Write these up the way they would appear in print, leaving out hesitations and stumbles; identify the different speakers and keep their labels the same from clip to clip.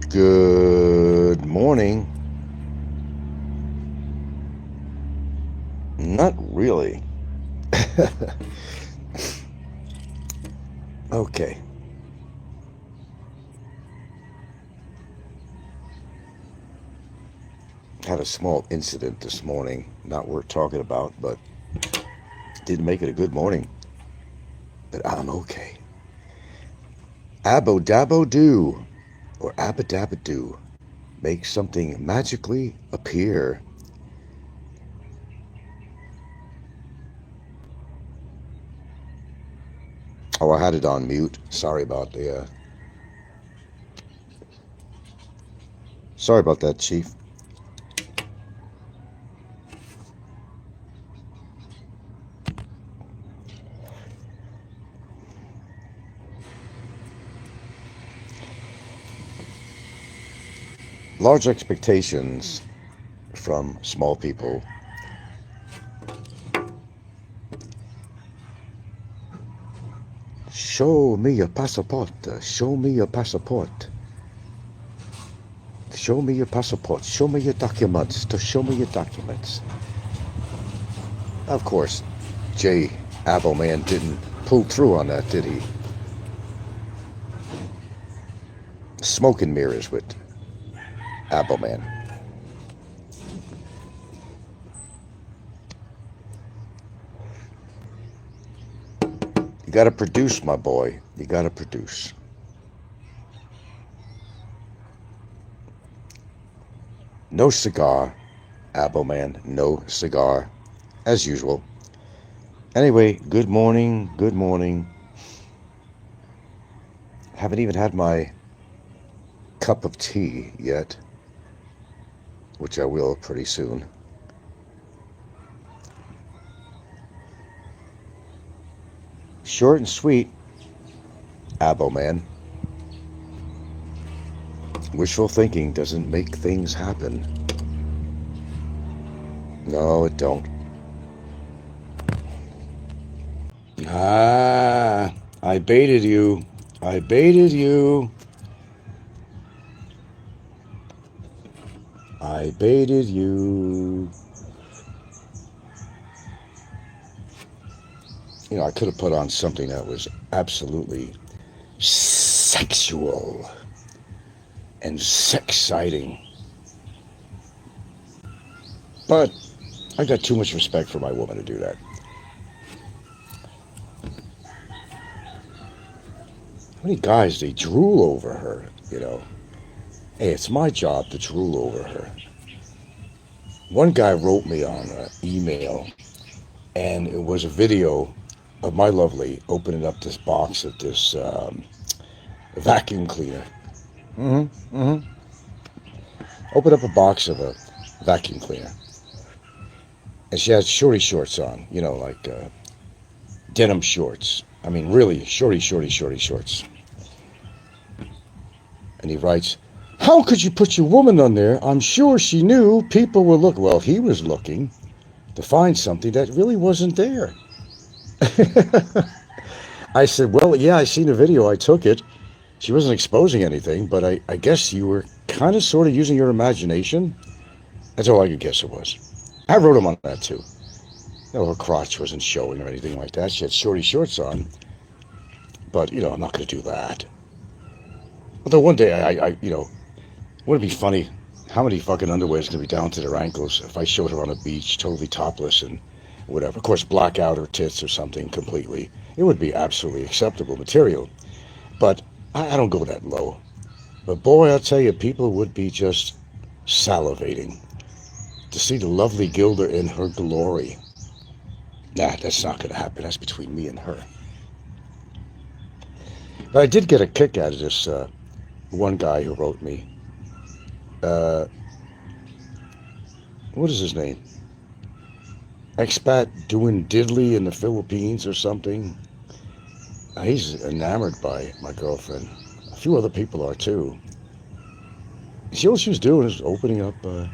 Speaker 1: Good morning. Not really. Okay. Had a small incident this morning, not worth talking about, but didn't make it a good morning. But I'm okay. ABO Dabbo Do, or ABO Dabbo Do, make something magically appear. Oh, I had it on mute. Sorry about that, Chief. Large expectations from small people. Show me your passport. Show me your passport. Show me your passport. Show me your documents. To show me your documents. Of course, Jay Appleman didn't pull through on that, did he? Smoke and mirrors with Appleman. You gotta produce, my boy. You gotta produce. No cigar, Appleman. No cigar, as usual. Anyway, good morning. Good morning. Haven't even had my cup of tea yet, which I will pretty soon. Short and sweet, Appleman. Wishful thinking doesn't make things happen. No, it don't. Ah, I baited you. I baited you. I baited you. You know, I could have put on something that was absolutely sexual and sex-citing. But I got too much respect for my woman to do that. How many guys, they drool over her, you know? Hey, it's my job to drool over her. One guy wrote me on email, and it was a video of my lovely opening up this box of this vacuum cleaner. Opened up a box of a vacuum cleaner. And she had shorty shorts on, you know, like denim shorts. I mean, really, shorty shorts. And he writes, "How could you put your woman on there? I'm sure she knew people were looking." Well, he was looking to find something that really wasn't there. I said, "Well, yeah, I seen the video. I took it. She wasn't exposing anything, but I guess you were kind of sort of using your imagination." That's all I could guess it was. I wrote him on that too. You know, her crotch wasn't showing or anything like that. She had shorty shorts on. But, you know, I'm not going to do that. Although one day, I you know, wouldn't it be funny how many fucking underwear is going to be down to their ankles if I showed her on a beach, totally topless and whatever. Of course, black out her tits or something completely. It would be absolutely acceptable material. But I don't go that low. But boy, I'll tell you, people would be just salivating to see the lovely Gilda in her glory. Nah, that's not going to happen. That's between me and her. But I did get a kick out of this one guy who wrote me. What is his name? Expat doing diddly in the Philippines or something. He's enamored by my girlfriend. A few other people are too. See, all she was doing is opening up a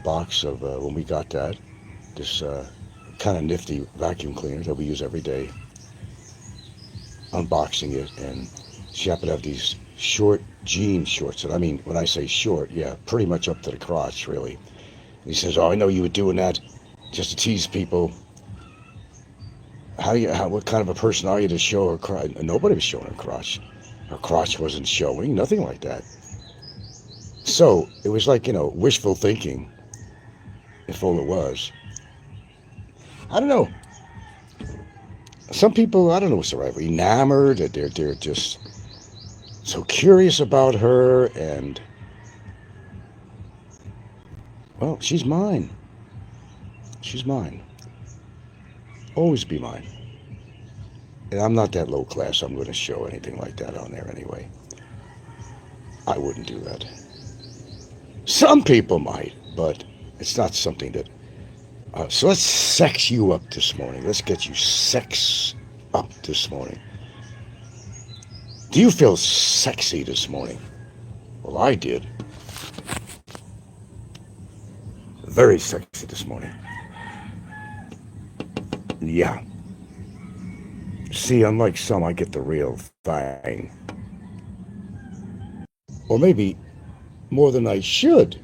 Speaker 1: box of when we got that, this kind of nifty vacuum cleaner that we use every day. Unboxing it, and she happened to have these short jean shorts. And I mean, when I say short, yeah, pretty much up to the crotch, really. And he says, "Oh, I know you were doing that just to tease people. What kind of a person are you to show her crotch?" Nobody was showing her crotch. Her crotch wasn't showing, nothing like that. So it was like, wishful thinking, if all it was. I don't know. Some people, I don't know what's the right word, enamored, they're just so curious about her, and, well, she's mine. She's mine. Always be mine. And I'm not that low class, I'm going to show anything like that on there anyway. I wouldn't do that. Some people might, but it's not something that... so let's sex you up this morning. Let's get you sex up this morning. Do you feel sexy this morning? Well, I did. Very sexy this morning. Yeah. See, unlike some, I get the real thing. Or maybe more than I should.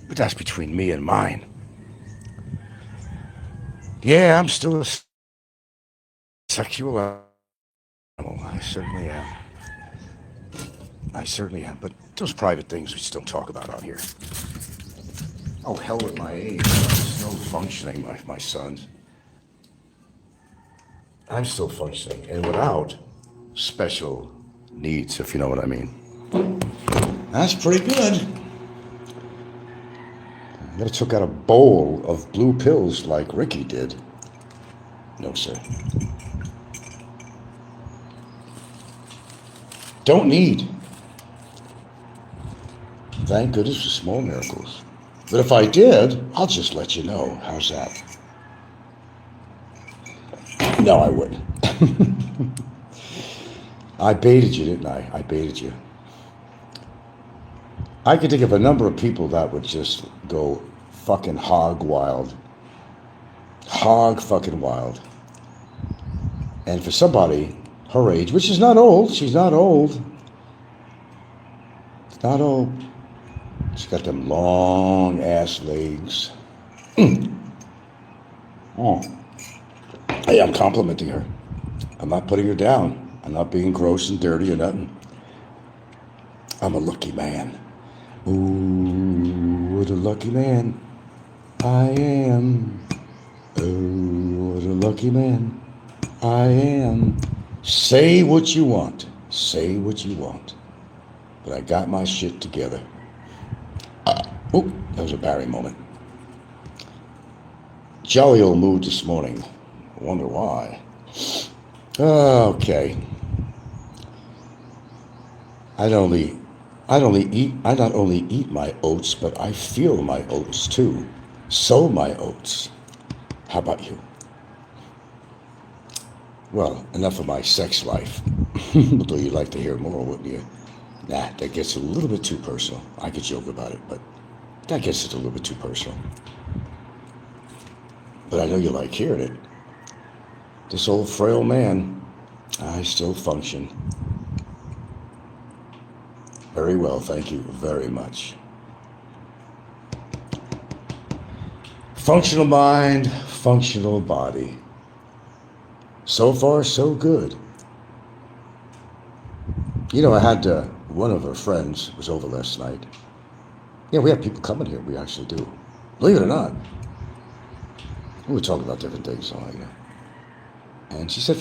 Speaker 1: But that's between me and mine. Yeah, I'm still a sexual animal. I certainly am. I certainly am. But those private things we just don't talk about out here. Oh, hell with my age. I'm still functioning, my sons. I'm still functioning. And without special needs, if you know what I mean. That's pretty good. I never took out a bowl of blue pills like Ricky did. No, sir. Don't need. Thank goodness for small miracles. But if I did, I'll just let you know. How's that? No, I wouldn't. I baited you, didn't I? I baited you. I could think of a number of people that would just go fucking hog wild. Hog fucking wild. And for somebody her age, which is not old, she's not old. It's not old. She's got them long ass legs. Oh. Hey, I'm complimenting her. I'm not putting her down. I'm not being gross and dirty or nothing. I'm a lucky man. Ooh, what a lucky man I am. Oh, what a lucky man I am. Say what you want. Say what you want. But I got my shit together. Oh, that was a Barry moment. Jolly old mood this morning. I wonder why. Okay. I not only eat my oats, but I feel my oats too. Sow my oats. How about you? Well, enough of my sex life. Although you'd like to hear more, wouldn't you? Nah, that gets a little bit too personal. I could joke about it, but that gets it a little bit too personal. But I know you like hearing it. This old frail man, I still function. Very well, thank you very much. Functional mind, functional body. So far, so good. You know, I had one of her friends was over last night. Yeah, we have people coming here. We actually do. Believe it or not. We were talking about different things. And she said,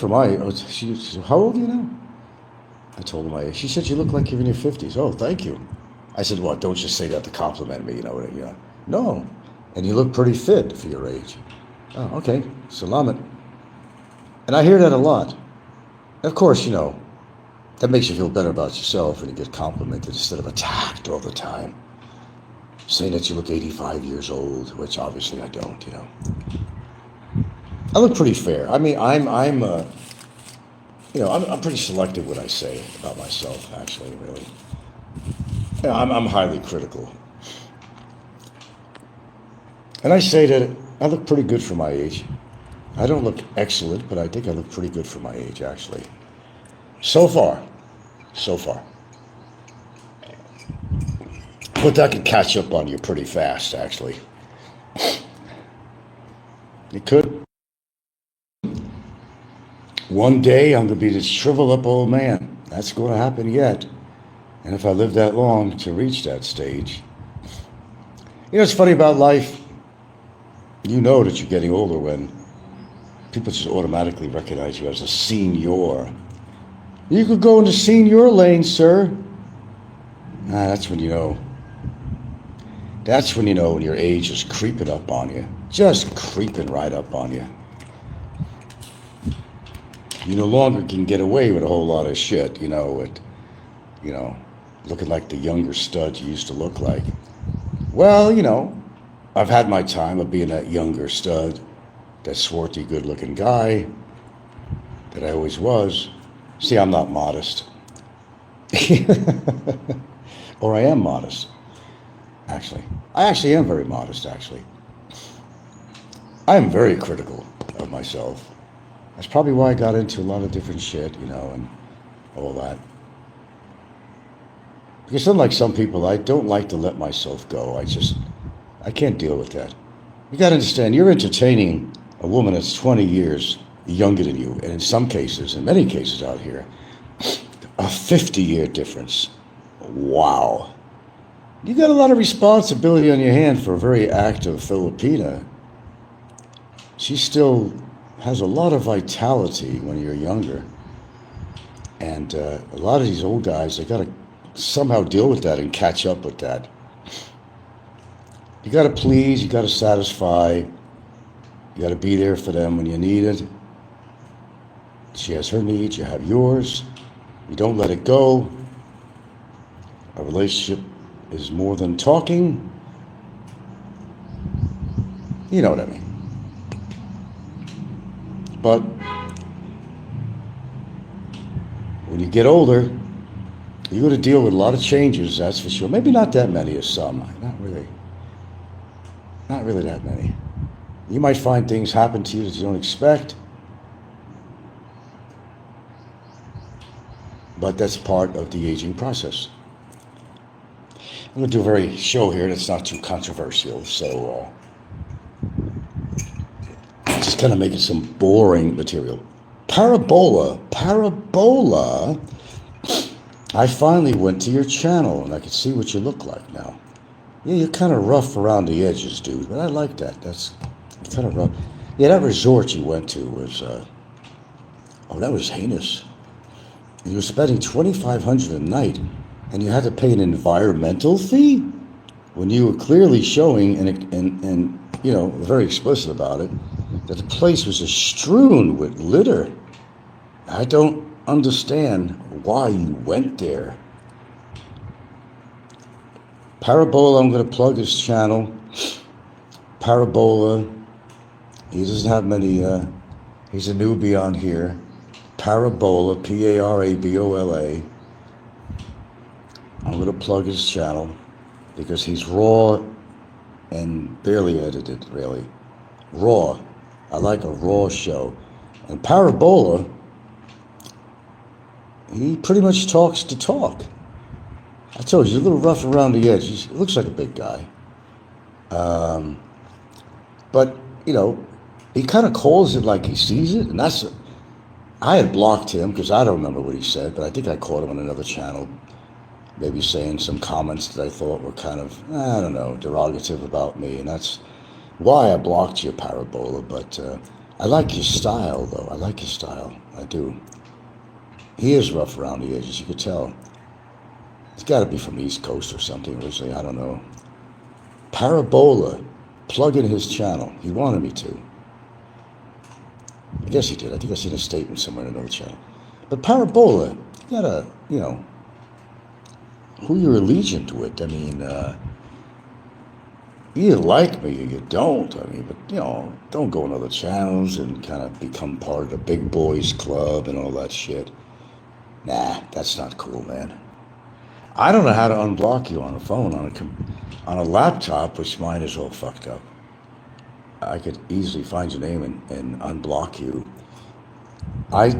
Speaker 1: she said, how old are you now? I told her my age. She said, you look like you're in your 50s. Oh, thank you. I said, well, don't just say that to compliment me, No. And you look pretty fit for your age. Oh, okay. Salamat. And I hear that a lot. Of course, that makes you feel better about yourself when you get complimented instead of attacked all the time. Saying that you look 85 years old, which obviously I don't, I look pretty fair. I mean, I'm pretty selective what I say about myself, actually, really. Yeah, I'm highly critical. And I say that I look pretty good for my age. I don't look excellent, but I think I look pretty good for my age, actually. So far. But that could catch up on you pretty fast, actually. It could. One day I'm going to be this shriveled up old man. That's going to happen yet. And if I live that long to reach that stage. You know what's funny about life? You know that you're getting older when people just automatically recognize you as a senior. You could go into senior lane, sir. That's when you know. That's when you know when your age is creeping up on you. Just creeping right up on you. You no longer can get away with a whole lot of shit, looking like the younger stud you used to look like. Well, I've had my time of being that younger stud, that swarthy, good-looking guy that I always was. See, I'm not modest. Or I am modest, actually. I actually am very modest, actually. I am very critical of myself. That's probably why I got into a lot of different shit, and all that. Because unlike some people, I don't like to let myself go. I can't deal with that. You got to understand, you're entertaining a woman that's 20 years younger than you, and in some cases, in many cases out here, a 50-year difference. Wow. You got a lot of responsibility on your hand for a very active Filipina. She still has a lot of vitality when you're younger. And a lot of these old guys, they got to somehow deal with that and catch up with that. You got to please, you got to satisfy, you got to be there for them when you need it. She has her needs, you have yours. You don't let it go. A relationship is more than talking. You know what I mean. But when you get older, you're going to deal with a lot of changes, that's for sure. Maybe not that many as some. Not really that many. You might find things happen to you that you don't expect. But that's part of the aging process. I'm going to do a very show here that's not too controversial, so just kind of making some boring material. Parabola. I finally went to your channel and I could see what you look like now. Yeah, you're kind of rough around the edges, dude, but I like that. That's kind of rough. Yeah, that resort you went to was, that was heinous. You were spending $2,500 a night, and you had to pay an environmental fee when you were clearly showing and very explicit about it, that the place was just strewn with litter. I don't understand why you went there. Parabola, I'm going to plug his channel. Parabola, he doesn't have many, he's a newbie on here. Parabola, Parabola. I'm going to plug his channel because he's raw and barely edited, really. Raw. I like a raw show. And Parabola, he pretty much talks to talk. I told you, he's a little rough around the edge. He looks like a big guy. But, he kind of calls it like he sees it, and I had blocked him because I don't remember what he said, but I think I caught him on another channel, maybe saying some comments that I thought were kind of, derogative about me, and that's why I blocked you, Parabola. But I like your style, though. I like your style. I do. He is rough around the edges, you could tell. He's got to be from the East Coast or something originally, I don't know. Parabola, plug in his channel. He wanted me to. I guess he did. I think I seen a statement somewhere in another channel. But Parabola, you gotta, who you're allegiant with. I mean, you either like me or you don't. I mean, but, don't go on other channels and kind of become part of the big boys club and all that shit. Nah, that's not cool, man. I don't know how to unblock you on a phone, on a laptop, which mine is all fucked up. I could easily find your name and unblock you. I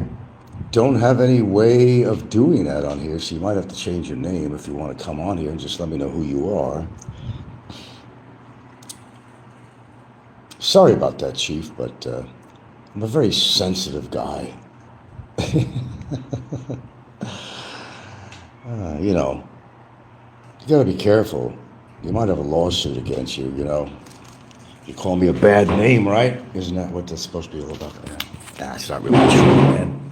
Speaker 1: don't have any way of doing that on here, so you might have to change your name if you want to come on here and just let me know who you are. Sorry about that, Chief, but I'm a very sensitive guy. You know, you gotta be careful. You might have a lawsuit against you, you know. You call me a bad name, right? Isn't that what that's supposed to be all about? Nah, it's not really true, man.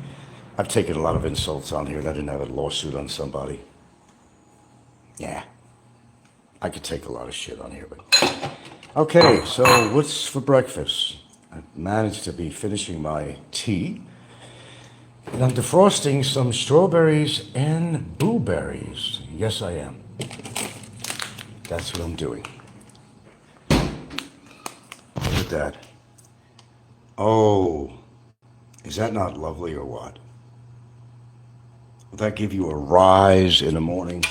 Speaker 1: I've taken a lot of insults on here and I didn't have a lawsuit on somebody. Yeah. I could take a lot of shit on here, but... Okay, so what's for breakfast? I managed to be finishing my tea. And I'm defrosting some strawberries and blueberries. Yes, I am. That's what I'm doing. Look at that. Oh, is that not lovely or what? Will that give you a rise in the morning?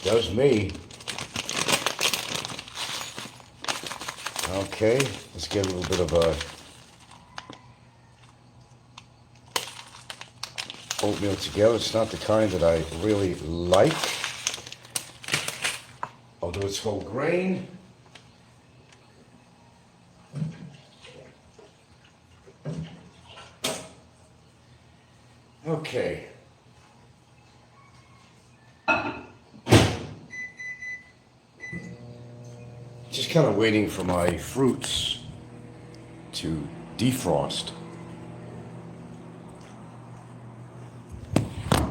Speaker 1: Does me. Okay, let's get a little bit of a oatmeal together. It's not the kind that I really like, although it's whole grain. Okay. Just kind of waiting for my fruits to defrost.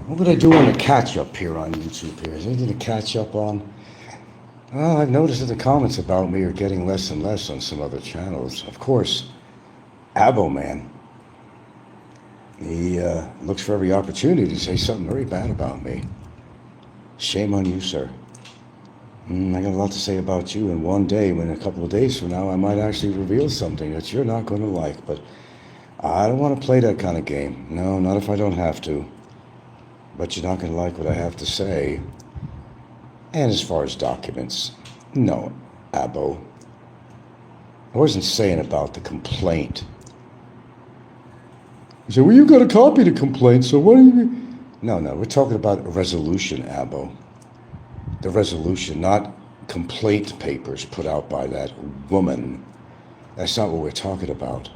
Speaker 1: What would I do on the catch up here on YouTube here? Is there anything to catch up on? Well, I've noticed that the comments about me are getting less and less on some other channels. Of course, ABO man. He looks for every opportunity to say something very bad about me. Shame on you, sir. I got a lot to say about you, and one day, when a couple of days from now, I might actually reveal something that you're not going to like, but I don't want to play that kind of game. No, not if I don't have to. But you're not going to like what I have to say. And as far as documents, no, ABO. I wasn't saying about the complaint. You say, well, you got to copy the complaint, so what do you... No, we're talking about a resolution, ABO. The resolution, not complaint papers put out by that woman. That's not what we're talking about.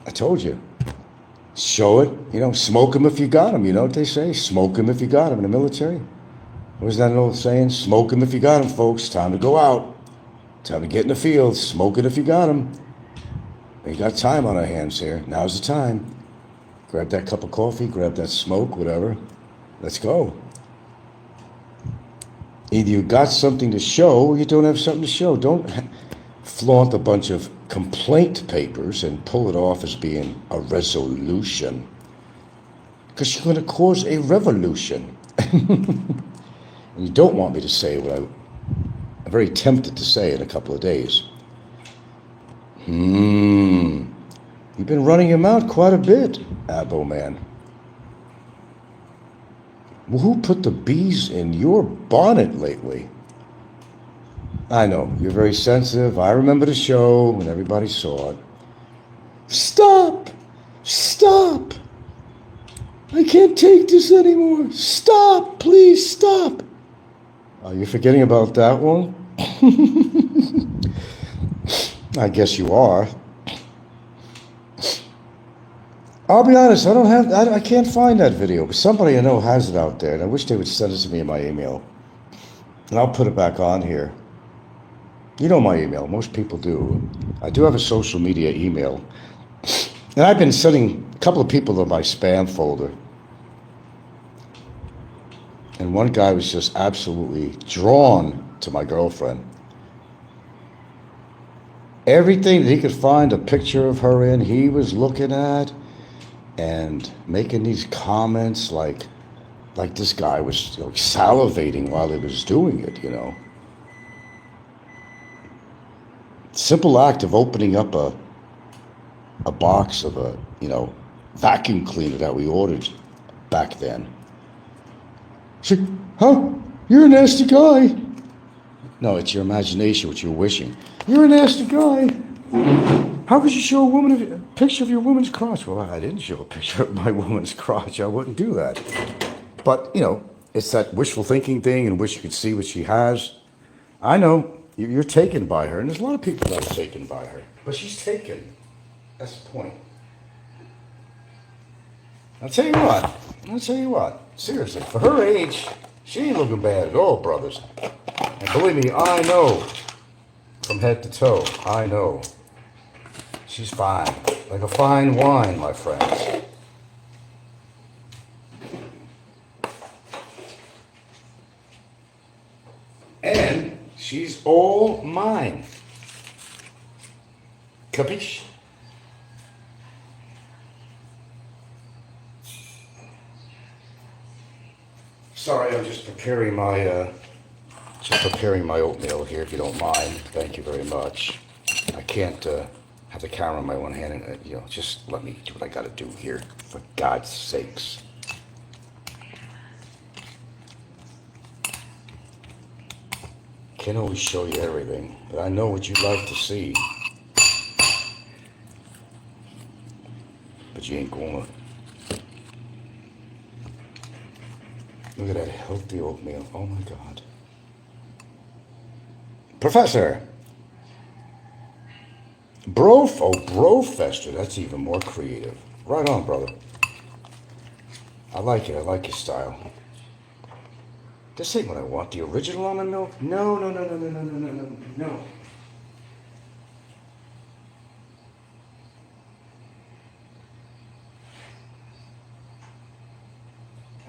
Speaker 1: I told you. Show it, you know, smoke them if you got them. You know what they say? Smoke them if you got them in the military. Wasn't that an old saying? Smoke them if you got them, folks. Time to go out. Time to get in the field. Smoke it if you got them. We got time on our hands here. Now's the time. Grab that cup of coffee, grab that smoke, whatever. Let's go. Either you got something to show or you don't have something to show. Don't flaunt a bunch of complaint papers and pull it off as being a resolution. Because you're going to cause a revolution. And you don't want me to say what I'm very tempted to say in a couple of days. You've been running your mouth quite a bit, ABO man. Well, who put the bees in your bonnet lately? I know, you're very sensitive. I remember the show when everybody saw it. Stop! Stop! I can't take this anymore. Stop! Please stop! Oh, you're forgetting about that one? I guess you are. I'll be honest, I can't find that video, but somebody I know has it out there, and I wish they would send it to me in my email. And I'll put it back on here. You know my email, most people do. I do have a social media email. And I've been sending a couple of people in my spam folder. And one guy was just absolutely drawn to my girlfriend. Everything that he could find a picture of her in, he was looking at and making these comments like this guy was, you know, salivating while he was doing it, you know. Simple act of opening up a box of a, you know, vacuum cleaner that we ordered back then. She said, huh? You're a nasty guy. No, it's your imagination, what you're wishing. You're a nasty guy. How could you show a woman a picture of your woman's crotch? Well, I didn't show a picture of my woman's crotch. I wouldn't do that. But, it's that wishful thinking thing and wish you could see what she has. I know you're taken by her, and there's a lot of people that are taken by her. But she's taken. That's the point. I'll tell you what. Seriously, for her age, she ain't looking bad at all, brothers. And believe me, I know. From head to toe, I know. She's fine. Like a fine wine, my friends. And she's all mine. Capiche? Sorry, I'm just preparing my oatmeal here, if you don't mind. Thank you very much. I can't have the camera in my one hand, and just let me do what I got to do here, for God's sakes. Can't always show you everything, but I know what you'd like to see. But you ain't gonna. Look at that healthy oatmeal. Oh my God. Professor! Brofester. That's even more creative. Right on, brother. I like it. I like your style. This ain't what I want. The original almond milk? No.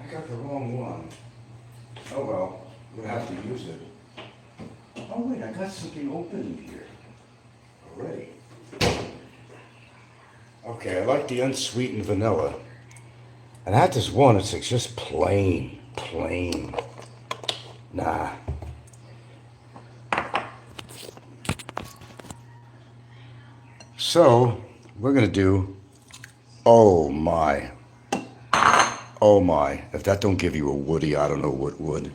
Speaker 1: I got the wrong one. Oh well, I'm gonna have to use it. Oh wait, I got something open in here already. Okay, I like the unsweetened vanilla. And I had this one, it's just plain. Nah. So, we're gonna do, oh my. If that don't give you a woody, I don't know what would.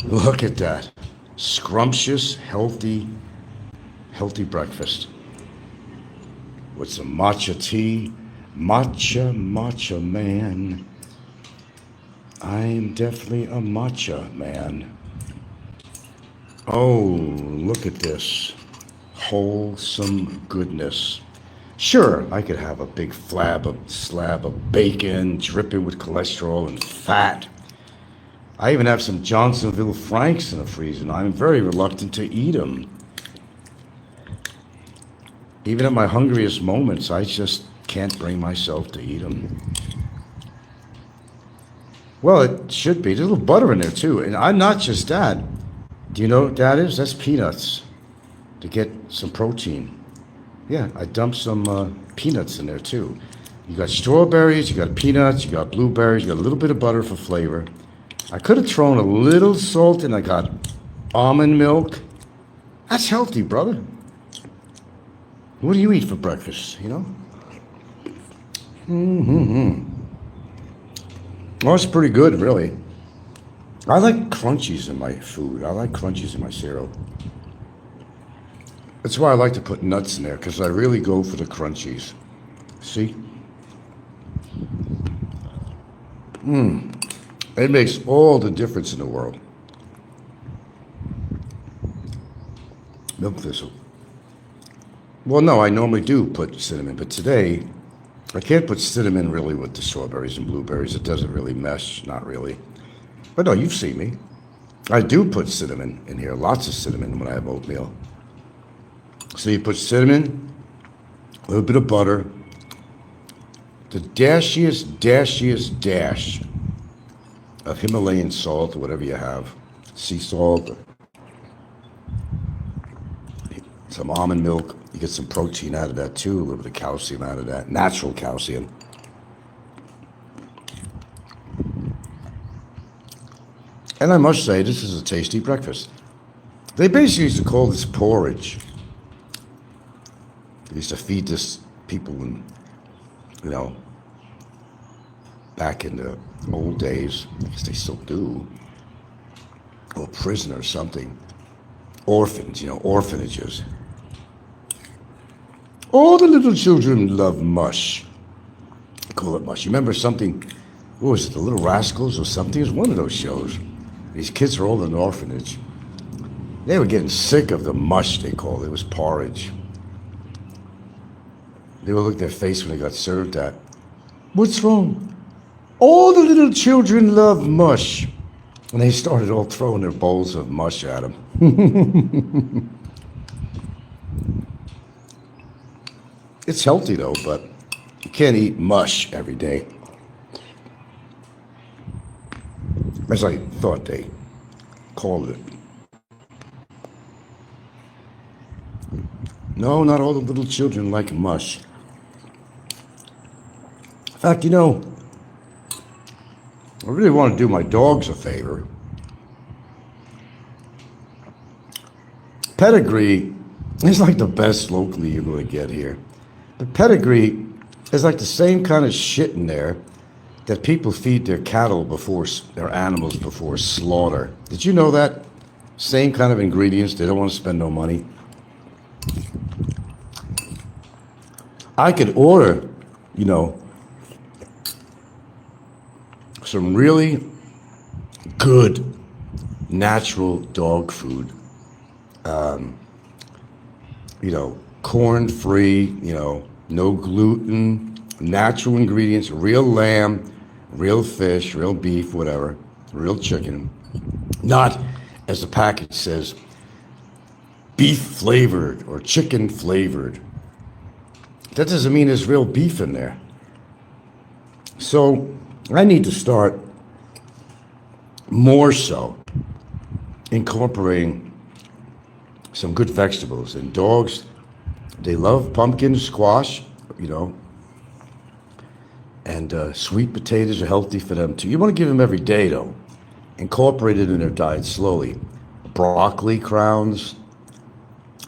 Speaker 1: Look at that. Scrumptious, healthy breakfast. With some matcha tea. Matcha man. I'm definitely a matcha man. Oh, look at this. Wholesome goodness. Sure, I could have a big slab of bacon dripping with cholesterol and fat. I even have some Johnsonville Franks in the freezer, and I'm very reluctant to eat them. Even at my hungriest moments, I just can't bring myself to eat them. Well, it should be. There's a little butter in there, too. And I'm not just that. Do you know what that is? That's peanuts to get some protein. Yeah, I dumped some peanuts in there, too. You got strawberries, you got peanuts, you got blueberries, you got a little bit of butter for flavor. I could have thrown a little salt in. I got almond milk. That's healthy, brother. What do you eat for breakfast, Well, it's pretty good, really. I like crunchies in my food. I like crunchies in my cereal. That's why I like to put nuts in there, because I really go for the crunchies. See? It makes all the difference in the world. Milk thistle. Well, no, I normally do put cinnamon, but today I can't put cinnamon really with the strawberries and blueberries. It doesn't really mesh, not really. But no, you've seen me. I do put cinnamon in here, lots of cinnamon when I have oatmeal. So you put cinnamon, a little bit of butter, the dashiest dash of Himalayan salt, or whatever you have, sea salt, some almond milk. You get some protein out of that too, a little bit of calcium out of that, natural calcium. And I must say, this is a tasty breakfast. They basically used to call this porridge. They used to feed this people when, back in the old days, I guess they still do, or prison or something. orphans, orphanages. All the little children love mush. Call it mush. You remember something, what was it, The Little Rascals or something? It was one of those shows. These kids are all in an orphanage. They were getting sick of the mush, they called it. It was porridge. They would look at their face when they got served that. What's wrong? All the little children love mush. And they started all throwing their bowls of mush at him. It's healthy though, but you can't eat mush every day. As I thought they called it. No, not all the little children like mush. In fact, I really want to do my dogs a favor. Pedigree is like the best locally you're going to get here. But pedigree is like the same kind of shit in there that people feed their cattle their animals before slaughter. Did you know that? Same kind of ingredients. They don't want to spend no money. I could order, some really good natural dog food. Corn-free, no gluten, natural ingredients, real lamb, real fish, real beef, whatever, real chicken. Not, as the package says, beef flavored or chicken flavored. That doesn't mean there's real beef in there. So I need to start more so incorporating some good vegetables. And dogs, they love pumpkin, squash, and sweet potatoes are healthy for them too. You want to give them every day though. Incorporate it in their diet slowly. Broccoli crowns.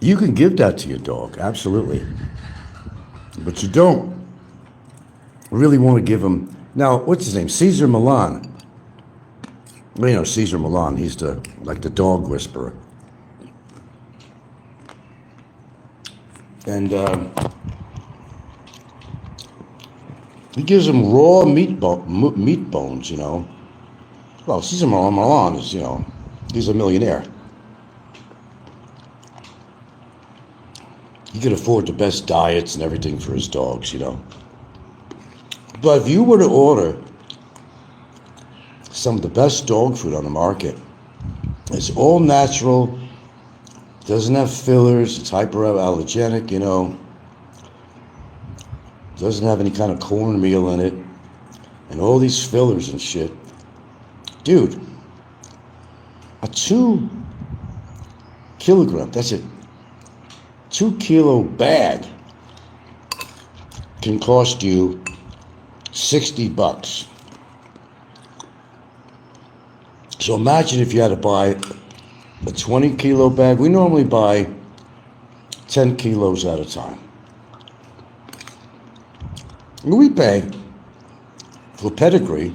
Speaker 1: You can give that to your dog, absolutely. But you don't really want to give them. Now, what's his name? Caesar Milan. Well, Caesar Milan, he's the dog whisperer. And he gives them raw meat bones, Well, Caesar Milan is, he's a millionaire. He could afford the best diets and everything for his dogs, But if you were to order some of the best dog food on the market, it's all natural, doesn't have fillers, it's hyperallergenic, doesn't have any kind of cornmeal in it, and all these fillers and shit. Dude, a 2 kilogram, that's it, 2 kilo bag can cost you $60. So imagine if you had to buy a 20 kilo bag. We normally buy 10 kilos at a time. And we pay for pedigree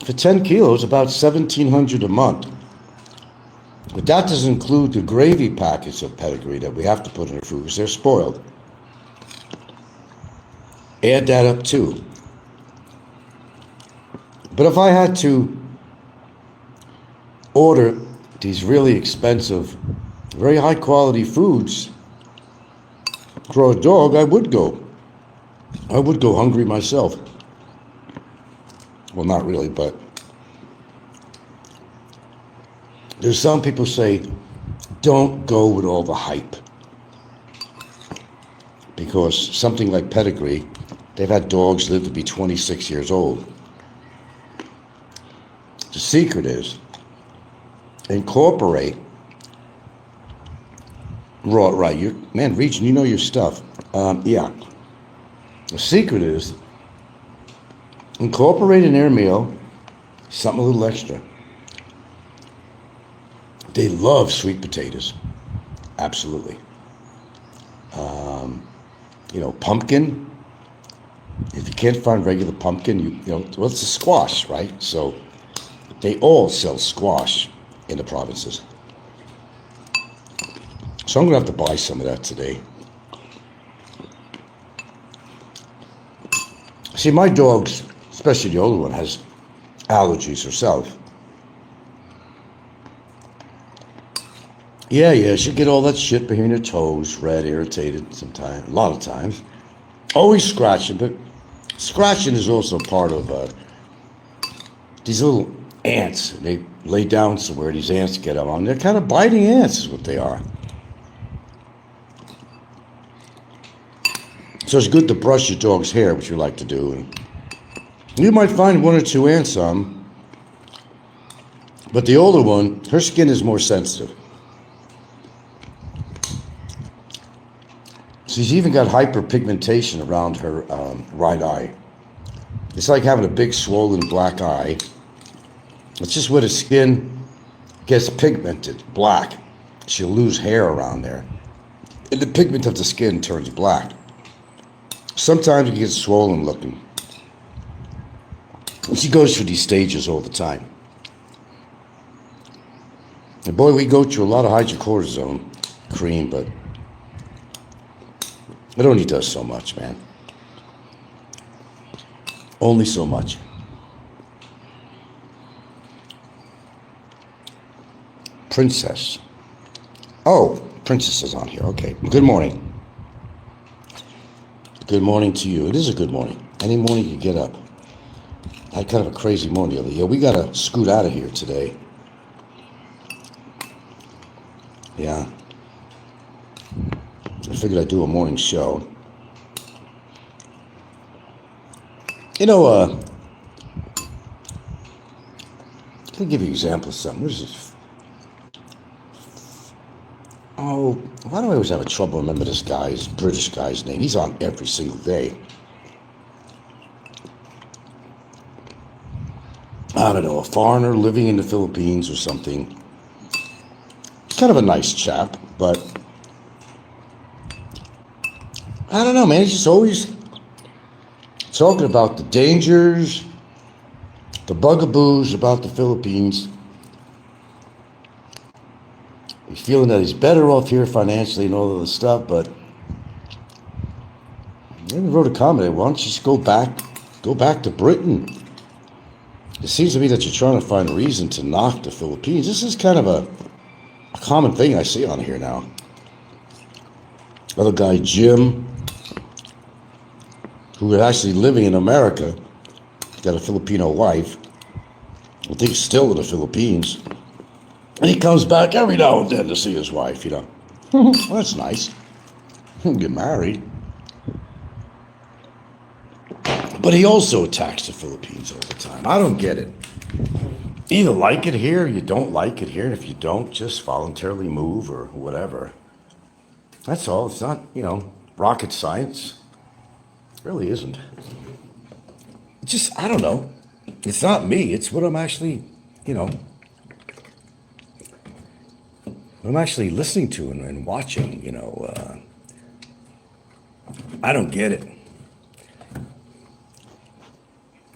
Speaker 1: for 10 kilos about $1,700 a month. But that doesn't include the gravy packets of pedigree that we have to put in our food because they're spoiled. Add that up too. But if I had to order these really expensive, very high quality foods for a dog, I would go hungry myself. Well, not really, but there's some people say, don't go with all the hype. Because something like pedigree, they've had dogs live to be 26 years old. The secret is incorporate raw, right? Region, you know your stuff. Yeah. The secret is incorporate in their meal something a little extra. They love sweet potatoes. Absolutely. Pumpkin. If you can't find regular pumpkin, well, it's a squash, right? So they all sell squash in the provinces. So I'm going to have to buy some of that today. See, my dogs, especially the older one, has allergies herself. Yeah, she'll get all that shit between her toes, red, irritated sometimes, a lot of times. Always scratching, but scratching is also part of these little ants. They lay down somewhere, these ants get them on. They're kind of biting ants is what they are. So it's good to brush your dog's hair, which you like to do. And you might find one or two ants on, but the older one, her skin is more sensitive. She's even got hyperpigmentation around her right eye. It's like having a big swollen black eye. It's just where the skin gets pigmented, black. She'll lose hair around there. And the pigment of the skin turns black. Sometimes it gets swollen looking. And she goes through these stages all the time. And boy, we go through a lot of hydrocortisone cream, but it only does so much, man. Only so much. Princess. Oh, Princess is on here. Okay. Good morning. Good morning to you. It is a good morning. Any morning you get up. I had kind of a crazy morning the other day. Yeah, we got to scoot out of here today. Yeah. I figured I'd do a morning show. You know, let me give you an example of something. What is this? Oh, why do I always have trouble remember this guy's, British guy's name? He's on every single day. I don't know, a foreigner living in the Philippines or something. Kind of a nice chap, but I don't know, man. He's just always talking about the dangers, the bugaboos about the Philippines. He's feeling that he's better off here financially and all of this stuff, but I even wrote a comment. Why don't you just go back to Britain? It seems to me that you're trying to find a reason to knock the Philippines. This is kind of a common thing I see on here now. Other guy, Jim, who is actually living in America, got a Filipino wife. I think he's still in the Philippines. And he comes back every now and then to see his wife, you know. Well, that's nice. Get married. But he also attacks the Philippines all the time. I don't get it. Either like it here or you don't like it here. And if you don't, just voluntarily move or whatever. That's all. It's not, rocket science. It really isn't. It's just, I don't know. It's not me. It's what I'm actually, I'm actually listening to and watching, I don't get it.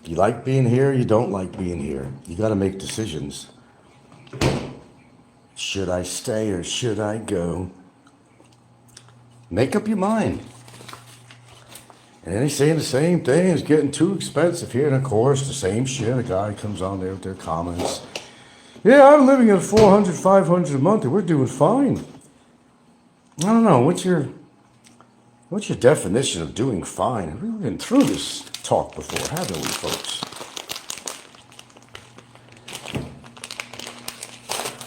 Speaker 1: You like being here, you don't like being here. You got to make decisions. Should I stay or should I go? Make up your mind. And then he's saying the same thing. It's getting too expensive here. And of course, the same shit. A guy comes on there with their comments. Yeah, I'm living at $400, $500 a month, and we're doing fine. I don't know. What's your definition of doing fine? We've been through this talk before, haven't we, folks?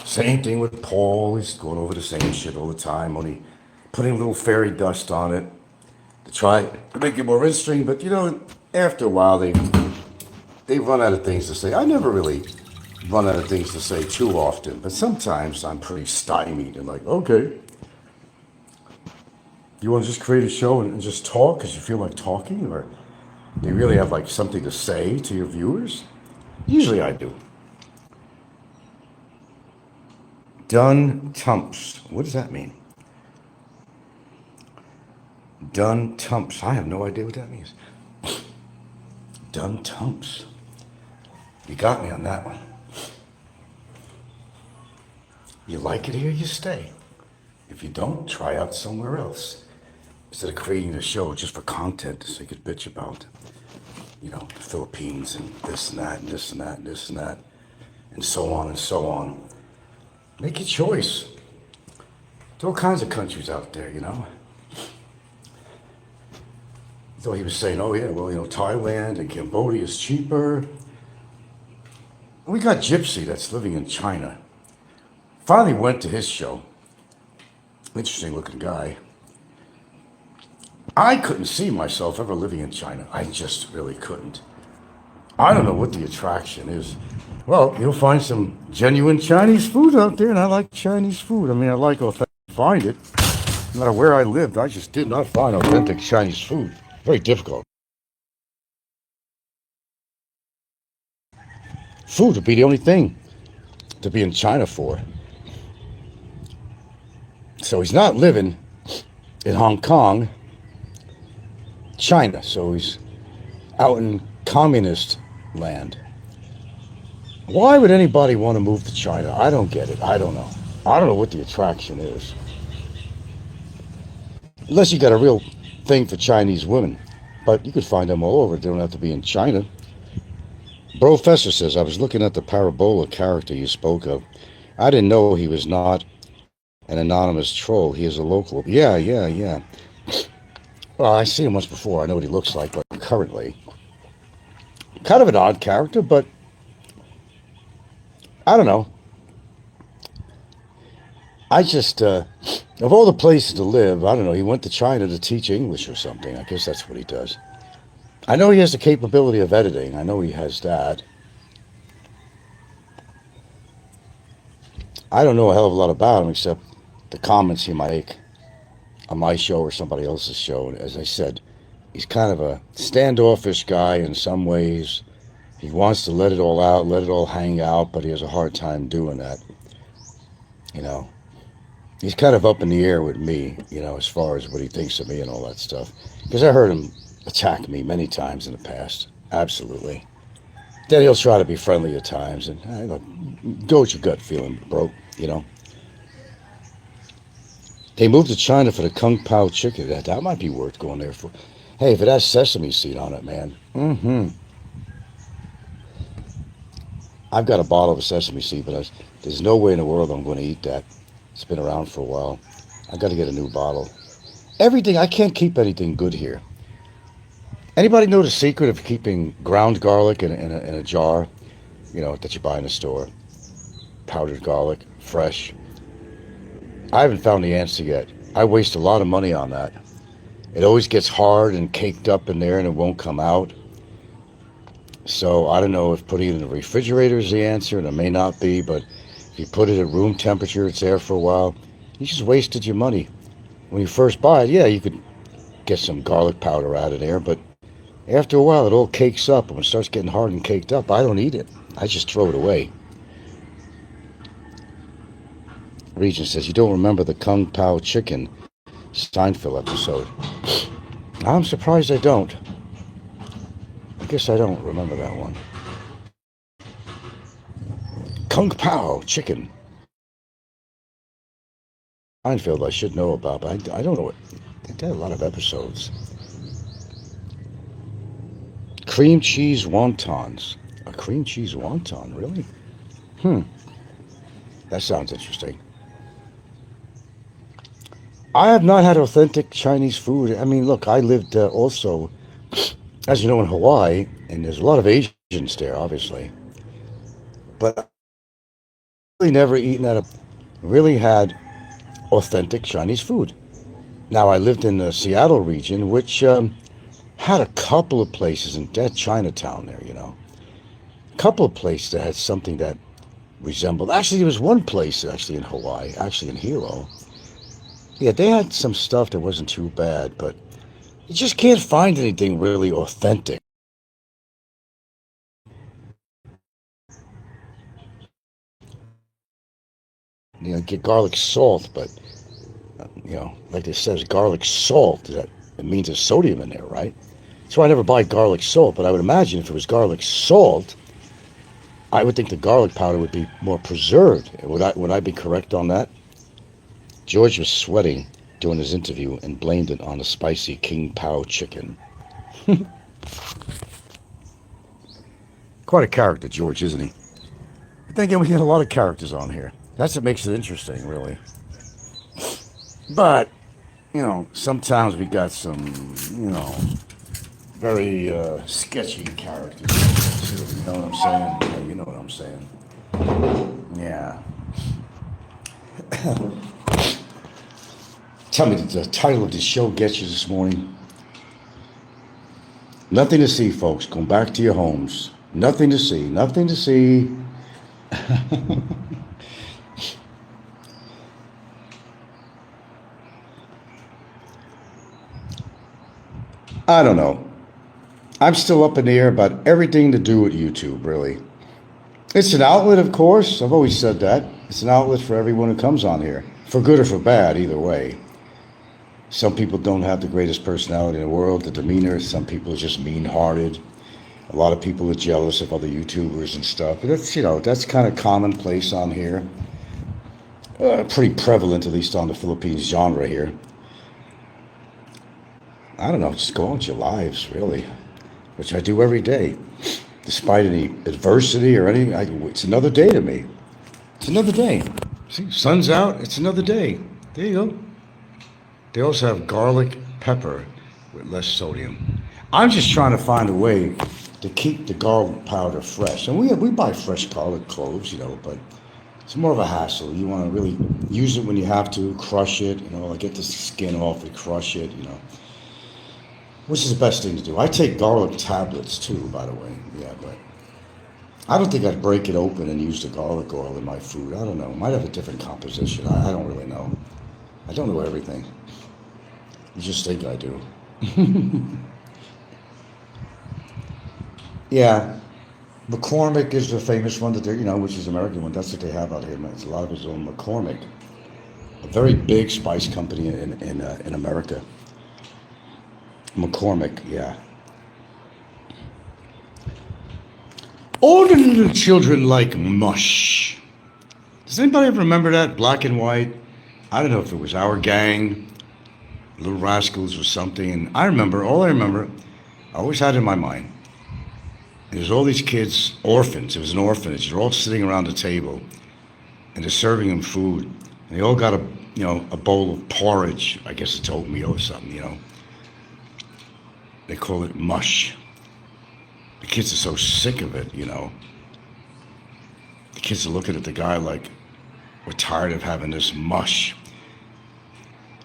Speaker 1: Same thing with Paul. He's going over the same shit all the time, only putting a little fairy dust on it to try to make it more interesting. But, after a while, they run out of things to say. I never really run out of things to say too often, but sometimes I'm pretty stymied and like, okay, you want to just create a show and just talk because you feel like talking, or do you really have like something to say to your viewers? Usually I do. Dun Tumps. What does that mean? Dun Tumps. I have no idea what that means. Dun Tumps. You got me on that one. You like it here, you stay. If you don't, try out somewhere else. Instead of creating a show just for content so you could bitch about, the Philippines and this and that and this and that and this and that and so on and so on. Make your choice. There are all kinds of countries out there, So he was saying, oh yeah, well, Thailand and Cambodia is cheaper. We got Gypsy that's living in China. Finally went to his show. Interesting looking guy. I couldn't see myself ever living in China. I just really couldn't. I don't know what the attraction is. Well, you'll find some genuine Chinese food out there, and I like Chinese food. I mean, I like authentic. Find it. No matter where I lived, I just did not find authentic Chinese food. Very difficult. Food would be the only thing to be in China for. So he's not living in Hong Kong, China. So he's out in communist land. Why would anybody want to move to China? I don't get it. I don't know. I don't know what the attraction is. Unless you got a real thing for Chinese women. But you could find them all over. They don't have to be in China. Professor says, I was looking at the parabola character you spoke of. I didn't know he was not an anonymous troll. He is a local. Yeah. Well, I've seen him once before. I know what he looks like, but currently. Kind of an odd character, but I don't know. I just, of all the places to live, I don't know, he went to China to teach English or something. I guess that's what he does. I know he has the capability of editing. I know he has that. I don't know a hell of a lot about him except the comments he might make on my show or somebody else's show. And as I said, he's kind of a standoffish guy in some ways. He wants to let it all out, let it all hang out, but he has a hard time doing that. He's kind of up in the air with me, as far as what he thinks of me and all that stuff. Because I heard him attack me many times in the past. Absolutely. Then he'll try to be friendly at times. And go with your gut feeling, bro, They moved to China for the Kung Pao chicken. That might be worth going there for. Hey, if it has sesame seed on it, man. I've got a bottle of sesame seed, but there's no way in the world I'm going to eat that. It's been around for a while. I've got to get a new bottle. Everything, I can't keep anything good here. Anybody know the secret of keeping ground garlic in a jar, that you buy in the store? Powdered garlic, fresh. I haven't found the answer yet. I waste a lot of money on that. It always gets hard and caked up in there and it won't come out. So I don't know if putting it in the refrigerator is the answer, and it may not be, but if you put it at room temperature, it's there for a while. You just wasted your money. When you first buy it, yeah, you could get some garlic powder out of there, but after a while, it all cakes up. And when it starts getting hard and caked up, I don't eat it. I just throw it away. Regent says, you don't remember the Kung Pao chicken Seinfeld episode. I'm surprised I don't. I guess I don't remember that one. Kung Pao chicken. Seinfeld I should know about, but I don't know it. They had a lot of episodes. Cream cheese wontons. A cream cheese wonton, really? That sounds interesting. I have not had authentic Chinese food. I mean, look, I lived also, as you know, in Hawaii, and there's a lot of Asians there, obviously. But I've really never really had authentic Chinese food. Now, I lived in the Seattle region, which had a couple of places in that Chinatown there, A couple of places that had something that resembled. Actually, there was one place actually in Hawaii, actually in Hilo. Yeah, they had some stuff that wasn't too bad, but you just can't find anything really authentic. Get garlic salt, but, like it says, garlic salt, it means there's sodium in there, right? So I never buy garlic salt, but I would imagine if it was garlic salt, I would think the garlic powder would be more preserved. Would I be correct on that? George was sweating during his interview and blamed it on the spicy King Pao chicken. Quite a character, George, isn't he? I think we get a lot of characters on here. That's what makes it interesting, really. But, sometimes we got some, very sketchy characters. You know what I'm saying? Yeah, you know what I'm saying. Yeah. Tell me, did the title of this show get you this morning? Nothing to see, folks. Go back to your homes. Nothing to see. Nothing to see. I don't know. I'm still up in the air about everything to do with YouTube, really. It's an outlet, of course. I've always said that. It's an outlet for everyone who comes on here. For good or for bad, either way. Some people don't have the greatest personality in the world, the demeanor. Some people are just mean-hearted. A lot of people are jealous of other YouTubers and stuff. But that's, that's kind of commonplace on here. Pretty prevalent, at least on the Philippines genre here. I don't know, just go on with your lives, really. Which I do every day. Despite any adversity or anything, it's another day to me. It's another day. See, sun's out, it's another day. There you go. They also have garlic pepper with less sodium. I'm just trying to find a way to keep the garlic powder fresh. And we buy fresh garlic cloves, but it's more of a hassle. You want to really use it when you have to, crush it, get the skin off and crush it, Which is the best thing to do. I take garlic tablets too, by the way. Yeah, but I don't think I'd break it open and use the garlic oil in my food. I don't know. It might have a different composition. I don't really know. I don't know everything. You just think I do. Yeah. McCormick is the famous one that they're, which is the American one. That's what they have out here. It's a lot of his own McCormick. A very big spice company in America. McCormick, yeah. All the little children like mush. Does anybody ever remember that? Black and white. I don't know if it was Our Gang, Little Rascals or something. And all I remember, I always had it in my mind. There's all these kids, orphans. It was an orphanage. They're all sitting around the table, and they're serving them food. And they all got a bowl of porridge. I guess it's oatmeal or something, They call it mush. The kids are so sick of it, The kids are looking at the guy like, we're tired of having this mush.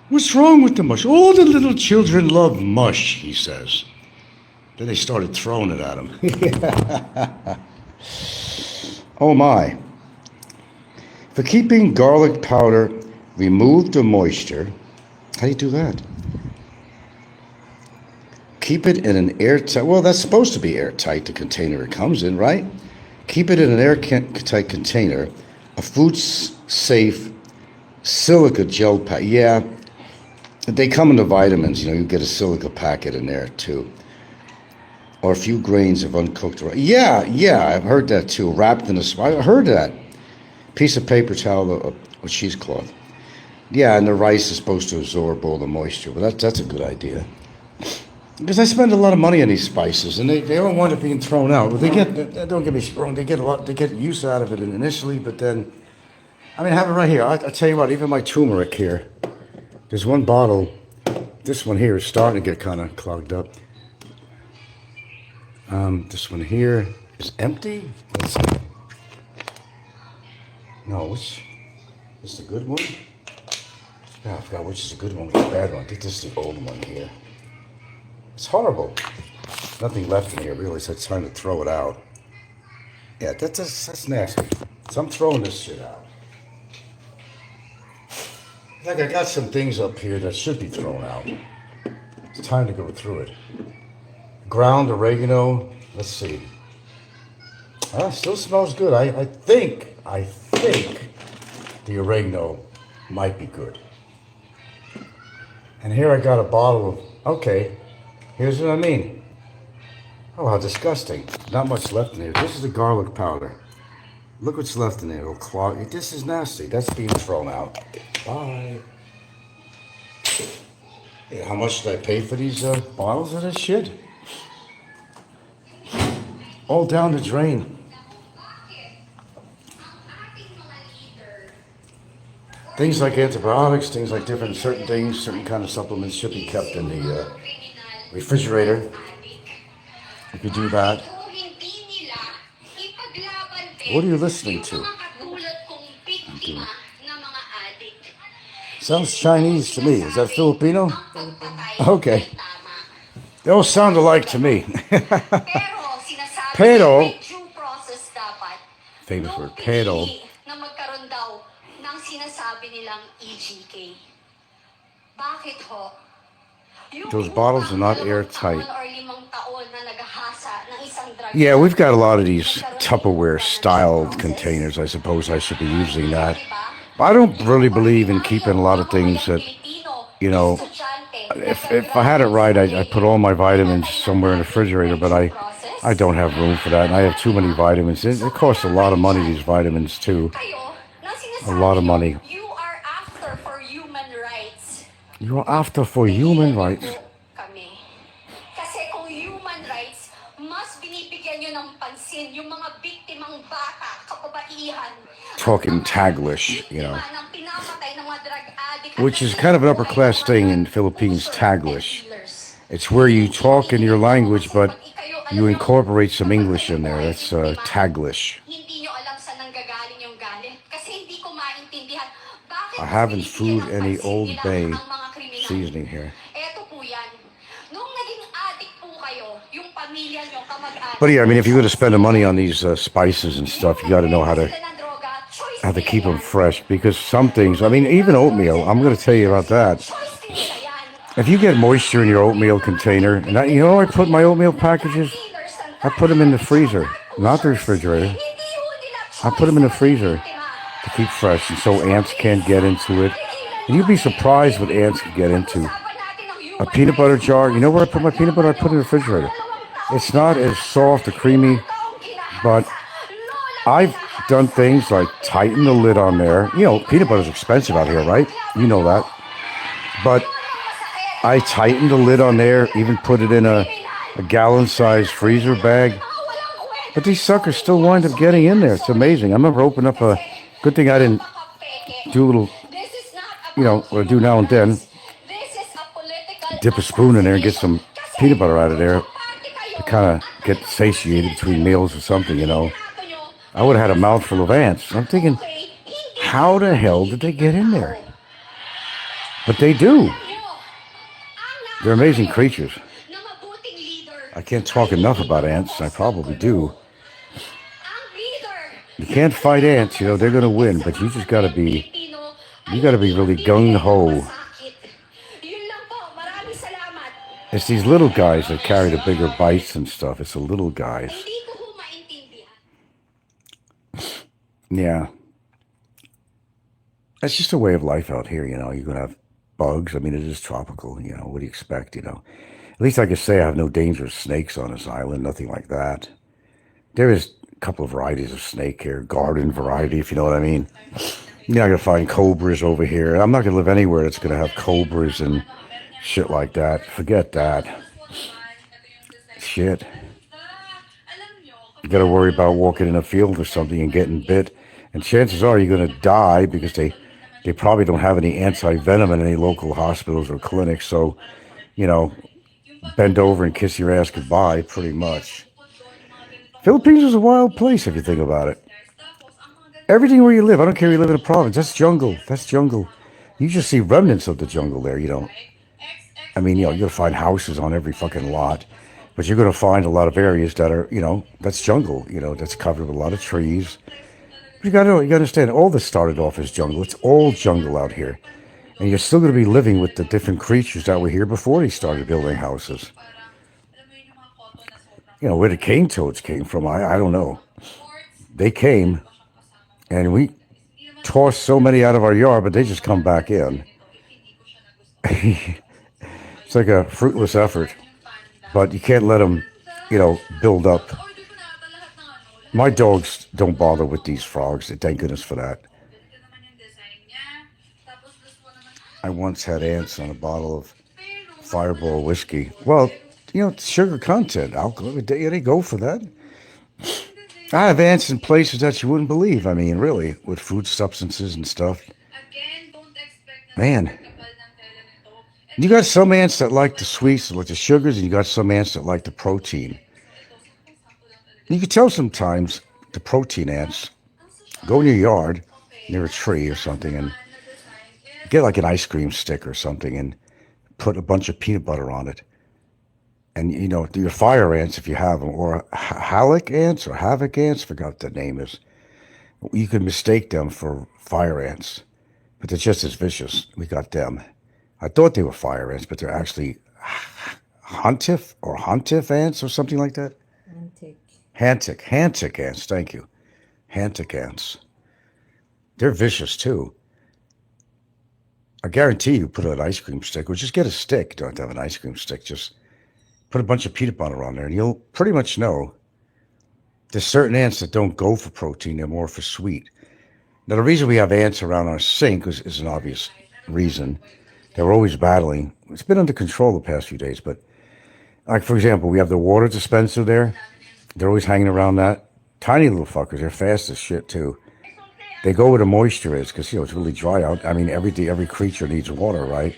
Speaker 1: What's wrong with the mush? All the little children love mush, he says. Then they started throwing it at him. Oh my. For keeping garlic powder, remove the moisture. How do you do that? Keep it in an airtight, well, that's supposed to be airtight, the container it comes in, right? Keep it in an airtight container, a food-safe silica gel pack. Yeah, they come in the vitamins, you get a silica packet in there too. Or a few grains of uncooked rice. Yeah, I've heard that too, wrapped in a, I heard that. Piece of paper towel or cheesecloth. Yeah, and the rice is supposed to absorb all the moisture, but that's a good idea. Because I spend a lot of money on these spices, and they don't want it being thrown out. But don't get me wrong, they get use out of it initially, but then, I have it right here. I tell you what, even my turmeric here, there's one bottle, this one here is starting to get kind of clogged up. This one here is empty. Let's see. No, which is the good one? Yeah, I forgot which is the good one, which is the bad one. I think this is the old one here. It's horrible. Nothing left in here, really, so it's time to throw it out. Yeah, that's nasty. So I'm throwing this shit out. I got some things up here that should be thrown out. It's time to go through it. Ground oregano. Let's see. Still smells good. I think the oregano might be good. And here I got a bottle of, okay, here's what I mean. Oh, how disgusting. Not much left in here. This is the garlic powder. Look what's left in there. It'll clog. This is nasty. That's being thrown out. Bye. Hey, how much did I pay for these bottles of this shit? All down the drain. Things like antibiotics, things like certain things, certain kind of supplements should be kept in the refrigerator. You could do that. What are you listening to? Sounds Chinese to me. Is that Filipino? Okay. They all sound alike to me. Pero. Famous word. Pero. Those bottles are not airtight. Yeah, we've got a lot of these Tupperware styled containers. I suppose I should be using that. I don't really believe in keeping a lot of things that, you know, if I had it right, I'd put all my vitamins somewhere in the refrigerator, but I don't have room for that. And I have too many vitamins. It costs a lot of money, these vitamins, too. A lot of money. You are after for human rights. You are after for human rights. Talking Taglish, you know, which is kind of an upper class thing in Philippines, Taglish. It's where you talk in your language, but you incorporate some English in there. That's Taglish. I haven't food any Old Bay seasoning here. But yeah, I mean, if you're going to spend the money on these spices and stuff, you got to know how to keep them fresh. Because some things, I mean, even oatmeal, I'm going to tell you about that. If you get moisture in your oatmeal container, and you know, I put my oatmeal packages, I put them in the freezer, not the refrigerator. I put them in the freezer to keep fresh, and so ants can't get into it. And you'd be surprised what ants can get into. A peanut butter jar, you know where I put my peanut butter? I put it in the refrigerator. It's not as soft or creamy, but I've done things like tighten the lid on there. You know, peanut butter's expensive out here, right? You know that. But I tightened the lid on there, even put it in a gallon-sized freezer bag. But these suckers still wind up getting in there. It's amazing. I remember opening up a... Good thing I didn't do a little, you know, what I do now and then. Dip a spoon in there and get some peanut butter out of there. To kind of get satiated between meals or something, you know. I would have had a mouthful of ants. I'm thinking, how the hell did they get in there? But they do. They're amazing creatures. I can't talk enough about ants. I probably do. You can't fight ants, you know, they're going to win, but you just got to be, really gung-ho. It's these little guys that carry the bigger bites and stuff. It's the little guys. Yeah. It's just a way of life out here, you know. You're going to have bugs. I mean, it is tropical, you know. What do you expect, you know? At least I can say I have no dangerous snakes on this island, nothing like that. There is a couple of varieties of snake here, garden variety, if you know what I mean. You're not going to find cobras over here. I'm not going to live anywhere that's going to have cobras and shit like that. Forget that. Shit. You got to worry about walking in a field or something and getting bit. And chances are you're going to die because they probably don't have any anti-venom in any local hospitals or clinics. So, you know, bend over and kiss your ass goodbye, pretty much. Philippines is a wild place if you think about it. Everything where you live, I don't care if you live in a province, that's jungle. That's jungle. You just see remnants of the jungle there, you don't. I mean, you know, you're going to find houses on every fucking lot, but you're going to find a lot of areas that are, you know, that's jungle, you know, that's covered with a lot of trees. But you got to understand, all this started off as jungle. It's all jungle out here. And you're still going to be living with the different creatures that were here before they started building houses. You know, where the cane toads came from, I don't know. They came, and we tossed so many out of our yard, but they just come back in. It's like a fruitless effort, but you can't let them, you know, build up. My dogs don't bother with these frogs. Thank goodness for that. I once had ants on a bottle of Fireball whiskey. Well, sugar content, alcohol, they go for that. I have ants in places that you wouldn't believe. I mean, really, with food substances and stuff. Man, you got some ants that like the sweets, like the sugars, and you got some ants that like the protein. You can tell sometimes the protein ants go in your yard near a tree or something and get like an ice cream stick or something and put a bunch of peanut butter on it. And do your fire ants if you have them, or halic ants or havoc ants, forgot what the name is. You could mistake them for fire ants, but they're just as vicious. We got them. I thought they were fire ants, but they're actually huntif ants or something like that. Hantic ants. Thank you, hantic ants. They're vicious too. I guarantee you, put an ice cream stick, or just get a stick. You don't have to have an ice cream stick. Just put a bunch of peanut butter on there, and you'll pretty much know. There's certain ants that don't go for protein; they're more for sweet. Now, the reason we have ants around our sink is an obvious reason. They're always battling. It's been under control the past few days, but like, for example, we have the water dispenser there. They're always hanging around that. Tiny little fuckers. They're fast as shit, too. They go where the moisture is because, it's really dry out. I mean, every creature needs water, right?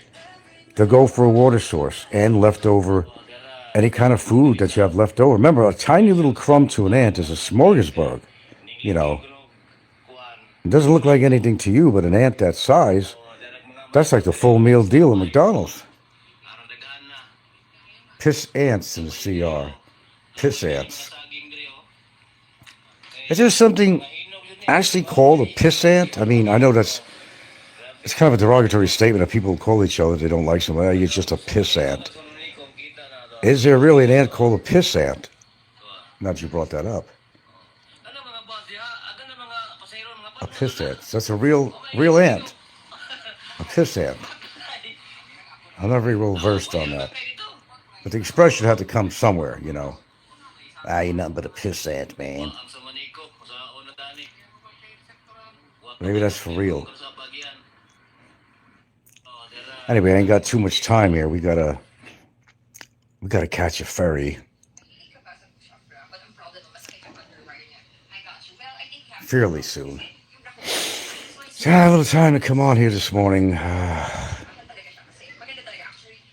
Speaker 1: They'll go for a water source and leftover, any kind of food that you have left over. Remember, a tiny little crumb to an ant is a smorgasbord. It doesn't look like anything to you, but an ant that size, that's like the full meal deal at McDonald's. Piss ants in the CR. Piss ants. Is there something actually called a piss ant? I mean, I know it's kind of a derogatory statement that people call each other. They don't like somebody. It's just a piss ant. Is there really an ant called a piss ant? Now that you brought that up. A piss ant. That's a real ant. A piss ant. I'm not very well versed on that. But the expression had to come somewhere, you're nothing but a piss ant, man. Maybe that's for real. Anyway, I ain't got too much time here. We gotta catch a ferry. Fairly soon. So I had a little time to come on here this morning. Had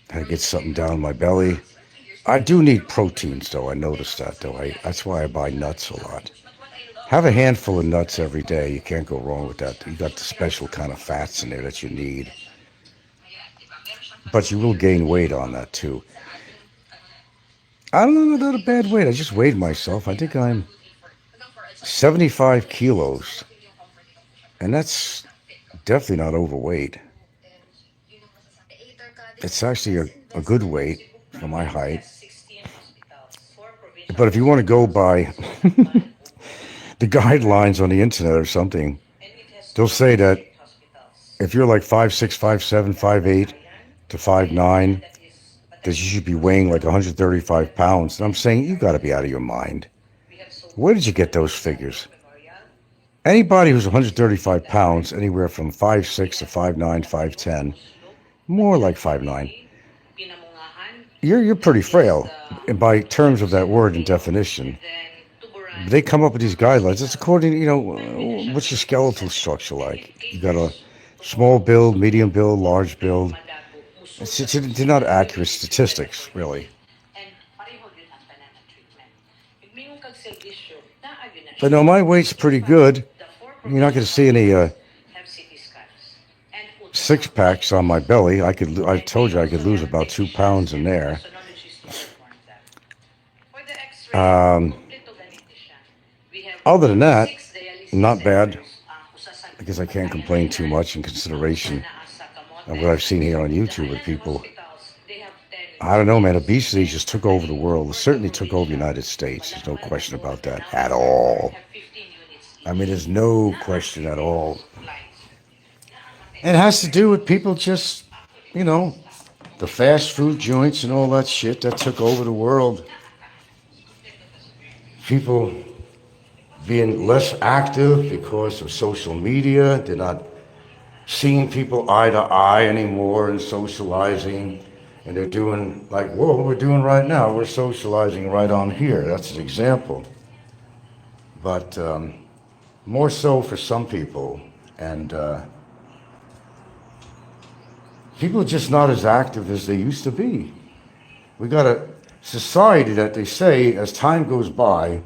Speaker 1: to get something down my belly. I do need proteins, though. I noticed that, though. That's why I buy nuts a lot. Have a handful of nuts every day. You can't go wrong with that. You got the special kind of fats in there that you need. But you will gain weight on that, too. I don't know, not a bad weight. I just weighed myself. I think I'm 75 kilos. And that's definitely not overweight. It's actually a good weight for my height. But if you want to go by the guidelines on the internet or something, they'll say that if you're like 5'6", 5'7", 5'8", to 5'9", that you should be weighing like 135 pounds. And I'm saying, you got to be out of your mind. Where did you get those figures? Anybody who's 135 pounds, anywhere from 5'6" to 5'9", 5'10", more like 5'9", you're pretty frail, and by terms of that word and definition. They come up with these guidelines. It's according to, what's your skeletal structure like? You got a small build, medium build, large build. They're not accurate statistics, really. But no, my weight's pretty good. You're not going to see any six packs on my belly. I told you I could lose about 2 pounds in there. Other than that, not bad. I guess I can't complain too much in consideration of what I've seen here on YouTube with people. I don't know, man. Obesity just took over the world. It certainly took over the United States. There's no question about that at all. I mean, there's no question at all. And it has to do with people just, the fast food joints and all that shit that took over the world. People being less active because of social media. They're not seeing people eye to eye anymore and socializing. And they're doing like, whoa, what we're doing right now, we're socializing right on here. That's an example. But more so for some people. And people are just not as active as they used to be. We got a society that they say, as time goes by,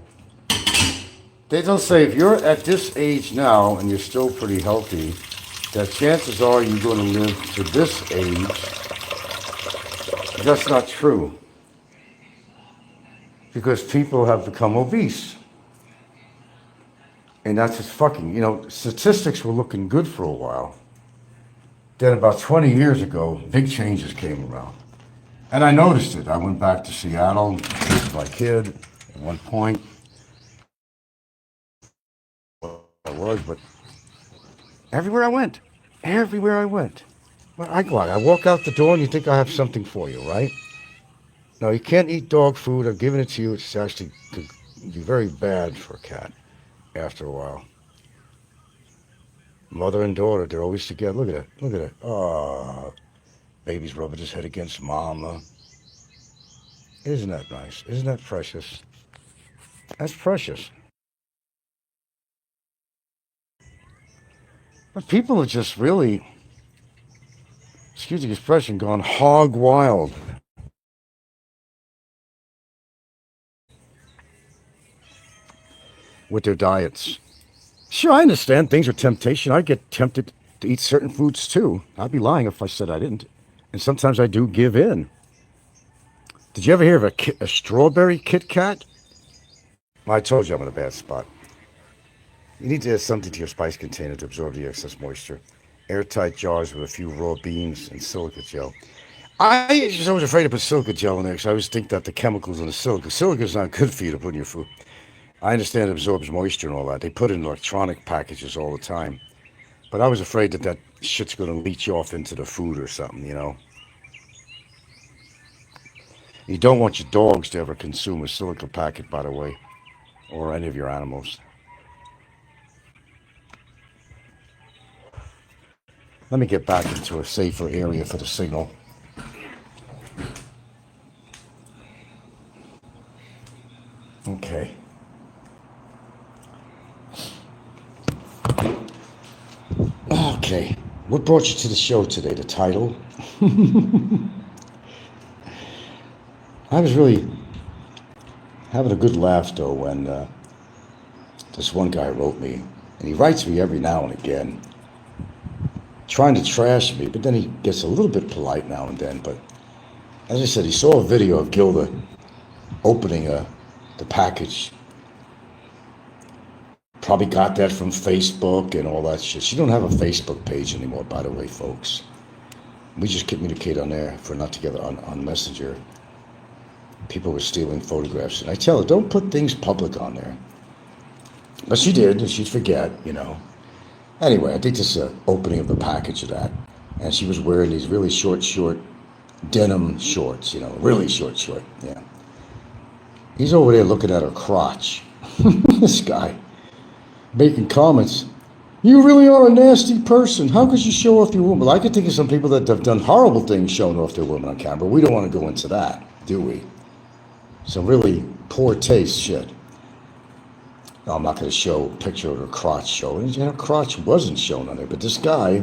Speaker 1: they'll say if you're at this age now and you're still pretty healthy, that chances are you're going to live to this age. That's not true. Because people have become obese. And that's just fucking, statistics were looking good for a while. Then about 20 years ago, big changes came around. And I noticed it. I went back to Seattle with my kid at one point. I was, but everywhere I went. Well, I go out, I walk out the door and you think I have something for you, right? No, you can't eat dog food. I've given it to you. It's actually could be very bad for a cat after a while. Mother and daughter, they're always together. Look at it. Oh, baby's rubbing his head against mama. Isn't that nice? Isn't that precious? That's precious. But people are just really, excuse the expression, gone hog wild. With their diets. Sure, I understand things are temptation. I get tempted to eat certain foods too. I'd be lying if I said I didn't. And sometimes I do give in. Did you ever hear of a strawberry Kit Kat? Well, I told you I'm in a bad spot. You need to add something to your spice container to absorb the excess moisture. Airtight jars with a few raw beans and silica gel. I was always afraid to put silica gel in there because I always think that the chemicals in the silica is not good for you to put in your food. I understand it absorbs moisture and all that. They put it in electronic packages all the time. But I was afraid that shit's going to leach off into the food or something, You don't want your dogs to ever consume a silica packet, by the way, or any of your animals. Let me get back into a safer area for the signal. Okay. Okay. What brought you to the show today? The title? I was really having a good laugh, though, when this one guy wrote me, and he writes me every now and again, trying to trash me, but then he gets a little bit polite now and then. But as I said, he saw a video of Gilda opening the package. Probably got that from Facebook and all that shit. She don't have a Facebook page anymore, by the way, folks. We just communicate on there if we're not together on Messenger. People were stealing photographs. And I tell her, don't put things public on there. But she did, and she'd forget, Anyway, I think this is an opening of the package of that. And she was wearing these really short denim shorts, really short, yeah. He's over there looking at her crotch. This guy. Making comments. You really are a nasty person. How could you show off your woman? Well, I could think of some people that have done horrible things showing off their women on camera. We don't want to go into that, do we? Some really poor taste shit. No, I'm not going to show a picture of her crotch showing. Her crotch wasn't shown on there. But this guy,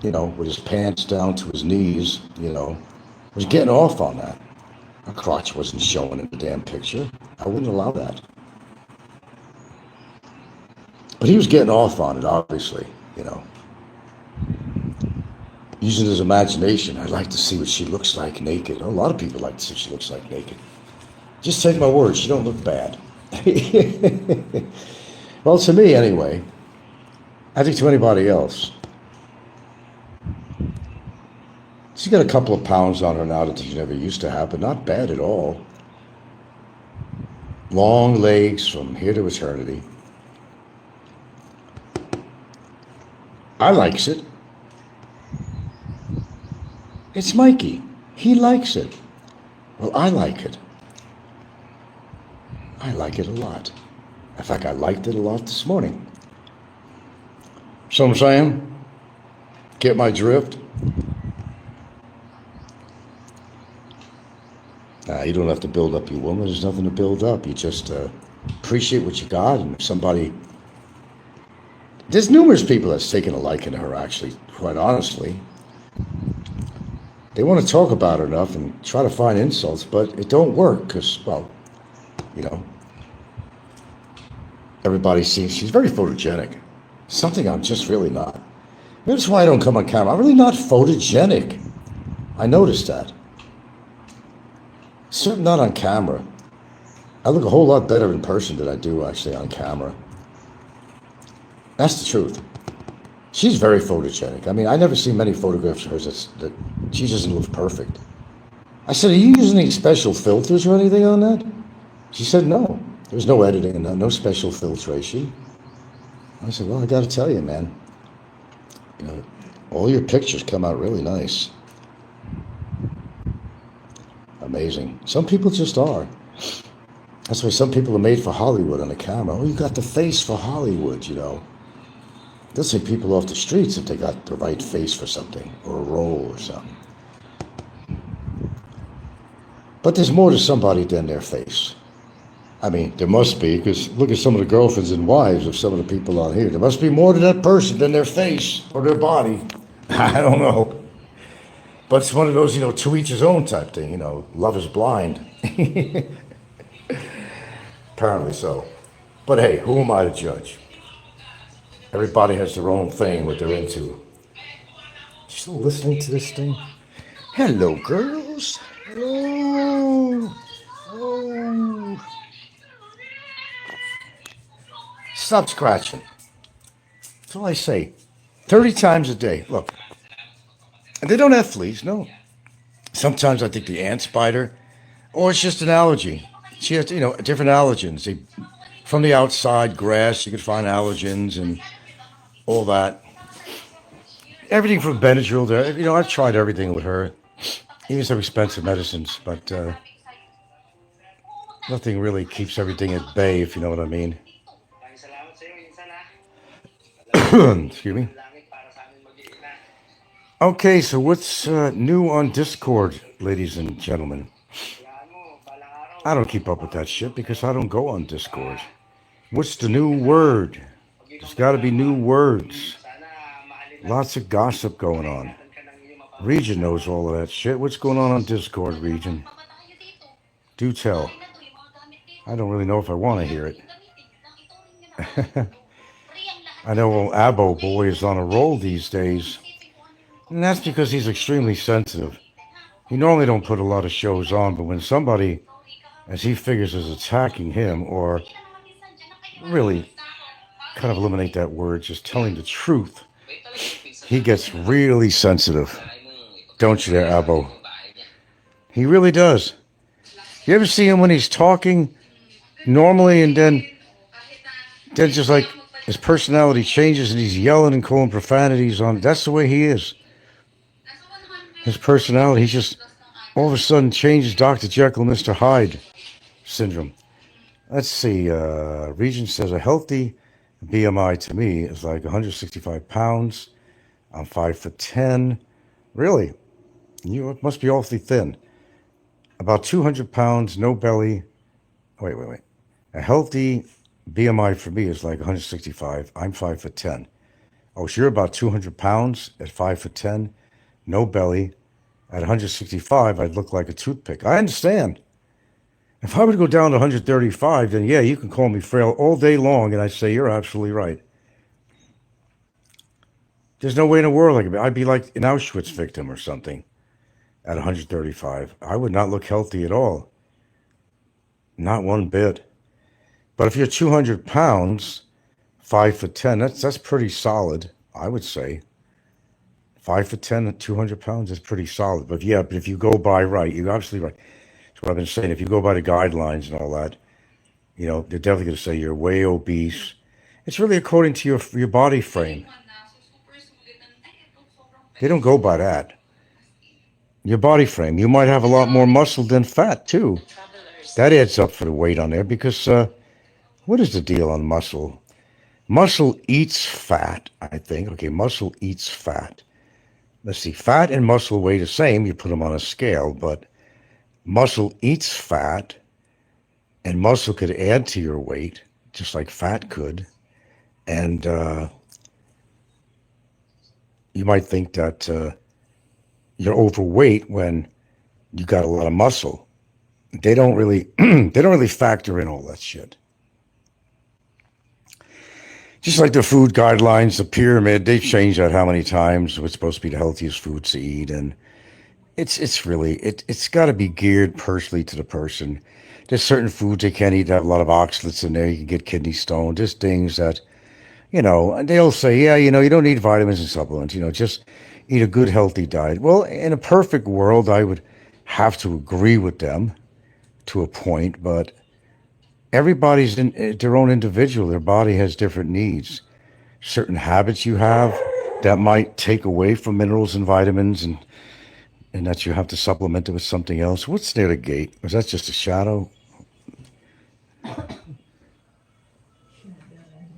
Speaker 1: with his pants down to his knees, was getting off on that. Her crotch wasn't showing in the damn picture. I wouldn't allow that. But he was getting off on it, obviously, Using his imagination, I'd like to see what she looks like naked. A lot of people like to see what she looks like naked. Just take my word, she don't look bad. Well, to me, anyway. I think to anybody else. She's got a couple of pounds on her now that she never used to have, but not bad at all. Long legs from here to eternity. I likes it. It's Mikey. He likes it. Well, I like it. I like it a lot. In fact, I liked it a lot this morning. So I'm saying, get my drift? You don't have to build up your woman. There's nothing to build up. You just appreciate what you got. And if somebody... There's numerous people that's taken a liking to her, actually, quite honestly. They want to talk about her enough and try to find insults, but it don't work because, well, you know, everybody sees she's very photogenic. Something I'm just really not. Maybe that's why I don't come on camera. I'm really not photogenic. I noticed that. Certainly not on camera. I look a whole lot better in person than I do actually on camera. That's the truth. She's very photogenic. I mean, I never see many photographs of hers that she doesn't look perfect. I said, are you using any special filters or anything on that? She said, no. There's no editing and no special filtration. I said, well, I got to tell you, man. You know, all your pictures come out really nice. Amazing. Some people just are. That's why some people are made for Hollywood on the camera. Oh, you got the face for Hollywood, you know. They'll say people off the streets if they got the right face for something, or a role or something. But there's more to somebody than their face. I mean, there must be, because look at some of the girlfriends and wives of some of the people on here. There must be more to that person than their face or their body. I don't know. But it's one of those, you know, to each his own type thing, you know, love is blind. Apparently so. But hey, who am I to judge? Everybody has their own thing, what they're into. You still listening to this thing? Hello, girls. Hello. Oh. Stop scratching. That's all I say. 30 times a day. Look. And they don't have fleas, no. Sometimes I think the ants bite her. Or it's just an allergy. She has, you know, different allergens. From the outside, grass, you can find allergens and all that. Everything from Benadryl to, you know, I've tried everything with her. Even some expensive medicines, but nothing really keeps everything at bay, if you know what I mean. Excuse me. Okay, so what's new on Discord, ladies and gentlemen? I don't keep up with that shit because I don't go on Discord. What's the new word? There's got to be new words. Lots of gossip going on. Region knows all of that shit. What's going on Discord, Region? Do tell. I don't really know if I want to hear it. I know old ABO boy is on a roll these days. And that's because he's extremely sensitive. He normally don't put a lot of shows on, but when somebody, as he figures, is attacking him, or really kind of eliminate that word, just telling the truth, he gets really sensitive. Don't you there, ABO? He really does. You ever see him when he's talking normally and then just like his personality changes and he's yelling and calling profanities on? That's the way he is. His personality, he's just all of a sudden changes Dr. Jekyll and Mr. Hyde syndrome. Let's see. Region says a healthy BMI to me is like 165 pounds. I'm 5'10". Really? You must be awfully thin. About 200 pounds, no belly. Wait. A healthy BMI for me is like 165. I'm 5'10". Oh, so you're about 200 pounds at 5'10", no belly. At 165, I'd look like a toothpick. I understand. If I were to go down to 135, then yeah, you can call me frail all day long, and I'd say you're absolutely right. There's no way in the world I'd be like an Auschwitz victim or something at 135. I would not look healthy at all. Not one bit. But if you're 200 pounds, 5'10", that's pretty solid, I would say. 5'10" at 200 pounds is pretty solid. But yeah, but if you go by right, you're absolutely right. That's what I've been saying. If you go by the guidelines and all that, you know, they're definitely going to say you're way obese. It's really according to your body frame. They don't go by that. Your body frame. You might have a lot more muscle than fat, too. That adds up for the weight on there because, what is the deal on muscle? Muscle eats fat, I think. Okay, muscle eats fat. Let's see, fat and muscle weigh the same. You put them on a scale, but muscle eats fat, and muscle could add to your weight, just like fat could. And you might think that you're overweight when you got a lot of muscle. They don't really, they don't really factor in all that shit. Just like the food guidelines, the pyramid, they've changed that how many times? What's supposed to be the healthiest foods to eat, and it's got to be geared personally to the person. There's certain foods they can't eat that have a lot of oxalates in there. You can get kidney stone. There's things that, and they'll say, yeah, you don't need vitamins and supplements. Just eat a good healthy diet. Well, in a perfect world, I would have to agree with them to a point, but everybody's their own individual. Their body has different needs. Certain habits you have that might take away from minerals and vitamins, and that you have to supplement it with something else. What's near the gate? Was that just a shadow?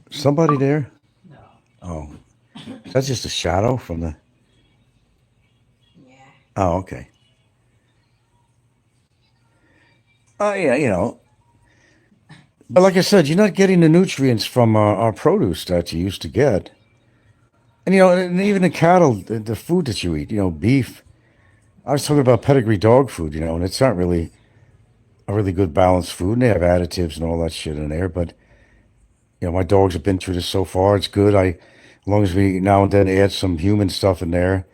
Speaker 1: Somebody there?
Speaker 2: No.
Speaker 1: Oh, that's just a shadow from the...
Speaker 2: Yeah.
Speaker 1: Oh, okay. Oh, yeah. But like I said, you're not getting the nutrients from our produce that you used to get. And even the cattle, the food that you eat, beef. I was talking about pedigree dog food, and it's not really a really good balanced food. And they have additives and all that shit in there. But, my dogs have been through this so far. It's good. As long as we now and then add some human stuff in there.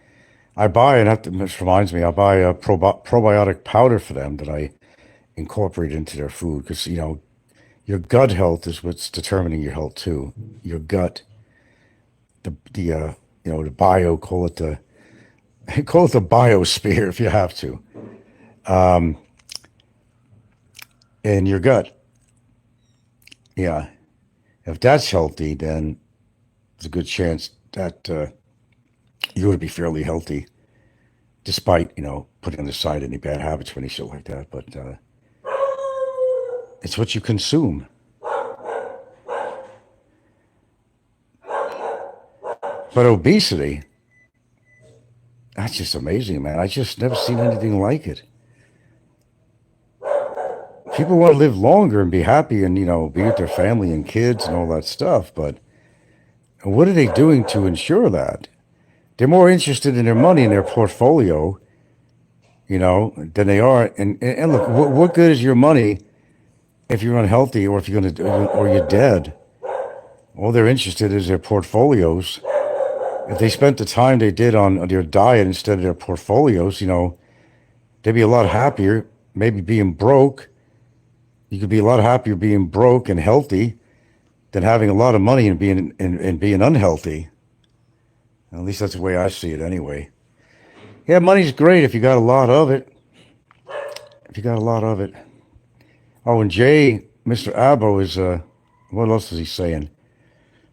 Speaker 1: I buy, and this reminds me, I buy a probiotic powder for them that I incorporate into their food. Because, your gut health is what's determining your health too. Your gut, the bio, call it the biosphere if you have to. And your gut, yeah. If that's healthy, then there's a good chance that you would be fairly healthy, despite putting on the side any bad habits or any shit like that. But it's what you consume. But obesity, that's just amazing, man. I just never seen anything like it. People want to live longer and be happy and, be with their family and kids and all that stuff. But what are they doing to ensure that? They're more interested in their money and their portfolio, than they are. And look, what good is your money if you're unhealthy or if you're or you're dead? All they're interested is their portfolios. If they spent the time they did on their diet instead of their portfolios, they'd be a lot happier. Maybe being broke. You could be a lot happier being broke and healthy than having a lot of money and being unhealthy. At least that's the way I see it anyway. Yeah, money's great if you got a lot of it. Oh, and Mr. ABO is, what else is he saying?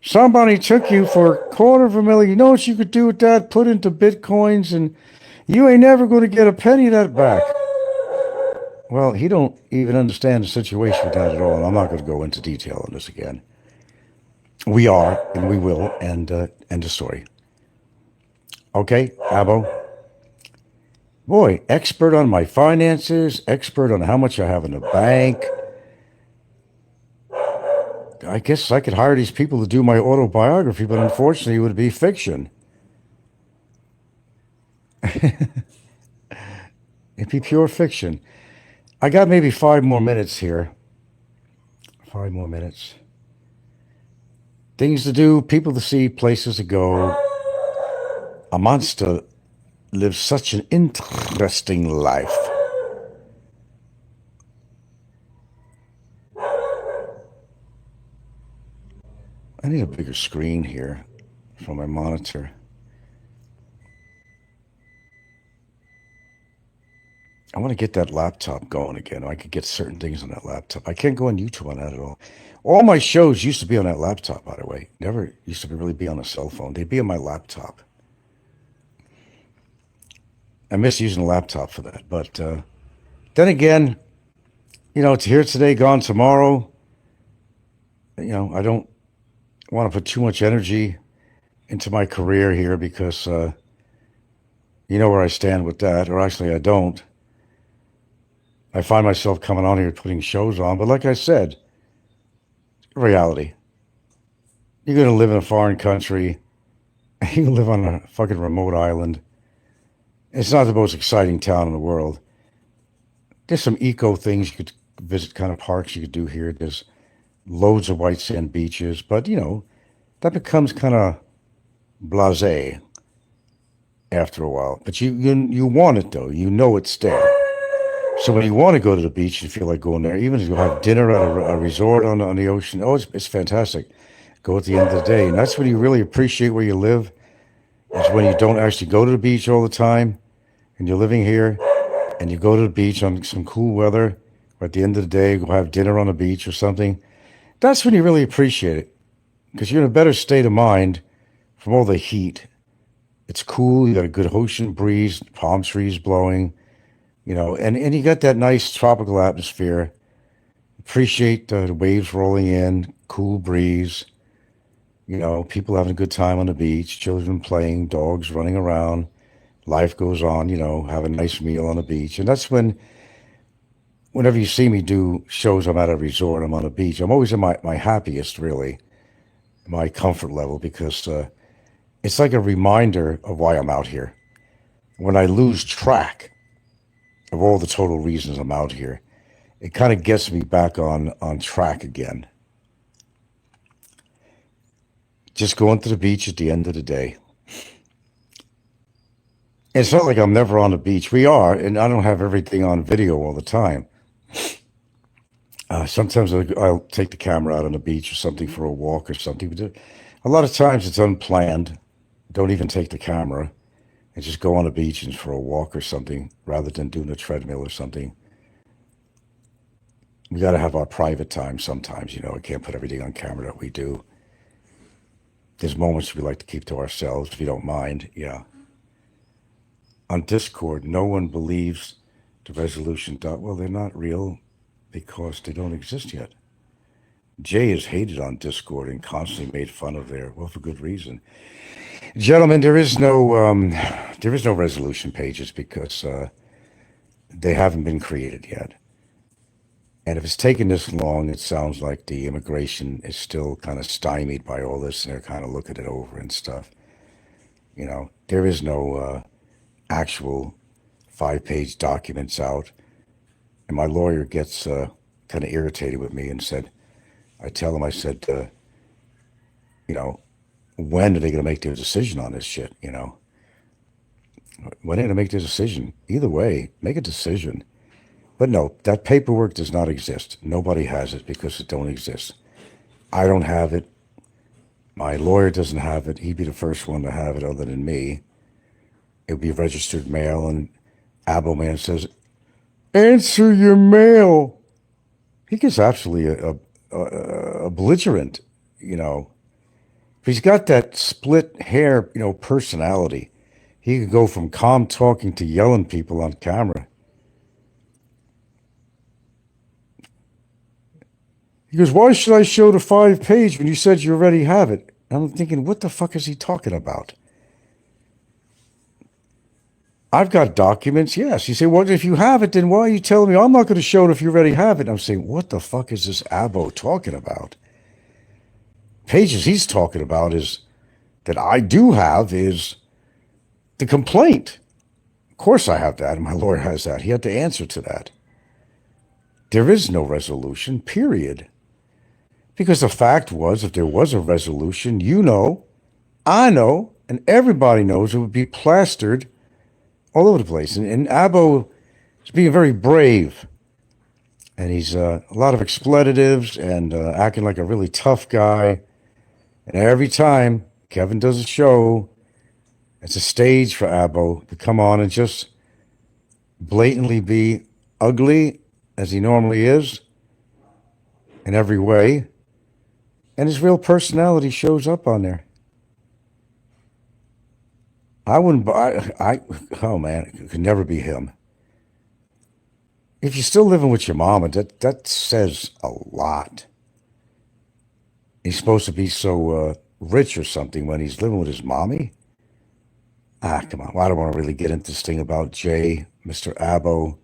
Speaker 1: Somebody took you for $250,000. You know what you could do with that? Put into Bitcoins, and you ain't never going to get a penny of that back. Well, he don't even understand the situation with that at all, and I'm not going to go into detail on this again. We are, and we will, and end of story. Okay, Abo. Boy, expert on my finances, expert on how much I have in the bank. I guess I could hire these people to do my autobiography, but unfortunately it would be fiction. It'd be pure fiction. I got maybe 5 more minutes here. 5 more minutes. Things to do, people to see, places to go. A monster lives such an interesting life. I need a bigger screen here for my monitor. I want to get that laptop going again. I could get certain things on that laptop. I can't go on YouTube on that at all. All my shows used to be on that laptop, by the way. Never used to really be on a cell phone. They'd be on my laptop. I miss using a laptop for that. But then again, it's here today, gone tomorrow. I don't want to put too much energy into my career here because you know where I stand with that, or actually I don't. I find myself coming on here putting shows on, but like I said, reality. You're going to live in a foreign country. You can live on a fucking remote island. It's not the most exciting town in the world. There's some eco things you could visit, kind of parks you could do here. There's loads of white sand beaches, but that becomes kind of blasé after a while. But you want it though. You know it's there. So when you want to go to the beach and feel like going there, even if you have dinner at a resort on the ocean, oh, it's fantastic. Go at the end of the day, and that's when you really appreciate where you live. Is when you don't actually go to the beach all the time, and you're living here, and you go to the beach on some cool weather, or at the end of the day, go have dinner on the beach or something. That's when you really appreciate it, because you're in a better state of mind from all the heat. It's cool. You got a good ocean breeze, palm trees blowing, and you got that nice tropical atmosphere. Appreciate the waves rolling in, cool breeze, people having a good time on the beach, children playing, dogs running around. Life goes on, have a nice meal on the beach. And that's whenever you see me do shows, I'm at a resort, I'm on a beach. I'm always at my happiest, really, my comfort level, because it's like a reminder of why I'm out here. When I lose track of all the total reasons I'm out here, it kind of gets me back on track again. Just going to the beach at the end of the day. It's not like I'm never on the beach. We are, and I don't have everything on video all the time. Sometimes I'll take the camera out on the beach or something for a walk or something. But a lot of times it's unplanned. Don't even take the camera and just go on the beach and for a walk or something rather than doing a treadmill or something. We got to have our private time sometimes. I can't put everything on camera that we do. There's moments we like to keep to ourselves, if you don't mind. Yeah. On Discord, no one believes the resolution. Well, they're not real because they don't exist yet. Jay is hated on Discord and constantly made fun of there. Well, for good reason. Gentlemen, there is no resolution pages because they haven't been created yet. And if it's taken this long, it sounds like the immigration is still kind of stymied by all this, and they're kind of looking it over and stuff. There is no actual 5-page documents out. And my lawyer gets kind of irritated with me and said, I tell him, I said, when are they going to make their decision on this shit? When are they going to make their decision? Either way, make a decision. But no, that paperwork does not exist. Nobody has it because it don't exist. I don't have it. My lawyer doesn't have it. He'd be the first one to have it other than me. It would be registered mail, and ABO Man says, answer your mail. He gets absolutely a belligerent, He's got that split hair, personality. He could go from calm talking to yelling people on camera. He goes, why should I show the 5-page when you said you already have it? And I'm thinking, what the fuck is he talking about? I've got documents, yes. You say, well, if you have it, then why are you telling me I'm not going to show it if you already have it? And I'm saying, what the fuck is this ABO talking about? Pages he's talking about is that I do have is the complaint. Of course I have that, and my lawyer has that. He had to answer to that. There is no resolution, period. Because the fact was, if there was a resolution, I know, and everybody knows it would be plastered all over the place. And ABO is being very brave. And he's a lot of expletives and acting like a really tough guy. And every time Kevin does a show, it's a stage for ABO to come on and just blatantly be ugly as he normally is in every way. And his real personality shows up on there. I wouldn't buy, oh man, it could never be him. If you're still living with your mama, that says a lot. He's supposed to be so rich or something when he's living with his mommy. Come on. Well, I don't want to really get into this thing about Jay, Mr. ABO.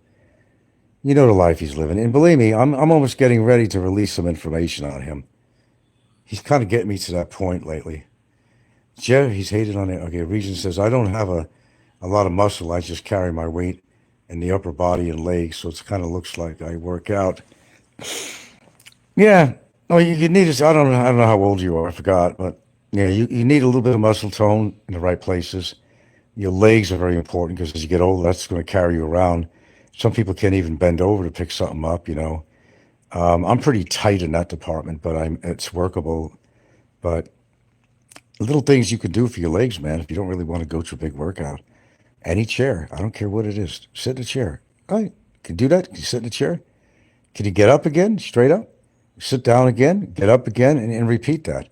Speaker 1: You know the life he's living. And believe me, I'm almost getting ready to release some information on him. He's kind of getting me to that point lately. Jeff, he's hated on it. Okay, Regent says, I don't have a lot of muscle. I just carry my weight in the upper body and legs, so it kind of looks like I work out. Yeah. Oh, you need to, I don't know how old you are. I forgot, but yeah, you need a little bit of muscle tone in the right places. Your legs are very important because as you get older, that's going to carry you around. Some people can't even bend over to pick something up, you know. I'm pretty tight in that department, but it's workable. But little things you can do for your legs, man, if you don't really want to go to a big workout. Any chair, I don't care what it is. Sit in a chair. All right, can you do that? Can you sit in a chair? Can you get up again, straight up? Sit down again, get up again, and repeat that.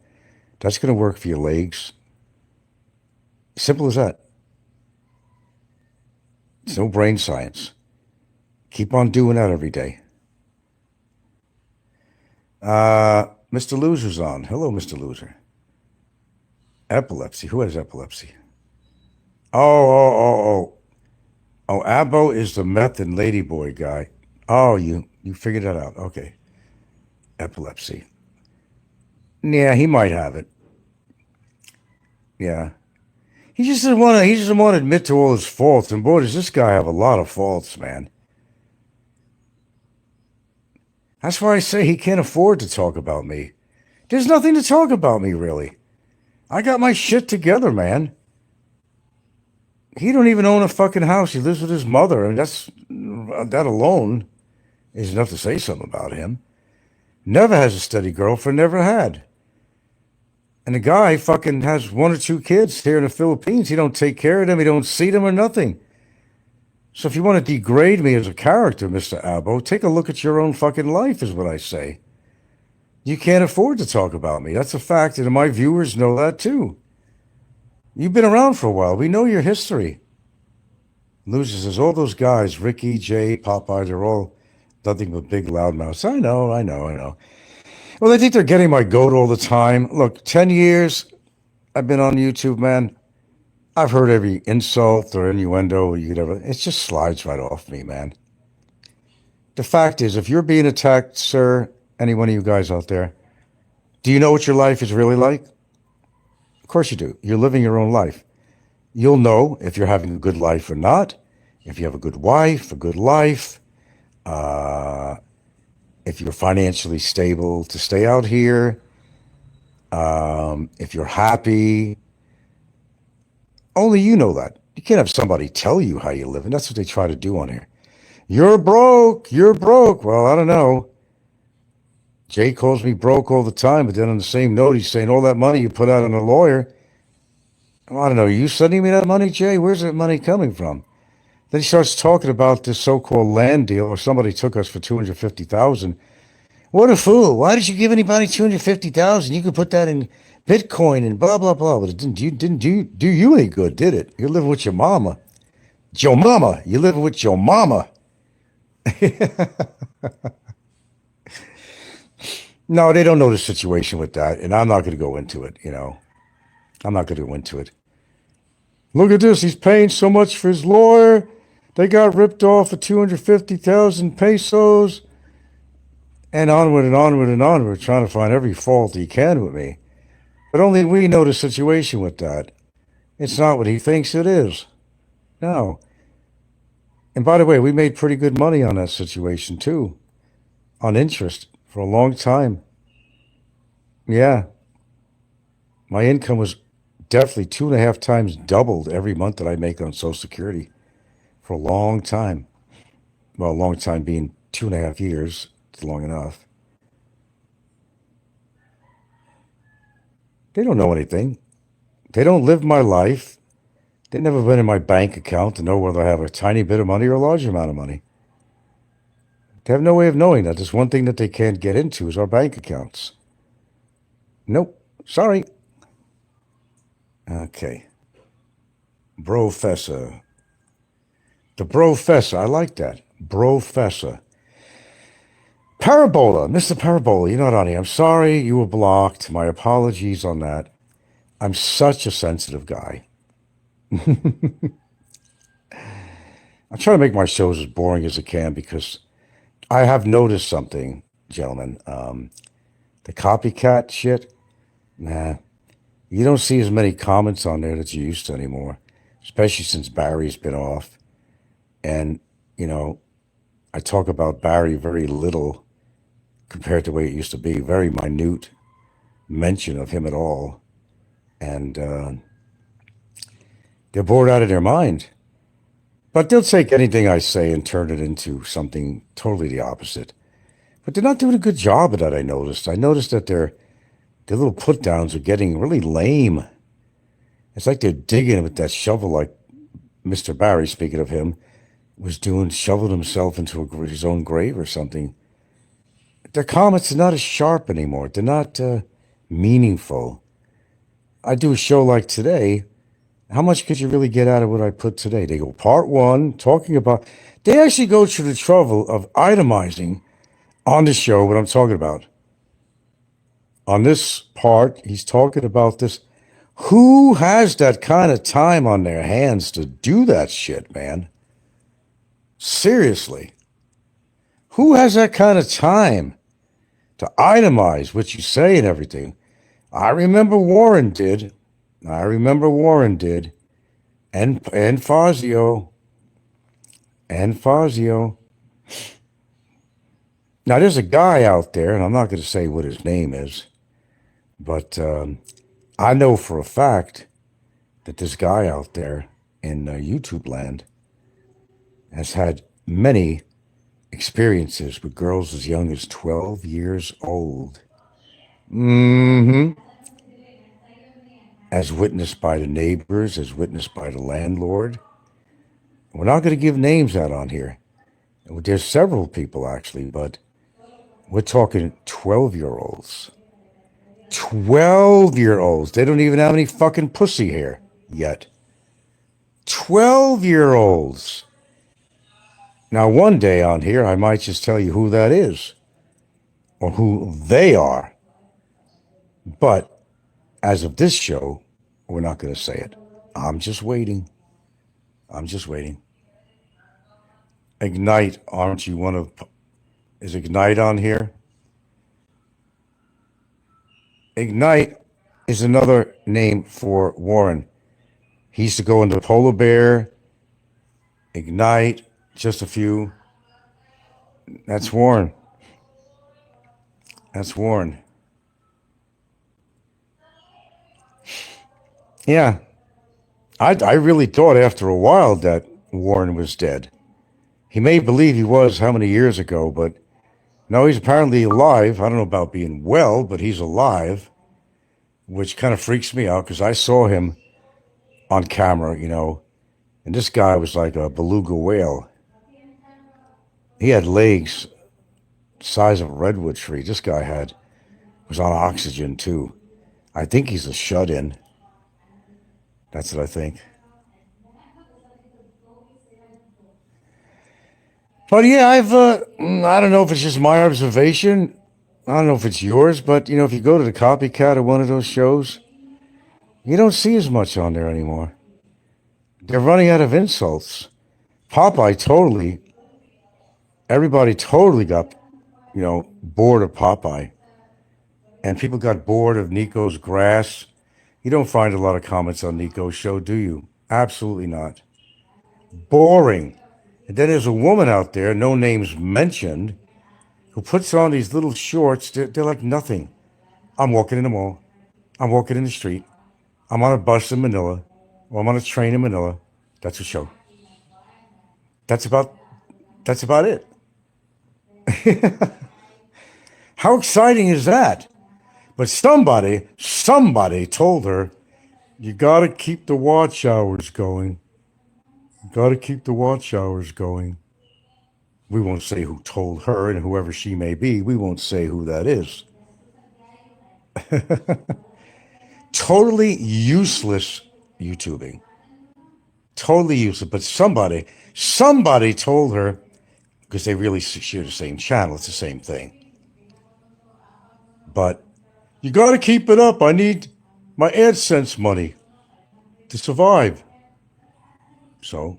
Speaker 1: That's going to work for your legs. Simple as that. It's no brain science. Keep on doing that every day. Mr. Loser's on. Hello, Mr. Loser. Epilepsy. Who has epilepsy? Oh, Abo is the meth and ladyboy guy. Oh, you figured that out. Okay. Epilepsy. Yeah, he might have it. Yeah. He doesn't want to admit to all his faults. And boy, does this guy have a lot of faults, man. That's why I say he can't afford to talk about me. There's nothing to talk about me, really. I got my shit together, man. He don't even own a fucking house. He lives with his mother, and that alone is enough to say something about him. Never has a steady girlfriend, never had. And the guy fucking has one or two kids here in the Philippines. He don't take care of them. He don't see them or nothing. So if you want to degrade me as a character, Mr. Abo, take a look at your own fucking life, is what I say. You can't afford to talk about me. That's a fact, and my viewers know that too. You've been around for a while. We know your history. Loser says, all those guys, Ricky, Jay, Popeye, they're all nothing but big loudmouths. I know. Well, they think they're getting my goat all the time. Look, 10 years I've been on YouTube, man. I've heard every insult or innuendo you could ever. It just slides right off me, man. The fact is, if you're being attacked, sir, any one of you guys out there, do you know what your life is really like? Of course you do. You're living your own life. You'll know if you're having a good life or not, if you have a good wife, a good life, if you're financially stable to stay out here, if you're happy. Only you know that. You can't have somebody tell you how you live, and that's what they try to do on here. You're broke. Well, I don't know. Jay calls me broke all the time, but then on the same note, he's saying all that money you put out on a lawyer. Well, I don't know. Are you sending me that money, Jay? Where's that money coming from? Then he starts talking about this so-called land deal, or somebody took us for $250,000. What a fool! Why did you give anybody $250,000? You could put that in Bitcoin and blah blah blah. But it didn't do you any good, did it? You're living with your mama. Your mama. You're living with your mama. No, they don't know the situation with that, and I'm not going to go into it. You know, I'm not going to go into it. Look at this. He's paying so much for his lawyer. They got ripped off for 250,000 pesos. And onward and onward and onward, trying to find every fault he can with me. But only we know the situation with that. It's not what he thinks it is. No. And by the way, we made pretty good money on that situation too. On interest for a long time. Yeah. My income was definitely 2.5 times doubled every month that I make on Social Security for a long time. Well, a long time being 2.5 years. It's long enough. They don't know anything. They don't live my life. They've never been in my bank account to know whether I have a tiny bit of money or a large amount of money. They have no way of knowing that. There's one thing that they can't get into is our bank accounts. Nope. Sorry. Okay. Brofessor. The Brofessor. I like that. Brofessor. Parabola, Mr. Parabola, you're not on here. I'm sorry you were blocked. My apologies on that. I'm such a sensitive guy. I try to make my shows as boring as I can because I have noticed something, gentlemen. The copycat shit, nah, you don't see as many comments on there that you used to anymore, especially since Barry's been off. And, you know, I talk about Barry very little compared to the way it used to be, very minute mention of him at all. And they're bored out of their mind. But they'll take anything I say and turn it into something totally the opposite. But they're not doing a good job of that, I noticed. I noticed that their little put downs are getting really lame. It's like they're digging with that shovel, like Mr. Barry, speaking of him, was doing, shoveled himself into his own grave or something. Their comments are not as sharp anymore. They're not meaningful. I do a show like today. How much could you really get out of what I put today? They go, part one, talking about, they actually go through the trouble of itemizing on the show what I'm talking about. On this part, he's talking about this. Who has that kind of time on their hands to do that shit, man? Seriously. Who has that kind of time to itemize what you say and everything? I remember Warren did. And Fazio. Now, there's a guy out there, and I'm not going to say what his name is, but I know for a fact that this guy out there in YouTube land has had many experiences with girls as young as 12 years old. As witnessed by the neighbors, as witnessed by the landlord. We're not going to give names out on here. There's several people, actually, but we're talking 12-year-olds. 12-year-olds. They don't even have any fucking pussy hair yet. 12-year-olds. Now, one day on here, I might just tell you who that is or who they are. But as of this show, we're not going to say it. I'm just waiting. Ignite, aren't you one of... Is Ignite on here? Ignite is another name for Warren. He used to go into Polar Bear. Ignite, just a few. That's Warren. Yeah. I really thought after a while that Warren was dead. He may believe he was how many years ago, but no, he's apparently alive. I don't know about being well, but he's alive, which kind of freaks me out because I saw him on camera, and this guy was like a beluga whale. He had legs the size of a redwood tree. This guy was on oxygen too. I think he's a shut-in. That's what I think. But yeah, I don't know if it's just my observation. I don't know if it's yours, but if you go to the copycat of one of those shows, you don't see as much on there anymore. They're running out of insults. Everybody totally got, bored of Popeye. And people got bored of Nico's grass. You don't find a lot of comments on Nico's show, do you? Absolutely not. Boring. And then there's a woman out there, no names mentioned, who puts on these little shorts. They're like nothing. I'm walking in the mall. I'm walking in the street. I'm on a bus in Manila. Or I'm on a train in Manila. That's a show. That's about it. How exciting is that? But somebody told her, you got to keep the watch hours going. We won't say who told her, and whoever she may be, we won't say who that is. Totally useless YouTubing. Totally useless. But somebody told her, because they really share the same channel. It's the same thing. But you got to keep it up. I need my AdSense money to survive. So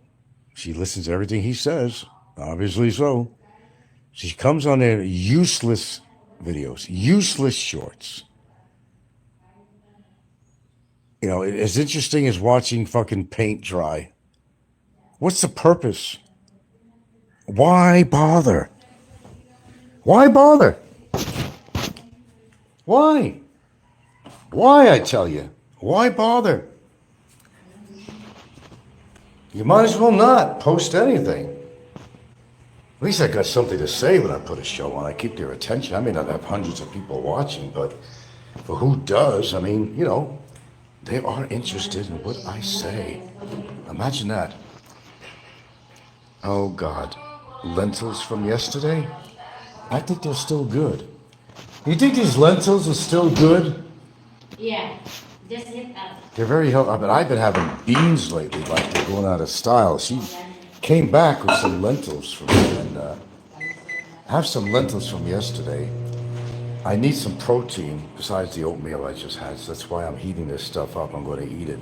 Speaker 1: she listens to everything he says, obviously so. She comes on there, useless videos, useless shorts. You know, as interesting as watching fucking paint dry. What's the purpose? Why bother? Why bother? Why? Why, I tell you? Why bother? You might as well not post anything. At least I got something to say when I put a show on. I keep their attention. I may not have hundreds of people watching, but for who does, I mean, you know, they are interested in what I say. Imagine that. Oh, God. Lentils from yesterday? I think they're still good. You think these lentils are still good?
Speaker 2: Yeah, just hit up.
Speaker 1: They're very healthy. But I've been having beans lately, like they're going out of style. She came back with some lentils for me, and I have some lentils from yesterday. I need some protein besides the oatmeal I just had, so that's why I'm heating this stuff up. I'm going to eat it.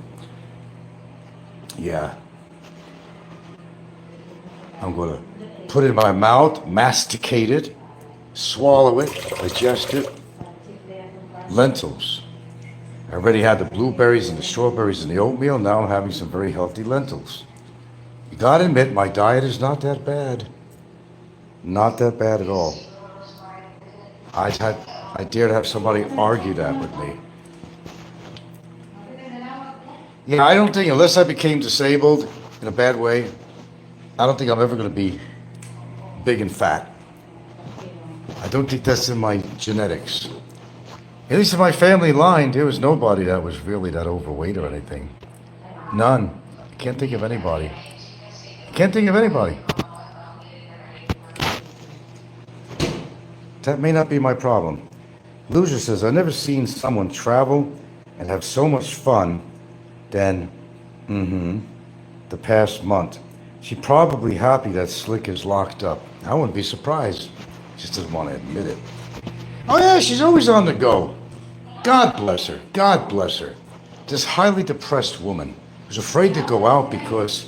Speaker 1: Yeah. I'm going to put it in my mouth, masticate it, swallow it, digest it. Lentils. I already had the blueberries and the strawberries and the oatmeal. Now I'm having some very healthy lentils. You gotta admit, my diet is not that bad. Not that bad at all. I dare to have somebody argue that with me. Yeah, I don't think, unless I became disabled in a bad way, I don't think I'm ever gonna be big and fat. I don't think that's in my genetics. At least in my family line, there was nobody that was really that overweight or anything. None. I can't think of anybody. Can't think of anybody. That may not be my problem. Loser says, I've never seen someone travel and have so much fun than, the past month. She's probably happy that Slick is locked up. I wouldn't be surprised. Just doesn't want to admit it. Oh yeah, she's always on the go. God bless her. God bless her. This highly depressed woman who's afraid to go out because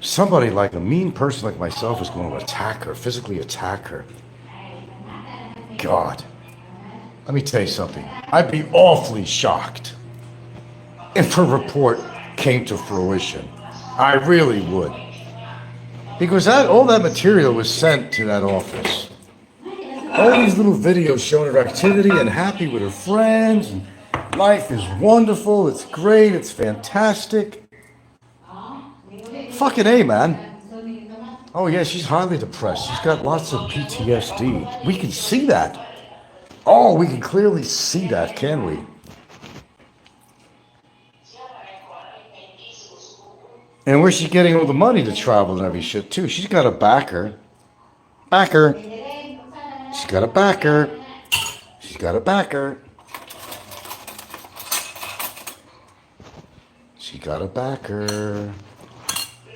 Speaker 1: somebody like a mean person like myself is going to attack her, physically attack her. God. Let me tell you something. I'd be awfully shocked if her report came to fruition. I really would. Because all that material was sent to that office. All these little videos showing her activity and happy with her friends, and life is wonderful, it's great, it's fantastic. Fucking A, man. Oh yeah, she's highly depressed. She's got lots of PTSD. We can see that. Oh, we can clearly see that, can we? And where's she getting all the money to travel and every shit too? She's got a backer. Backer. She's got a backer. She's got a backer. She got a backer.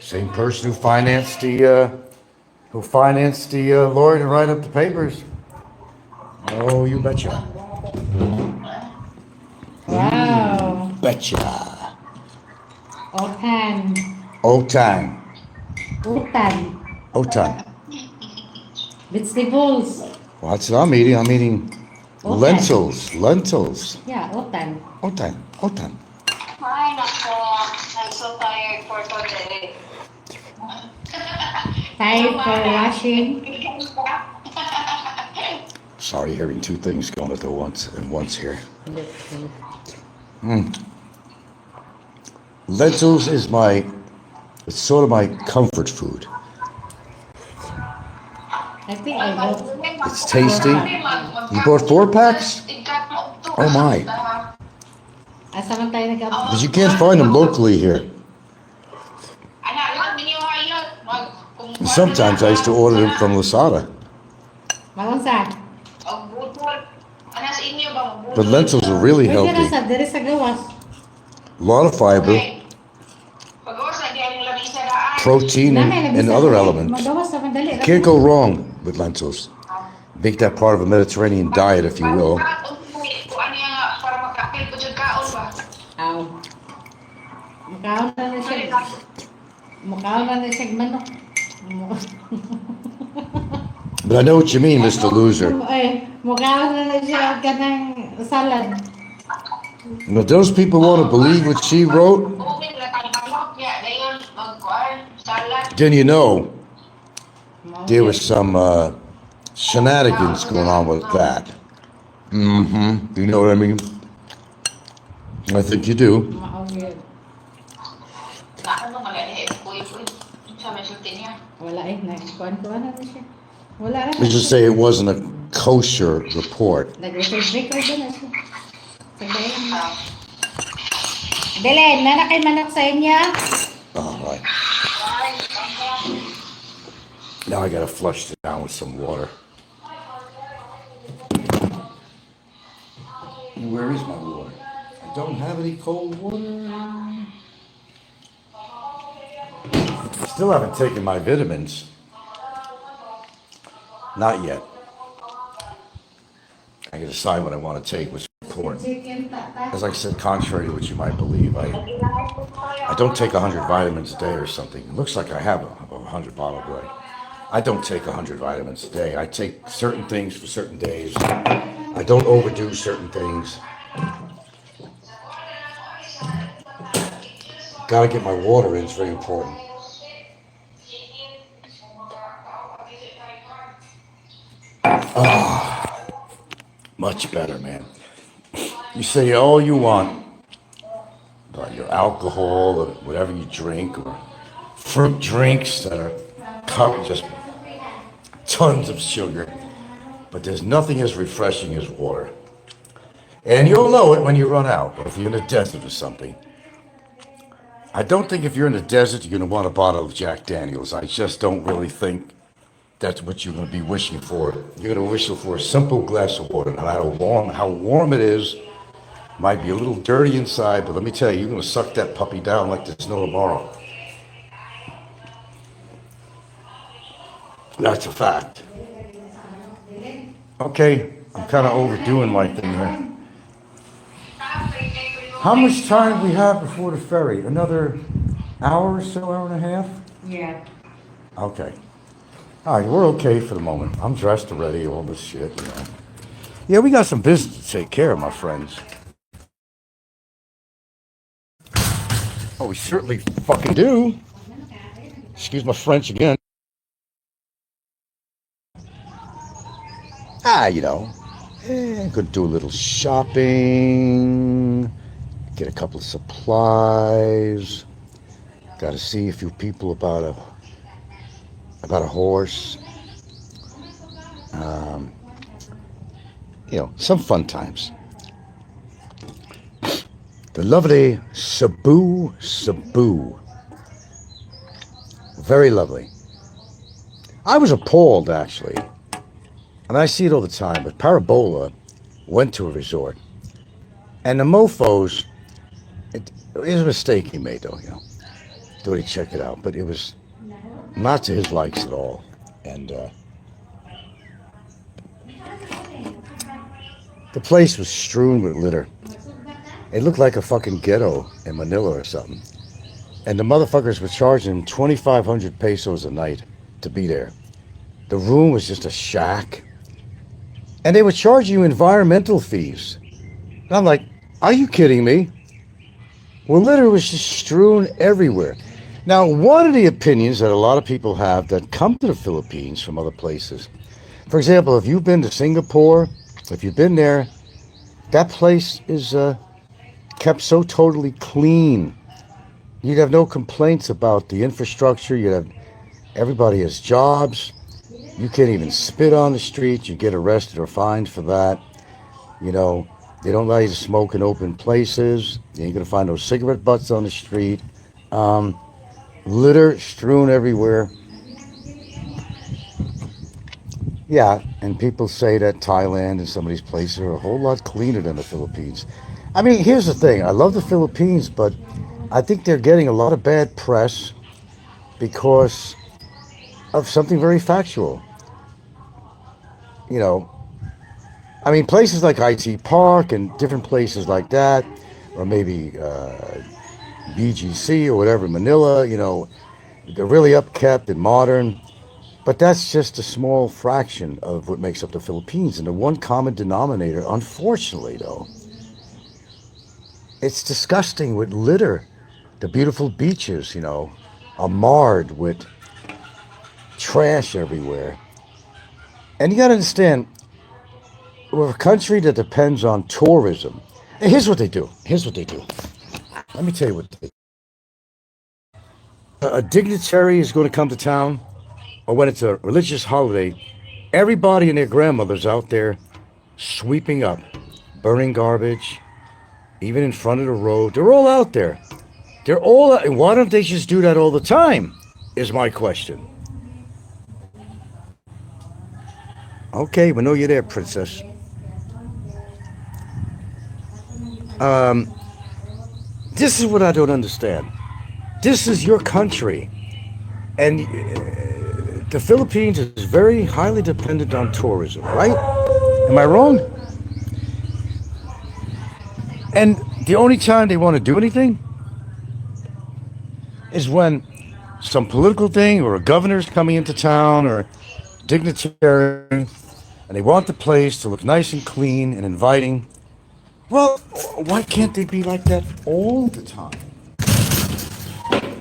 Speaker 1: Same person who financed the lawyer to write up the papers. Oh, you betcha.
Speaker 2: Wow.
Speaker 1: Betcha.
Speaker 2: Otan.
Speaker 1: Otan.
Speaker 2: Otan.
Speaker 1: Otan.
Speaker 2: Vegetables.
Speaker 1: Well, that's what I'm eating. I'm eating
Speaker 2: Otan.
Speaker 1: lentils. Lentils.
Speaker 2: Yeah, otan.
Speaker 1: Otan. Otan.
Speaker 3: Ay, nako. I'm so tired for today.
Speaker 2: Time for washing.
Speaker 1: Sorry, hearing two things going at once here. Lentils is it's sort of my comfort food.
Speaker 2: I think I bought.
Speaker 1: It's tasty. You bought 4 packs? Oh my.
Speaker 2: Asaman tayo nag-up.
Speaker 1: Because you can't find them locally here. Sometimes I used to order them from Lazada.
Speaker 2: Malangsa.
Speaker 1: But lentils are really
Speaker 2: Pwede
Speaker 1: healthy.
Speaker 2: na sa diri sa gawas.
Speaker 1: A lot of fiber. protein and other elements.
Speaker 2: Magawas na madali.
Speaker 1: Can't go wrong with lentils. Make that part of a Mediterranean diet, if you will.
Speaker 2: Aw. Mukhaon na siya. Mukhaon na siya manok.
Speaker 1: But I know what you mean, Mr. Loser.
Speaker 2: Ay, mukhaon na siya kanang salad.
Speaker 1: Now, those people want to believe what she wrote, then you know there was some shenanigans going on with that. Mm-hmm. Do you know what I mean? I think you do.
Speaker 2: Wala eh, kuan-kuan na siya. Wala na.
Speaker 1: Let's just say it wasn't a kosher report.
Speaker 2: Nag-record na siya. Belen, na kay manok sa inyo?
Speaker 1: All right. Now I gotta flush it down with some water. Where is my water? I don't have any cold water. Still haven't taken my vitamins. Not yet. I can decide what I want to take, which is important. As I said, contrary to what you might believe, I don't take 100 vitamins a day or something. It looks like I have a 100 bottle of blood. I don't take 100 vitamins a day. I take certain things for certain days. I don't overdo certain things. Gotta get my water in, it's very important. Much better, man. You say all you want about your alcohol or whatever you drink or fruit drinks that are covered just tons of sugar, but there's nothing as refreshing as water. And you'll know it when you run out, or if you're in a desert or something. I don't think if you're in the desert, you're going to want a bottle of Jack Daniels. I just don't really think that's what you're going to be wishing for. You're going to wish for a simple glass of water. No matter how warm it is, might be a little dirty inside, but let me tell you, you're going to suck that puppy down like there's no tomorrow. That's a fact. Okay, I'm kind of overdoing my thing here. How much time do we have before the ferry? Another hour or so, hour and a half?
Speaker 2: Yeah.
Speaker 1: Okay. All right, we're okay for the moment. I'm dressed already, all this shit, you know. Yeah, we got some business to take care of, my friends. Oh, we certainly fucking do. Excuse my French again. You know, could do a little shopping, get a couple of supplies. Got to see a few people about a horse. You know, some fun times. The lovely Cebu. Very lovely. I was appalled, actually. I mean, I see it all the time, but Parabola went to a resort. And the mofos, it was a mistake he made, though, you know. Thought he'd check it out, but it was not to his likes at all. And the place was strewn with litter. It looked like a fucking ghetto in Manila or something. And the motherfuckers were charging him 2,500 pesos a night to be there. The room was just a shack. And they would charge you environmental fees. And I'm like, are you kidding me? Well, litter was just strewn everywhere. Now, one of the opinions that a lot of people have that come to the Philippines from other places, for example, if you've been to Singapore, if you've been there, that place is kept so totally clean. You'd have no complaints about the infrastructure. You'd have, everybody has jobs. You can't even spit on the street. You get arrested or fined for that. You know, they don't allow you to smoke in open places. You ain't gonna find no cigarette butts on the street. Litter strewn everywhere. Yeah, and people say that Thailand and some of these places are a whole lot cleaner than the Philippines. I mean, here's the thing. I love the Philippines, but I think they're getting a lot of bad press because of something very factual. You know, I mean, places like IT Park and different places like that, or maybe BGC or whatever, Manila, they're really upkept and modern. But that's just a small fraction of what makes up the Philippines. And the one common denominator, unfortunately, though, it's disgusting with litter. The beautiful beaches, are marred with trash everywhere. And you got to understand, we're a country that depends on tourism. And here's what they do. Let me tell you what they do. A dignitary is going to come to town, or when it's a religious holiday, everybody and their grandmother's out there sweeping up, burning garbage, even in front of the road. They're all out there. Why don't they just do that all the time, is my question. Okay, we know you're there, princess. This is what I don't understand. This is your country. And the Philippines is very highly dependent on tourism, right? Am I wrong? And the only time they want to do anything is when some political thing or a governor's coming into town or dignitary, and they want the place to look nice and clean and inviting. Well, why can't they be like that all the time?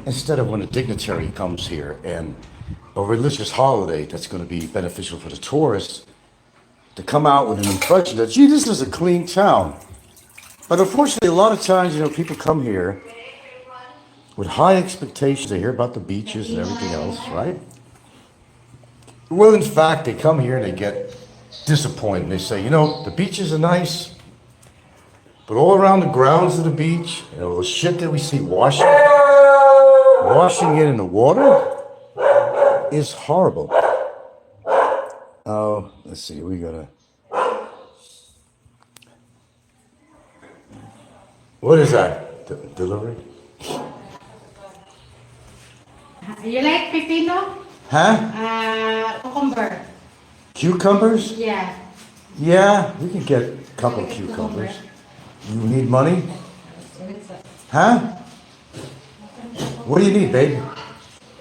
Speaker 1: Instead of when a dignitary comes here and a religious holiday that's going to be beneficial for the tourists, to come out with an impression that, gee, this is a clean town. But unfortunately, a lot of times, people come here with high expectations. They hear about the beaches and everything else, right? Well, in fact, they come here and they get disappointed. They say, the beaches are nice, but all around the grounds of the beach, the shit that we see washing in the water is horrible. Oh, let's see, we gotta... What is that? Delivery?
Speaker 2: You like pepino?
Speaker 1: Huh?
Speaker 2: Cucumber.
Speaker 1: Cucumbers?
Speaker 2: Yeah.
Speaker 1: Yeah, we can get a couple of cucumbers. You need money? Huh? What do you need, babe?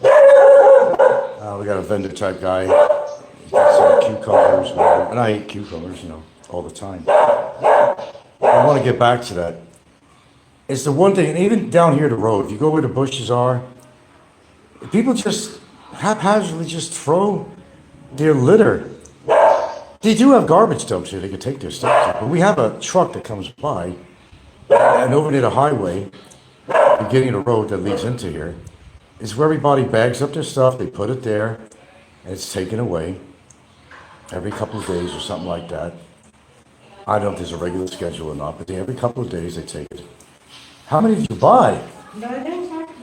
Speaker 1: We got a vendor type guy. He's got some cucumbers, and I eat cucumbers, all the time. I want to get back to that. It's the one thing, and even down here the road, if you go where the bushes are, people just haphazardly just throw their litter. They do have garbage dumps here they can take their stuff to, but we have a truck that comes by, and over near the highway, beginning of the road that leads into here, is where everybody bags up their stuff, they put it there, and it's taken away every couple of days or something like that. I don't know if there's a regular schedule or not, but every couple of days they take it. How many did you buy?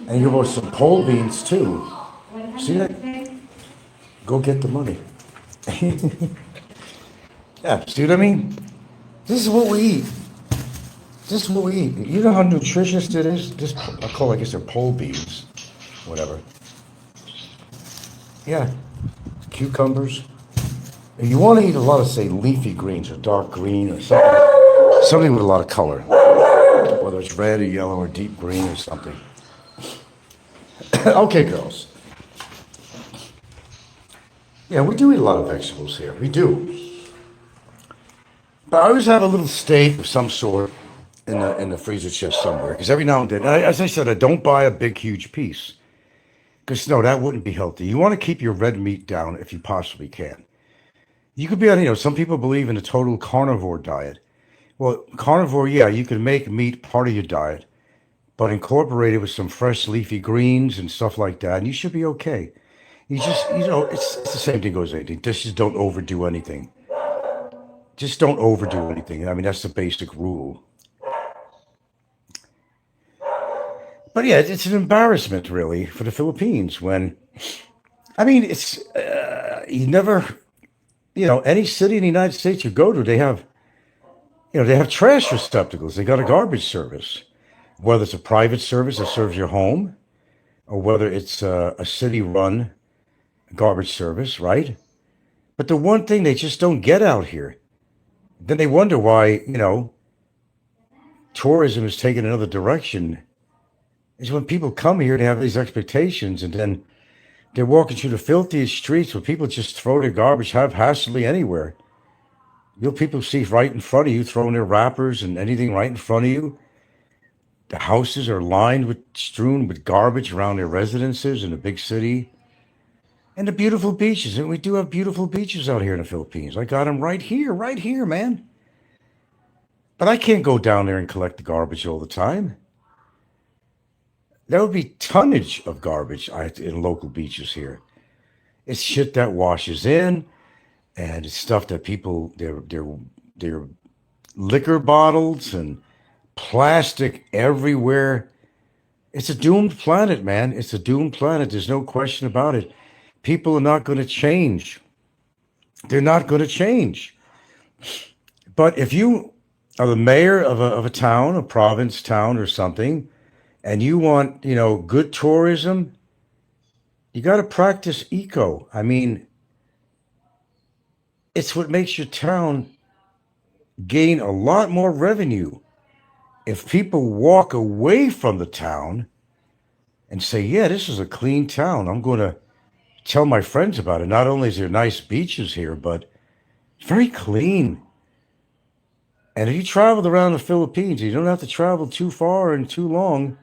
Speaker 1: And you bought some pole beans too. See that? Go get the money. Yeah, see what I mean? This is what we eat. You know how nutritious it is? I call it, I guess they're pole beans. Whatever. Yeah. Cucumbers. If you want to eat a lot of, say, leafy greens or dark green or something with a lot of color, whether it's red or yellow or deep green or something. Okay, girls. Yeah, we do eat a lot of vegetables here. We do. But I always have a little steak of some sort in the freezer chest somewhere. Because every now and then, as I said, I don't buy a big, huge piece. Because, no, that wouldn't be healthy. You want to keep your red meat down if you possibly can. You could be on, some people believe in a total carnivore diet. Well, carnivore, yeah, you can make meat part of your diet, but incorporate it with some fresh leafy greens and stuff like that, and you should be okay. You just, it's the same thing goes with anything. Just don't overdo anything. Just don't overdo anything. I mean, that's the basic rule. But yeah, it's an embarrassment, really, for the Philippines when, I mean, it's, you never, any city in the United States you go to, they have trash receptacles. They got a garbage service, whether it's a private service that serves your home or whether it's a city-run garbage service, right? But the one thing they just don't get out here, then they wonder why, tourism is taking another direction, is when people come here to have these expectations and then they're walking through the filthiest streets where people just throw their garbage haphazardly anywhere. People see right in front of you throwing their wrappers and anything right in front of you. The houses are strewn with garbage around their residences in a big city. And the beautiful beaches. And we do have beautiful beaches out here in the Philippines. I got them right here, man. But I can't go down there and collect the garbage all the time. There would be tonnage of garbage in local beaches here. It's shit that washes in, and it's stuff that people, their liquor bottles and plastic everywhere. It's a doomed planet, man. It's a doomed planet. There's no question about it. People are not going to change. They're not going to change. But if you are the mayor of a town, a province town or something, and you want, good tourism, you got to practice eco. I mean, it's what makes your town gain a lot more revenue. If people walk away from the town and say, yeah, this is a clean town, I'm going to tell my friends about it. Not only is there nice beaches here, but it's very clean. And if you traveled around the Philippines, you don't have to travel too far and too long.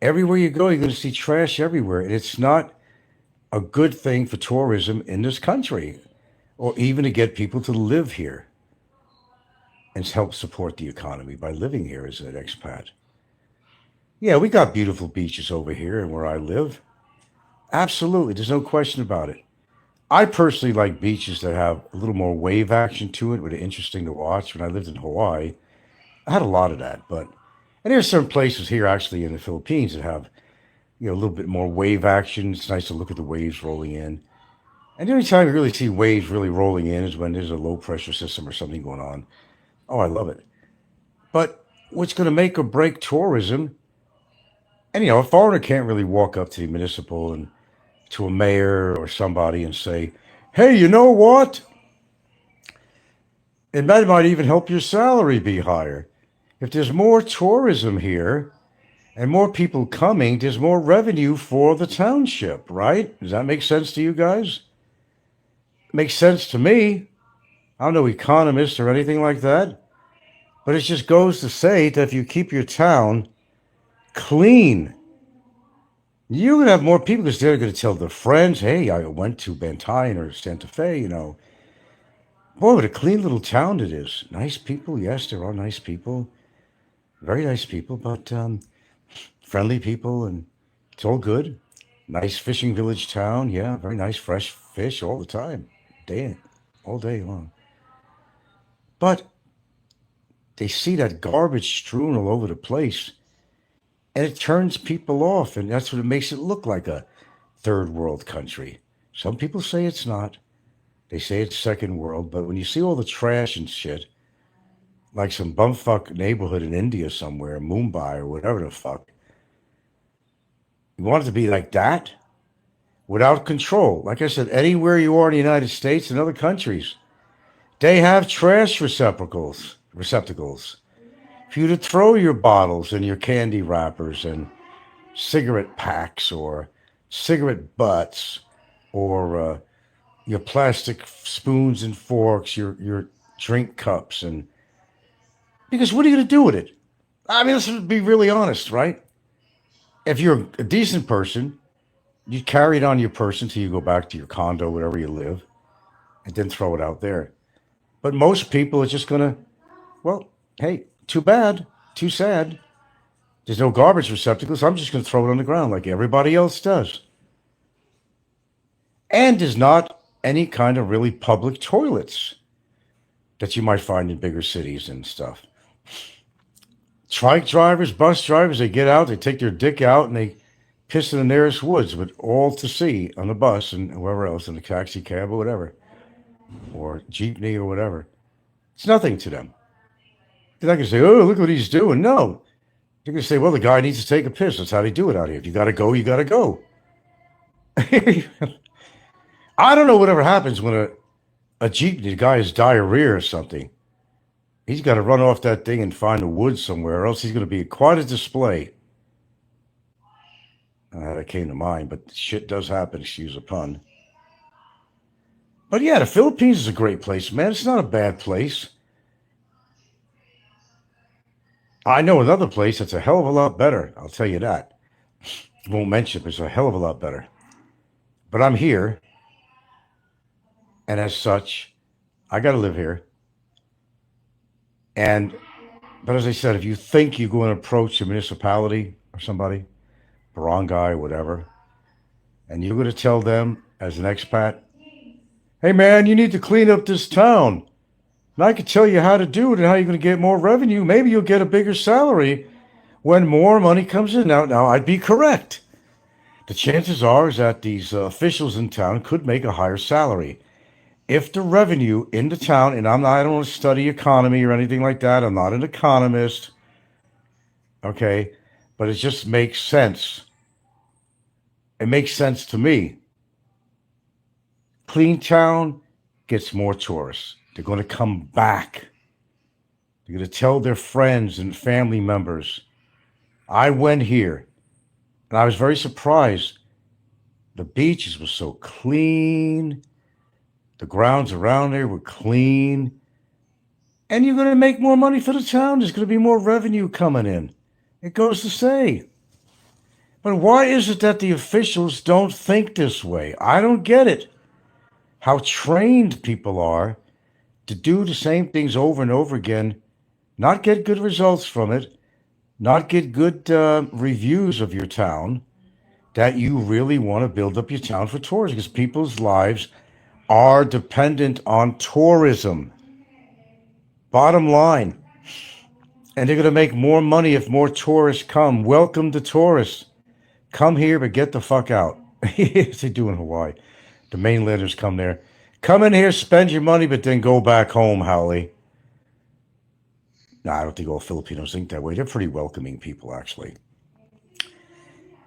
Speaker 1: Everywhere you go, you're going to see trash everywhere. And it's not a good thing for tourism in this country, or even to get people to live here and help support the economy by living here as an expat. Yeah, we got beautiful beaches over here and where I live. Absolutely. There's no question about it. I personally like beaches that have a little more wave action to it, which are interesting to watch. When I lived in Hawaii, I had a lot of that. And there's some places here actually in the Philippines that have, a little bit more wave action. It's nice to look at the waves rolling in. And the only time you really see waves really rolling in is when there's a low pressure system or something going on. Oh, I love it. But what's going to make or break tourism, and a foreigner can't really walk up to the municipal and to a mayor or somebody and say, hey, you know what? Might even help your salary be higher. If there's more tourism here and more people coming, there's more revenue for the township, right? Does that make sense to you guys? It makes sense to me. I'm no economist or anything like that. But it just goes to say that if you keep your town clean, you're going to have more people because they're going to tell their friends, hey, I went to Bantayan or Santa Fe, Boy, what a clean little town it is. Nice people. Yes, there are nice people. Very nice people, but friendly people, and it's all good. Nice fishing village town. Yeah, very nice fresh fish all the time. All day long. But they see that garbage strewn all over the place, and it turns people off, and that's what it makes it look like a third world country. Some people say it's not. They say it's second world, but when you see all the trash and shit, like some bumfuck neighborhood in India somewhere, Mumbai or whatever the fuck, you want it to be like that? Without control. Like I said, anywhere you are in the United States and other countries, they have trash receptacles for you to throw your bottles and your candy wrappers and cigarette packs or cigarette butts or your plastic spoons and forks, your drink cups, and because what are you going to do with it? I mean, let's be really honest, right? If you're a decent person, you carry it on your person till you go back to your condo, wherever you live, and then throw it out there. But most people are just going to, well, hey, too bad, too sad. There's no garbage receptacles. I'm just going to throw it on the ground like everybody else does. And there's not any kind of really public toilets that you might find in bigger cities and stuff. Trike drivers, bus drivers, they get out, they take their dick out, and they piss in the nearest woods, with all to see on the bus and whoever else in the taxi cab or whatever, or jeepney or whatever. It's nothing to them. They're not going to say, oh, look what he's doing. No. You're going to say, well, the guy needs to take a piss. That's how they do it out here. If you got to go, you got to go. I don't know whatever happens when a jeepney guy has diarrhea or something. He's got to run off that thing and find the woods somewhere, or else he's going to be quite a display. That came to mind, but shit does happen, excuse the pun. But yeah, the Philippines is a great place, man. It's not a bad place. I know another place that's a hell of a lot better. I'll tell you that. Won't mention it, but it's a hell of a lot better. But I'm here, and as such, I got to live here. But as I said, if you think you're going to approach a municipality or somebody, barangay, whatever, and you're going to tell them as an expat, hey man, you need to clean up this town. And I can tell you how to do it and how you're going to get more revenue. Maybe you'll get a bigger salary when more money comes in. Now I'd be correct. The chances are is that these officials in town could make a higher salary. If the revenue in the town, and I don't want to study economy or anything like that. I'm not an economist. Okay. But it just makes sense. It makes sense to me. Clean town gets more tourists. They're going to come back. They're going to tell their friends and family members. I went here, and I was very surprised. The beaches were so clean. The grounds around there were clean. And you're going to make more money for the town. There's going to be more revenue coming in. It goes to say. But why is it that the officials don't think this way? I don't get it. How trained people are to do the same things over and over again, not get good results from it, not get good reviews of your town, that you really want to build up your town for tourism, because people's lives are dependent on tourism. Bottom line. And they're going to make more money if more tourists come. Welcome the tourists. Come here, but get the fuck out. As they do in Hawaii. The mainlanders come there. Come in here, spend your money, but then go back home, Howley. No, I don't think all Filipinos think that way. They're pretty welcoming people, actually.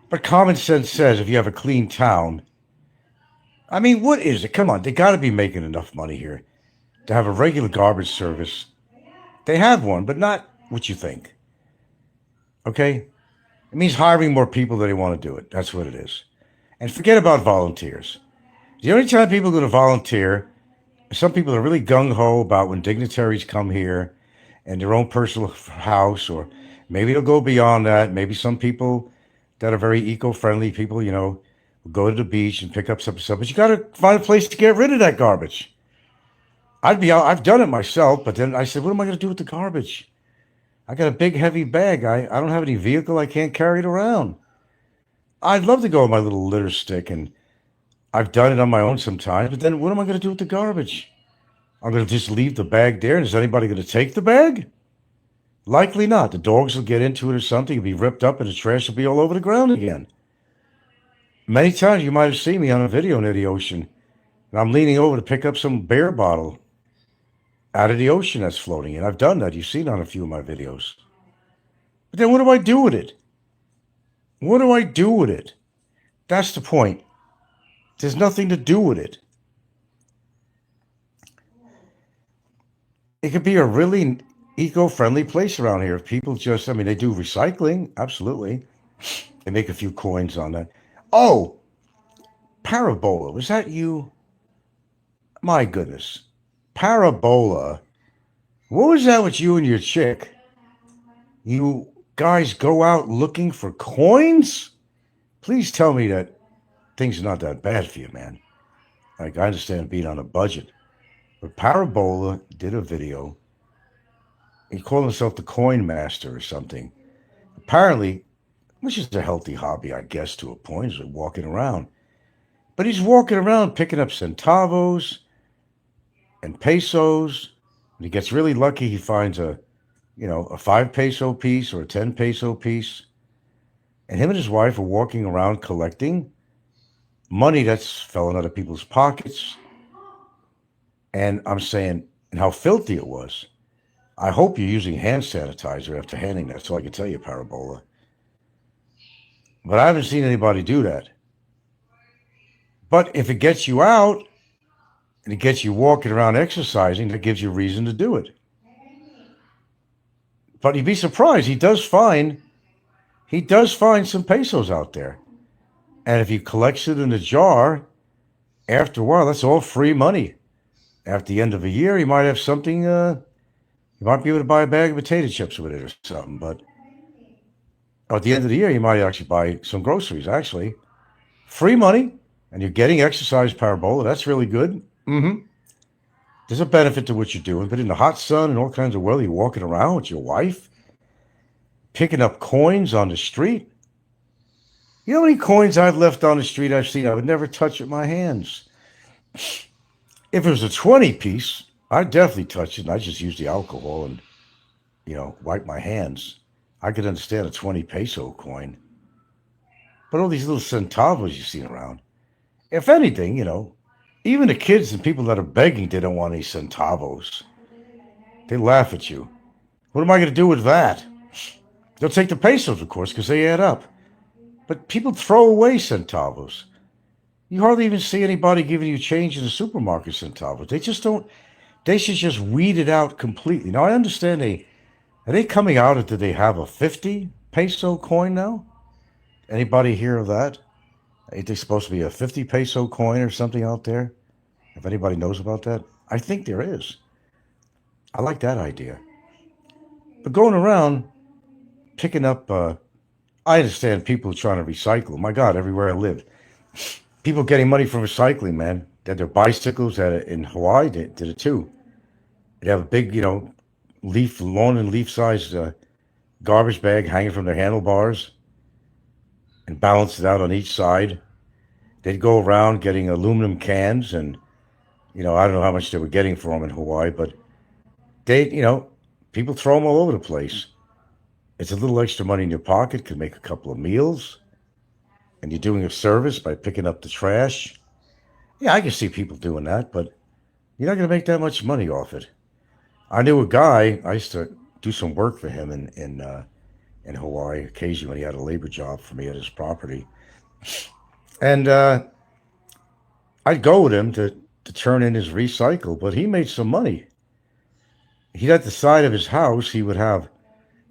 Speaker 1: But common sense says if you have a clean town, I mean, what is it? Come on, they got to be making enough money here to have a regular garbage service. They have one, but not what you think. Okay? It means hiring more people that they want to do it. That's what it is. And forget about volunteers. The only time people are going to volunteer, some people are really gung-ho about when dignitaries come here and their own personal house, or maybe they'll go beyond that. Maybe some people that are very eco-friendly people, you know, will go to the beach and pick up some stuff. But you got to find a place to get rid of that garbage. I've done it myself, but then I said, what am I going to do with the garbage? I got a big, heavy bag. I don't have any vehicle. I can't carry it around. I'd love to go with my little litter stick, and I've done it on my own sometimes, but then what am I going to do with the garbage? I'm going to just leave the bag there, and is anybody going to take the bag? Likely not. The dogs will get into it or something. It'll be ripped up, and the trash will be all over the ground again. Many times you might have seen me on a video near the ocean, and I'm leaning over to pick up some beer bottle out of the ocean that's floating in. I've done that. You've seen on a few of my videos. But then what do I do with it? What do I do with it? That's the point. There's nothing to do with it. It could be a really eco-friendly place around here if people just, I mean, they do recycling, absolutely. They make a few coins on that. Oh, Parabola, was that you? My goodness. Parabola. What was that with you and your chick? You guys go out looking for coins? Please tell me that things are not that bad for you, man. Like, I understand being on a budget. But Parabola did a video. He called himself the Coin Master or something. Apparently, which is a healthy hobby, I guess, to a point, is walking around. But he's walking around picking up centavos and pesos. When he gets really lucky, he finds a 5 peso piece or a 10 peso piece. And him and his wife are walking around collecting money that's fallen out of people's pockets. And I'm saying, and how filthy it was. I hope you're using hand sanitizer after handing that, so I can tell you, Parabola. But I haven't seen anybody do that. But if it gets you out and it gets you walking around exercising, that gives you reason to do it. But you'd be surprised. He does find some pesos out there. And if he collects it in a jar, after a while, that's all free money. After the end of a year, he might have something, you might be able to buy a bag of potato chips with it or something. But at the end of the year, you might actually buy some groceries, actually. Free money, and you're getting exercise, Parabola. That's really good. Mm-hmm. There's a benefit to what you're doing, but in the hot sun and all kinds of weather, you're walking around with your wife, picking up coins on the street. You know how many coins I've left on the street I've seen I would never touch with my hands? If it was a 20 piece, I'd definitely touch it, and I'd just use the alcohol and, wipe my hands. I could understand a 20 peso coin. But all these little centavos you see around, if anything, even the kids and people that are begging, they don't want any centavos. They laugh at you. What am I going to do with that? They'll take the pesos, of course, because they add up. But people throw away centavos. You hardly even see anybody giving you change in the supermarket centavos. They just don't. They should just weed it out completely. Now, I understand are they coming out, or do they have a 50 peso coin now? Anybody hear of that? Ain't there supposed to be a 50 peso coin or something out there? If anybody knows about that, I think there is. I like that idea. But going around picking up, I understand people trying to recycle. My God, everywhere I live, people getting money from recycling, man. They had their bicycles in Hawaii. They did it too. They have a big, lawn and leaf-sized garbage bag hanging from their handlebars and balance it out on each side. They'd go around getting aluminum cans, and I don't know how much they were getting for them in Hawaii, but people throw them all over the place. It's a little extra money in your pocket, could make a couple of meals, and you're doing a service by picking up the trash. Yeah, I can see people doing that, but you're not going to make that much money off it. I knew a guy, I used to do some work for him in Hawaii, occasionally when he had a labor job for me at his property. And I'd go with him to turn in his recycle, but he made some money. He'd at the side of his house, he would have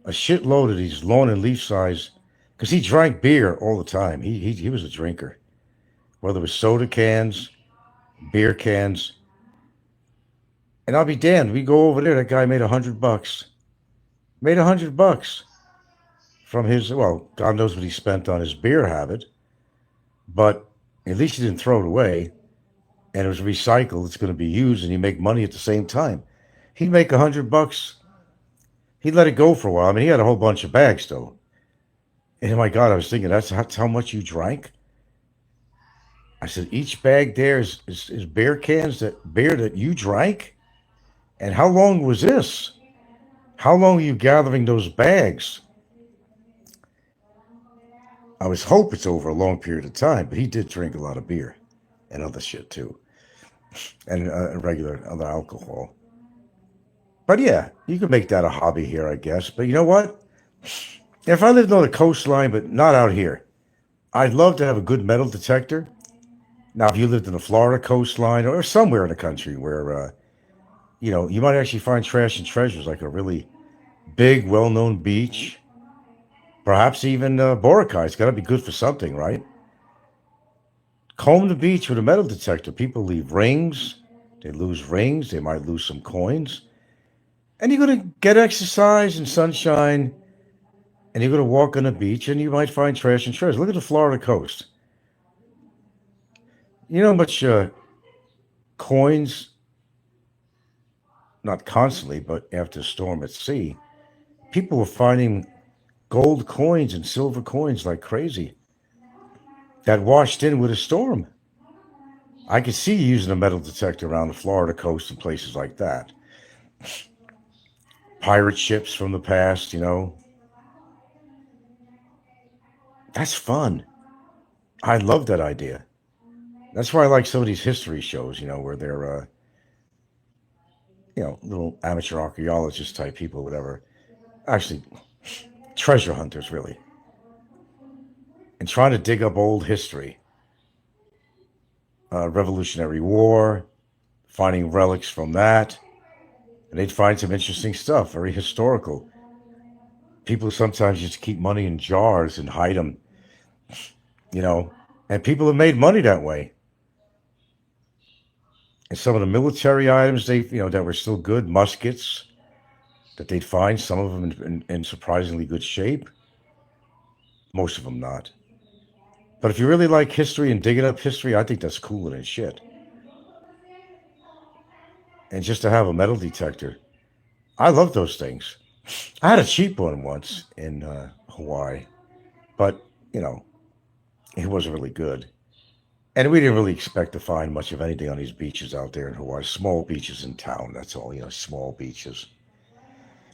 Speaker 1: a shitload of these lawn and leaf size, because he drank beer all the time. He was a drinker, whether it was soda cans, beer cans. And I'll be damned, we go over there, that guy made $100. Made $100 from his, well, God knows what he spent on his beer habit, but at least he didn't throw it away, and it was recycled. It's going to be used, and you make money at the same time. He'd make $100. He'd let it go for a while. I mean, he had a whole bunch of bags, though. And my God, I was thinking, that's how much you drank? I said, each bag there is beer cans, beer that you drank? And how long was this? How long were you gathering those bags? I was hope it's over a long period of time, but he did drink a lot of beer and other shit too, and regular other alcohol. But yeah, you can make that a hobby here, I guess. But you know what? If I lived on the coastline, but not out here, I'd love to have a good metal detector. Now, if you lived in the Florida coastline or somewhere in the country where, you might actually find trash and treasures, like a really big, well-known beach. Perhaps even Boracay. It's got to be good for something, right? Comb the beach with a metal detector. People leave rings. They lose rings. They might lose some coins. And you're going to get exercise and sunshine, and you're going to walk on the beach, and you might find trash and treasure. Look at the Florida coast. You know how much coins, not constantly, but after a storm at sea, people were finding gold coins and silver coins like crazy that washed in with a storm. I could see you using a metal detector around the Florida coast and places like that. Pirate ships from the past, That's fun. I love that idea. That's why I like some of these history shows, where they're little amateur archaeologist type people, whatever. Actually, treasure hunters, really. And trying to dig up old history. Revolutionary War, finding relics from that. And they'd find some interesting stuff, very historical. People sometimes just keep money in jars and hide them, and people have made money that way. And some of the military items that were still good, muskets, that they'd find, some of them in surprisingly good shape, most of them not. But if you really like history and digging up history, I think that's cooler than shit. And just to have a metal detector, I love those things. I had a cheap one once in Hawaii, but, it wasn't really good. And we didn't really expect to find much of anything on these beaches out there in Hawaii. Small beaches in town, that's all, small beaches.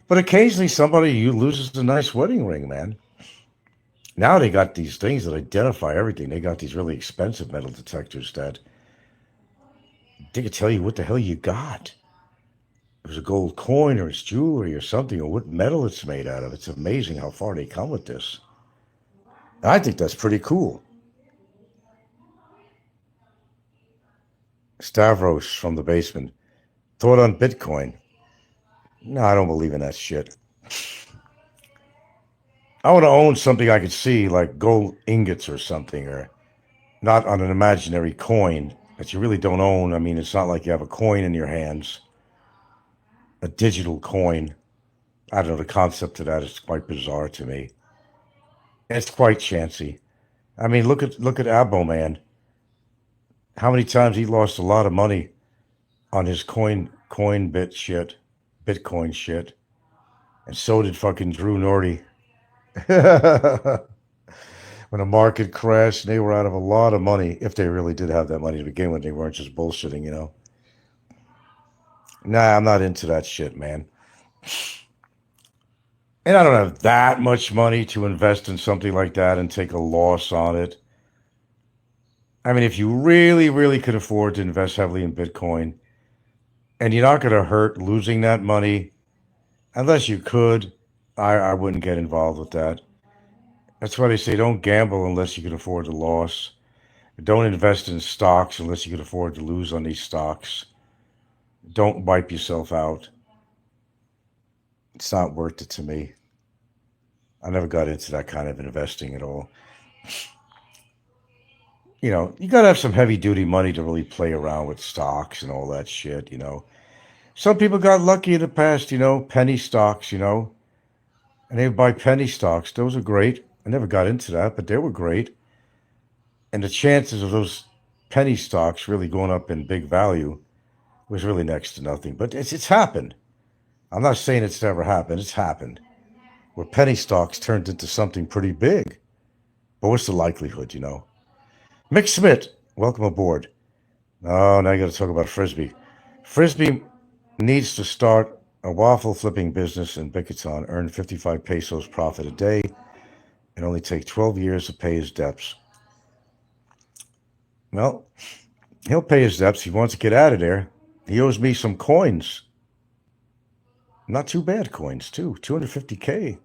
Speaker 1: But occasionally somebody loses a nice wedding ring, man. Now they got these things that identify everything. They got these really expensive metal detectors that they can tell you what the hell you got. It was a gold coin or it's jewelry or something, or what metal it's made out of. It's amazing how far they come with this. I think that's pretty cool. Stavros from the basement. Thought on Bitcoin. No, I don't believe in that shit. I want to own something I could see, like gold ingots or something, or not on an imaginary coin that you really don't own. I mean, it's not like you have a coin in your hands, a digital coin. I don't know, the concept of that is quite bizarre to me. It's quite chancy. I mean, look at ABO, man. How many times he lost a lot of money on his Bitcoin shit, and so did fucking Drew Norty. When the market crashed, they were out of a lot of money. If they really did have that money to begin with, they weren't just bullshitting, Nah, I'm not into that shit, man. And I don't have that much money to invest in something like that and take a loss on it. I mean, if you really, really could afford to invest heavily in Bitcoin, and you're not going to hurt losing that money, unless you could, I wouldn't get involved with that. That's why they say don't gamble unless you can afford the loss. Don't invest in stocks unless you can afford to lose on these stocks. Don't wipe yourself out. It's not worth it to me. I never got into that kind of investing at all. You got to have some heavy duty money to really play around with stocks and all that shit, Some people got lucky in the past, penny stocks, and they would buy penny stocks. Those are great. I never got into that, but they were great. And the chances of those penny stocks really going up in big value was really next to nothing. But it's happened. I'm not saying it's never happened. It's happened. Where penny stocks turned into something pretty big. But what's the likelihood, Mick Smith, welcome aboard. Oh, now you got to talk about Frisbee. Frisbee needs to start a waffle flipping business in Bickerton, earn 55 pesos profit a day, and only take 12 years to pay his debts. Well, he'll pay his debts. He wants to get out of there. He owes me some coins. Not too bad coins, too. 250K.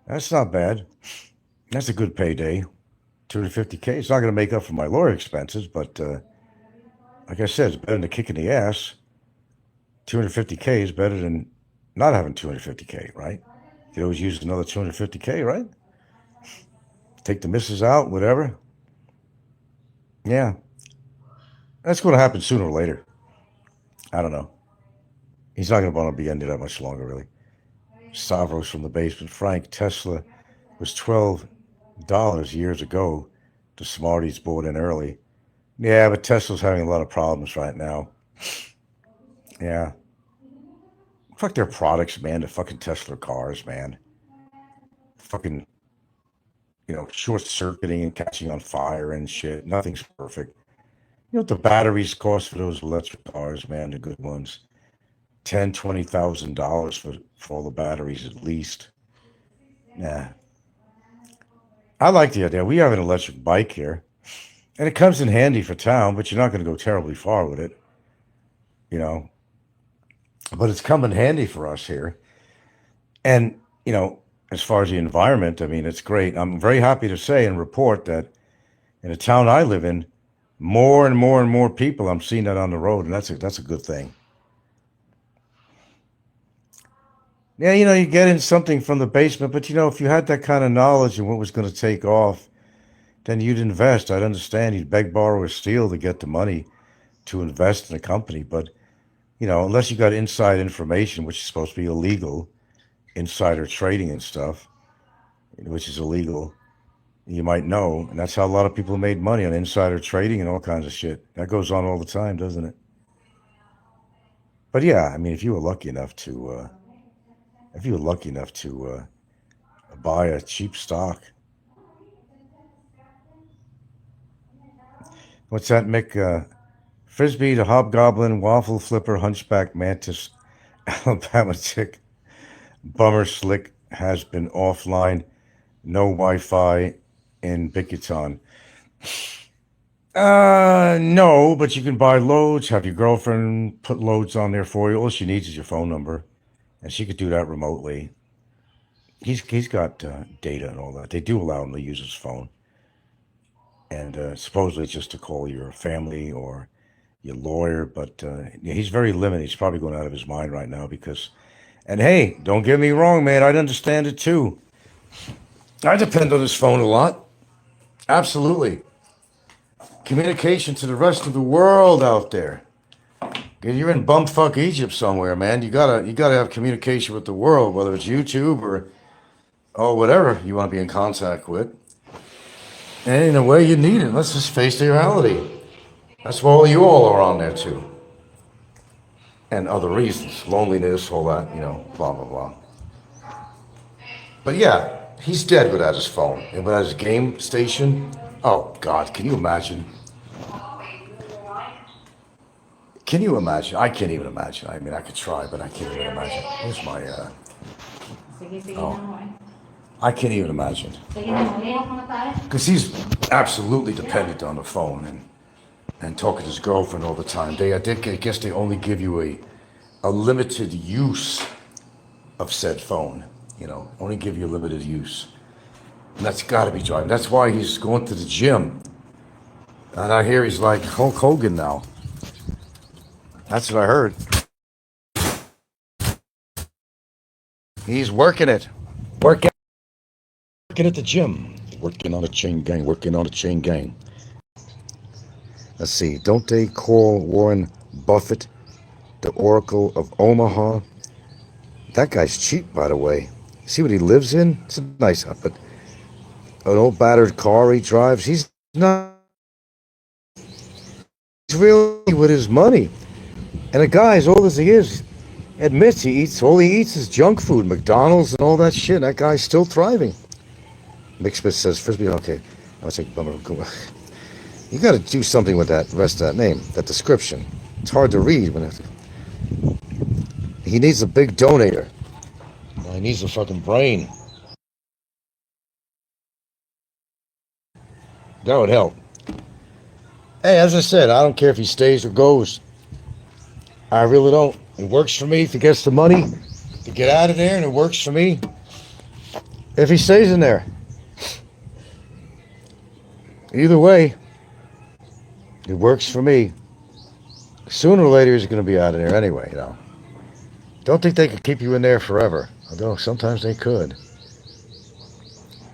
Speaker 1: That's not bad. That's a good payday. 250K. It's not going to make up for my lawyer expenses, but like I said, it's better than a kick in the ass. 250K is better than not having 250K, right? You could always use another 250K, right? Take the missus out, whatever. Yeah. That's going to happen sooner or later. I don't know. He's not going to want to be in there that much longer, really. Stavros from the basement. Frank, Tesla was $12 years ago. The smarties bought in early. Yeah, but Tesla's having a lot of problems right now. Yeah. Fuck their products, man. The fucking Tesla cars, man. Fucking, short-circuiting and catching on fire and shit. Nothing's perfect. You know what the batteries cost for those electric cars, man, the good ones? $10,000-$20,000 for all the batteries at least. Nah. I like the idea. We have an electric bike here. And it comes in handy for town, but you're not going to go terribly far with it. but it's come in handy for us here. And, as far as the environment, I mean, it's great. I'm very happy to say and report that in the town I live in, more and more and more people, I'm seeing that on the road, and that's a good thing. Yeah, you get in something from the basement, but if you had that kind of knowledge and what was going to take off, then you'd invest. I'd understand you'd beg, borrow, or steal to get the money to invest in a company. But, unless you got inside information, which is supposed to be illegal, insider trading and stuff, which is illegal, you might know. And that's how a lot of people made money, on insider trading and all kinds of shit. That goes on all the time, doesn't it? But yeah, I mean, if you were lucky enough to buy a cheap stock. What's that, Mick? Frisbee, the hobgoblin, waffle flipper, hunchback mantis, Alabama tick, bummer slick has been offline. No Wi-Fi in Bickerton. No, but you can buy loads. Have your girlfriend put loads on there for you. All she needs is your phone number, and she could do that remotely. He's got data and all that. They do allow him to use his phone, and supposedly it's just to call your family or your lawyer. But he's very limited. He's probably going out of his mind right now because. And hey, don't get me wrong, man. I'd understand it too. I depend on his phone a lot. Absolutely. Communication to the rest of the world out there. You're in bumfuck Egypt somewhere, man. You gotta have communication with the world, whether it's YouTube or whatever you want to be in contact with. And in a way, you need it. Let's just face the reality. That's why you all are on there too. And other reasons, loneliness, all that, blah blah blah. But yeah, he's dead without his phone and without his game station. Oh God, can you imagine? Can you imagine? I can't even imagine. I mean, I could try, but I can't even imagine. Where's my, I can't even imagine. Because he's absolutely dependent on the phone and talking to his girlfriend all the time. I guess they only give you a limited use of said phone, only give you a limited use. And that's got to be driving. That's why he's going to the gym. And I hear he's like Hulk Hogan now. That's what I heard. He's working it. Working at the gym. Working on a chain gang. Let's see. Don't they call Warren Buffett the Oracle of Omaha? That guy's cheap, by the way. See what he lives in? It's a nice house, but an old battered car he drives. He's not. He's really with his money. And a guy, as old as he is, admits all he eats is junk food, McDonald's and all that shit. That guy's still thriving. Mick Smith says, Frisbee, okay. I was like, you got to do something with that rest of that name, that description. It's hard to read. He needs a big donator. Well, he needs a fucking brain. That would help. Hey, as I said, I don't care if he stays or goes. I really don't. It works for me if he gets the money to get out of there, and it works for me if he stays in there. Either way, it works for me. Sooner or later, he's going to be out of there anyway, Don't think they could keep you in there forever. Although sometimes they could.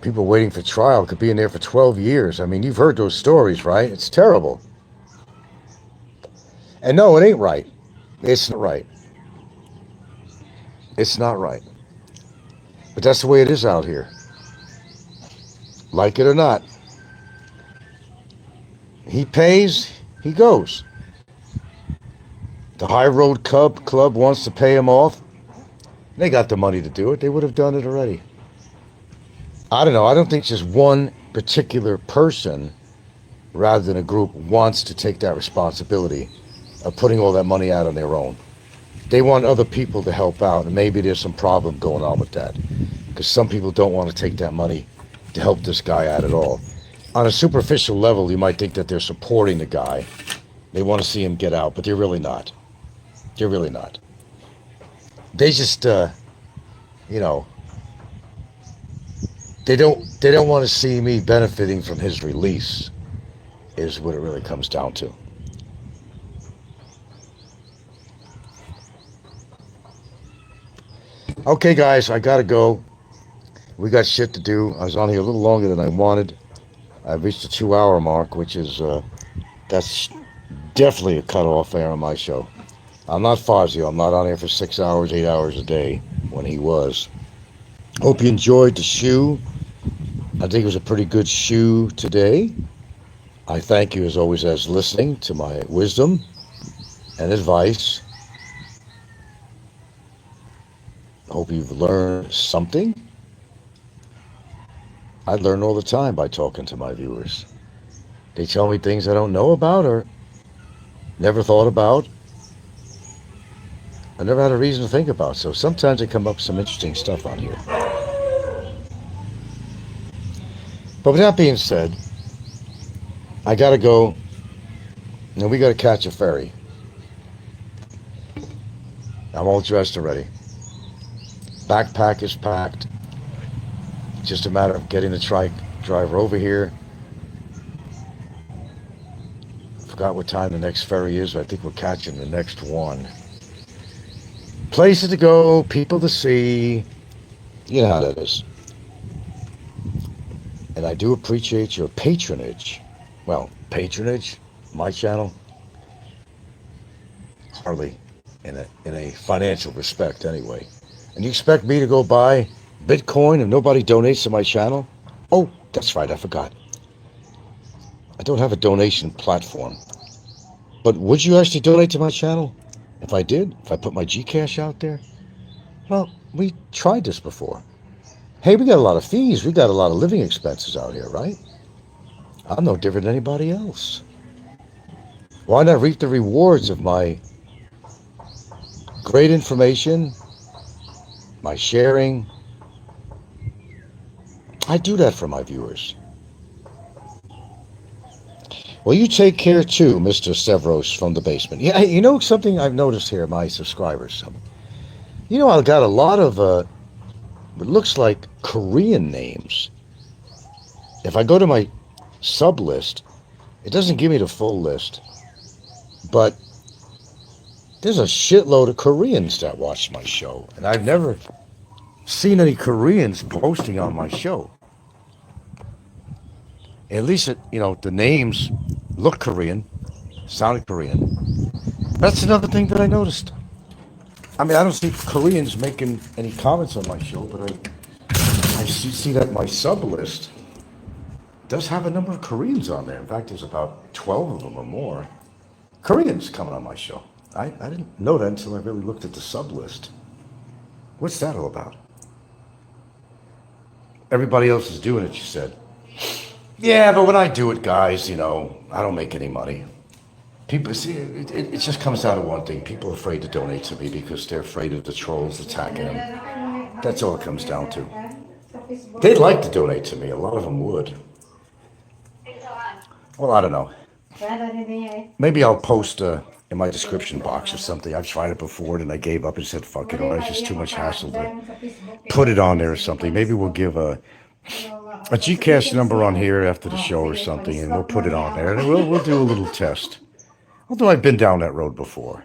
Speaker 1: People waiting for trial could be in there for 12 years. I mean, you've heard those stories, right? It's terrible. And no, it ain't right. It's not right. It's not right. But that's the way it is out here. Like it or not. He pays, he goes. The High Road Club wants to pay him off. They got the money to do it. They would have done it already. I don't know. I don't think just one particular person, rather than a group, wants to take that responsibility of putting all that money out on their own. They want other people to help out, and maybe there's some problem going on with that. Because some people don't want to take that money to help this guy out at all. On a superficial level, you might think that they're supporting the guy. They want to see him get out, but they're really not. They're really not. they just, you know, they don't want to see me benefiting from his release, is what it really comes down to. Okay, guys, I gotta go. We got shit to do. I was on here a little longer than I wanted. I've reached the 2-hour mark, which is, that's definitely a cutoff there on my show. I'm not Fazio. I'm not on here for 6 hours, 8 hours a day when he was. Hope you enjoyed the shoe. I think it was a pretty good shoe today. I thank you as always as listening to my wisdom and advice. Hope you've learned something. I learn all the time by talking to my viewers. They tell me things I don't know about or never thought about. I never had a reason to think about. So sometimes they come up with some interesting stuff on here. But with that being said, I gotta go. And we gotta catch a ferry. I'm all dressed already. Backpack is packed. Just a matter of getting the driver over here. Forgot what time the next ferry is, but I think we're catching the next one. Places to go, people to see. You know how that is. And I do appreciate your patronage. Well, patronage, my channel, hardly in a financial respect anyway. And you expect me to go buy Bitcoin if nobody donates to my channel? Oh, that's right, I forgot. I don't have a donation platform. But would you actually donate to my channel? If I did, if I put my Gcash out there? Well, we tried this before. Hey, we got a lot of fees. We got a lot of living expenses out here, right? I'm no different than anybody else. Why not reap the rewards of my great information, my sharing? I do that for my viewers. Well, you take care too, Mr. Sevros from the basement. Yeah, you know something I've noticed here, my subscribers. You know, I've got a lot of, it looks like Korean names. If I go to my sub list, it doesn't give me the full list. But there's a shitload of Koreans that watch my show. And I've never seen any Koreans posting on my show. At least, the names look Korean, sounded Korean. That's another thing that I noticed. I mean, I don't see Koreans making any comments on my show, but I see that my sub list does have a number of Koreans on there. In fact, there's about 12 of them or more. Koreans coming on my show. I didn't know that until I really looked at the sub list. What's that all about? Everybody else is doing it, you said. Yeah, but when I do it, guys, I don't make any money. People see it just comes down to one thing. People are afraid to donate to me because they're afraid of the trolls attacking them. That's all it comes down to. They'd like to donate to me. A lot of them would. Well, I don't know. Maybe I'll post in my description box or something. I've tried it before and I gave up and said, fuck it, or it's just too much hassle to put it on there or something. Maybe we'll give a Gcash number on here after the show or something, and we'll put it on there, and we'll do a little test. Although I've been down that road before,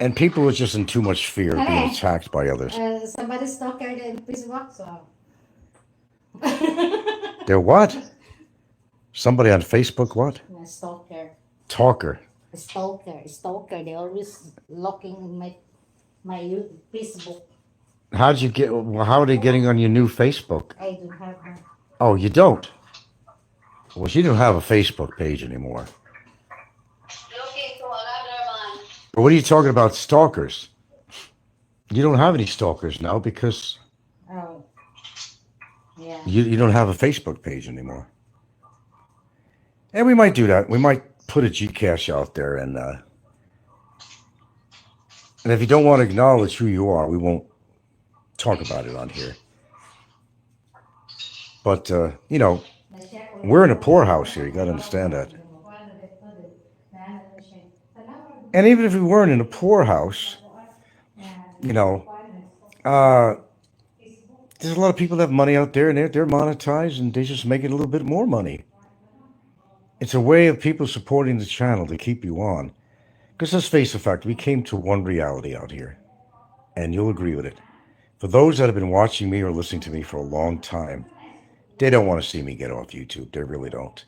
Speaker 1: and people are just in too much fear of being attacked by others.
Speaker 2: Somebody stalker in Facebook, so.
Speaker 1: They're what? Somebody on Facebook, what?
Speaker 2: A stalker.
Speaker 1: Talker.
Speaker 2: A stalker. They always looking my Facebook.
Speaker 1: How are they getting on your new Facebook?
Speaker 2: I don't have one.
Speaker 1: Oh, you don't? Well, you don't have a Facebook page anymore.
Speaker 3: Looking for another one.
Speaker 1: But what are you talking about, stalkers? You don't have any stalkers now because
Speaker 2: Yeah.
Speaker 1: you don't have a Facebook page anymore. And we might do that. We might put a Gcash out there, and if you don't want to acknowledge who you are, we won't talk about it on here. But, we're in a poorhouse here. You got to understand that. And even if we weren't in a poorhouse, you know, uh, there's a lot of people that have money out there and they're monetized and they just make it a little bit more money. It's a way of people supporting the channel to keep you on. Because let's face the fact, we came to one reality out here, and you'll agree with it. For those that have been watching me or listening to me for a long time, they don't want to see me get off YouTube. They really don't.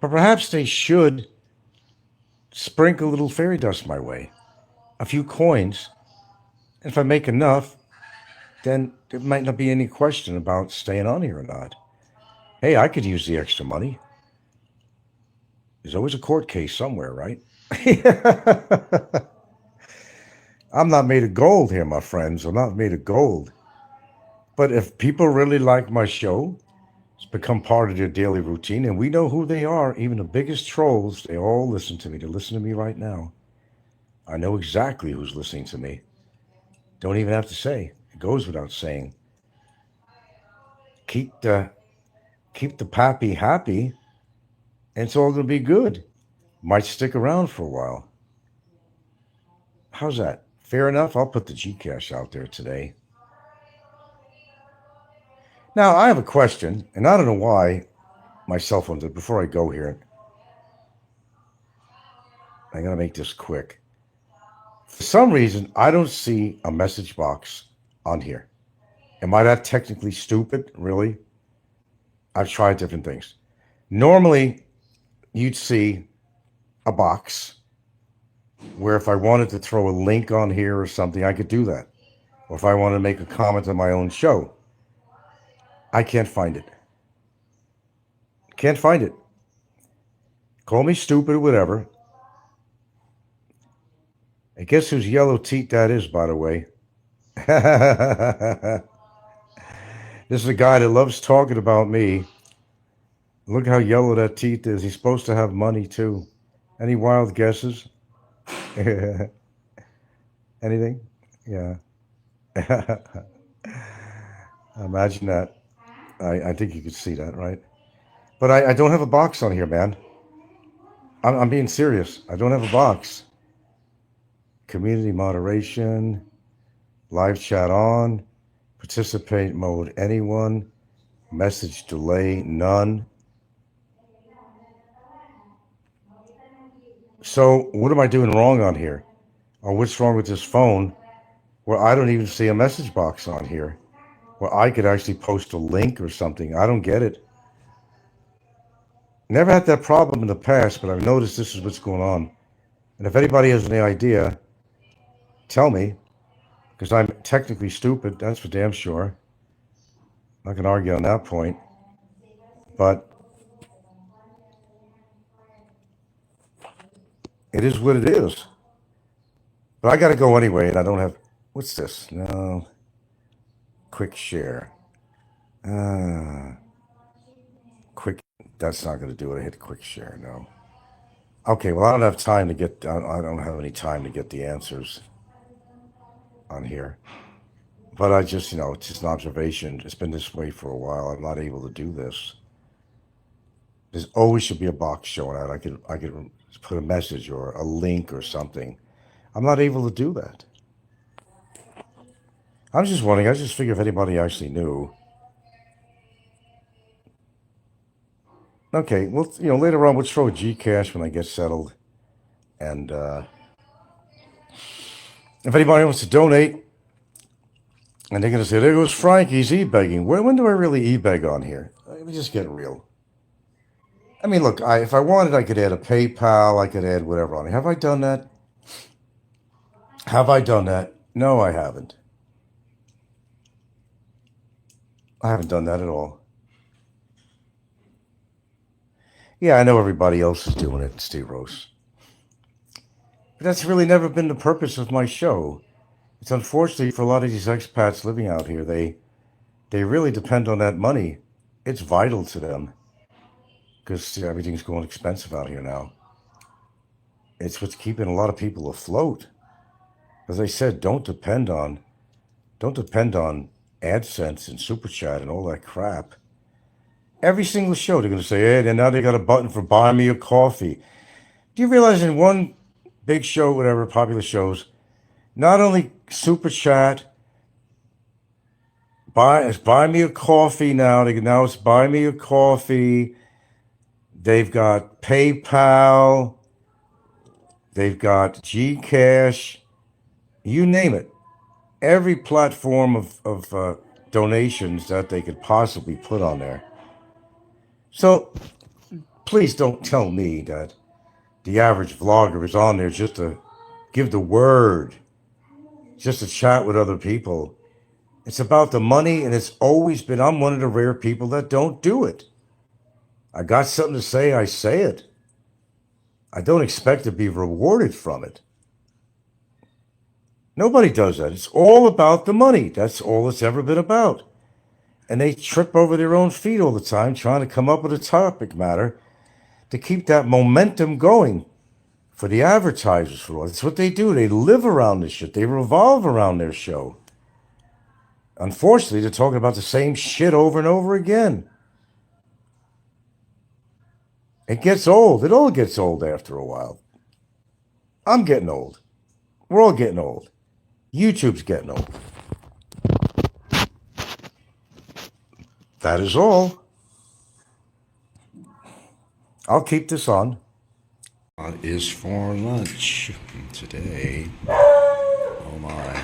Speaker 1: But perhaps they should sprinkle a little fairy dust my way, a few coins. And if I make enough, then there might not be any question about staying on here or not. Hey, I could use the extra money. There's always a court case somewhere, right? I'm not made of gold here, my friends. I'm not made of gold. But if people really like my show, it's become part of their daily routine, and we know who they are. Even the biggest trolls, they all listen to me. They listen to me right now. I know exactly who's listening to me. Don't even have to say. It goes without saying. Keep the pappy happy, and it's all going to be good. Might stick around for a while. How's that? Fair enough? I'll put the Gcash out there today. Now, I have a question, and I don't know why my cell phone did. Before I go here, I'm going to make this quick. For some reason, I don't see a message box on here. Am I that technically stupid? Really? I've tried different things. Normally, you'd see a box where if I wanted to throw a link on here or something, I could do that. Or if I wanted to make a comment on my own show. I can't find it. Can't find it. Call me stupid or whatever. And guess whose yellow teeth that is, by the way? This is a guy that loves talking about me. Look how yellow that teeth is. He's supposed to have money, too. Any wild guesses? Anything? Yeah. Imagine that. I think you could see that, right? But I don't have a box on here, man. I'm being serious. I don't have a box. Community moderation, live chat on, participate mode anyone, message delay none. So what am I doing wrong on here? Or what's wrong with this phone where I don't even see a message box on here where I could actually post a link or something? I don't get it. Never had that problem in the past, but I've noticed this is what's going on. And if anybody has any idea, tell me, because I'm technically stupid, that's for damn sure. I'm not going to argue on that point. But it is what it is. But I got to go anyway, and I don't have... What's this? No. Quick share. Quick... That's not going to do it. I hit quick share, no. Okay, well, I don't have time to get... I don't have any time to get the answers on here. But I just, it's just an observation. It's been this way for a while. I'm not able to do this. There's always should be a box showing out. I could put a message or a link or something. I'm not able to do that. I was just wondering. I just figured if anybody actually knew. Okay, well, later on we'll throw a Gcash when I get settled. And if anybody wants to donate, and they're going to say, there goes Frank, he's e-begging. When do I really e-beg on here? Let me just get real. I mean, look, if I wanted, I could add a PayPal. I could add whatever on it. Have I done that? Have I done that? No, I haven't. I haven't done that at all. Yeah, I know everybody else is doing it, Steve Rose. But that's really never been the purpose of my show. It's unfortunately for a lot of these expats living out here, they really depend on that money. It's vital to them because everything's going expensive out here now. It's what's keeping a lot of people afloat. As I said, don't depend on AdSense and Super Chat and all that crap. Every single show they're going to say, hey, and now they got a button for buy me a coffee. Do you realize in one big show, whatever, popular shows, not only super chat, buy me a coffee now. Now it's buy me a coffee. They've got PayPal. They've got Gcash. You name it. Every platform of donations that they could possibly put on there. So please don't tell me that the average vlogger is on there just to give the word, just to chat with other people. It's about the money, and it's always been, I'm one of the rare people that don't do it. I got something to say, I say it. I don't expect to be rewarded from it. Nobody does that. It's all about the money. That's all it's ever been about. And they trip over their own feet all the time trying to come up with a topic matter to keep that momentum going for the advertisers. That's what they do. They live around this shit. They revolve around their show. Unfortunately, they're talking about the same shit over and over again. It gets old. It all gets old after a while. I'm getting old. We're all getting old. YouTube's getting old. That is all. I'll keep this on. What is for lunch today? Oh my.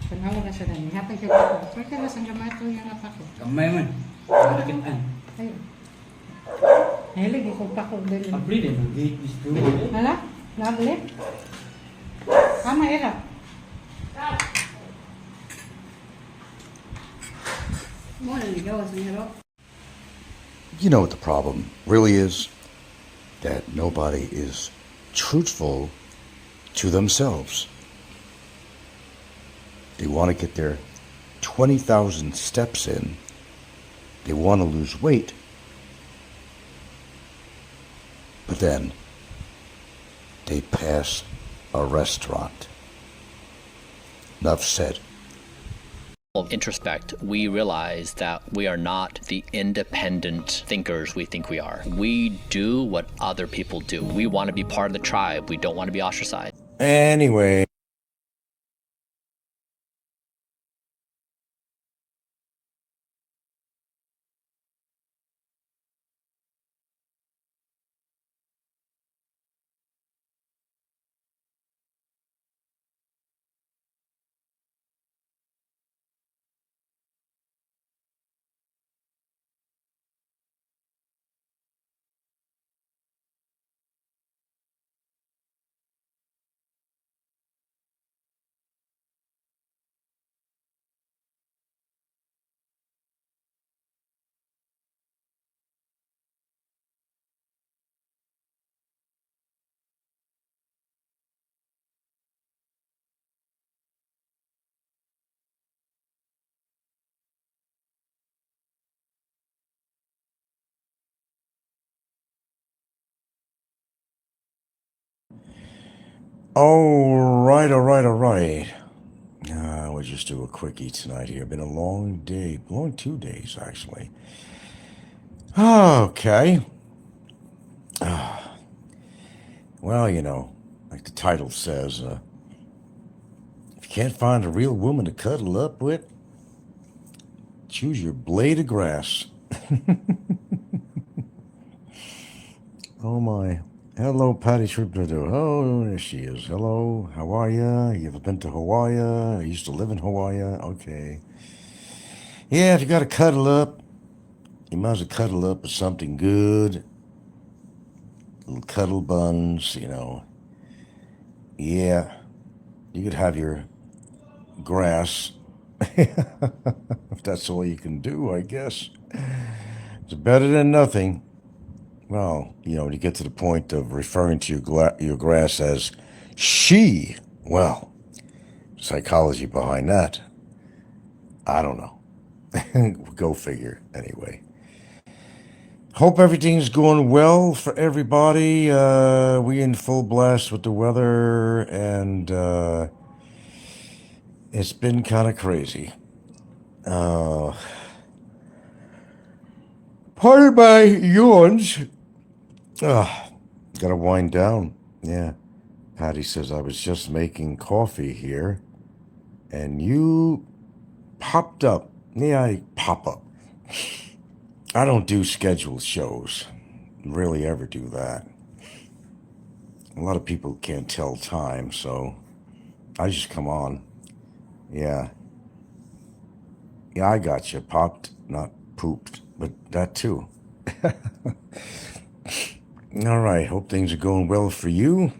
Speaker 2: Panawag na sa dami. Hapon siya pa. Swerte na sa gamato yung napako.
Speaker 4: Kamay man. Marakitan.
Speaker 2: Ayun. Hilig, ikong din.
Speaker 4: Abri din. Gate is true.
Speaker 2: Hala? Nabli? Kama era.
Speaker 1: You know what the problem really is? That nobody is truthful to themselves. They want to get their 20,000 steps in. They want to lose weight. But then they pass a restaurant. Enough said.
Speaker 5: Introspect, we realize that we are not the independent thinkers we think we are. We do what other people do. We want to be part of the tribe. We don't want to be ostracized.
Speaker 1: Anyway. All right. We'll just do a quickie tonight here. Been a long day, long 2 days actually. Okay. Well, you know, like the title says, if you can't find a real woman to cuddle up with, choose your blade of grass. Oh my. Hello, Patty Shribnado. Oh, there she is. Hello, how are ya? You ever been to Hawaii? I used to live in Hawaii. Okay. Yeah, if you got to cuddle up, you might as well cuddle up with something good. Little cuddle buns, you know. Yeah, you could have your grass. If that's all you can do, I guess. It's better than nothing. Well, you know, when you get to the point of referring to your grass as she, well, psychology behind that, I don't know. Go figure, anyway. Hope everything's going well for everybody. We in full blast with the weather, and it's been kind of crazy. Pardon my yawns. Gotta wind down. Yeah. Patty says, I was just making coffee here, and you popped up. Yeah, I pop up. I don't do scheduled shows. Really ever do that. A lot of people can't tell time, so I just come on. Yeah. Yeah, I got you. Popped, not pooped, but that too. All right. Hope things are going well for you.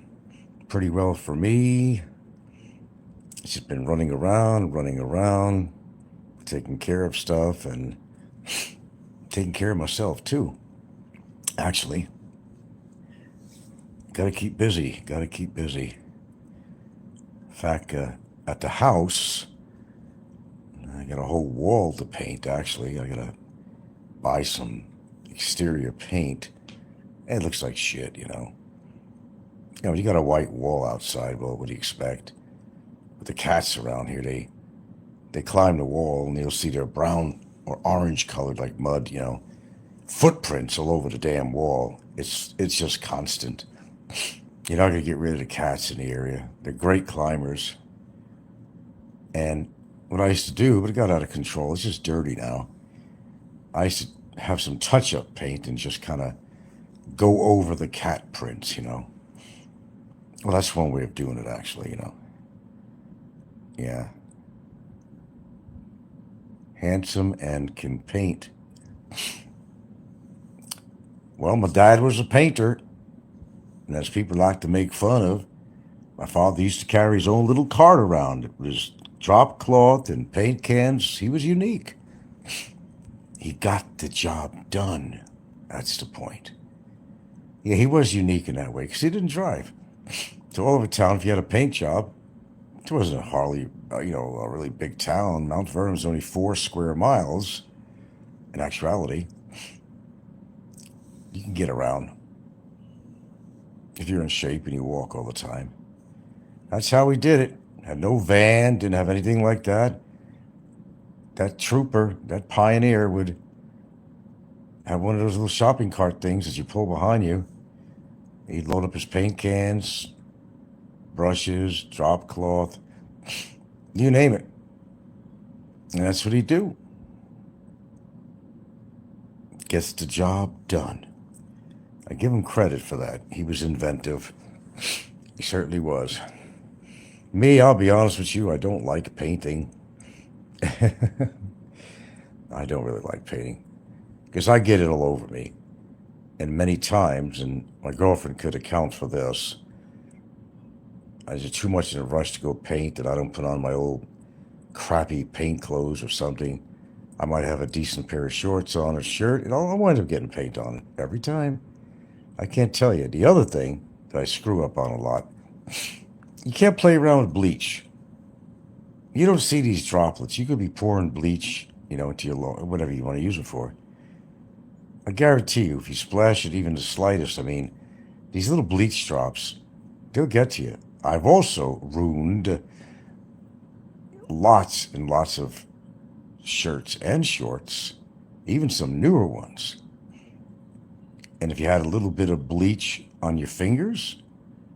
Speaker 1: Pretty well for me. It's just been running around, taking care of stuff and taking care of myself too. Actually, gotta keep busy. In fact, at the house, I got a whole wall to paint. Actually, I gotta buy some exterior paint. It looks like shit, you know. You know, you got a white wall outside. Well, what do you expect? But the cats around here, they climb the wall and you'll see their brown or orange colored like mud, you know, footprints all over the damn wall. It's just constant. You're not gonna get rid of the cats in the area. They're great climbers. And what I used to do, but it got out of control. It's just dirty now. I used to have some touch-up paint and just kind of go over the cat prints, you know. Well, that's one way of doing it, actually, you know. Yeah. Handsome and can paint. Well, my dad was a painter, and as people like to make fun of, my father used to carry his own little cart around. It was drop cloth and paint cans. He was unique. He got the job done. That's the point. Yeah, he was unique in that way because he didn't drive. So all over town, if you had a paint job, it wasn't hardly, a really big town. Mount Vernon was only 4 square miles. In actuality, you can get around if you're in shape and you walk all the time. That's how we did it. Had no van, didn't have anything like that. That trooper, that pioneer would have one of those little shopping cart things that you pull behind you. He'd load up his paint cans, brushes, drop cloth, you name it. And that's what he'd do. Gets the job done. I give him credit for that. He was inventive. He certainly was. Me, I'll be honest with you, I don't like painting. I don't really like painting because I get it all over me. And many times, and my girlfriend could account for this, I was too much in a rush to go paint that I don't put on my old crappy paint clothes or something. I might have a decent pair of shorts on or shirt, and I'll wind up getting paint on it every time. I can't tell you. The other thing that I screw up on a lot, you can't play around with bleach. You don't see these droplets. You could be pouring bleach, into your whatever you want to use it for. I guarantee you, if you splash it even the slightest, these little bleach drops, they'll get to you. I've also ruined lots and lots of shirts and shorts, even some newer ones. And if you had a little bit of bleach on your fingers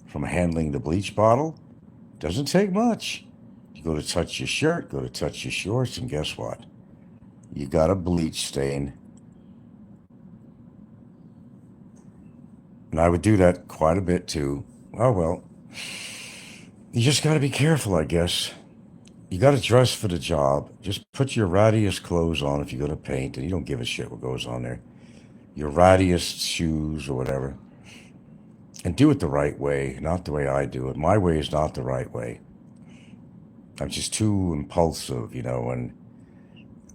Speaker 1: from handling the bleach bottle, doesn't take much. You go to touch your shirt, go to touch your shorts, and guess what? You got a bleach stain. And I would do that quite a bit too. Oh well, you just got to be careful, I guess. You got to dress for the job. Just put your rattiest clothes on if you're going to paint, and you don't give a shit what goes on there. Your rattiest shoes or whatever. And do it the right way, not the way I do it. My way is not the right way. I'm just too impulsive, and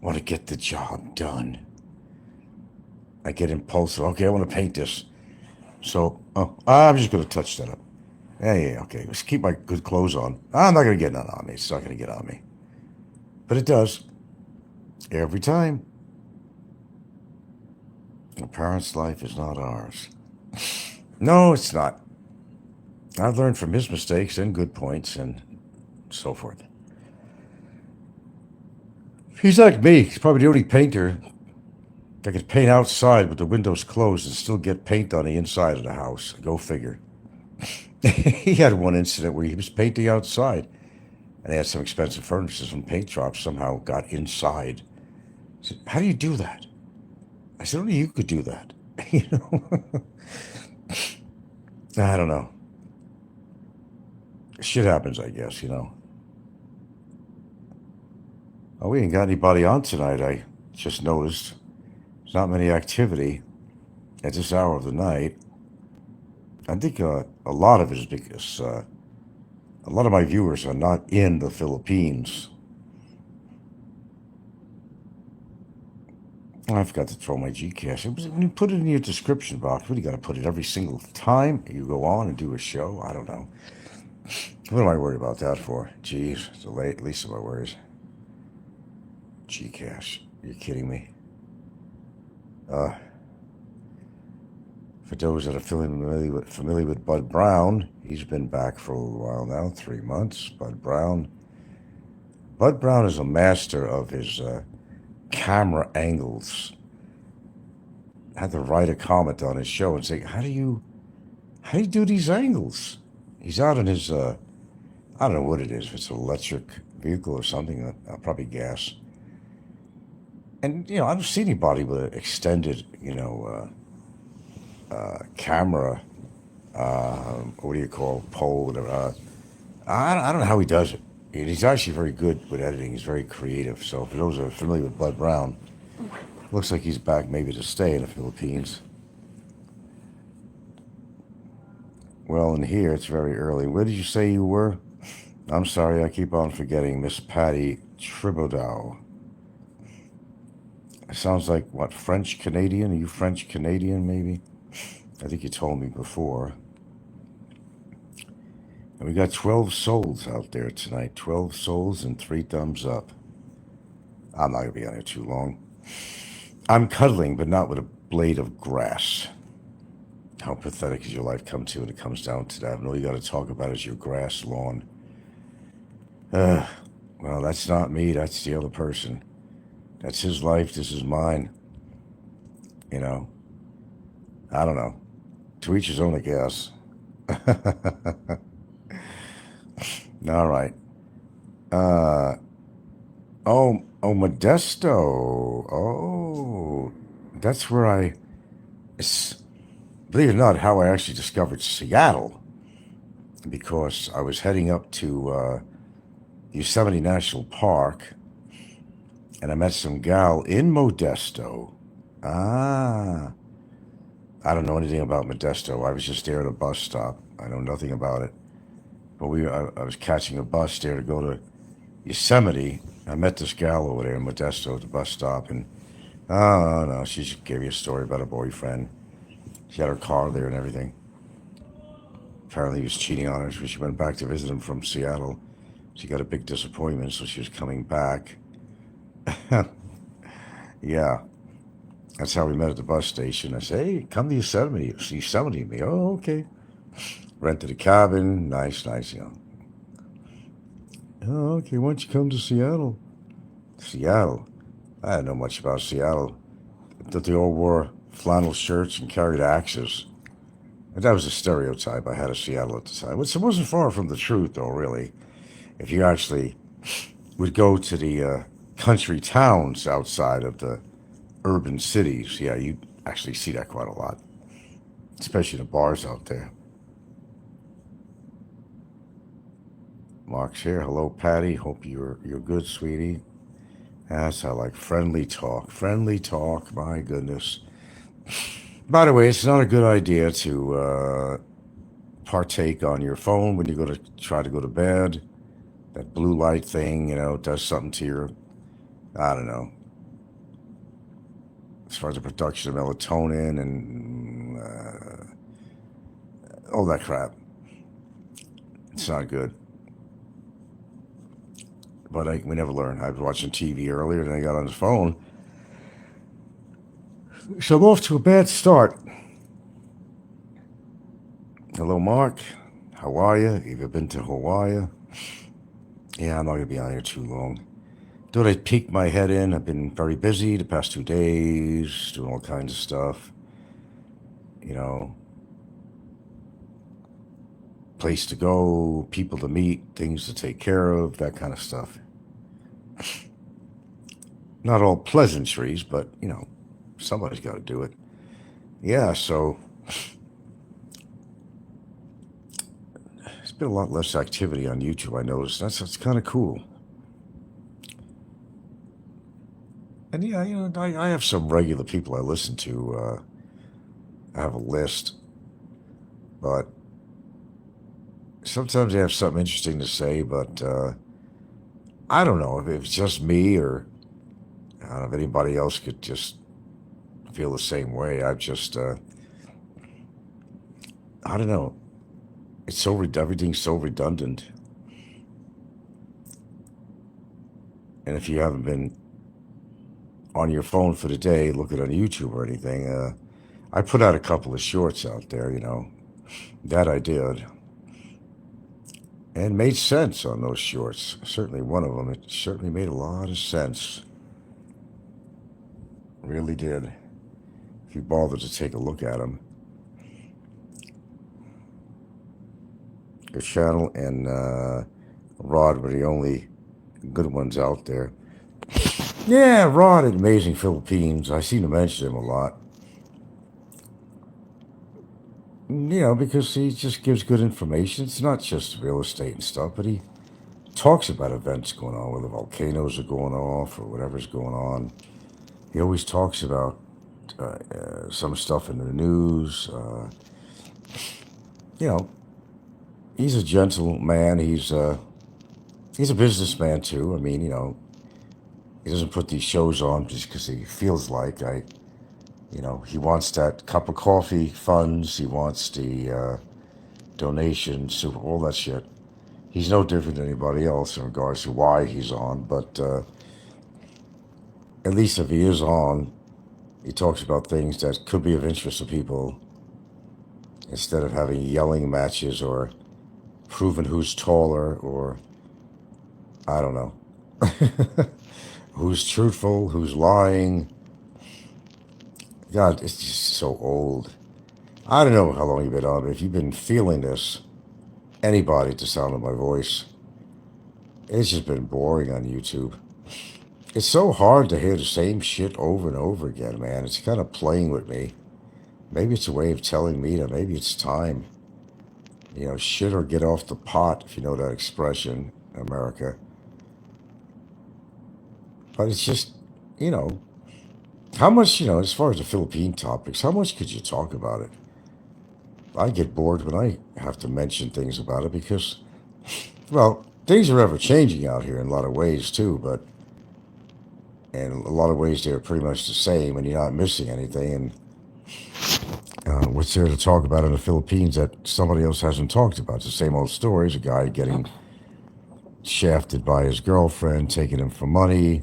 Speaker 1: want to get the job done. I get impulsive. Okay, I want to paint this. So, I'm just going to touch that up. Yeah, okay. Let's keep my good clothes on. I'm not going to get none on me. It's not going to get on me. But it does. Every time. A parent's life is not ours. No, it's not. I've learned from his mistakes and good points and so forth. He's like me. He's probably the only painter I could paint outside with the windows closed and still get paint on the inside of the house. Go figure. He had one incident where he was painting outside, and they had some expensive furniture. Some paint drops somehow got inside. I said, "How do you do that?" I said, "Only you could do that." You know? I don't know. Shit happens, I guess, you know. Oh, we ain't got anybody on tonight, I just noticed. There's not many activity at this hour of the night. I think a lot of it is because a lot of my viewers are not in the Philippines. I forgot to throw my Gcash. You put it in your description box. What do you got to put it every single time you go on and do a show? I don't know. What am I worried about that for? Jeez, it's the least of my worries. Gcash. You're kidding me. For those that are familiar with Bud Brown, he's been back for a little while now, 3 months. Bud Brown is a master of his camera angles. I had to write a comment on his show and say, how do you do these angles? He's out in his, I don't know what it is, if it's an electric vehicle or something, probably gas. And, you know, I don't see anybody with an extended, you know, camera, what do you call it, pole, whatever. I don't know how he does it. He's actually very good with editing. He's very creative. So for those who are familiar with Bud Brown, looks like he's back maybe to stay in the Philippines. Well, in here, it's very early. Where did you say you were? I'm sorry, I keep on forgetting. Miss Patty Tribodow. It sounds like, what, French-Canadian? Are you French-Canadian, maybe? I think you told me before. And we got 12 souls out there tonight. 12 souls and 3 thumbs up. I'm not going to be on here too long. I'm cuddling, but not with a blade of grass. How pathetic does your life come to when it comes down to that? And all you got to talk about is your grass lawn. Well, that's not me. That's the other person. That's his life. This is mine. You know. I don't know. To each his own, I guess. All right. Oh, Modesto. Oh, that's where believe it or not, how I actually discovered Seattle. Because I was heading up to Yosemite National Park, and I met some gal in Modesto. I don't know anything about Modesto. I was just there at a bus stop. I know nothing about it. But I was catching a bus there to go to Yosemite. I met this gal over there in Modesto at the bus stop, and oh no, she just gave me a story about her boyfriend. She had her car there and everything. Apparently he was cheating on her, so she went back to visit him from Seattle. She got a big disappointment, so she was coming back. Yeah. That's how we met at the bus station. I said, hey, come to Yosemite me. Oh, okay. Rented a cabin. Nice, you know. Oh, okay, why don't you come to Seattle? Seattle? I didn't know much about Seattle. That they all wore flannel shirts and carried axes. But that was a stereotype I had of Seattle at the time. Which it wasn't far from the truth, though, really. If you actually would go to the country towns outside of the urban cities, yeah, you actually see that quite a lot, especially the bars out there. Mark's here. Hello, Patty. Hope you're good, sweetie. That's how I like friendly talk. Friendly talk. My goodness. By the way, it's not a good idea to partake on your phone when you go to try to go to bed. That blue light thing, you know, does something to your, I don't know, as far as the production of melatonin and all that crap. It's not good. But we never learn. I was watching TV earlier, and I got on the phone. So I'm off to a bad start. Hello, Mark. How are you? Have you been to Hawaii? Yeah, I'm not going to be on here too long. Thought I'd peek my head in. I've been very busy the past 2 days, doing all kinds of stuff. You know, place to go, people to meet, things to take care of, that kind of stuff. Not all pleasantries, but, you know, somebody's got to do it. Yeah, so there's been a lot less activity on YouTube, I noticed. That's kind of cool. And yeah, you know, I have some regular people I listen to. I have a list, but sometimes they have something interesting to say, but I don't know if it's just me or I don't know if anybody else could just feel the same way. I don't know. It's so everything's so redundant. And if you haven't been on your phone for the day, looking on YouTube or anything, I put out a couple of shorts out there, you know. That I did. And made sense on those shorts. Certainly one of them, it certainly made a lot of sense. Really did. If you bothered to take a look at them. Your channel and Rod were the only good ones out there. Yeah, Rod at Amazing Philippines. I seem to mention him a lot. You know, because he just gives good information. It's not just real estate and stuff, but he talks about events going on, whether volcanoes are going off or whatever's going on. He always talks about some stuff in the news. You know, he's a gentle man. He's a businessman too. I mean, you know, he doesn't put these shows on just because he feels like. You know, he wants that cup of coffee funds. He wants the donations, all that shit. He's no different than anybody else in regards to why he's on. But at least if he is on, he talks about things that could be of interest to people instead of having yelling matches or proving who's taller or, I don't know, who's truthful, who's lying. God, it's just so old. I don't know how long you've been on, but if you've been feeling this, anybody at the sound of my voice, it's just been boring on YouTube. It's so hard to hear the same shit over and over again, man. It's kind of playing with me. Maybe it's a way of telling me that maybe it's time. You know, shit or get off the pot, if you know that expression in America. But it's just, you know, how much, you know, as far as the Philippine topics, how much could you talk about it? I get bored when I have to mention things about it because, well, things are ever changing out here in a lot of ways too, but in a lot of ways they're pretty much the same and you're not missing anything. And what's there to talk about in the Philippines that somebody else hasn't talked about? It's the same old stories, a guy getting shafted by his girlfriend, taking him for money,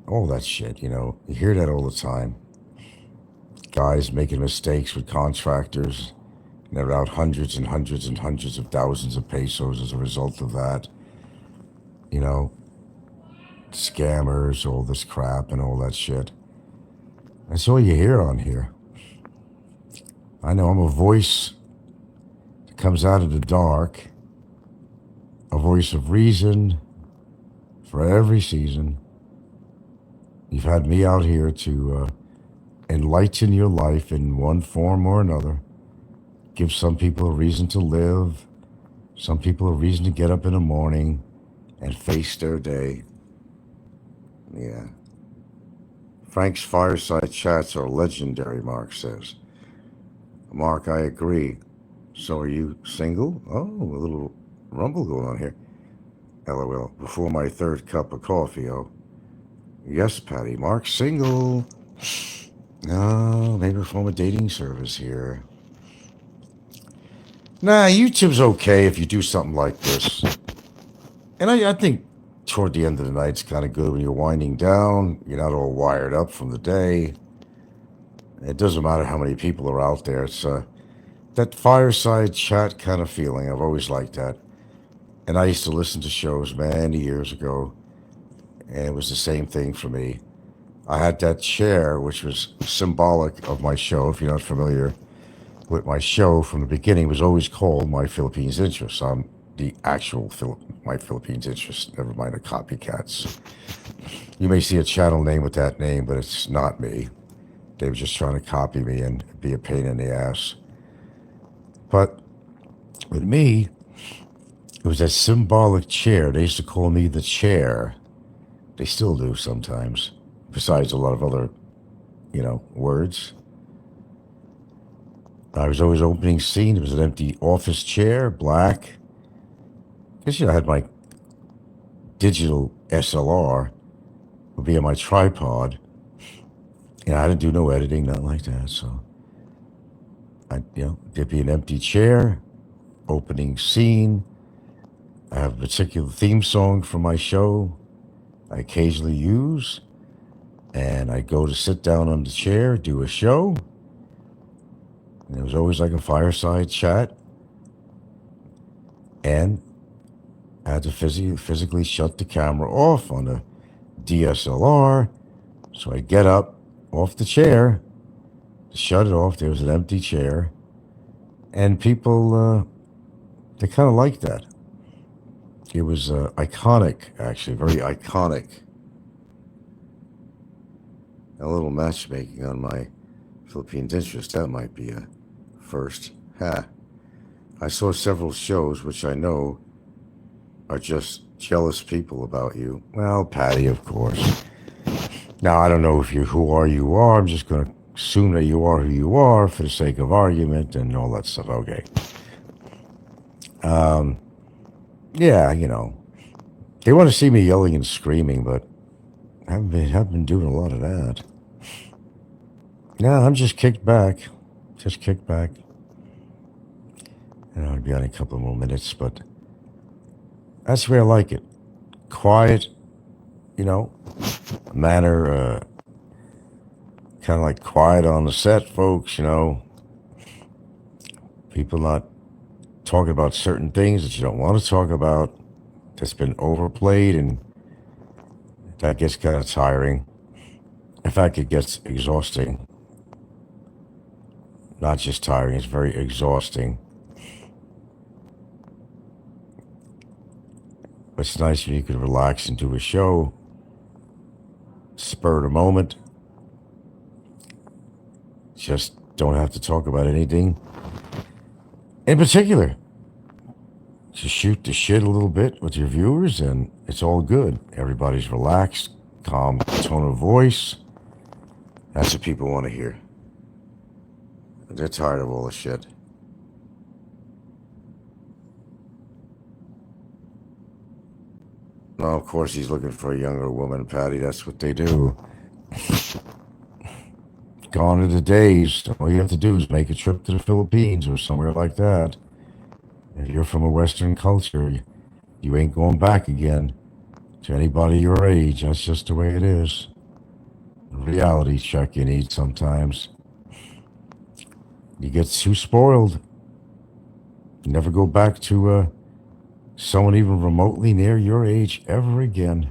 Speaker 1: all that shit, you know. You hear that all the time. Guys making mistakes with contractors, and they're out hundreds and hundreds and hundreds of thousands of pesos as a result of that. You know, scammers, all this crap and all that shit. That's all you hear on here. I know I'm a voice that comes out of the dark, a voice of reason for every season. You've had me out here to enlighten your life in one form or another. Give some people a reason to live, some people a reason to get up in the morning and face their day. Yeah. Frank's fireside chats are legendary, Mark says. Mark, I agree. So are you single? Oh, a little rumble going on here. LOL. Before my third cup of coffee, oh. Yes, Patty. Mark's single. No, maybe we form a dating service here. Nah, YouTube's okay if you do something like this. And I think toward the end of the night, it's kind of good when you're winding down. You're not all wired up from the day. It doesn't matter how many people are out there. It's that fireside chat kind of feeling. I've always liked that. And I used to listen to shows many years ago and it was the same thing for me. I had that chair, which was symbolic of my show. If you're not familiar with my show, from the beginning, it was always called My Philippines Interests. I'm the actual My Philippines Interests, never mind the copycats. You may see a channel name with that name, but it's not me. They were just trying to copy me and be a pain in the ass. But with me, it was that symbolic chair. They used to call me the chair. They still do sometimes, besides a lot of other, words. I was always opening scene. It was an empty office chair, black. Because, I had my digital SLR would be on my tripod. I didn't do no editing, nothing like that. So, there'd be an empty chair, opening scene. I have a particular theme song for my show I occasionally use. And I go to sit down on the chair, do a show. And it was always like a fireside chat. And I had to physically shut the camera off on the DSLR. So I get up off the chair, shut it off. There was an empty chair. And people, they kind of liked that. It was iconic, actually, very iconic. A little matchmaking on My Philippines Interest, that might be a first. I saw several shows which I know are just jealous people about you. Well, Patty, of course. Now, I don't know if who you are. I'm just going to assume that you are who you are for the sake of argument and all that stuff. Okay. Yeah, they want to see me yelling and screaming, but I haven't been doing a lot of that. No, I'm just kicked back. I'll be on a couple more minutes, but that's where I like it. Quiet, manner, kind of like quiet on the set, folks, People not talking about certain things that you don't want to talk about, that's been overplayed, and that gets kind of tiring. In fact, it gets exhausting. Not just tiring, it's very exhausting. But it's nice when you can relax and do a show, spur of the moment. Just don't have to talk about anything in particular. Just shoot the shit a little bit with your viewers, and it's all good. Everybody's relaxed, calm tone of voice. That's what people want to hear. They're tired of all the shit. No, of course he's looking for a younger woman, Patty. That's what they do. Gone are the days. All you have to do is make a trip to the Philippines or somewhere like that. If you're from a Western culture, you ain't going back again to anybody your age. That's just the way it is. A reality check you need sometimes. You get too spoiled. You never go back to someone even remotely near your age ever again.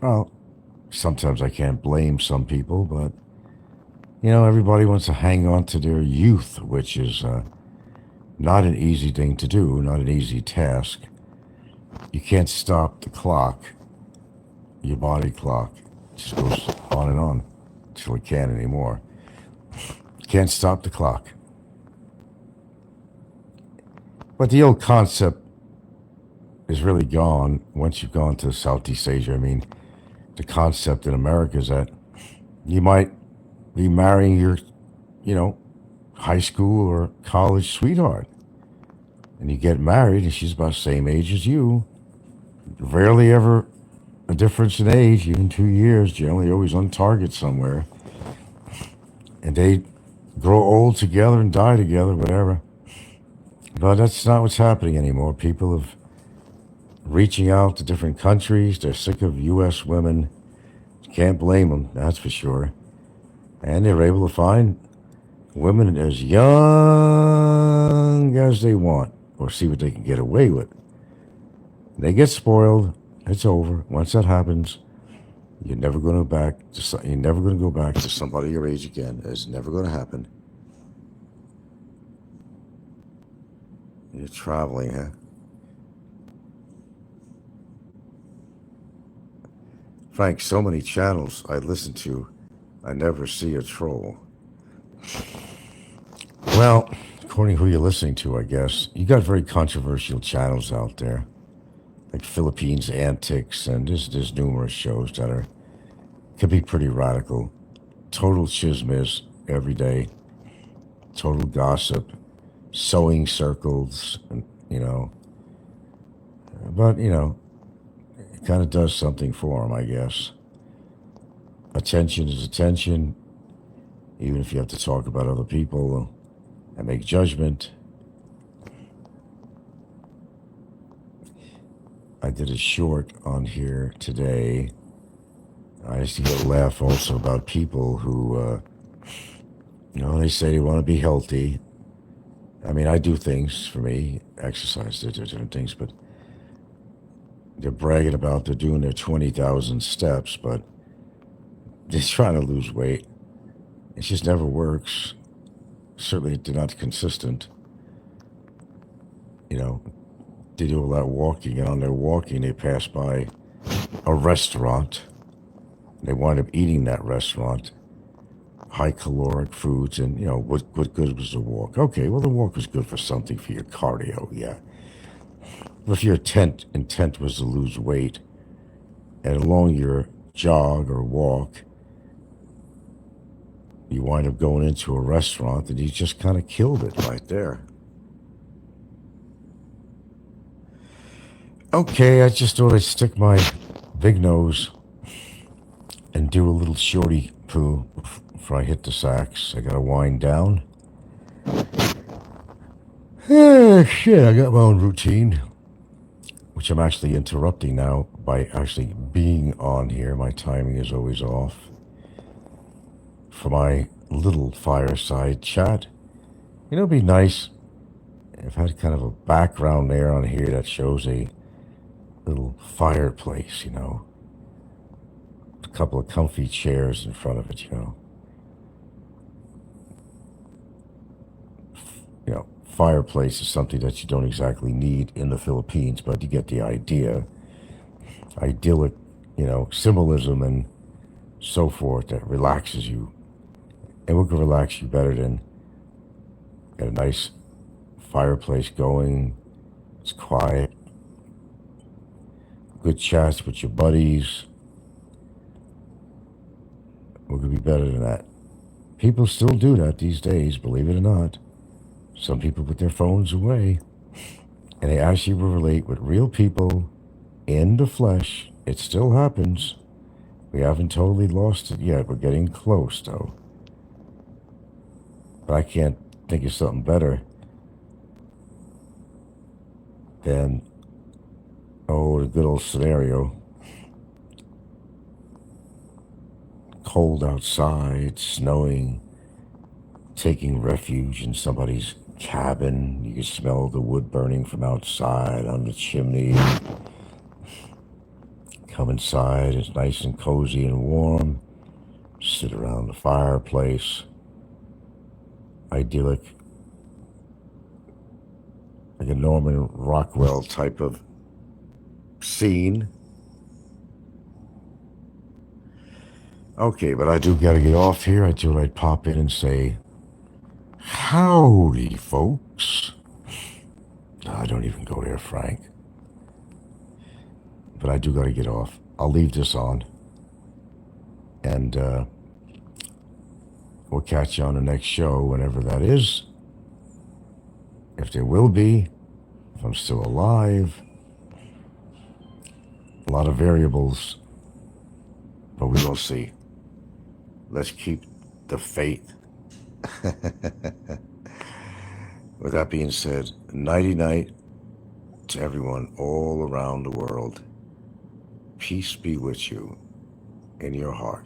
Speaker 1: Well, sometimes I can't blame some people, but, everybody wants to hang on to their youth, which is not an easy thing to do, not an easy task. You can't stop the clock, your body clock. It just goes on and on until it can't anymore. You can't stop the clock. But the old concept is really gone once you've gone to Southeast Asia. I mean, the concept in America is that you might be marrying your, high school or college sweetheart. And you get married and she's about the same age as you. Rarely ever a difference in age, even 2 years, generally always on target somewhere. And they grow old together and die together, whatever. But that's not what's happening anymore. People have reaching out to different countries. They're sick of U.S. women. Can't blame them, that's for sure. And they're able to find women as young as they want, or see what they can get away with. They get spoiled, It's over. Once that happens, you're never going to you're never going to go back to somebody your age again. It's never going to happen. You're traveling, huh? Frank, so many channels I listen to, I never see a troll. Well, according to who you're listening to, I guess, you got very controversial channels out there, like Philippines Antics, and there's numerous shows that could be pretty radical. Total chismis every day, total gossip, sewing circles, and but it kind of does something for them, I guess. Attention is attention, even if you have to talk about other people and make judgment. I did a short on here today. I used to get a laugh also about people who, they say they want to be healthy. I mean, I do things for me, exercise, different things, but they're bragging about they're doing their 20,000 steps, but they're trying to lose weight. It just never works. Certainly they're not consistent. They do all that walking, and on their walking, they pass by a restaurant. They wind up eating that restaurant, high caloric foods, and what good was the walk? Okay, well the walk was good for something for your cardio, yeah. But if your intent was to lose weight, and along your jog or walk, you wind up going into a restaurant, and you just kind of killed it right there. Okay, I just thought I'd stick my big nose and do a little shorty poo before I hit the sax. I gotta wind down. Shit, I got my own routine, which I'm actually interrupting now by actually being on here. My timing is always off. For my little fireside chat, it'd be nice if I had kind of a background there on here that shows a little fireplace, a couple of comfy chairs in front of it, Fireplace is something that you don't exactly need in the Philippines, but you get the idea. Idyllic, symbolism and so forth that relaxes you. And what can relax you better than get a nice fireplace going? It's quiet. Good chats with your buddies. What could be better than that? People still do that these days, believe it or not. Some people put their phones away, and they actually will relate with real people in the flesh. It still happens. We haven't totally lost it yet. We're getting close, though. But I can't think of something better than, the good old scenario. Cold outside, snowing, taking refuge in somebody's cabin. You can smell the wood burning from outside on the chimney. Come inside, it's nice and cozy and warm. Sit around the fireplace. Idyllic. Like a Norman Rockwell type of scene. Okay, but I do gotta get off here. I thought I'd pop in and say, howdy, folks. I don't even go there, Frank. But I do gotta get off. I'll leave this on. And we'll catch you on the next show, whenever that is. If there will be, if I'm still alive. A lot of variables, but we will see. Let's keep the faith. With that being said, nighty-night to everyone all around the world. Peace be with you in your heart.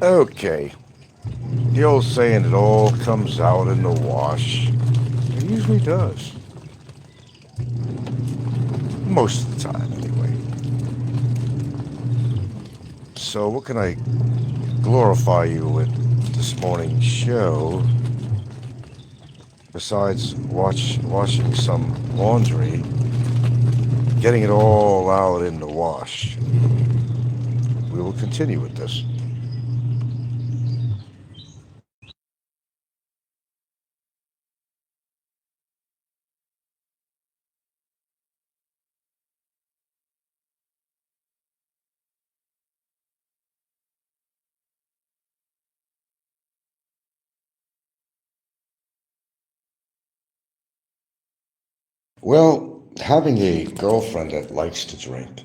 Speaker 1: Okay. The old saying, it all comes out in the wash. It usually does. Most of the time, anyway. So what can I glorify you with this morning's show? Besides washing some laundry, getting it all out in the wash. We will continue with this. Well, having a girlfriend that likes to drink,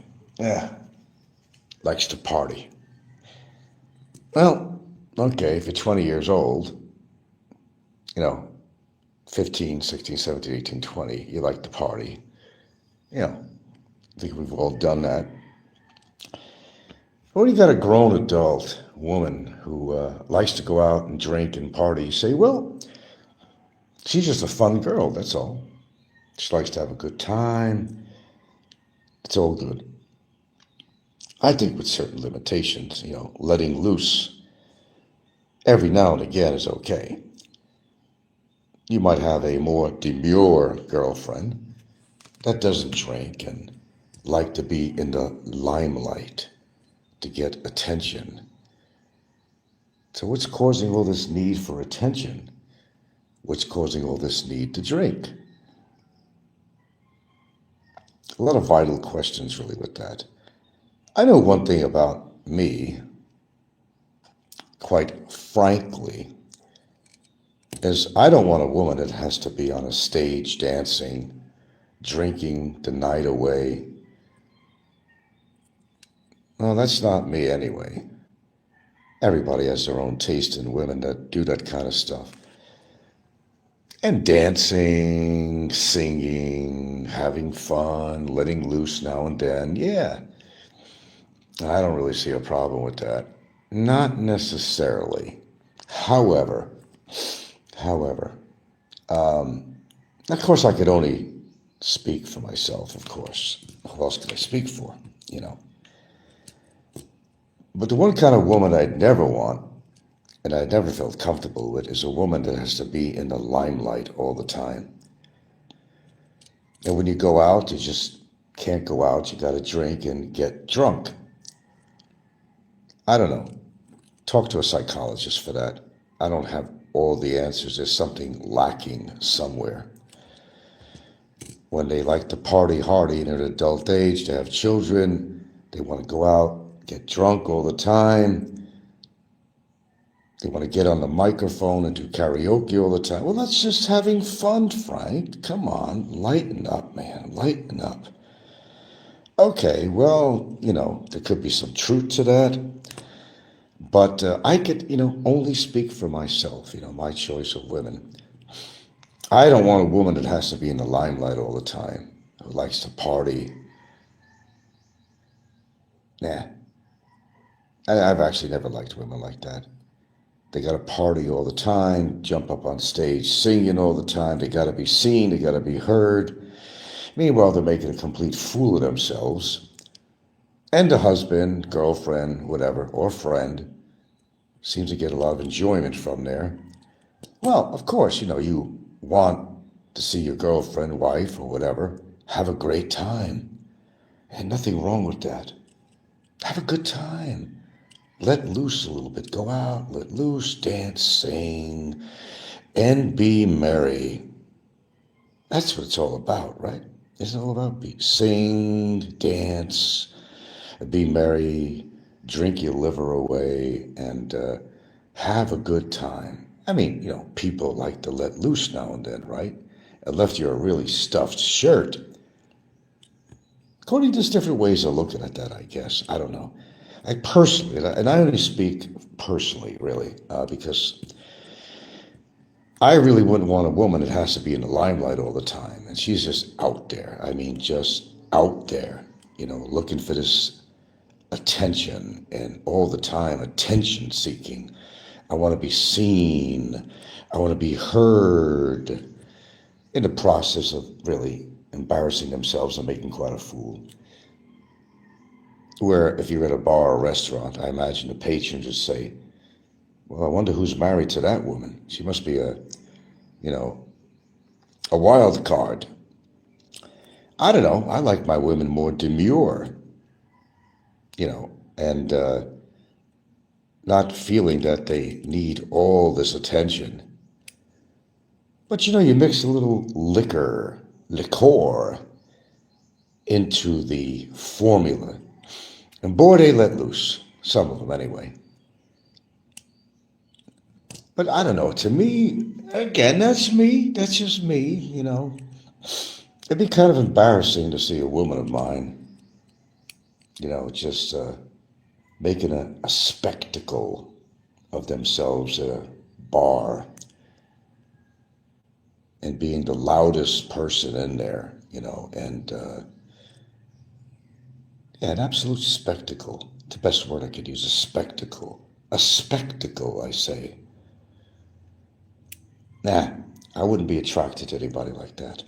Speaker 1: likes to party. Well, okay, if you're 20 years old, 15, 16, 17, 18, 20, you like to party. I think we've all done that. When you got a grown adult woman who likes to go out and drink and party, you say, well, she's just a fun girl, that's all. She likes to have a good time. It's all good. I think with certain limitations, letting loose every now and again is okay. You might have a more demure girlfriend that doesn't drink and like to be in the limelight to get attention. So what's causing all this need for attention? What's causing all this need to drink? A lot of vital questions really with that. I know one thing about me, quite frankly, is I don't want a woman that has to be on a stage dancing, drinking the night away. Well, that's not me anyway. Everybody has their own taste in women that do that kind of stuff. And dancing, singing, having fun, letting loose now and then, yeah. I don't really see a problem with that. Not necessarily. However, of course I could only speak for myself, of course. Who else could I speak for, But the one kind of woman I'd never want, and I never felt comfortable with, is a woman that has to be in the limelight all the time. And when you go out, you just can't go out. You got to drink and get drunk. I don't know. Talk to a psychologist for that. I don't have all the answers. There's something lacking somewhere. When they like to party hardy in an adult age, they have children, they want to go out, get drunk all the time. They want to get on the microphone and do karaoke all the time. Well, that's just having fun, Frank. Come on, lighten up, man, lighten up. Okay, well, there could be some truth to that. But I could, only speak for myself, my choice of women. I don't want a woman that has to be in the limelight all the time, who likes to party. Nah. I've actually never liked women like that. They got to party all the time, jump up on stage singing all the time. They got to be seen, they got to be heard. Meanwhile, they're making a complete fool of themselves. And the husband, girlfriend, whatever, or friend seems to get a lot of enjoyment from there. Well, of course, you want to see your girlfriend, wife, or whatever have a great time. And nothing wrong with that. Have a good time. Let loose a little bit. Go out, let loose, dance, sing, and be merry. That's what it's all about, right? Isn't it all about sing, dance, be merry, drink your liver away, and have a good time. People like to let loose now and then, right? Unless you're a really stuffed shirt. According to there's different ways of looking at that, I guess. I don't know. I personally, and I only speak personally, really, because I really wouldn't want a woman that has to be in the limelight all the time. And she's just out there. Just out there, looking for this attention and all the time attention seeking. I want to be seen. I want to be heard, in the process of really embarrassing themselves and making quite a fool. Where if you're at a bar or restaurant, I imagine the patrons would say, well, I wonder who's married to that woman. She must be a wild card. I don't know. I like my women more demure, and not feeling that they need all this attention. But you mix a little liquor into the formula. And boy, they let loose. Some of them anyway. But I don't know. To me, again, that's me. That's just me, It'd be kind of embarrassing to see a woman of mine, just making a spectacle of themselves at a bar and being the loudest person in there, and an absolute spectacle. The best word I could use, a spectacle. A spectacle, I say. Nah, I wouldn't be attracted to anybody like that.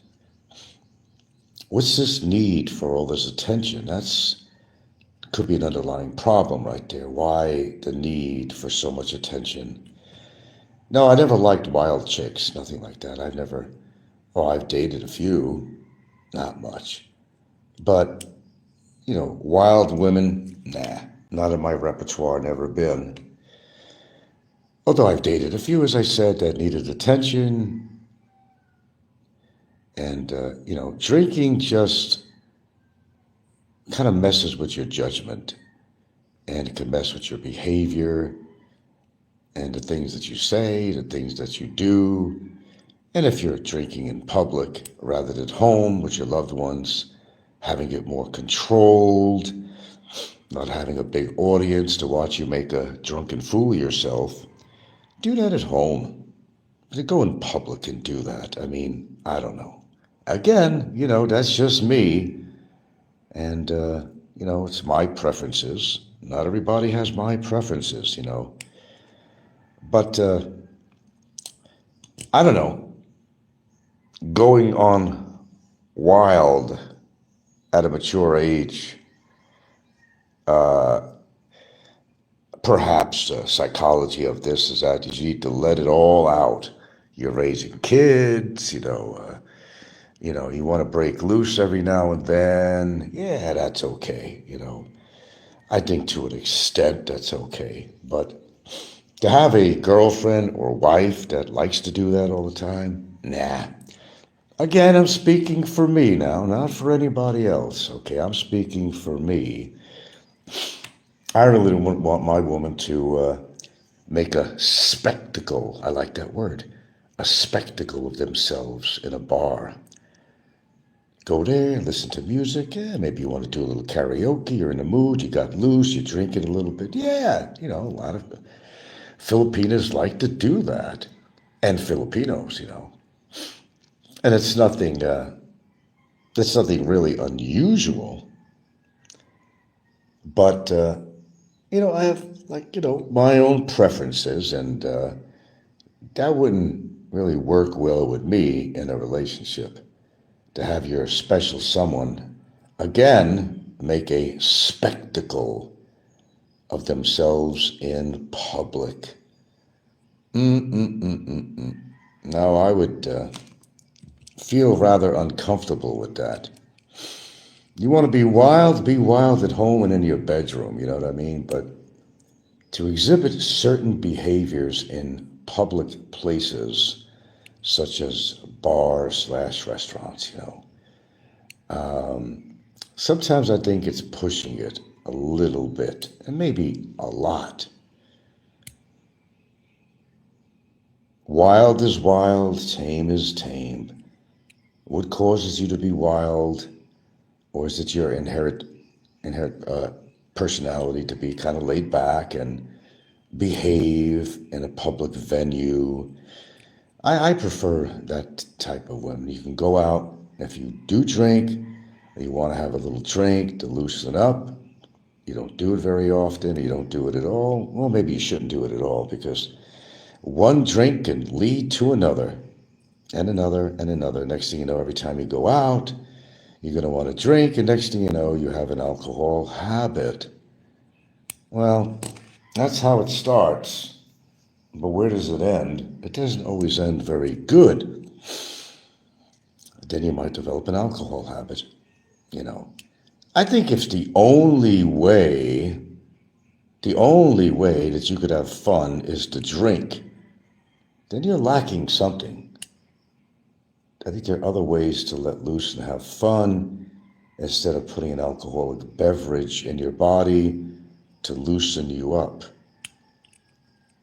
Speaker 1: What's this need for all this attention? Could be an underlying problem right there. Why the need for so much attention? No, I never liked wild chicks, nothing like that. I've dated a few, not much. But, wild women, nah, not in my repertoire, never been. Although I've dated a few, as I said, that needed attention. And, drinking just kind of messes with your judgment. And it can mess with your behavior and the things that you say, the things that you do. And if you're drinking in public rather than at home with your loved ones, having it more controlled, not having a big audience to watch you make a drunken fool of yourself, do that at home. But go in public and do that. I mean, I don't know. Again, that's just me. And, it's my preferences. Not everybody has my preferences, But, I don't know. Going on wild at a mature age, perhaps the psychology of this is that you need to let it all out. You're raising kids, you want to break loose every now and then. Yeah, that's okay, I think to an extent that's okay. But to have a girlfriend or wife that likes to do that all the time, nah. Again, I'm speaking for me now, not for anybody else, okay? I'm speaking for me. I really wouldn't want my woman to make a spectacle, I like that word, a spectacle of themselves in a bar. Go there, listen to music, yeah, maybe you want to do a little karaoke, you're in the mood, you got loose, you're drinking a little bit, yeah, a lot of Filipinas like to do that, and Filipinos, And it's nothing really unusual. But, I have, my own preferences, and that wouldn't really work well with me in a relationship. To have your special someone, again, make a spectacle of themselves in public. No, I would feel rather uncomfortable with that. You want to be wild at home and in your bedroom, you know what I mean? But to exhibit certain behaviors in public places, such as bars/restaurants, sometimes I think it's pushing it a little bit, and maybe a lot. Wild is wild, tame is tame. What causes you to be wild? Or is it your inherent personality to be kind of laid back and behave in a public venue? I prefer that type of women. You can go out, if you do drink, you want to have a little drink to loosen up, you don't do it very often, you don't do it at all, well, maybe you shouldn't do it at all, because one drink can lead to another, and another, and another. Next thing you know, every time you go out, you're going to want to drink, and next thing you know, you have an alcohol habit. Well, that's how it starts. But where does it end? It doesn't always end very good. Then you might develop an alcohol habit, you know. I think if the only way that you could have fun is to drink, then you're lacking something. I think there are other ways to let loose and have fun instead of putting an alcoholic beverage in your body to loosen you up.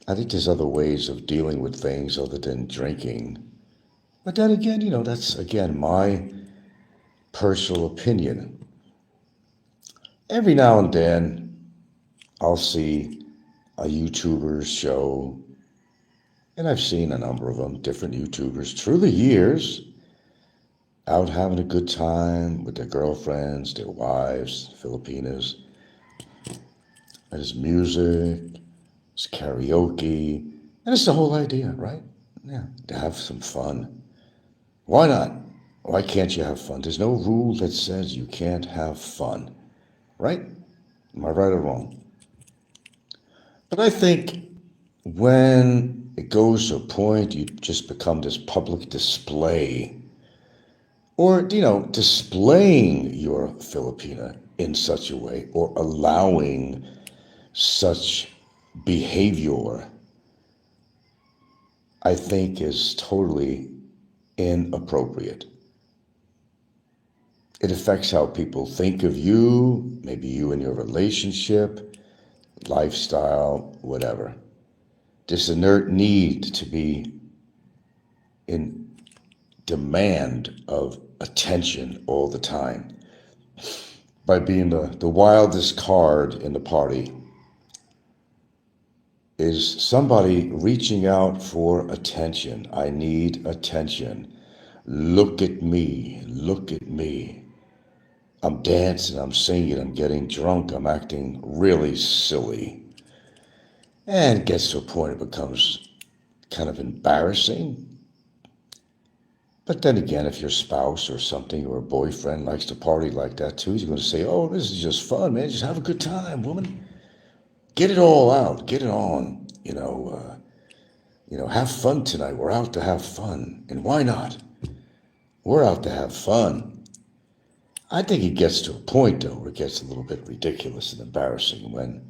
Speaker 1: I think there's other ways of dealing with things other than drinking. But then again, you know, that's, again, my personal opinion. Every now and then, I'll see a YouTuber's show, and I've seen a number of them, different YouTubers, through the years, out having a good time with their girlfriends, their wives, Filipinas. And there's music, it's karaoke, and it's the whole idea, right? Yeah, to have some fun. Why not? Why can't you have fun? There's no rule that says you can't have fun, right? Am I right or wrong? But I think when it goes to a point you just become this public display, or, you know, displaying your Filipina in such a way, or allowing such behavior, I think is totally inappropriate. It affects how people think of you, maybe you and your relationship, lifestyle, whatever. This inert need to be in demand of attention all the time by being the wildest card in the party is somebody reaching out for attention. I need attention. Look at me. Look at me. I'm dancing, I'm singing, I'm getting drunk, I'm acting really silly. And it gets to a point it becomes kind of embarrassing. But then again, if your spouse or something or a boyfriend likes to party like that too, he's going to say, oh, this is just fun, man. Just have a good time, woman. Get it all out. Get it on. Have fun tonight. We're out to have fun. And why not? We're out to have fun. I think it gets to a point, though, where it gets a little bit ridiculous and embarrassing when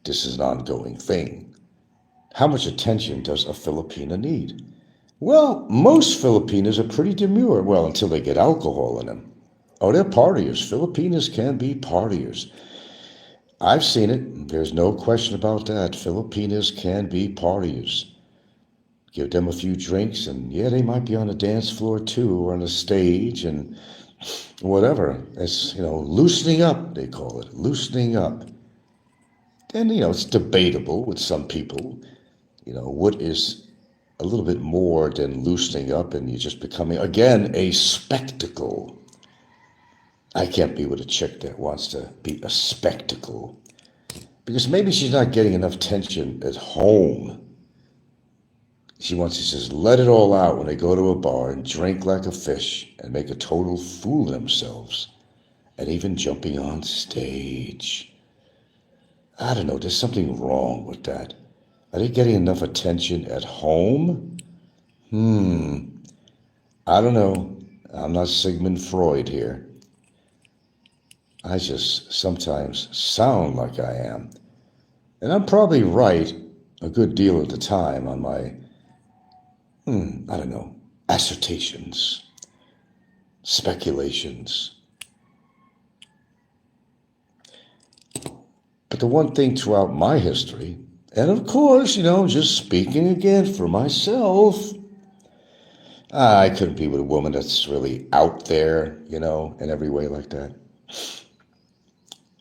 Speaker 1: this is an ongoing thing. How much attention does a Filipina need? Well, most Filipinas are pretty demure, well, until they get alcohol in them. Oh, they're partiers. Filipinas can be partiers. I've seen it. There's no question about that. Filipinas can be partiers. Give them a few drinks, and yeah, they might be on the dance floor too, or on the stage, and whatever. It's, loosening up, they call it, loosening up. And, it's debatable with some people, what is a little bit more than loosening up and you're just becoming, again, a spectacle. I can't be with a chick that wants to be a spectacle because maybe she's not getting enough attention at home. She wants to just let it all out when they go to a bar and drink like a fish and make a total fool of themselves, and even jumping on stage. I don't know, there's something wrong with that. Are they getting enough attention at home? I don't know. I'm not Sigmund Freud here. I just sometimes sound like I am. And I'm probably right a good deal of the time on my assertions, speculations. But the one thing throughout my history, and of course, just speaking again for myself, I couldn't be with a woman that's really out there, in every way like that.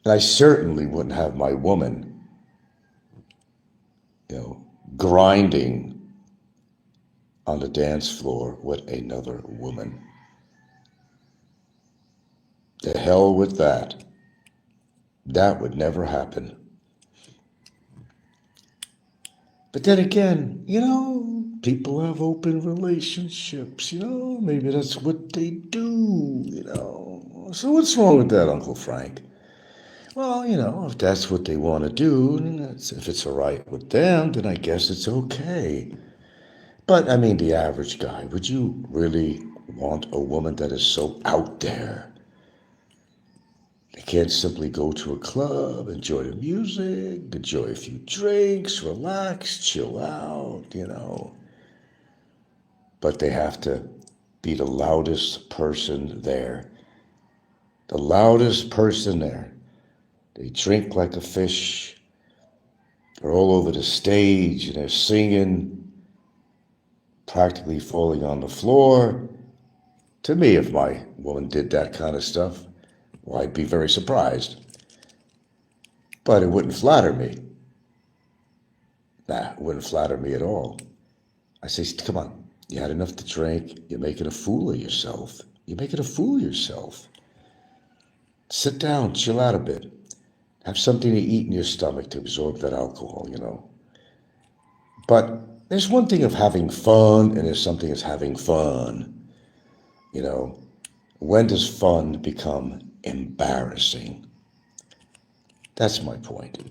Speaker 1: And I certainly wouldn't have my woman, grinding on the dance floor with another woman. The hell with that. That would never happen. But then again, people have open relationships, maybe that's what they do. So what's wrong with that, Uncle Frank? Well, if that's what they want to do, if it's all right with them, then I guess it's okay. But, I mean, the average guy, would you really want a woman that is so out there? They can't simply go to a club, enjoy the music, enjoy a few drinks, relax, chill out, But they have to be the loudest person there. The loudest person there. They drink like a fish. They're all over the stage and they're singing, practically falling on the floor. To me, if my woman did that kind of stuff, well, I'd be very surprised. But it wouldn't flatter me. Nah, it wouldn't flatter me at all. I say, come on, you had enough to drink. You're making a fool of yourself. You're making a fool of yourself. Sit down, chill out a bit. Have something to eat in your stomach to absorb that alcohol, But there's one thing of having fun, and there's something as having fun. When does fun become embarrassing? That's my point.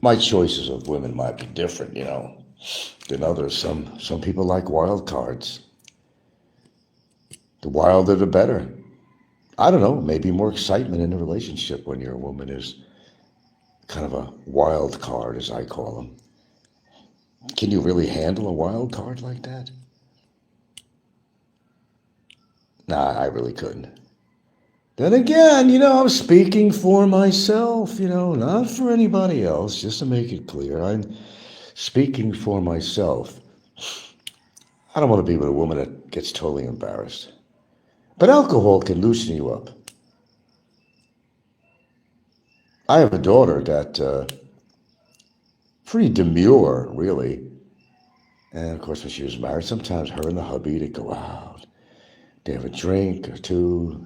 Speaker 1: My choices of women might be different, than others. Some people like wild cards. The wilder, the better. I don't know, maybe more excitement in a relationship when your woman is kind of a wild card, as I call them. Can you really handle a wild card like that? Nah, I really couldn't. Then again, I'm speaking for myself, not for anybody else, just to make it clear. I'm speaking for myself. I don't want to be with a woman that gets totally embarrassed. But alcohol can loosen you up. I have a daughter that, pretty demure, really. And of course, when she was married, sometimes her and the hubby, they go out. They have a drink or two.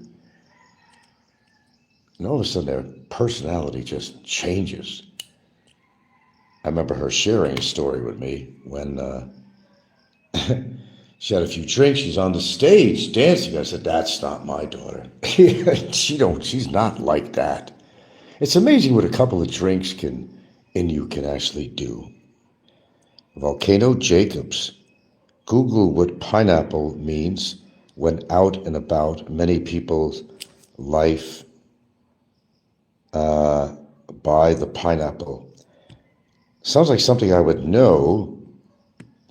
Speaker 1: And all of a sudden, their personality just changes. I remember her sharing a story with me when she had a few drinks. She's on the stage dancing. I said, "That's not my daughter. She's not like that." It's amazing what a couple of drinks can actually do. Volcano Jacobs. Google what pineapple means when out and about. Many people's life by the pineapple. Sounds like something I would know,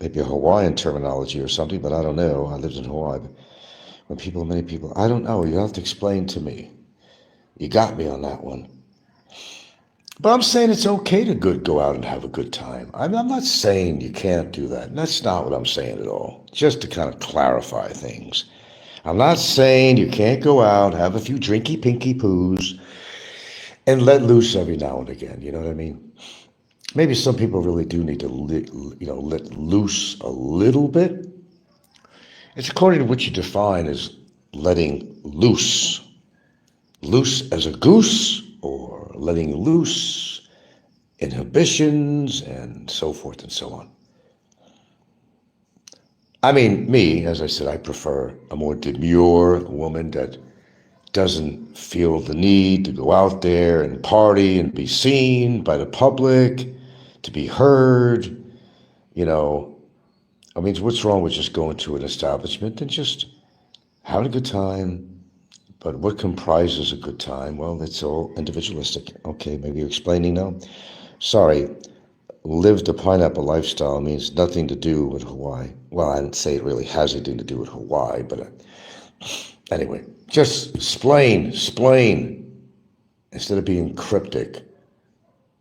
Speaker 1: maybe a Hawaiian terminology or something, but I don't know. I lived in Hawaii. Many people, I don't know. You have to explain to me. You got me on that one. But I'm saying it's okay to go out and have a good time. I'm not saying you can't do that. And that's not what I'm saying at all. Just to kind of clarify things. I'm not saying you can't go out, have a few drinky pinky poos, and let loose every now and again. You know what I mean? Maybe some people really do need to, let loose a little bit. It's according to what you define as letting loose. Loose as a goose, or letting loose inhibitions, and so forth and so on. I mean, me, as I said, I prefer a more demure woman that doesn't feel the need to go out there and party and be seen by the public, to be heard, I mean, what's wrong with just going to an establishment and just having a good time? But what comprises a good time? Well, it's all individualistic. Okay, maybe you're explaining now. Sorry, live the pineapple lifestyle means nothing to do with Hawaii. Well, I didn't say it really has anything to do with Hawaii, but anyway, just explain, instead of being cryptic.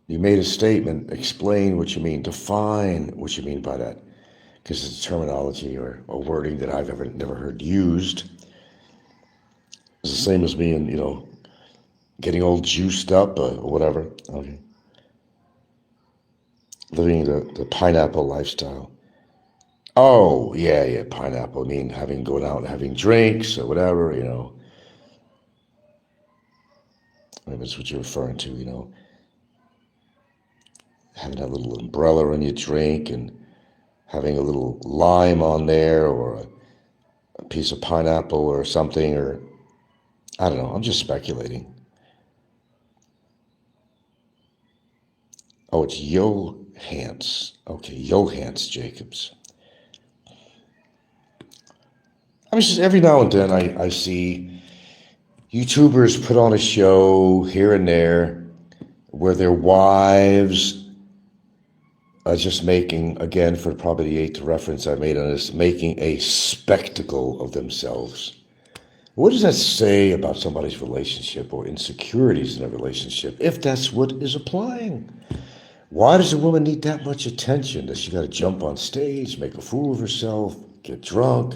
Speaker 1: You made a statement, explain what you mean, define what you mean by that. Because it's a terminology or a wording that I've never heard used. It's the same as me and, getting all juiced up or whatever. Okay. Living the pineapple lifestyle. Oh, yeah, pineapple. I mean, going out and having drinks or whatever, Maybe that's what you're referring to, you know, having that little umbrella in your drink and having a little lime on there or a piece of pineapple or something, or I don't know, I'm just speculating. Oh, it's Johans. Okay, Johans Jacobs. I mean, just every now and then I see YouTubers put on a show here and there where their wives are just making, again, for probably the eighth reference I made on this, making a spectacle of themselves. What does that say about somebody's relationship or insecurities in a relationship, if that's what is applying? Why does a woman need that much attention? Does she got to jump on stage, make a fool of herself, get drunk?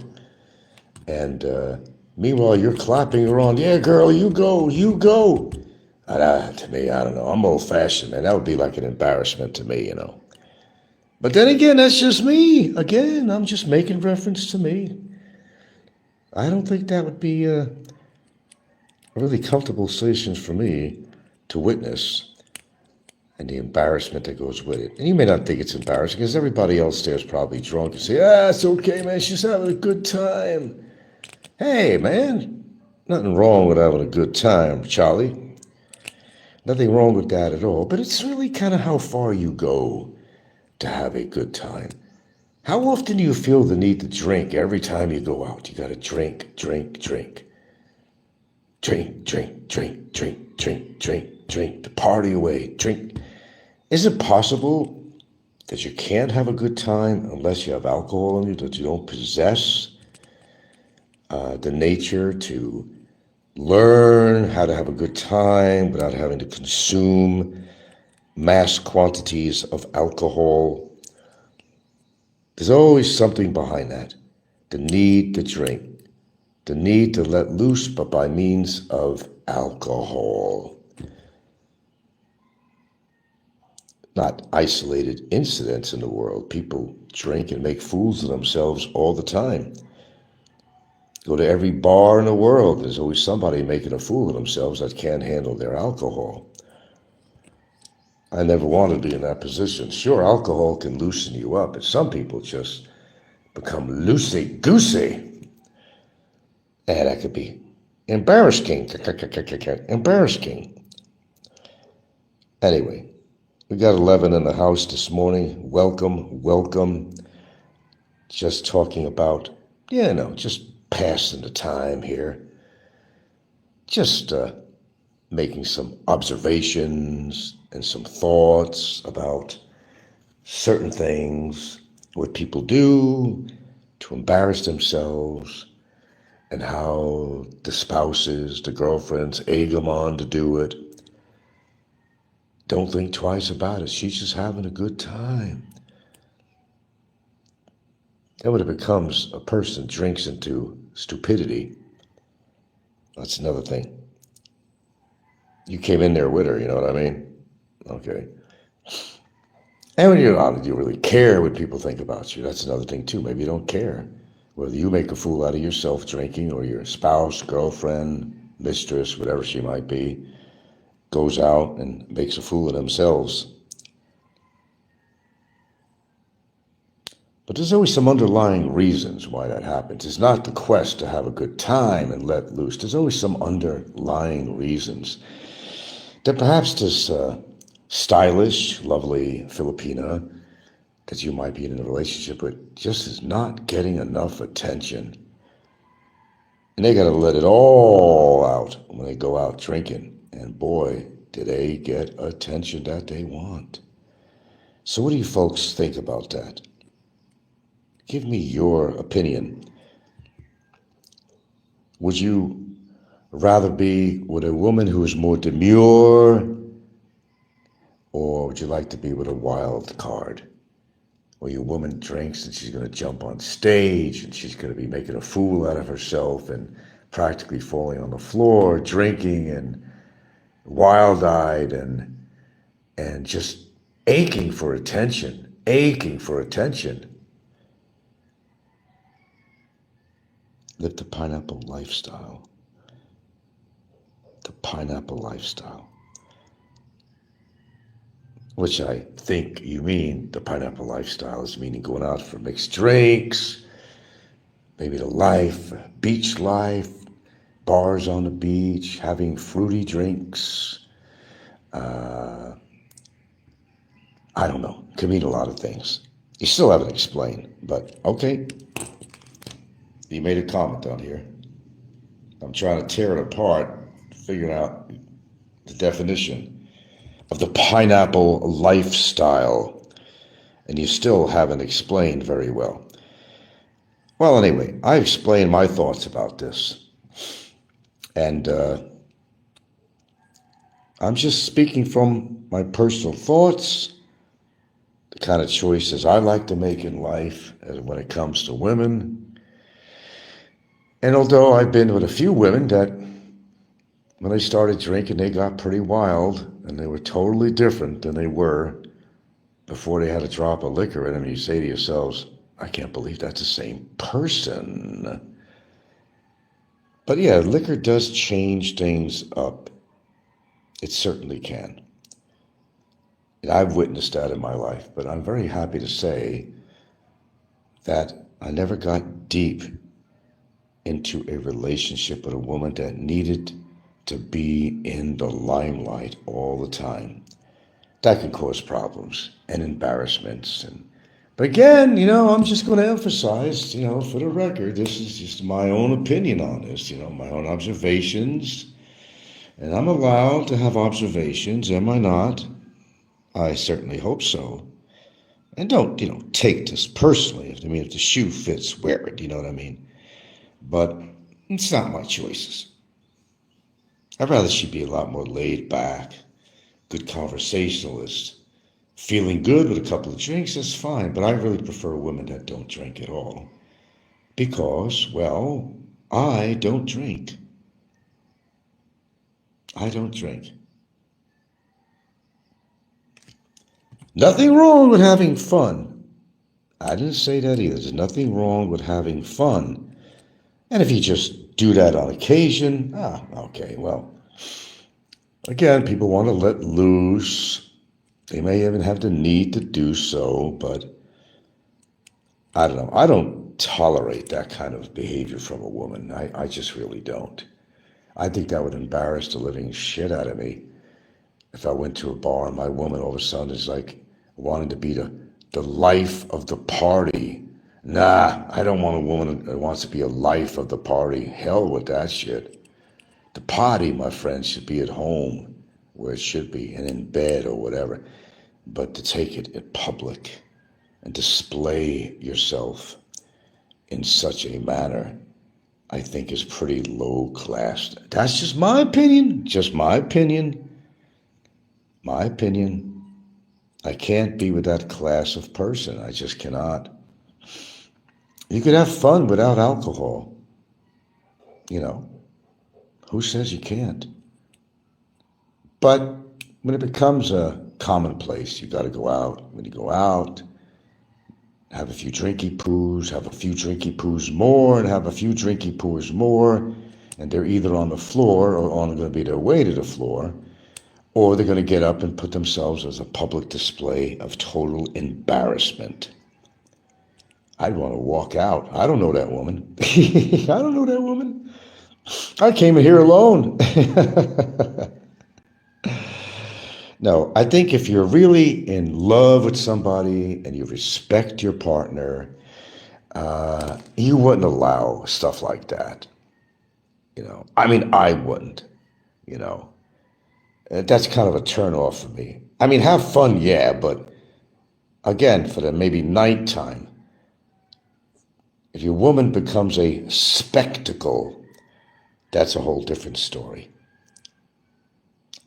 Speaker 1: And meanwhile, you're clapping her on. Yeah, girl, you go, you go. To me, I don't know. I'm old-fashioned, man. That would be like an embarrassment to me, you know. But then again, that's just me. Again, I'm just making reference to me. I don't think that would be a really comfortable situation for me to witness, and the embarrassment that goes with it. And you may not think it's embarrassing because everybody else there is probably drunk and say, it's okay, man, she's having a good time. Hey, man, nothing wrong with having a good time, Charlie. Nothing wrong with that at all. But it's really kind of how far you go to have a good time. How often do you feel the need to drink every time you go out? You got to drink, drink, drink. Drink, drink, drink, drink, drink, drink, drink. To party away, drink. Is it possible that you can't have a good time unless you have alcohol in you, that you don't possess the nature to learn how to have a good time without having to consume mass quantities of alcohol? There's always something behind that. The need to drink, the need to let loose, but by means of alcohol. Not isolated incidents in the world. People drink and make fools of themselves all the time. Go to every bar in the world, there's always somebody making a fool of themselves that can't handle their alcohol. I never wanted to be in that position. Sure, alcohol can loosen you up, but some people just become loosey-goosey. And that could be embarrassing. Embarrassing. Anyway, we got 11 in the house this morning. Welcome, welcome. Just talking about, just passing the time here. Just making some observations and some thoughts about certain things, what people do to embarrass themselves, and how the spouses, the girlfriends egg them on to do it. Don't think twice about it. She's just having a good time. And when it becomes a person drinks into stupidity, that's another thing. You came in there with her, you know what I mean? Okay. And when you're out, you really care what people think about you. That's another thing too. Maybe you don't care whether you make a fool out of yourself drinking or your spouse, girlfriend, mistress, whatever she might be, goes out and makes a fool of themselves. But there's always some underlying reasons why that happens. It's not the quest to have a good time and let loose. There's always some underlying reasons that perhaps this stylish, lovely Filipina that you might be in a relationship with just is not getting enough attention. And they got to let it all out when they go out drinking. And boy, do they get attention that they want. So what do you folks think about that? Give me your opinion. Would you rather be with a woman who is more demure, or would you like to be with a wild card? Where your woman drinks and she's going to jump on stage and she's going to be making a fool out of herself and practically falling on the floor, drinking and wild-eyed and just aching for attention. Live the pineapple lifestyle. The pineapple lifestyle. Which I think you mean the pineapple lifestyle is meaning going out for mixed drinks, maybe the life, beach life, bars on the beach, having fruity drinks. I don't know. Could mean a lot of things. You still haven't explained, but okay. You made a comment on here. I'm trying to tear it apart, figuring out the definition of the pineapple lifestyle, and you still haven't explained very well. Well, anyway, I explained my thoughts about this, and I'm just speaking from my personal thoughts, the kind of choices I like to make in life when it comes to women. And although I've been with a few women that, when they started drinking, they got pretty wild, and they were totally different than they were before they had a drop of liquor in them, you say to yourselves, I can't believe that's the same person. But yeah, liquor does change things up. It certainly can. And I've witnessed that in my life, but I'm very happy to say that I never got deep into a relationship with a woman that needed to be in the limelight all the time. That can cause problems and embarrassments. But again, I'm just going to emphasize, for the record, this is just my own opinion on this, my own observations. And I'm allowed to have observations, am I not? I certainly hope so. And don't, take this personally. If the shoe fits, wear it, you know what I mean? But it's not my choices. I'd rather she be a lot more laid back, good conversationalist, feeling good with a couple of drinks, that's fine. But I really prefer women that don't drink at all. Because, well, I don't drink. I don't drink. Nothing wrong with having fun. I didn't say that either. There's nothing wrong with having fun. And if you just do that on occasion, okay, well, again, people want to let loose. They may even have the need to do so, but I don't know. I don't tolerate that kind of behavior from a woman. I just really don't. I think that would embarrass the living shit out of me if I went to a bar and my woman all of a sudden is like wanting to be the life of the party. Nah, I don't want a woman that wants to be a life of the party. Hell with that shit. The party, my friends, should be at home where it should be and in bed or whatever. But to take it in public and display yourself in such a manner, I think is pretty low class. That's just my opinion. Just my opinion. My opinion. I can't be with that class of person. I just cannot. You could have fun without alcohol. Who says you can't? But when it becomes a commonplace, you got to go out. When you go out, have a few drinky poos, have a few drinky poos more, and have a few drinky poos more, and they're either on the floor or on going to be their way to the floor, or they're going to get up and put themselves as a public display of total embarrassment. I'd want to walk out. I don't know that woman. I don't know that woman. I came in here alone. No, I think if you're really in love with somebody and you respect your partner, you wouldn't allow stuff like that. I wouldn't, That's kind of a turn off for me. Have fun, yeah, but again, for the maybe nighttime, if your woman becomes a spectacle, that's a whole different story.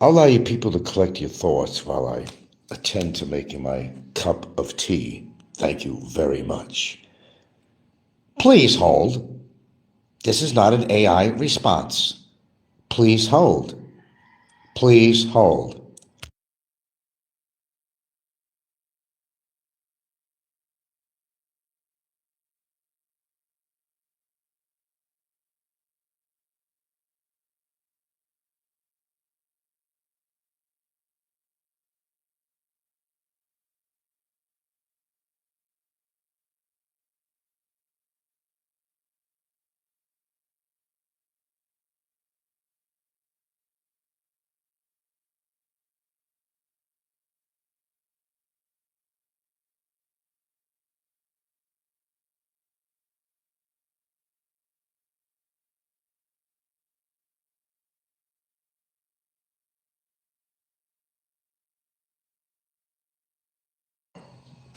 Speaker 1: I'll allow you people to collect your thoughts while I attend to making my cup of tea. Thank you very much. Please hold. This is not an AI response. Please hold. Please hold.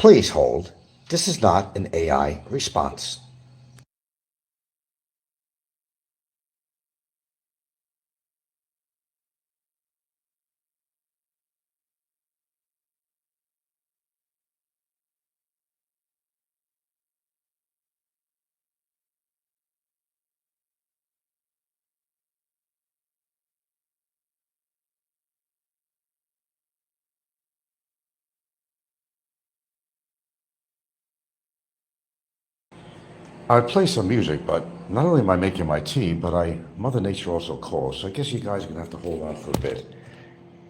Speaker 1: Please hold. This is not an AI response. I'd play some music, but not only am I making my tea, but Mother Nature also calls, so I guess you guys are gonna have to hold on for a bit.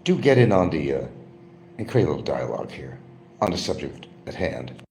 Speaker 1: Do get in on and create a little dialogue here on the subject at hand.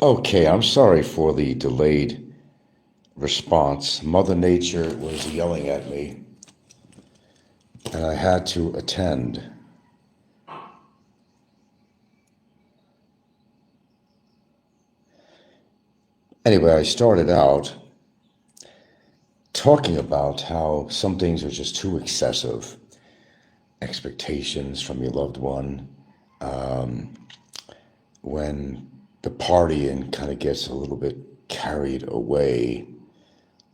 Speaker 1: Okay, I'm sorry for the delayed response. Mother Nature was yelling at me, and I had to attend. Anyway, I started out talking about how some things are just too excessive. Expectations from your loved one. When the partying kind of gets a little bit carried away,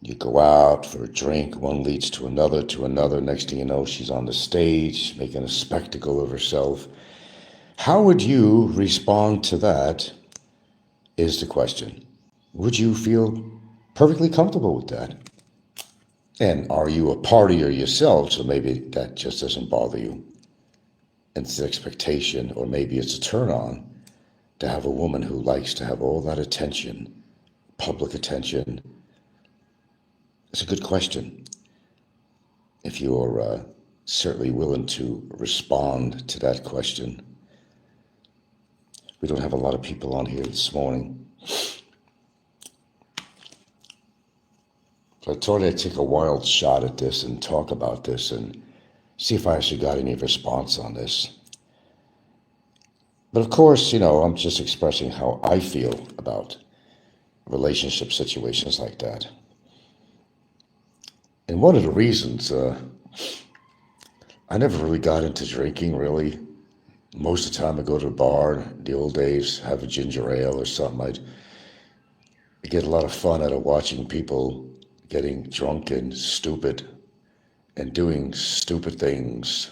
Speaker 1: you go out for a drink, one leads to another. Next thing you know, she's on the stage making a spectacle of herself. How would you respond to that is the question. Would you feel perfectly comfortable with that? And are you a partier yourself, so maybe that just doesn't bother you? It's an expectation, or maybe it's a turn on to have a woman who likes to have all that attention, public attention. It's a good question. If you're certainly willing to respond to that question. We don't have a lot of people on here this morning. So I thought I'd take a wild shot at this and talk about this and see if I actually got any response on this. But of course, I'm just expressing how I feel about relationship situations like that. And one of the reasons I never really got into drinking, really. Most of the time I go to a bar, the old days, have a ginger ale or something. I'd get a lot of fun out of watching people getting drunk and stupid and doing stupid things.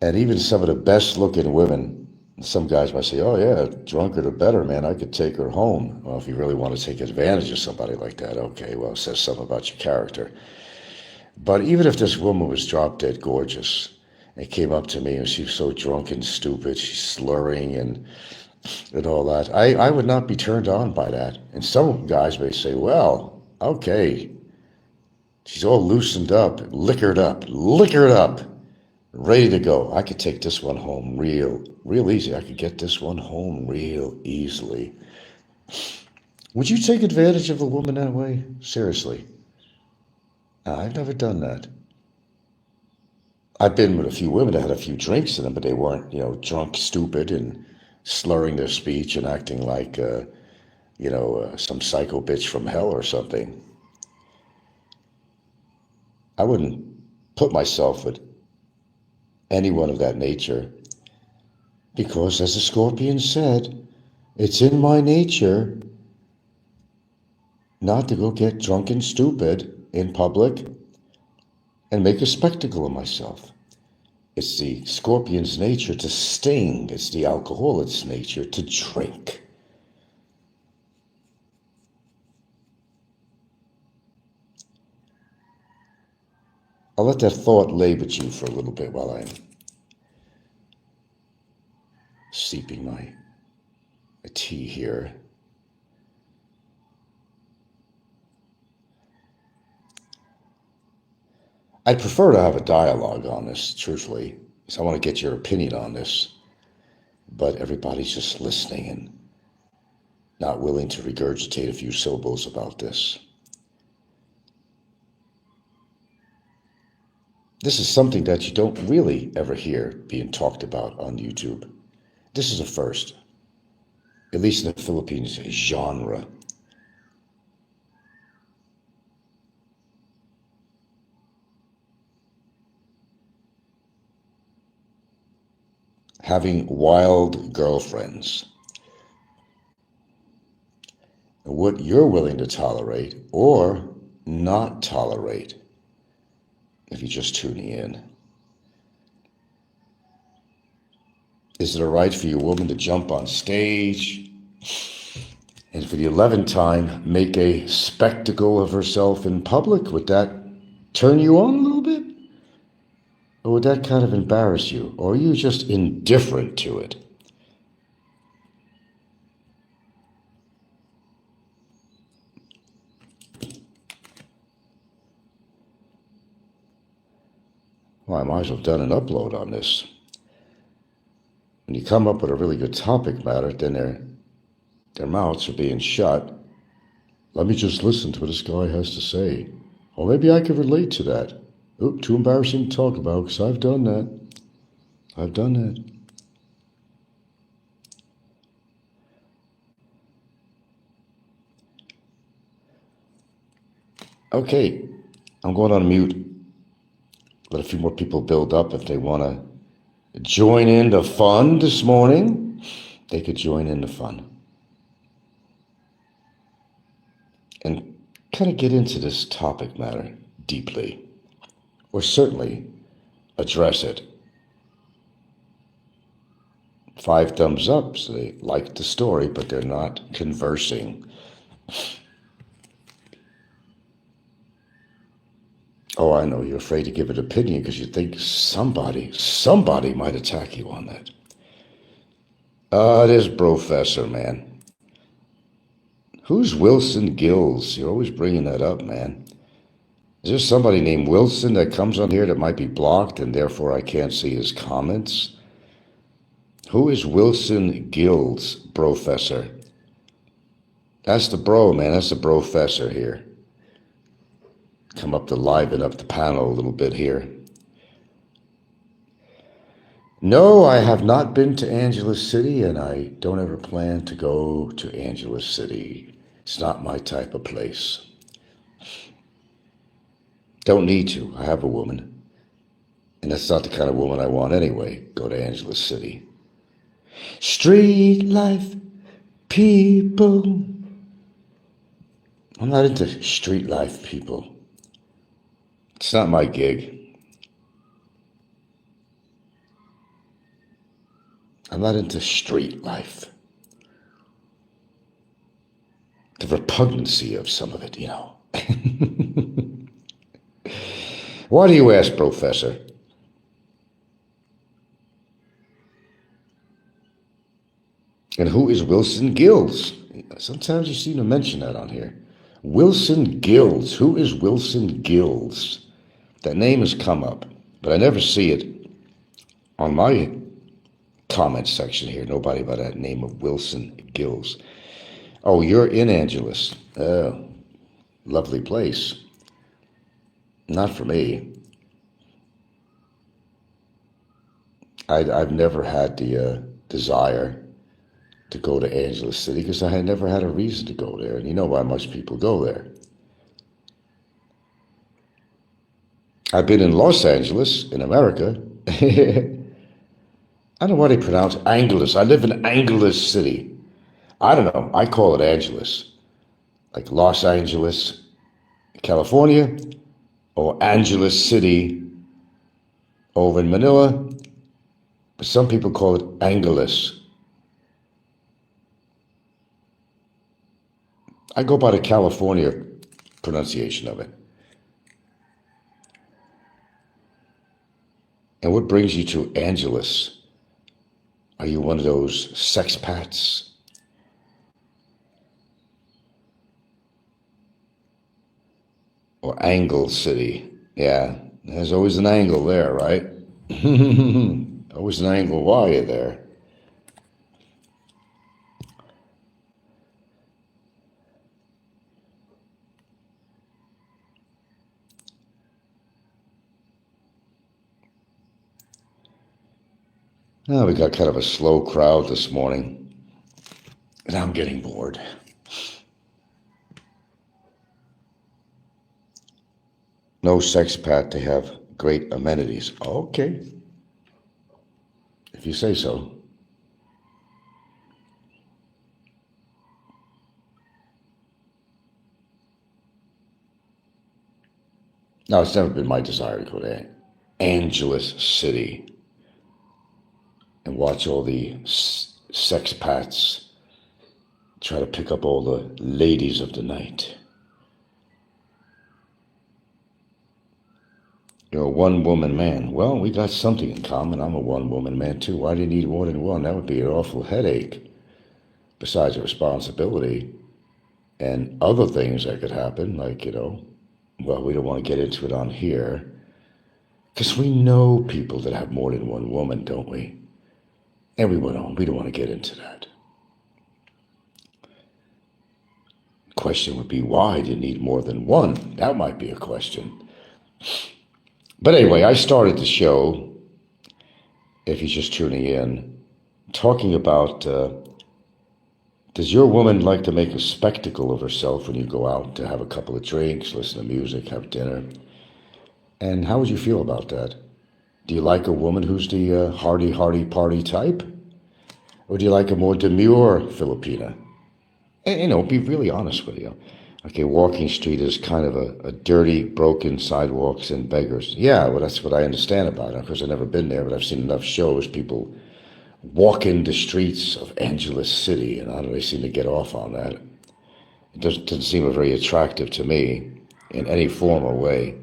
Speaker 1: And even some of the best looking women, some guys might say, oh yeah, drunker the better, man, I could take her home. Well, if you really want to take advantage of somebody like that, okay, well, it says something about your character. But even if this woman was drop dead gorgeous and came up to me and she was so drunk and stupid, she's slurring and all that, I would not be turned on by that. And some guys may say, well, okay, she's all loosened up, liquored up, ready to go. I could take this one home real easy. I could get this one home real easily. Would you take advantage of a woman that way? Seriously. I've never done that. I've been with a few women that had a few drinks in them, but they weren't, drunk, stupid, and slurring their speech and acting like, some psycho bitch from hell or something. I wouldn't put myself with anyone of that nature because, as the scorpion said, it's in my nature not to go get drunk and stupid in public and make a spectacle of myself. It's the scorpion's nature to sting. It's the alcoholic's nature to drink. I'll let that thought lay with you for a little bit while I'm sipping my tea here. I'd prefer to have a dialogue on this, truthfully, because I want to get your opinion on this. But everybody's just listening and not willing to regurgitate a few syllables about this. This is something that you don't really ever hear being talked about on YouTube. This is a first, at least in the Philippines genre. Having wild girlfriends. What you're willing to tolerate or not tolerate if you're just tuning in. Is it all right for your woman to jump on stage and for the 11th time make a spectacle of herself in public? Would that turn you on a little bit? Or would that kind of embarrass you? Or are you just indifferent to it? Well, I might as well have done an upload on this. when you come up with a really good topic matter, then their mouths are being shut. Let me just listen to what this guy has to say. Or maybe I could relate to that. Oop, too embarrassing to talk about, because I've done that. I've done that. Okay, I'm going on mute. Let a few more people build up. If they want to join in the fun this morning, they could join in the fun. And kind of get into this topic matter deeply, or certainly address it. 5 thumbs up, so they like the story, but they're not conversing. Oh, I know, you're afraid to give an opinion because you think somebody might attack you on that. This professor, man. Who's Wilson Gills? You're always bringing that up, man. Is there somebody named Wilson that comes on here that might be blocked and therefore I can't see his comments? Who is Wilson Gills, professor? That's the bro, man. That's the professor here. Come up to liven up the panel a little bit here. No, I have not been to Angeles City, and I don't ever plan to go to Angeles City. It's not my type of place. Don't need to. I have a woman. And that's not the kind of woman I want anyway. Go to Angeles City. Street life, people. I'm not into street life people. It's not my gig. I'm not into street life. The repugnancy of some of it, you know. Why do you ask, Professor? And who is Wilson Gills? Sometimes you seem to mention that on here. Wilson Gills. Who is Wilson Gills? That name has come up, but I never see it on my comment section here. Nobody by that name of Wilson Gills. Oh, you're in Angeles. Lovely place. Not for me. I've never had the desire to go to Angeles City because I had never had a reason to go there. And you know why much people go there. I've been in Los Angeles, in America. I don't know why they pronounce Angeles. I live in Angeles City. I don't know. I call it Angeles. Like Los Angeles, California, or Angeles City over in Manila. But some people call it Angeles. I go by the California pronunciation of it. And what brings you to Angeles? Are you one of those sexpats? Or Angle City? Yeah, there's always an angle there, right? Always an angle while you're there. Oh, we got kind of a slow crowd this morning, and I'm getting bored. No sexpat, they have great amenities. Okay, if you say so. No, it's never been my desire to go to Angeles City and watch all the sexpats try to pick up all the ladies of the night. You're a one-woman man. Well, we got something in common. I'm a one-woman man, too. Why do you need more than one? That would be an awful headache. Besides the responsibility and other things that could happen, like, well, we don't want to get into it on here. Because we know people that have more than one woman, don't we? And we went on. We don't want to get into that. The question would be, why do you need more than one? That might be a question. But anyway, I started the show, if you're just tuning in, talking about, does your woman like to make a spectacle of herself when you go out to have a couple of drinks, listen to music, have dinner? And how would you feel about that? Do you like a woman who's the hardy party type? Or do you like a more demure Filipina? And, be really honest with you. Okay, walking street is kind of a dirty, broken sidewalks and beggars. Yeah, well, that's what I understand about it. Of course, I've never been there, but I've seen enough shows. People walking the streets of Angeles City, and how do they seem to get off on that? It doesn't seem very attractive to me in any form or way.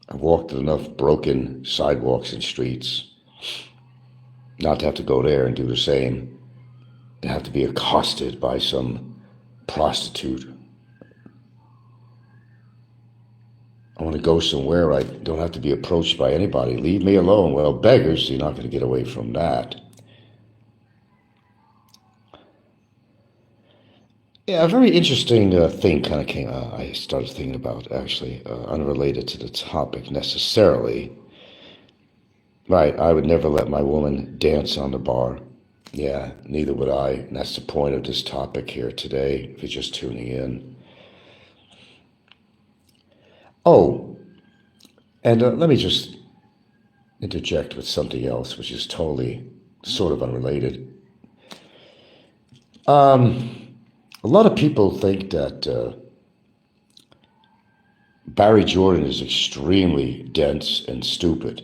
Speaker 1: I've walked enough broken sidewalks and streets not to have to go there and do the same, to have to be accosted by some prostitute. I want to go somewhere I don't have to be approached by anybody. Leave me alone. Well, beggars, you're not going to get away from that. Yeah, a very interesting thing kind of came. I started thinking about, actually, unrelated to the topic necessarily. Right, I would never let my woman dance on the bar. Yeah, neither would I. And that's the point of this topic here today, if you're just tuning in. Oh, and let me just interject with something else, which is totally sort of unrelated. A lot of people think that Barry Jordan is extremely dense and stupid.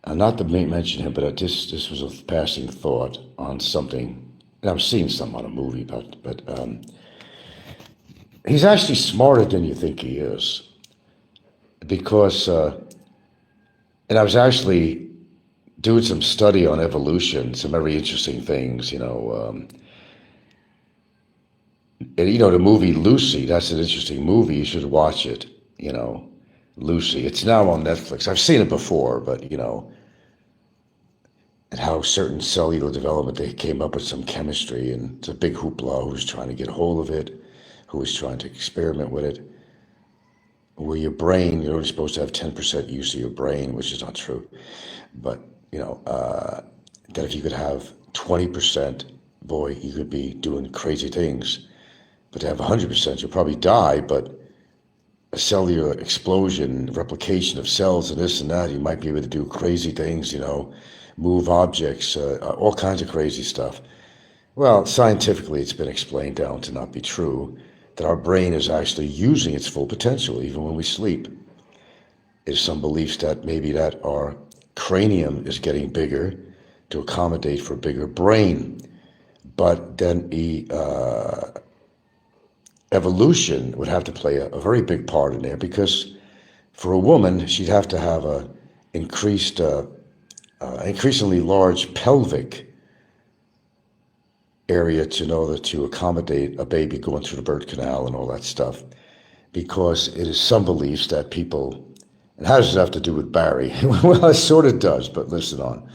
Speaker 1: Not to mention him, but this was a passing thought on something. And I've seen some on a movie, but he's actually smarter than you think he is. Because, and I was actually doing some study on evolution, some very interesting things, and, the movie Lucy, that's an interesting movie. You should watch it, Lucy. It's now on Netflix. I've seen it before, but, and how certain cellular development, they came up with some chemistry, and it's a big hoopla who's trying to get hold of it, who is trying to experiment with it, where your brain, you're only supposed to have 10% use of your brain, which is not true. But, that if you could have 20%, boy, you could be doing crazy things. But to have 100%, you'll probably die, but a cellular explosion, replication of cells and this and that, you might be able to do crazy things, move objects, all kinds of crazy stuff. Well, scientifically, it's been explained down to not be true, that our brain is actually using its full potential even when we sleep. There's some beliefs that maybe that our cranium is getting bigger to accommodate for a bigger brain. But then evolution would have to play a very big part in there, because for a woman, she'd have to have a increasingly large pelvic area to accommodate a baby going through the birth canal and all that stuff, because it is some beliefs that people, and how does it have to do with Barry? Well, it sort of does, but listen on.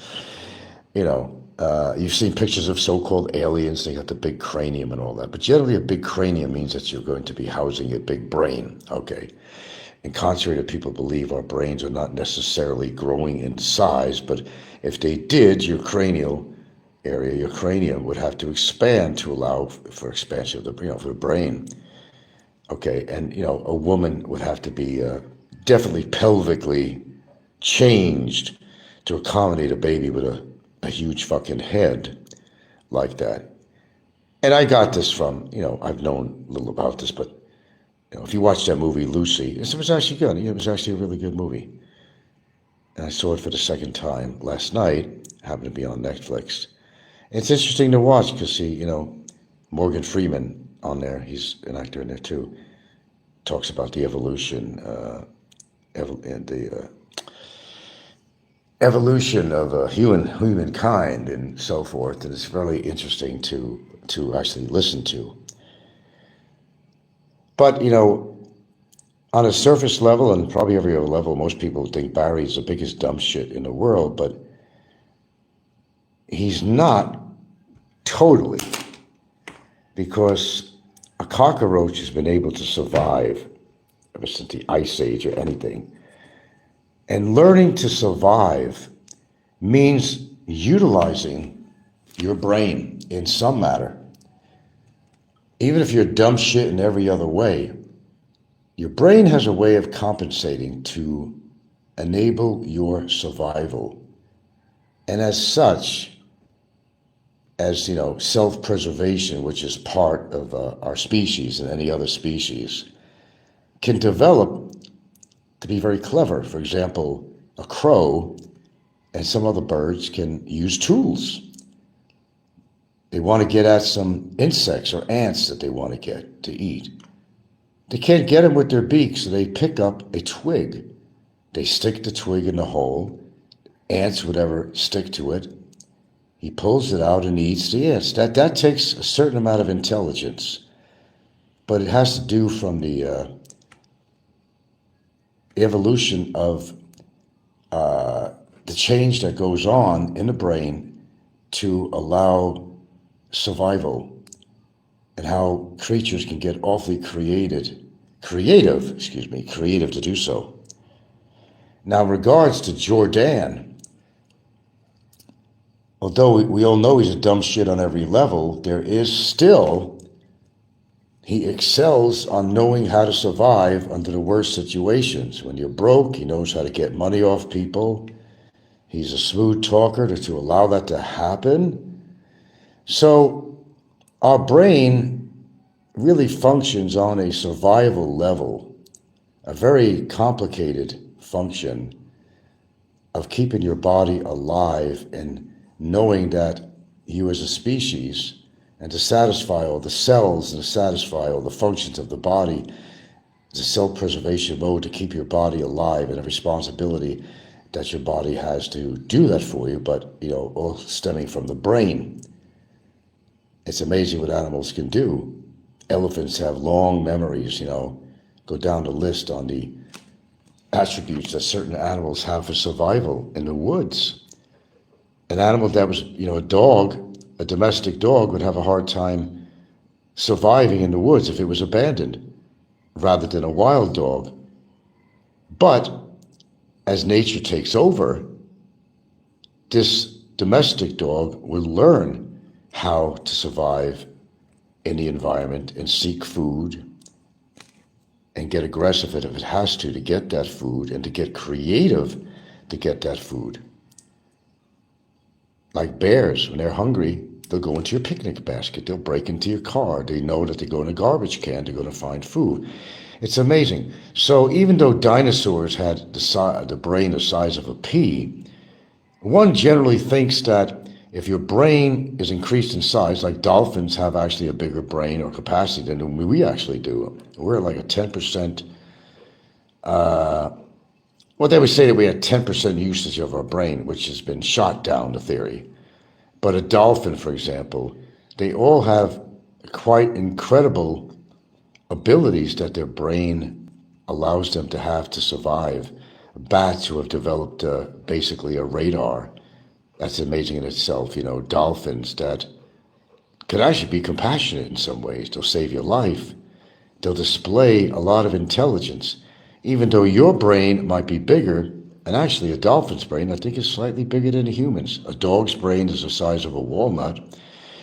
Speaker 1: You've seen pictures of so-called aliens, they got the big cranium and all that, but generally a big cranium means that you're going to be housing a big brain, okay? And contrary to people believe, our brains are not necessarily growing in size, but if they did, your cranial area, your cranium would have to expand to allow for expansion of the, for the brain. Okay, and a woman would have to be definitely pelvically changed to accommodate a baby with a huge fucking head like that. And I got this from, I've known a little about this, but if you watch that movie Lucy, it was actually good. It was actually a really good movie. And I saw it for the second time last night. Happened to be on Netflix. And it's interesting to watch because Morgan Freeman on there, he's an actor in there too, talks about the evolution and the evolution of humankind and so forth. And it's really interesting to actually listen to. But, On a surface level, and probably every other level, most people think Barry's the biggest dumb shit in the world, but he's not totally, because a cockroach has been able to survive ever since the Ice Age or anything. And learning to survive means utilizing your brain in some matter. Even if you're dumb shit in every other way, your brain has a way of compensating to enable your survival. And as such, as self-preservation, which is part of our species and any other species, can develop to be very clever. For example, a crow and some other birds can use tools. They want to get at some insects or ants that they want to get to eat. They can't get them with their beak, so they pick up a twig. They stick the twig in the hole. Ants would ever stick to it. He pulls it out and eats the ants. That takes a certain amount of intelligence, but it has to do from the evolution of the change that goes on in the brain to allow survival, and how creatures can get awfully creative to do so. Now, in regards to Jordan, although we all know he's a dumb shit on every level, there is still, he excels on knowing how to survive under the worst situations. When you're broke, he knows how to get money off people. He's a smooth talker to allow that to happen. So our brain really functions on a survival level, a very complicated function of keeping your body alive and knowing that you as a species, and to satisfy all the cells and to satisfy all the functions of the body, is a self-preservation mode to keep your body alive, and a responsibility that your body has to do that for you, but all stemming from the brain. It's amazing what animals can do. Elephants have long memories, go down the list on the attributes that certain animals have for survival in the woods. An animal that was, a dog, a domestic dog, would have a hard time surviving in the woods if it was abandoned, rather than a wild dog. But as nature takes over, this domestic dog will learn how to survive in the environment and seek food and get aggressive if it has to get that food, and to get creative to get that food. Like bears, when they're hungry, they'll go into your picnic basket, they'll break into your car, they know that they go in a garbage can, they're going to find food. It's amazing. So even though dinosaurs had the brain the size of a pea, one generally thinks that if your brain is increased in size, like dolphins have actually a bigger brain or capacity than we actually do. We're like a 10%, they would say that we had 10% usage of our brain, which has been shot down, the theory. But a dolphin, for example, they all have quite incredible abilities that their brain allows them to have to survive. Bats who have developed basically a radar. That's amazing in itself. Dolphins that could actually be compassionate in some ways. They'll save your life. They'll display a lot of intelligence. Even though your brain might be bigger, and actually a dolphin's brain, I think, is slightly bigger than a human's. A dog's brain is the size of a walnut.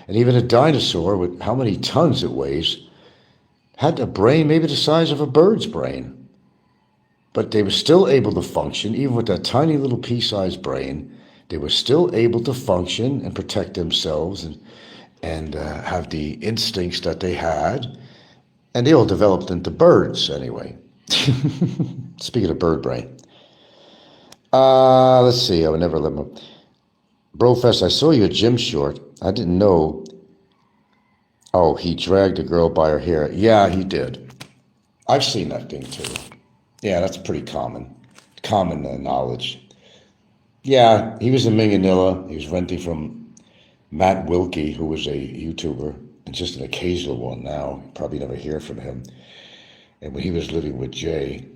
Speaker 1: And even a dinosaur, with how many tons it weighs, had a brain maybe the size of a bird's brain. But they were still able to function, even with that tiny little pea-sized brain. They were still able to function and protect themselves and have the instincts that they had. And they all developed into birds anyway. Speaking of bird brain. Let's see. I would never let my... Brofest, I saw your gym short. I didn't know. Oh, he dragged a girl by her hair. Yeah, he did. I've seen that thing too. Yeah, that's pretty common knowledge. Yeah, he was in Minganilla. He was renting from Matt Wilkie, who was a YouTuber, and just an occasional one now. Probably never hear from him. And when he was living with Jay,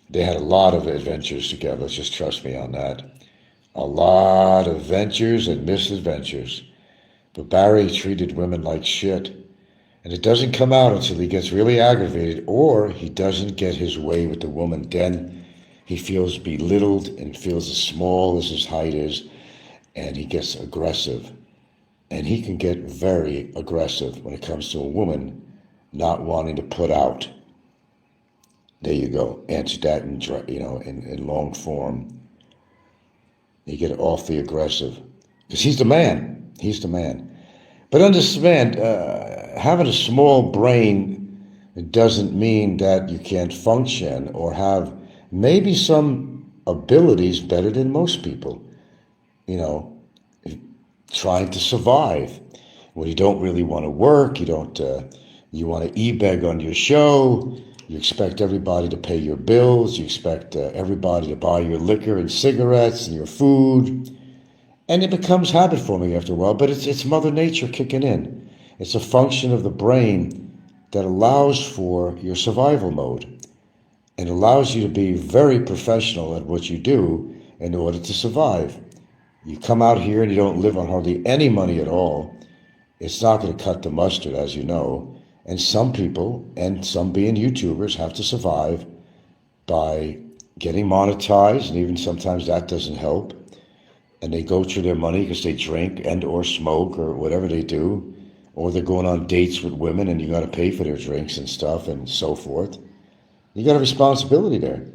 Speaker 1: they had a lot of adventures together. Just trust me on that. A lot of ventures and misadventures. But Barry treated women like shit. And it doesn't come out until he gets really aggravated or he doesn't get his way with the woman. Then he feels belittled and feels as small as his height is, and he gets aggressive. And he can get very aggressive when it comes to a woman not wanting to put out. There you go. Answer that in long form. You get awfully aggressive. Because he's the man. He's the man. But understand, having a small brain doesn't mean that you can't function or have maybe some abilities better than most people. Trying to survive. When you don't really want to work, you want to e-beg on your show, you expect everybody to pay your bills, you expect everybody to buy your liquor and cigarettes and your food. And it becomes habit forming after a while, but it's Mother Nature kicking in. It's a function of the brain that allows for your survival mode and allows you to be very professional at what you do in order to survive. You come out here and you don't live on hardly any money at all. It's not going to cut the mustard, as you know. And some people, and some being YouTubers, have to survive by getting monetized, and even sometimes that doesn't help. And they go through their money because they drink and or smoke or whatever they do, or they're going on dates with women and you got to pay for their drinks and stuff and so forth. You got a responsibility there.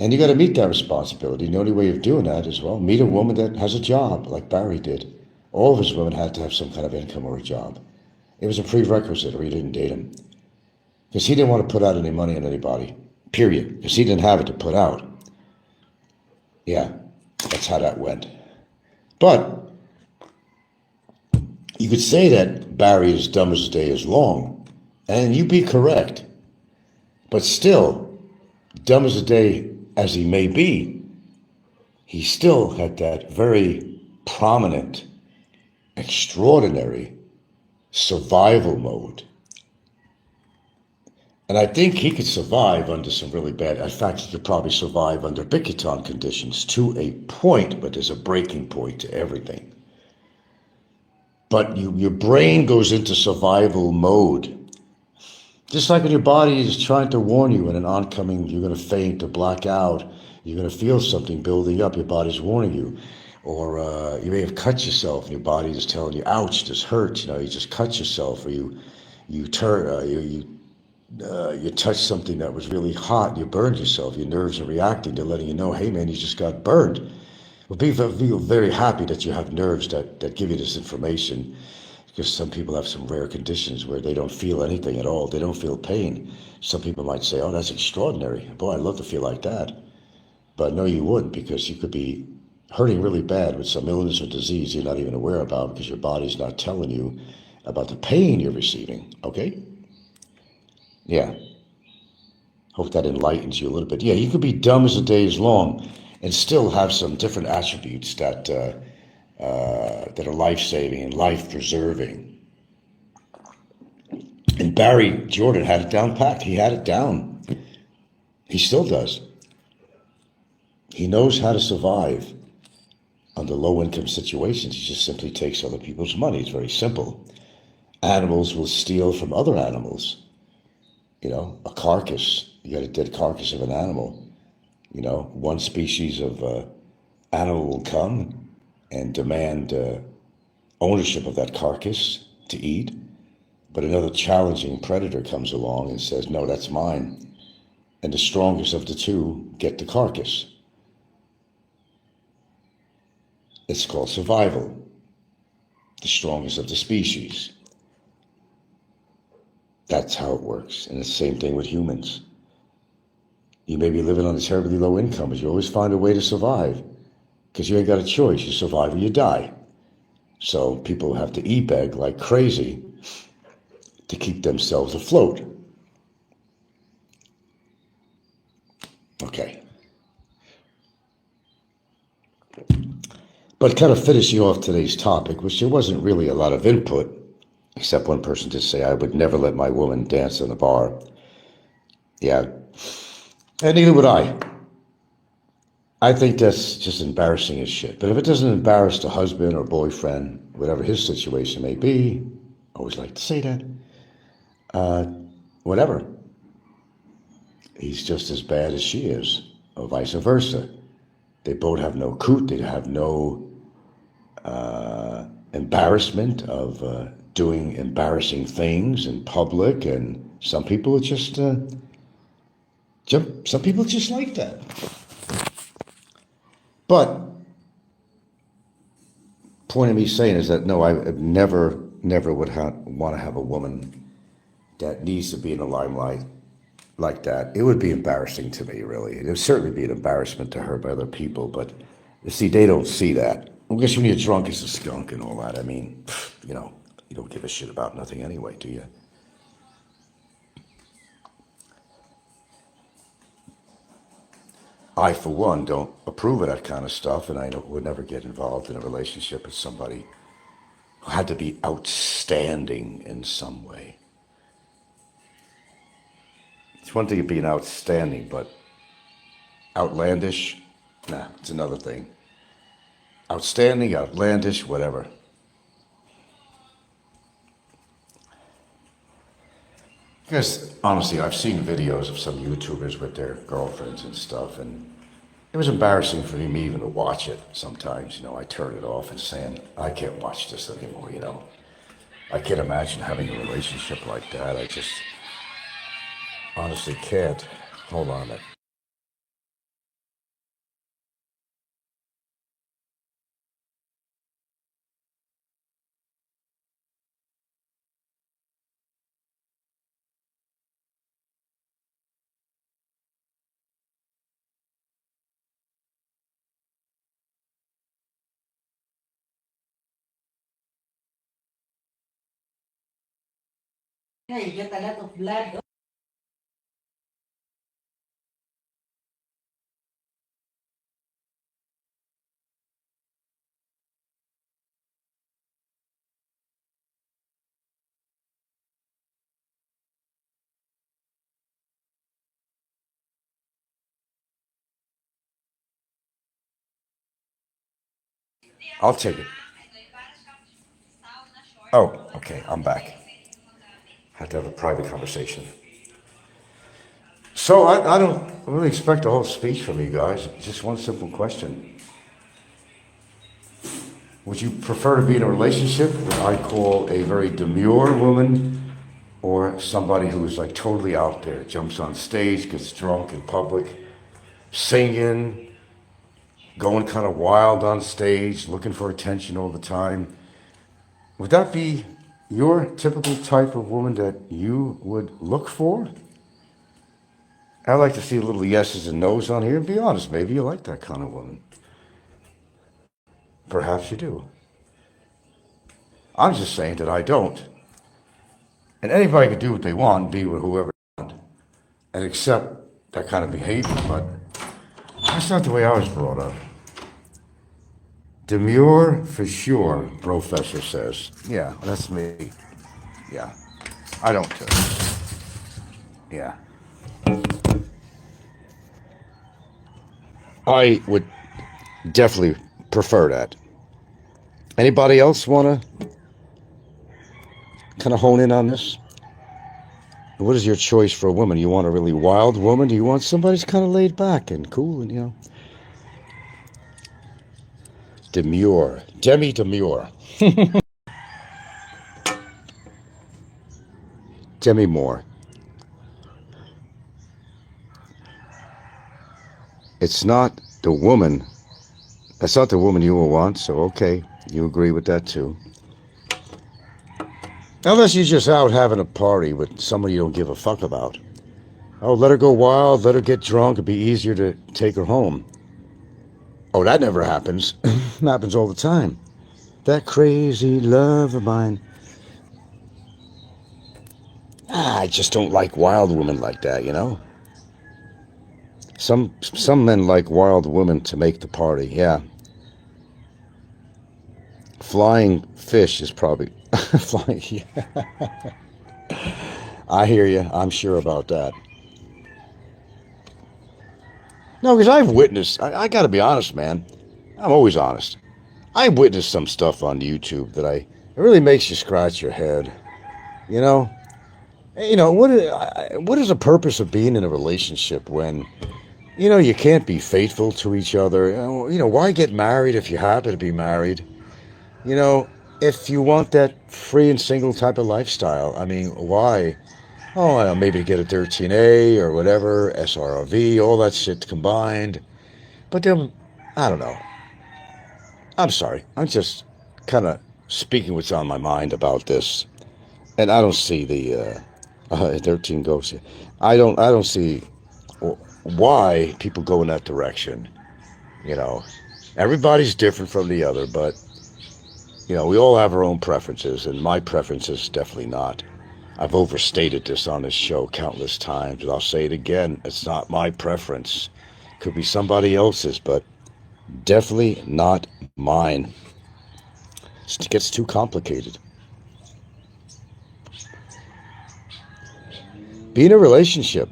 Speaker 1: And you got to meet that responsibility. The only way of doing that is, well, meet a woman that has a job, like Barry did. All of his women had to have some kind of income or a job. It was a prerequisite, or he didn't date him. Because he didn't want to put out any money on anybody, period. Because he didn't have it to put out. Yeah, that's how that went. But you could say that Barry is dumb as the day is long, and you'd be correct. But still, dumb as the day as he may be, he still had that very prominent, extraordinary survival mode. And I think he could survive under some really bad, in fact, he could probably survive under Bikiton conditions to a point, but there's a breaking point to everything. But your brain goes into survival mode. Just like when your body is trying to warn you in an oncoming, you're going to faint or black out, you're going to feel something building up, your body's warning you. Or you may have cut yourself and your body is telling you, ouch, this hurts, you just cut yourself, or you touch something that was really hot and you burned yourself, your nerves are reacting, they're letting you know, hey man, you just got burned. Well, feel very happy that you have nerves that give you this information. Because some people have some rare conditions where they don't feel anything at all. They don't feel pain. Some people might say, oh, that's extraordinary. Boy, I'd love to feel like that. But no, you wouldn't, because you could be hurting really bad with some illness or disease you're not even aware about because your body's not telling you about the pain you're receiving, okay? Yeah. Hope that enlightens you a little bit. Yeah, you could be dumb as the day is long and still have some different attributes that are life-saving and life-preserving. And Barry Jordan had it down packed. He had it down. He still does. He knows how to survive under low-income situations. He just simply takes other people's money. It's very simple. Animals will steal from other animals. A carcass. You got a dead carcass of an animal. One species of animal will come and demand ownership of that carcass to eat, but another challenging predator comes along and says, no, that's mine. And the strongest of the two get the carcass. It's called survival. The strongest of the species. That's how it works. And it's the same thing with humans. You may be living on a terribly low income, but you always find a way to survive. Because you ain't got a choice. You survive or you die. So people have to e-beg like crazy to keep themselves afloat. Okay. But kind of finishing off today's topic, which there wasn't really a lot of input, except one person did say, I would never let my woman dance in the bar. Yeah. And neither would I. I think that's just embarrassing as shit. But if it doesn't embarrass the husband or boyfriend, whatever his situation may be, I always like to say that, whatever. He's just as bad as she is, or vice versa. They both have no coot, they have no embarrassment of doing embarrassing things in public, and some people are just some people just like that. But point of me saying is that no, I never would want to have a woman that needs to be in the limelight like that. It would be embarrassing to me, really. It would certainly be an embarrassment to her by other people, but you see, they don't see that. I guess when you're drunk as a skunk and all that, I mean, you know, you don't give a shit about nothing anyway, do you? I, for one, don't approve of that kind of stuff, and I would never get involved in a relationship with somebody who had to be outstanding in some way. It's one thing being outstanding, but outlandish, nah, it's another thing. Outstanding, outlandish, whatever. Because, honestly, I've seen videos of some YouTubers with their girlfriends and stuff, and it was embarrassing for me even to watch it sometimes. You know, I turn it off and saying, I can't watch this anymore, you know. I can't imagine having a relationship like that. I just honestly can't. Hold on a minute.
Speaker 2: Yeah, you get a lot of blood.
Speaker 1: I'll take it. Oh, okay, I'm back. Had to have a private conversation. So I don't really expect a whole speech from you guys. Just one simple question. Would you prefer to be in a relationship with I call a very demure woman, or somebody who is like totally out there, jumps on stage, gets drunk in public, singing, going kind of wild on stage, looking for attention all the time? Would that be your typical type of woman that you would look for? I'd like to see a little yeses and nos on here, and be honest, maybe you like that kind of woman. Perhaps you do. I'm just saying that I don't. And anybody can do what they want, be with whoever they want, and accept that kind of behavior, but that's not the way I was brought up. Demure for sure, Professor says. Yeah, that's me. Yeah, I don't care. Yeah. I would definitely prefer that. Anybody else want to kind of hone in on this? What is your choice for a woman? You want a really wild woman? Do you want somebody who's kind of laid back and cool and, you know? Demure. Demi Demure. Demi Moore. It's not the woman. That's not the woman you will want, so okay. You agree with that too. Unless you're just out having a party with somebody you don't give a fuck about. Oh, let her go wild, let her get drunk, it'd be easier to take her home. Oh, that never happens. It happens all the time. That crazy love of mine. I just don't like wild women like that, you know? Some men like wild women to make the party, yeah. Flying fish is probably... flying, yeah. I hear you. I'm sure about that. No, because I've witnessed, I got to be honest, man. I'm always honest. I've witnessed some stuff on YouTube that it really makes you scratch your head. You know? What is the purpose of being in a relationship when, you can't be faithful to each other? Why get married if you happen to be married? If you want that free and single type of lifestyle, I mean, why? Oh, I don't know, maybe get a 13A or whatever, SRV, all that shit combined. But then, I don't know. I'm sorry. I'm just kind of speaking what's on my mind about this. And I don't see the 13 ghosts. I don't see why people go in that direction. Everybody's different from the other, but we all have our own preferences, and my preference is definitely not. I've overstated this on this show countless times, and I'll say it again. It's not my preference. Could be somebody else's, but definitely not mine. It gets too complicated. Be in a relationship.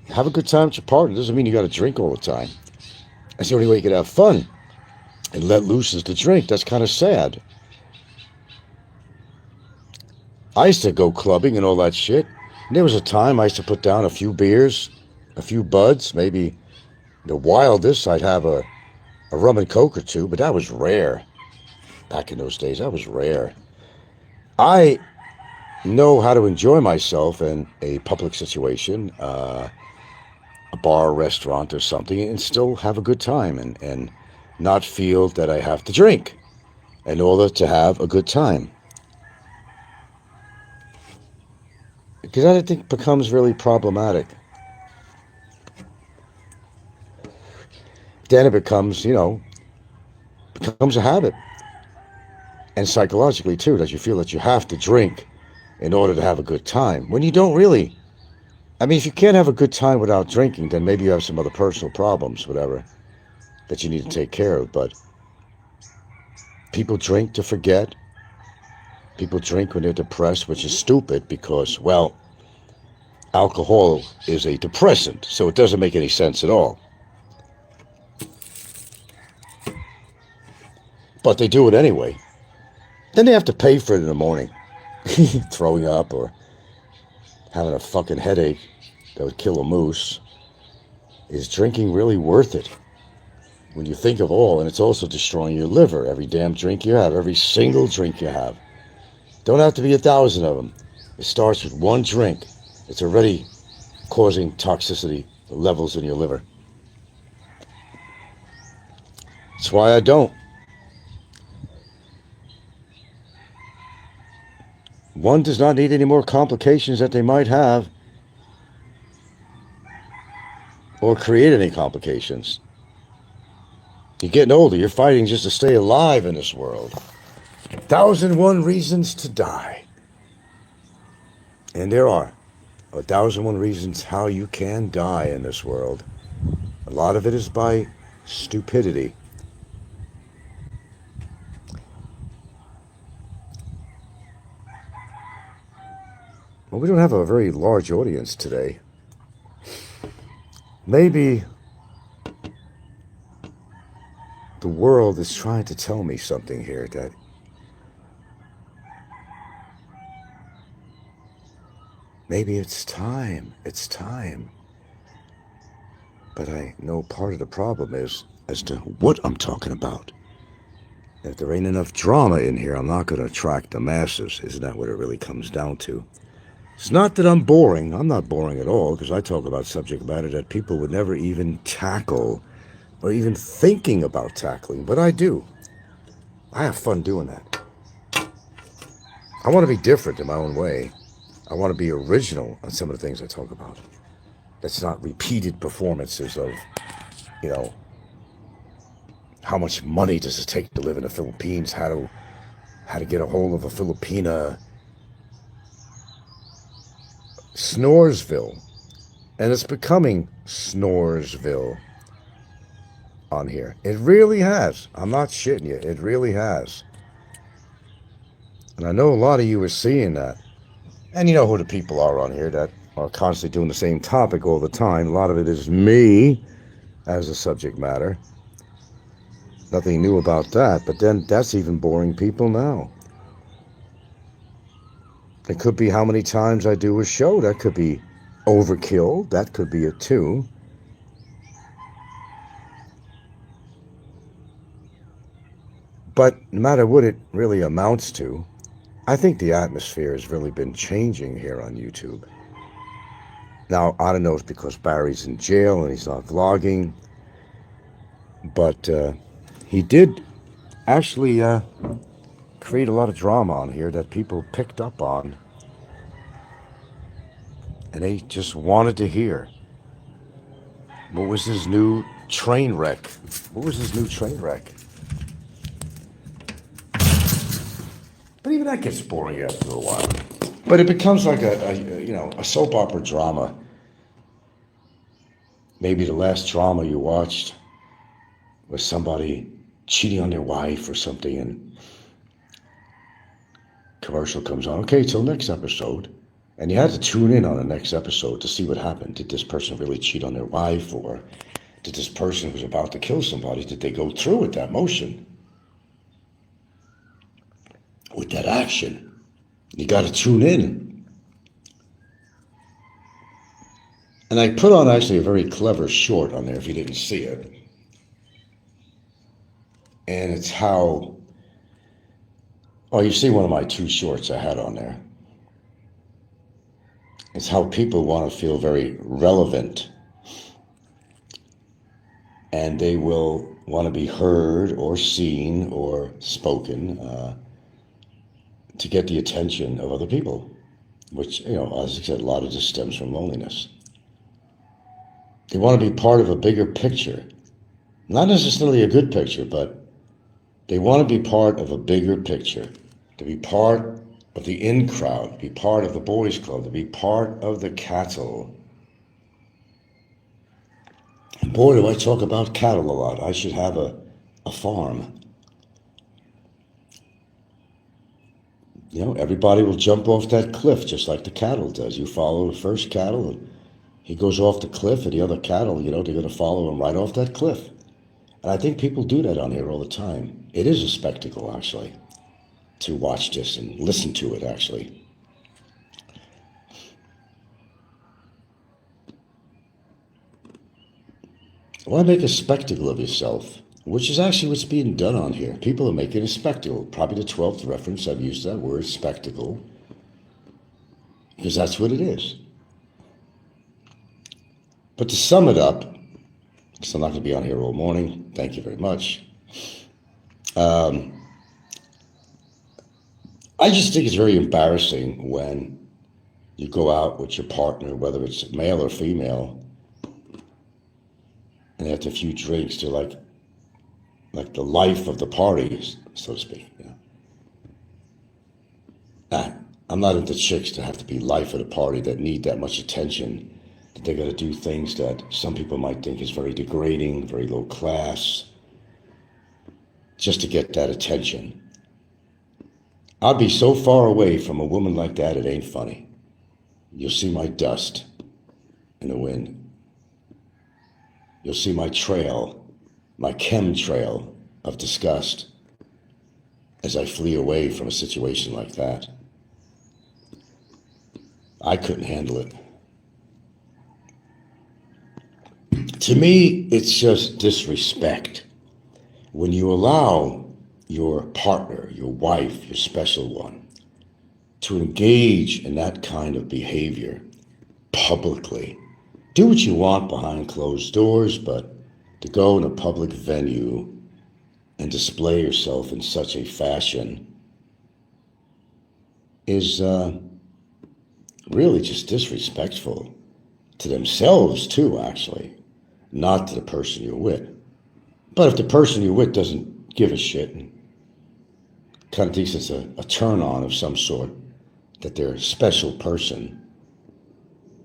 Speaker 1: Have a good time with your partner. Doesn't mean you got to drink all the time. That's the only way you can have fun. And let loose is the drink. That's kind of sad. I used to go clubbing and all that shit. And there was a time I used to put down a few beers, a few buds, maybe the wildest. I'd have a rum and coke or two, but that was rare. Back in those days, that was rare. I know how to enjoy myself in a public situation, a bar, a restaurant or something, and still have a good time and not feel that I have to drink in order to have a good time. Because I think it becomes really problematic. Then it becomes, becomes a habit. And psychologically too, that you feel that you have to drink in order to have a good time. When you don't really. I mean, if you can't have a good time without drinking, then maybe you have some other personal problems, whatever, that you need to take care of. But people drink to forget. People drink when they're depressed, which is stupid because, well, alcohol is a depressant, so it doesn't make any sense at all. But they do it anyway. Then they have to pay for it in the morning. Throwing up or having a fucking headache that would kill a moose. Is drinking really worth it? When you think of all, and it's also destroying your liver. Every damn drink you have, every single drink you have. Don't have to be 1,000 of them. It starts with one drink. It's already causing toxicity levels in your liver. That's why I don't. One does not need any more complications that they might have or create any complications. You're getting older. You're fighting just to stay alive in this world. 1,001 reasons to die. And there are 1,001 reasons how you can die in this world. A lot of it is by stupidity. Well, we don't have a very large audience today. Maybe the world is trying to tell me something here that maybe it's time. It's time. But I know part of the problem is as to what I'm talking about. If there ain't enough drama in here, I'm not going to attract the masses. Isn't that what it really comes down to? It's not that I'm boring. I'm not boring at all, because I talk about subject matter that people would never even tackle or even thinking about tackling, but I do. I have fun doing that. I want to be different in my own way. I want to be original on some of the things I talk about. That's not repeated performances of, how much money does it take to live in the Philippines, how to get a hold of a Filipina, Snoresville, and it's becoming Snoresville on here. It really has. I'm not shitting you. It really has. And I know a lot of you are seeing that. And you know who the people are on here that are constantly doing the same topic all the time. A lot of it is me as a subject matter. Nothing new about that, but then that's even boring people now. It could be how many times I do a show. That could be overkill. That could be it too. But no matter what it really amounts to, I think the atmosphere has really been changing here on YouTube. Now, I don't know if it's because Barry's in jail and he's not vlogging, but he did actually create a lot of drama on here that people picked up on, and they just wanted to hear. What was his new train wreck? What was his new train wreck? But even that gets boring after a while. But it becomes like a soap opera drama. Maybe the last drama you watched was somebody cheating on their wife or something, and commercial comes on. Okay, till next episode. And you had to tune in on the next episode to see what happened. Did this person really cheat on their wife, or did this person who's about to kill somebody, did they go through with that motion? With that action? You got to tune in. And I put on actually a very clever short on there if you didn't see it. And it's how, oh, you see one of my two shorts I had on there. It's how people want to feel very relevant. And they will want to be heard or seen or spoken to get the attention of other people. Which, as I said, a lot of this stems from loneliness. They want to be part of a bigger picture. Not necessarily a good picture, but they want to be part of a bigger picture. To be part of the in crowd, be part of the boys club, to be part of the cattle. And boy, do I talk about cattle a lot. I should have a farm. Everybody will jump off that cliff just like the cattle does. You follow the first cattle, and he goes off the cliff, and the other cattle, they're going to follow him right off that cliff. And I think people do that on here all the time. It is a spectacle, actually, to watch this and listen to it, actually. Why make a spectacle of yourself? Which is actually what's being done on here. People are making a spectacle. Probably the 12th reference I've used that word, spectacle, because that's what it is. But to sum it up, because I'm not going to be on here all morning, thank you very much. I just think it's very embarrassing when you go out with your partner, whether it's male or female, and after a few drinks, they're like the life of the party, so to speak. I'm not into chicks that have to be life of the party, that need that much attention, that they're going to do things that some people might think is very degrading, very low class, just to get that attention. I'll be so far away from a woman like that, it ain't funny. You'll see my dust in the wind. You'll see my trail, my chemtrail of disgust as I flee away from a situation like that. I couldn't handle it. To me, it's just disrespect. When you allow your partner, your wife, your special one, to engage in that kind of behavior publicly. Do what you want behind closed doors, but to go in a public venue and display yourself in such a fashion is really just disrespectful to themselves too, actually, not to the person you're with. But if the person you're with doesn't give a shit and kind of thinks it's a turn on of some sort, that their special person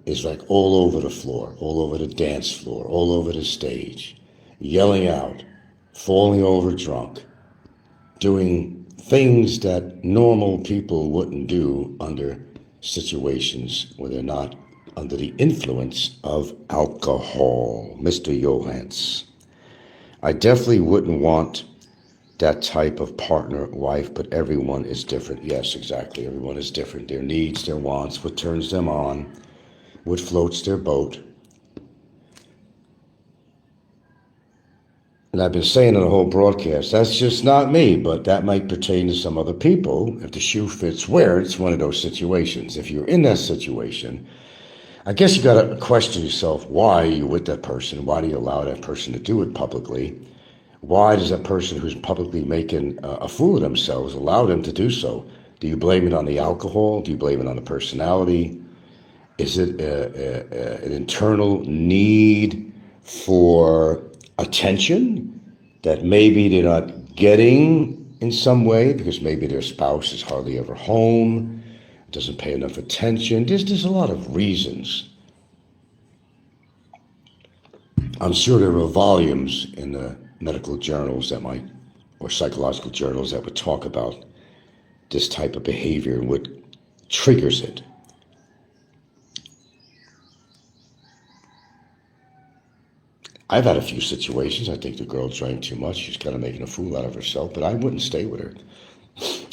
Speaker 1: is like all over the floor, all over the dance floor, all over the stage, yelling out, falling over drunk, doing things that normal people wouldn't do under situations where they're not under the influence of alcohol. Mr. Johans. I definitely wouldn't want that type of partner, wife, but everyone is different. Yes, exactly. Everyone is different. Their needs, their wants, what turns them on, what floats their boat. And I've been saying in the whole broadcast, that's just not me, but that might pertain to some other people. If the shoe fits where, it's one of those situations. If you're in that situation, I guess you got to question yourself, why are you with that person? Why do you allow that person to do it publicly? Why does that person who's publicly making a fool of themselves allow them to do so? Do you blame it on the alcohol? Do you blame it on the personality? Is it an internal need for attention that maybe they're not getting in some way because maybe their spouse is hardly ever home, doesn't pay enough attention? There's a lot of reasons. I'm sure there are volumes in the medical journals that might, or psychological journals that would talk about this type of behavior and what triggers it. I've had a few situations. I think the girl drank too much. She's kind of making a fool out of herself, but I wouldn't stay with her.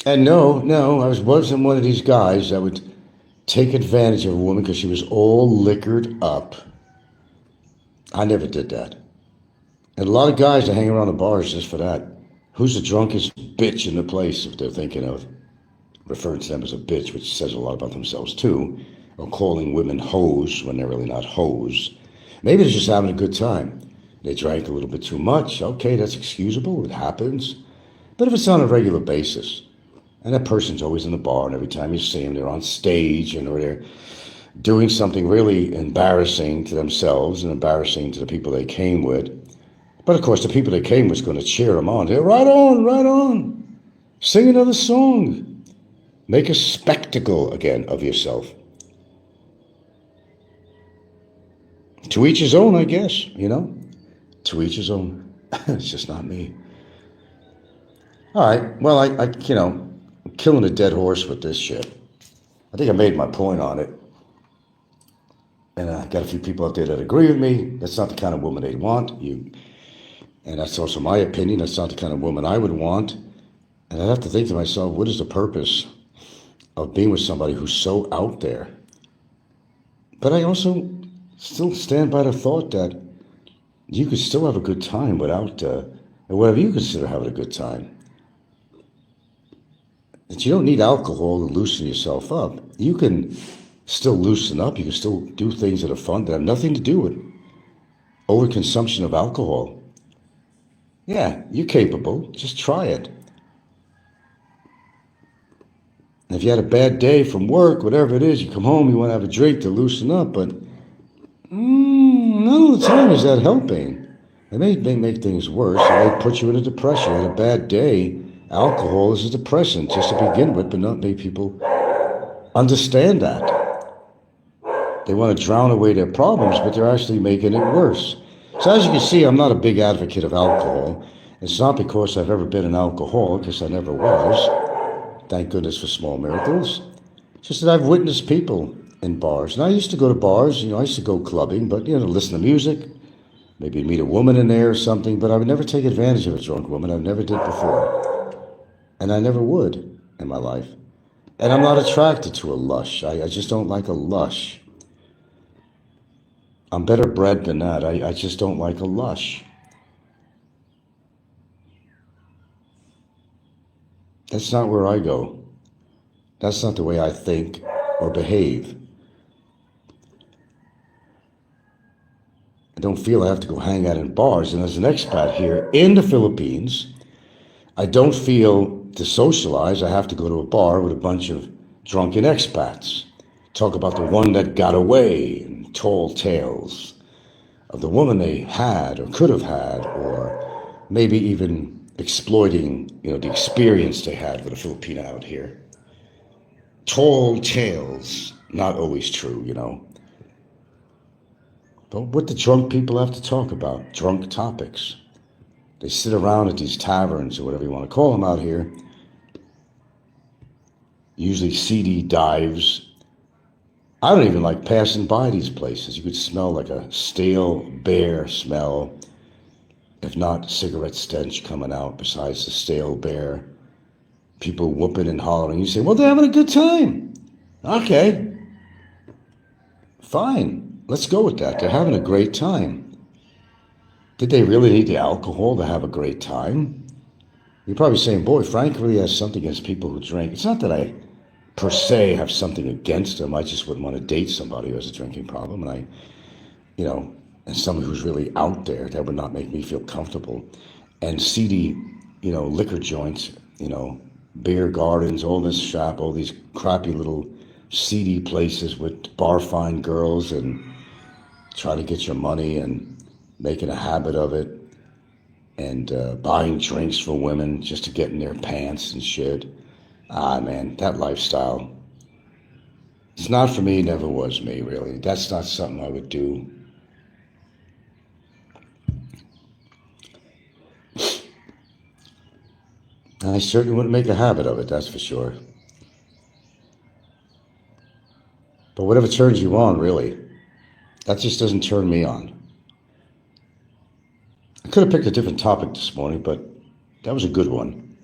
Speaker 1: And no, I wasn't one of these guys that would take advantage of a woman because she was all liquored up. I never did that. And a lot of guys that hang around the bars just for that. Who's the drunkest bitch in the place, if they're thinking of referring to them as a bitch, which says a lot about themselves too, or calling women hoes when they're really not hoes. Maybe they're just having a good time. They drank a little bit too much. Okay, that's excusable. It happens. But if it's on a regular basis, and that person's always in the bar, and every time you see them, they're on stage, and or they're doing something really embarrassing to themselves and embarrassing to the people they came with. But of course, the people they came with going to cheer them on. They're right on, right on. Sing another song. Make a spectacle again of yourself. To each his own, I guess, you know. To each his own. It's just not me. All right, well, I I'm killing a dead horse with this shit. I think I made my point on it. And I got a few people out there that agree with me. That's not the kind of woman they want. And that's also my opinion. That's not the kind of woman I would want. And I have to think to myself, what is the purpose of being with somebody who's so out there? But I also still stand by the thought that you could still have a good time without whatever you consider having a good time. That you don't need alcohol to loosen yourself up. You can still loosen up. You can still do things that are fun that have nothing to do with overconsumption of alcohol. Yeah, you're capable. Just try it. And if you had a bad day from work, whatever it is, you come home, you want to have a drink to loosen up, but none of the time is that helping. It may make things worse. It may put you in a depression. You had a bad day. Alcohol is a depressant just to begin with, but not many people understand that. They want to drown away their problems, but they're actually making it worse. So as you can see, I'm not a big advocate of alcohol. It's not because I've ever been an alcoholic, because I never was. Thank goodness for small miracles. It's just that I've witnessed people in bars. And I used to go to bars, I used to go clubbing, but, listen to music, maybe meet a woman in there or something, but I would never take advantage of a drunk woman. I never did before. And I never would in my life. And I'm not attracted to a lush. I just don't like a lush. I'm better bred than that. I just don't like a lush. That's not where I go. That's not the way I think or behave. I don't feel I have to go hang out in bars. And as an expat here in the Philippines, I don't feel to socialize. I have to go to a bar with a bunch of drunken expats. Talk about the one that got away and tall tales of the woman they had or could have had, or maybe even exploiting, the experience they had with a Filipina out here. Tall tales, not always true, But what the drunk people have to talk about, drunk topics. They sit around at these taverns or whatever you want to call them out here, usually seedy dives, I don't even like passing by these places. You could smell like a stale bear smell, if not cigarette stench coming out besides the stale bear. People whooping and hollering. You say, well, they're having a good time. Okay. Fine. Let's go with that. They're having a great time. Did they really need the alcohol to have a great time? You're probably saying, boy, Frank really has something against people who drink. It's not that I, per se, have something against them. I just wouldn't want to date somebody who has a drinking problem. And and someone who's really out there, that would not make me feel comfortable. And seedy, liquor joints, beer gardens, all this shop, all these crappy little seedy places with bar-fine girls and try to get your money and making a habit of it and buying drinks for women just to get in their pants and shit. Man, that lifestyle, it's not for me, never was me, really. That's not something I would do. I certainly wouldn't make a habit of it, that's for sure. But whatever turns you on, really, that just doesn't turn me on. I could have picked a different topic this morning, but that was a good one.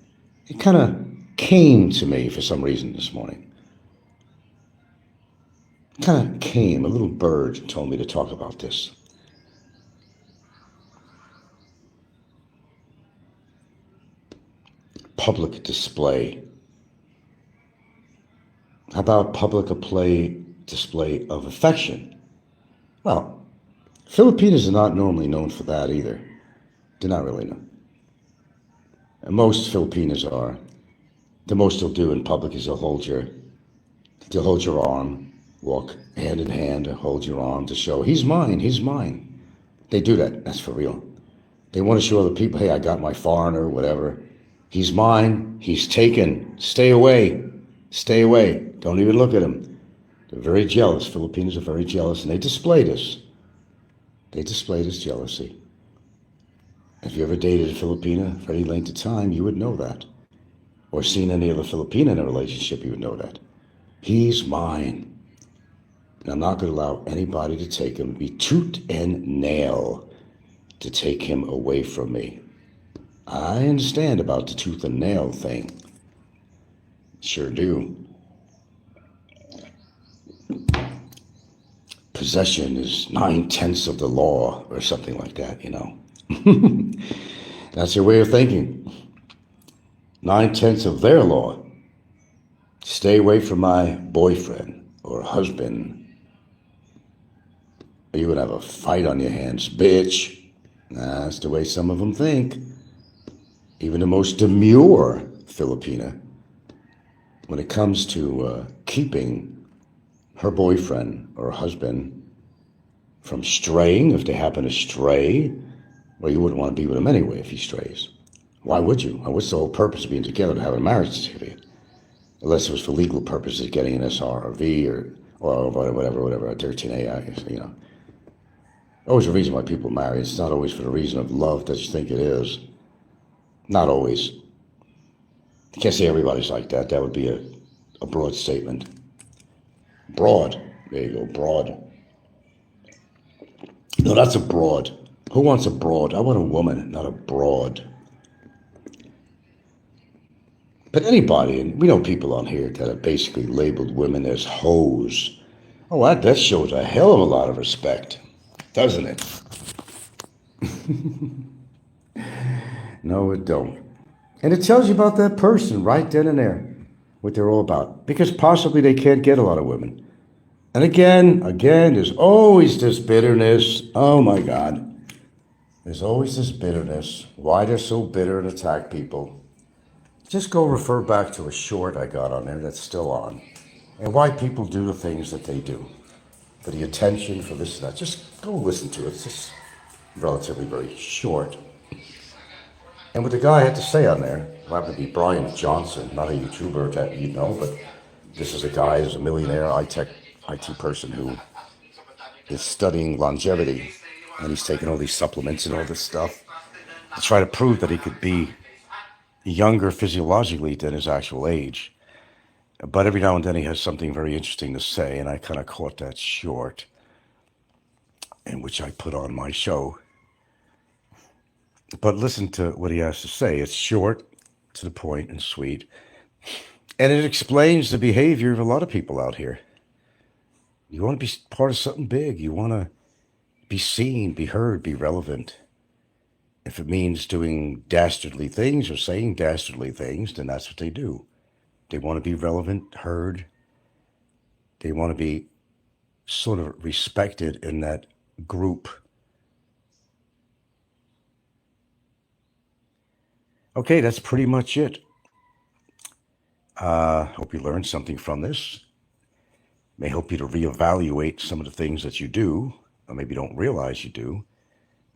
Speaker 1: It kind of came to me for some reason this morning. It kind of came, a little bird told me to talk about this. Public display. How about public display of affection? Well, Filipinas are not normally known for that either. They're not really known. And most Filipinas are. The most they'll do in public is they'll hold your arm, walk hand in hand, hold your arm to show, he's mine, he's mine. They do that, that's for real. They want to show other people, hey, I got my foreigner, whatever. He's mine, he's taken, stay away, don't even look at him. They're very jealous, Filipinos are very jealous, and they display this. They display this jealousy. If you ever dated a Filipina for any length of time, you would know that. Or seen any other Filipina in a relationship, you would know that. He's mine. And I'm not going to allow anybody to take him, be tooth and nail to take him away from me. I understand about the tooth and nail thing. Sure do. Possession is 9/10 of the law, or something like that, That's your way of thinking. 9/10 of their law. Stay away from my boyfriend or husband, or you would have a fight on your hands, bitch. That's the way some of them think. Even the most demure Filipina, when it comes to keeping her boyfriend or husband from straying, if they happen to stray, well, you wouldn't want to be with him anyway if he strays. Why would you? What's the whole purpose of being together, to have a marriage certificate? Unless it was for legal purposes, getting an SRV or whatever, a 13A, Always a reason why people marry. It's not always for the reason of love that you think it is. Not always. I can't say everybody's like that. That would be a broad statement. Broad. There you go, broad. No, that's a broad. Who wants a broad? I want a woman, not a broad. But anybody, and we know people on here that have basically labeled women as hoes. Oh, that shows a hell of a lot of respect, doesn't it? No, it don't. And it tells you about that person right then and there, what they're all about. Because possibly they can't get a lot of women. And again, there's always this bitterness. Oh my God. There's always this bitterness. Why they're so bitter and attack people. Just go refer back to a short I got on there that's still on. And why people do the things that they do. For the attention, for this and that. Just go listen to it. It's just relatively very short. And what the guy had to say on there, who happened to be Brian Johnson, not a YouTuber that you know, but this is a guy who's a millionaire IT person who is studying longevity. And he's taking all these supplements and all this stuff to try to prove that he could be younger physiologically than his actual age. But every now and then he has something very interesting to say, and I kind of caught that short, in which I put on my show. But listen to what he has to say. It's short, to the point, and sweet. And it explains the behavior of a lot of people out here. You want to be part of something big. You want to be seen, be heard, be relevant. If it means doing dastardly things or saying dastardly things, then that's what they do. They want to be relevant, heard. They want to be sort of respected in that group. Okay, that's pretty much it. Hope you learned something from this. May help you to reevaluate some of the things that you do, or maybe don't realize you do.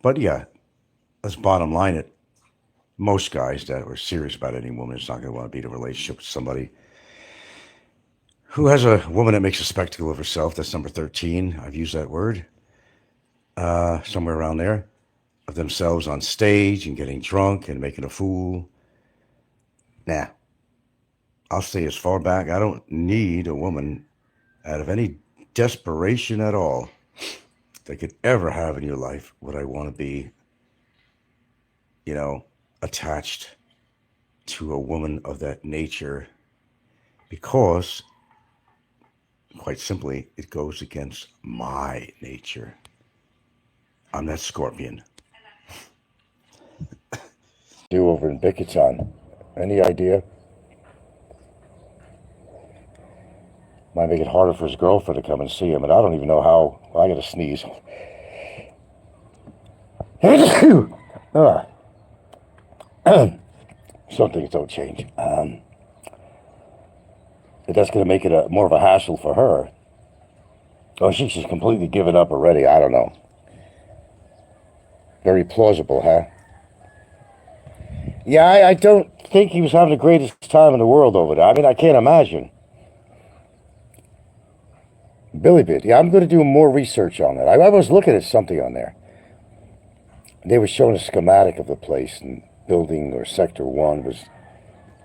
Speaker 1: But yeah, let's bottom line it. Most guys that are serious about any woman is not going to want to be in a relationship with somebody who has a woman that makes a spectacle of herself. That's number 13. I've used that word. Somewhere around there. Of themselves on stage and getting drunk and making a fool. Nah. I'll stay as far back. I don't need a woman out of any desperation at all that could ever have in your life what I want to be, attached to a woman of that nature, because, quite simply, it goes against my nature. I'm that Scorpion. Do over in Bickerton. Any idea? Might make it harder for his girlfriend to come and see him, and I don't even know how. Well, I gotta sneeze. Some things don't change. That's gonna make it more of a hassle for her. Oh, she's just completely given up already. I don't know. Very plausible, huh? Yeah, I don't think he was having the greatest time in the world over there. I mean, I can't imagine. Bilibid. Yeah, I'm going to do more research on that. I was looking at something on there. They were showing a schematic of the place, and building or sector 1 was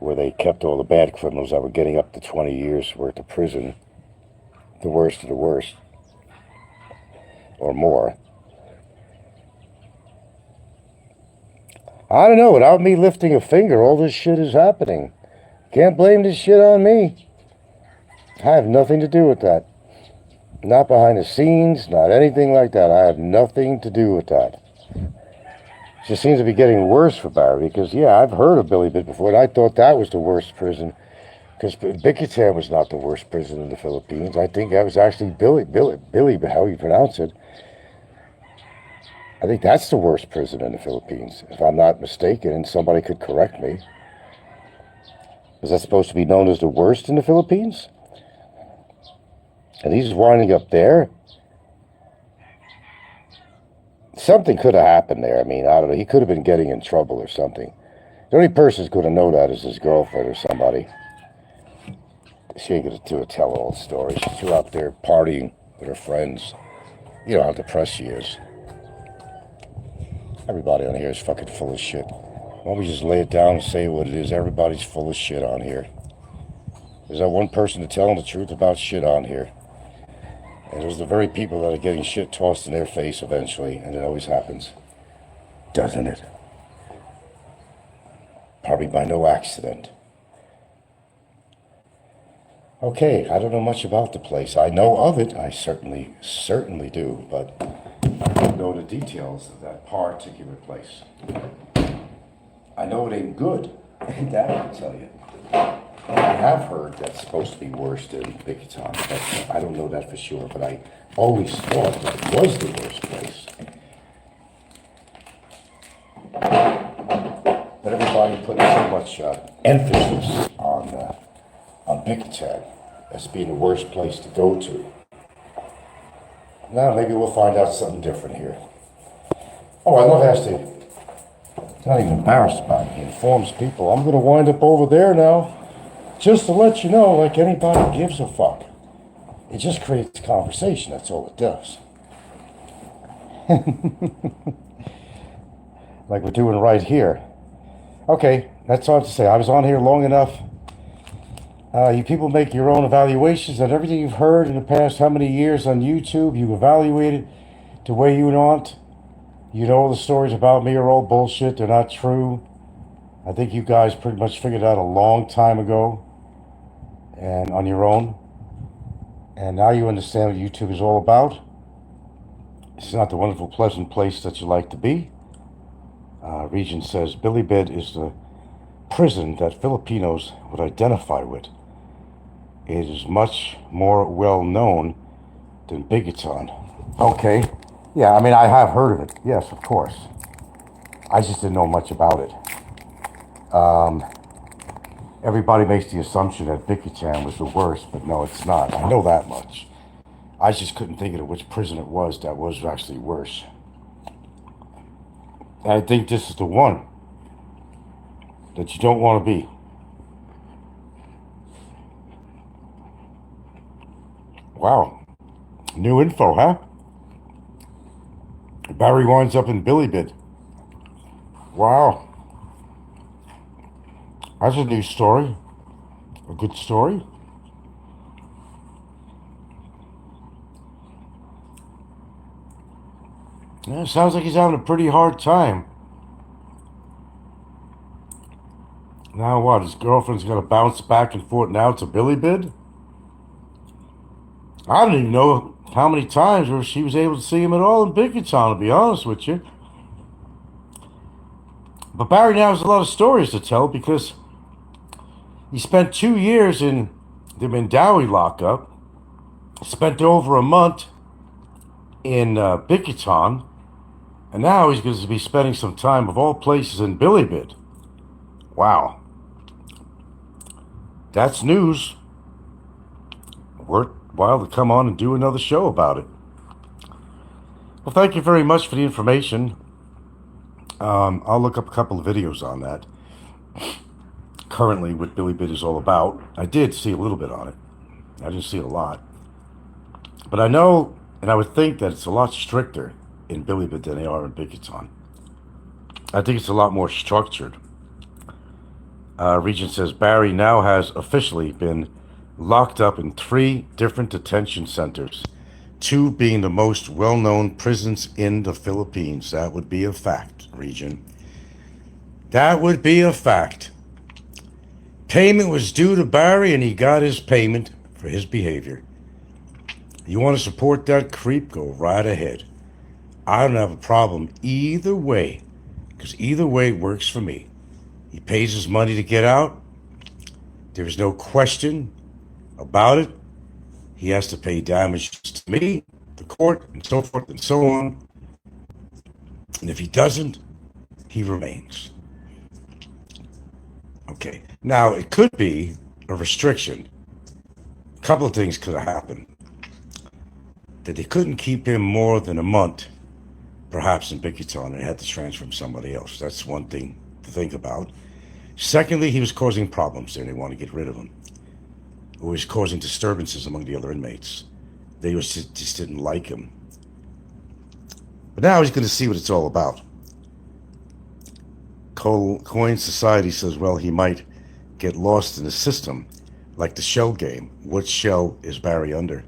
Speaker 1: where they kept all the bad criminals that were getting up to 20 years worth of prison. The worst of the worst. Or more. I don't know, without me lifting a finger, all this shit is happening. Can't blame this shit on me. I have nothing to do with that. Not behind the scenes, not anything like that. I have nothing to do with that. It just seems to be getting worse for Barry, because, yeah, I've heard of Bilibid before, and I thought that was the worst prison, because Bickerton was not the worst prison in the Philippines. I think that was actually Billy, how you pronounce it. I think that's the worst prison in the Philippines, if I'm not mistaken, and somebody could correct me. Is that supposed to be known as the worst in the Philippines? And he's winding up there? Something could have happened there. I mean, I don't know. He could have been getting in trouble or something. The only person who's going to know that is his girlfriend or somebody. She ain't going to do a tell-all story. She's still out there partying with her friends. You know how depressed she is. Everybody on here is fucking full of shit. Why don't we just lay it down and say what it is? Everybody's full of shit on here. There's that one person to tell them the truth about shit on here. And those are the very people that are getting shit tossed in their face eventually, and it always happens. Doesn't it? Probably by no accident. Okay, I don't know much about the place. I know of it, I certainly do, but I don't know the details of that particular place. I know it ain't good, that I can tell you. I have heard that's supposed to be worse than Bickerton, but I don't know that for sure, but I always thought that it was the worst place. But everybody put so much emphasis on Bickerton as being the worst place to go to. Now maybe we'll find out something different here. Oh, I love Ashley. Not even embarrassed about it. He informs people, I'm going to wind up over there now. Just to let you know, like anybody gives a fuck. It just creates conversation, that's all it does. Like we're doing right here. Okay, that's all I have to say. I was on here long enough. You people make your own evaluations on everything you've heard in the past how many years on YouTube. You evaluate it the way you want. You know the stories about me are all bullshit. They're not true. I think you guys pretty much figured out a long time ago and on your own. And now you understand what YouTube is all about. It's not the wonderful, pleasant place that you like to be. Regent says Bilibid is the prison that Filipinos would identify with. It is much more well known than Bigoton. Okay. Yeah, I mean, I have heard of it. Yes, of course. I just didn't know much about it. Everybody makes the assumption that Bigoton was the worst, but no, it's not. I know that much. I just couldn't think of which prison it was that was actually worse. I think this is the one that you don't want to be. Wow. New info, huh? Barry winds up in Bilibid. Wow. That's a new story. A good story. Yeah, sounds like he's having a pretty hard time. Now what? His girlfriend's gonna bounce back and forth now to Bilibid? I don't even know how many times where she was able to see him at all in Bigoton, to be honest with you. But Barry now has a lot of stories to tell because he spent 2 years in the Mandawi lockup, spent over a month in Bigoton, and now he's going to be spending some time, of all places, in Bilibid. Wow. That's news. Worthwhile to come on and do another show about it. Well, thank you very much for the information. I'll look up a couple of videos on that. Currently, what Bilibid is all about. I did see a little bit on it. I didn't see a lot. But I know, and I would think that it's a lot stricter in Bilibid than they are in Bigoton. I think it's a lot more structured. Regent says Barry now has officially been locked up in 3 different detention centers, 2 being the most well-known prisons in the Philippines. That would be a fact, Regent. That would be a fact. Payment was due to Barry, and he got his payment for his behavior. You want to support that creep? Go right ahead. I don't have a problem either way, because either way works for me. He pays his money to get out. There is no question about it. He has to pay damages to me, the court, and so forth and so on. And if he doesn't, he remains. Okay. Now, it could be a restriction. A couple of things could have happened. That they couldn't keep him more than a month, perhaps in Bigoton, and had to transfer him somebody else. That's one thing to think about. Secondly, he was causing problems there. They want to get rid of him. He was causing disturbances among the other inmates. They just didn't like him. But now he's going to see what it's all about. Coin Society says, well, he might get lost in the system, like the shell game. What shell is Barry under?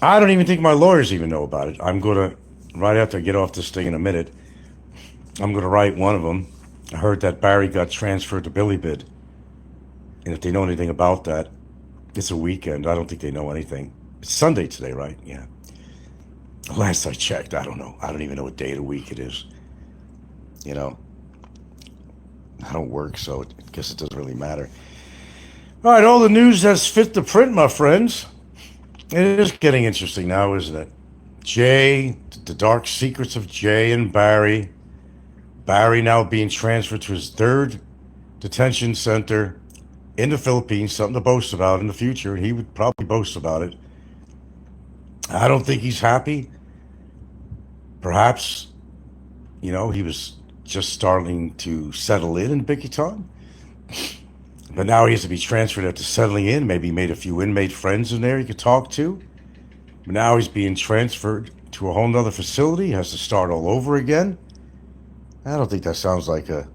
Speaker 1: I don't even think my lawyers even know about it. I'm going to, right after I get off this thing in a minute, I'm going to write one of them. I heard that Barry got transferred to Bilibid. And if they know anything about that, it's a weekend. I don't think they know anything. It's Sunday today, right? Yeah. Last I checked, I don't know. I don't even know what day of the week it is. You know, I don't work, so I guess it doesn't really matter. All right, all the news has fit the print, my friends. It is getting interesting now, isn't it? Jay, the dark secrets of Jay and Barry. Barry now being transferred to his 3rd detention center in the Philippines, something to boast about in the future. He would probably boast about it. I don't think he's happy. Perhaps, you know, he was just starting to settle in Bigoton. But now he has to be transferred after settling in. Maybe he made a few inmate friends in there he could talk to. But now he's being transferred to a whole nother facility. He has to start all over again. I don't think that sounds like I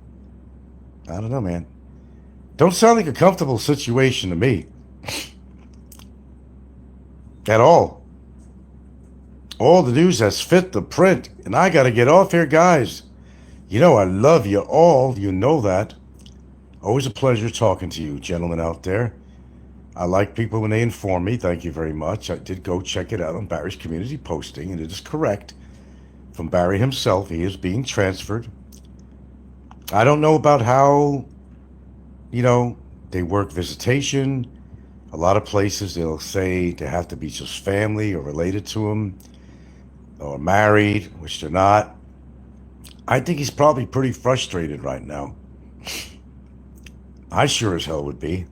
Speaker 1: don't know, man. Don't sound like a comfortable situation to me. At all. All the news has fit the print, and I gotta get off here, guys. You know I love you all, you know that. Always a pleasure talking to you, gentlemen out there. I like people when they inform me, thank you very much. I did go check it out on Barry's community posting, and it is correct. From Barry himself, he is being transferred. I don't know about how, they work visitation. A lot of places they'll say they have to be just family or related to him, or married, which they're not. I think he's probably pretty frustrated right now. I sure as hell would be.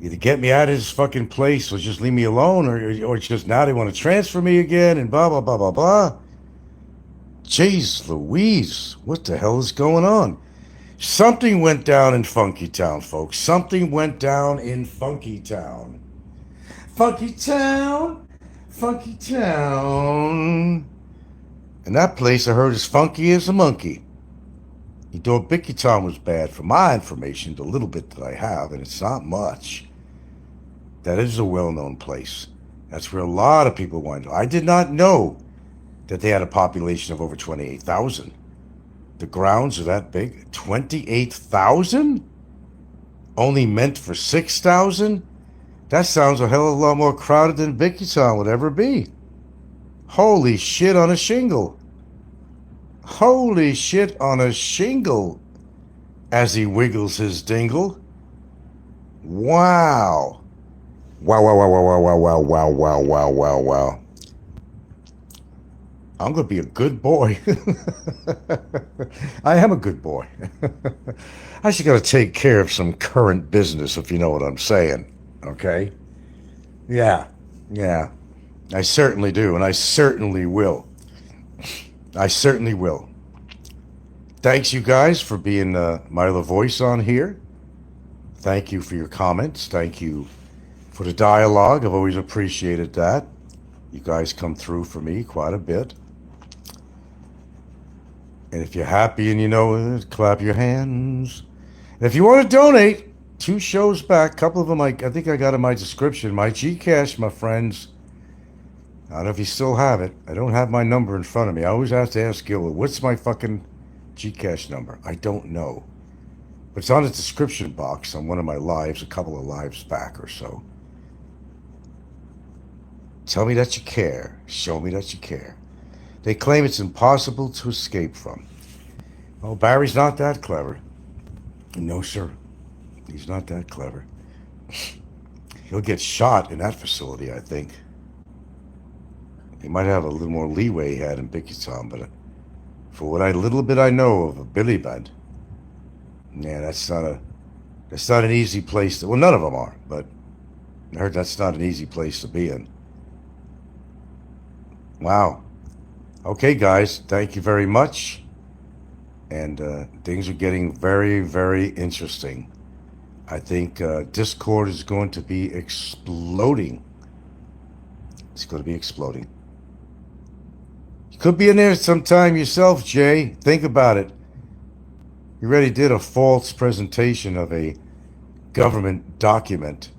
Speaker 1: Either get me out of this fucking place or just leave me alone, or just now they want to transfer me again and blah, blah, blah, blah, blah. Jeez Louise, what the hell is going on? Something went down in Funky Town, folks. Something went down in Funky Town. Funky Town, Funky Town. And that place I heard is funky as a monkey. You thought Bicky Town was bad. For my information, the little bit that I have, and it's not much, that is a well-known place. That's where a lot of people wind up. I did not know that they had a population of over 28,000. The grounds are that big? 28,000? Only meant for 6,000? That sounds a hell of a lot more crowded than Bicky Town would ever be. Holy shit on a shingle. Holy shit on a shingle, as he wiggles his dingle. Wow. Wow, wow, wow, wow, wow, wow, wow, wow, wow, wow, wow. I'm going to be a good boy. I am a good boy. I just got to take care of some current business, if you know what I'm saying. Okay? Yeah. I certainly do, and I certainly will. I certainly will. Thanks, you guys, for being my little voice on here. Thank you for your comments. Thank you for the dialogue. I've always appreciated that. You guys come through for me quite a bit. And if you're happy and you know it, clap your hands. And if you want to donate, 2 shows back, a couple of them I think I got in my description. My Gcash, my friends. I don't know if you still have it. I don't have my number in front of me. I always have to ask Gil, what's my fucking Gcash number? I don't know. But it's on the description box on one of my lives, a couple of lives back or so. Tell me that you care. Show me that you care. They claim it's impossible to escape from. Well, Barry's not that clever. No, sir. He's not that clever. He'll get shot in that facility, I think. He might have a little more leeway he had in Bicky Town, but for what little bit I know of Bilibad, yeah, that's not an easy place to, well, none of them are, but I heard that's not an easy place to be in. Wow. Okay, guys, thank you very much. And things are getting very, very interesting. I think Discord is going to be exploding. It's going to be exploding. You could be in there sometime yourself, Jay. Think about it. You already did a false presentation of a government document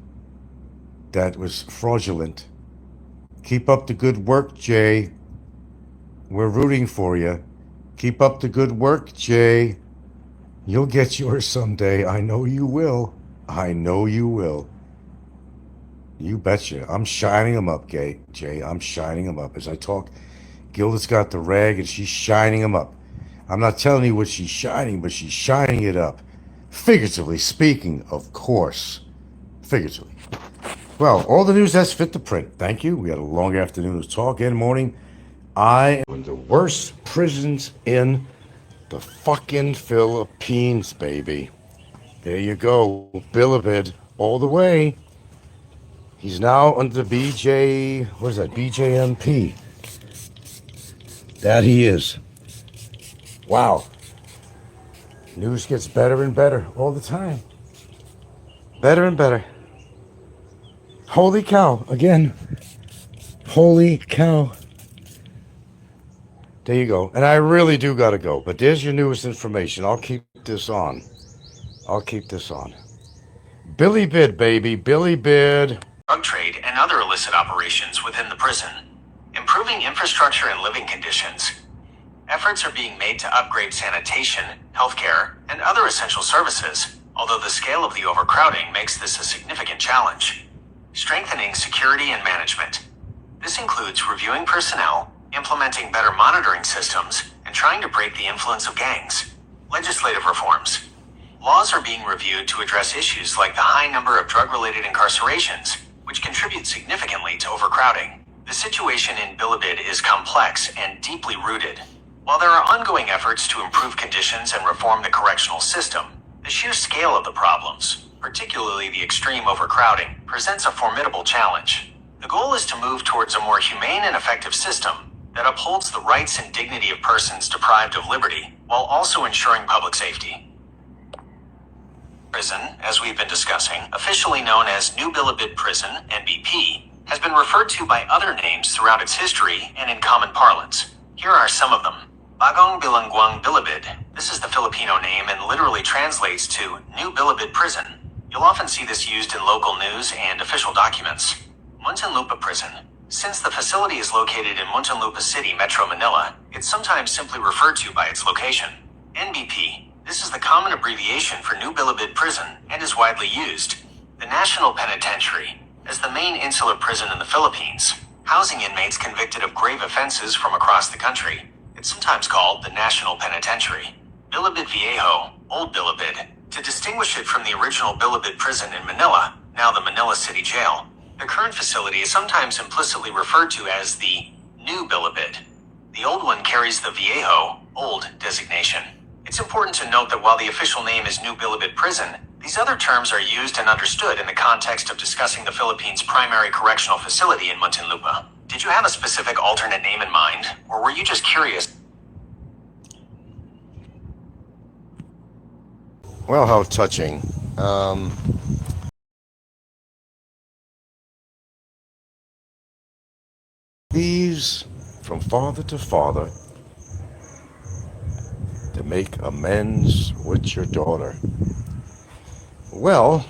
Speaker 1: that was fraudulent. Keep up the good work, Jay. We're rooting for you. Keep up the good work, Jay. You'll get yours someday. I know you will. I know you will. You betcha. I'm shining them up, Jay. I'm shining them up. As I talk, Gilda's got the rag and she's shining them up. I'm not telling you what she's shining, but she's shining it up. Figuratively speaking, of course. Figuratively. Well, all the news has fit the print. Thank you. We had a long afternoon of talk and morning. I am in the worst prisons in the fucking Philippines, baby. There you go. Bilibid all the way. He's now under BJ, what is that, BJMP. That he is. Wow. News gets better and better all the time. Better and better. Holy cow, again. Holy cow. There you go. And I really do gotta go. But there's your newest information. I'll keep this on. Bilibid, baby, Bilibid.
Speaker 6: Drug trade and other illicit operations within the prison, improving infrastructure and living conditions. Efforts are being made to upgrade sanitation, healthcare, and other essential services, although the scale of the overcrowding makes this a significant challenge. Strengthening security and management. This includes reviewing personnel, implementing better monitoring systems, and trying to break the influence of gangs. Legislative reforms. Laws are being reviewed to address issues like the high number of drug-related incarcerations, which contribute significantly to overcrowding. The situation in Bilibid is complex and deeply rooted. While there are ongoing efforts to improve conditions and reform the correctional system, the sheer scale of the problems, particularly the extreme overcrowding, presents a formidable challenge. The goal is to move towards a more humane and effective system that upholds the rights and dignity of persons deprived of liberty, while also ensuring public safety. Prison, as we've been discussing, officially known as New Bilibid Prison, NBP, has been referred to by other names throughout its history and in common parlance. Here are some of them. Bagong Bilangguang Bilibid. This is the Filipino name and literally translates to New Bilibid Prison. You'll often see this used in local news and official documents. Muntinlupa Prison. Since the facility is located in Muntinlupa City, Metro Manila, it's sometimes simply referred to by its location. NBP. This is the common abbreviation for New Bilibid Prison and is widely used. The National Penitentiary. As the main insular prison in the Philippines, housing inmates convicted of grave offenses from across the country. It's sometimes called the National Penitentiary. Bilibid Viejo, Old Bilibid, to distinguish it from the original Bilibid prison in Manila, now the Manila City Jail. The current facility is sometimes implicitly referred to as the New Bilibid. The old one carries the Viejo, Old designation. It's important to note that while the official name is New Bilibid Prison, these other terms are used and understood in the context of discussing the Philippines' primary correctional facility in Muntinlupa. Did you have a specific alternate name in mind, or were you just curious?
Speaker 1: Well, how touching. These from father to father to make amends with your daughter. Well,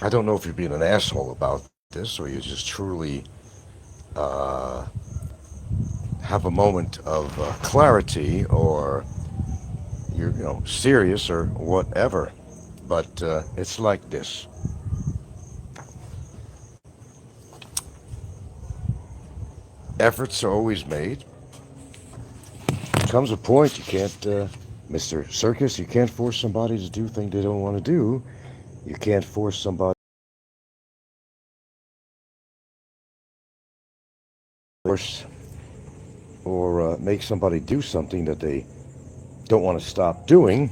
Speaker 1: I don't know if you're being an asshole about this or you just truly have a moment of clarity or you're serious or whatever. But it's like this. Efforts are always made. Comes a point you can't, Mr. Circus, you can't force somebody to do things they don't want to do. You can't force somebody or make somebody do something that they don't want to stop doing.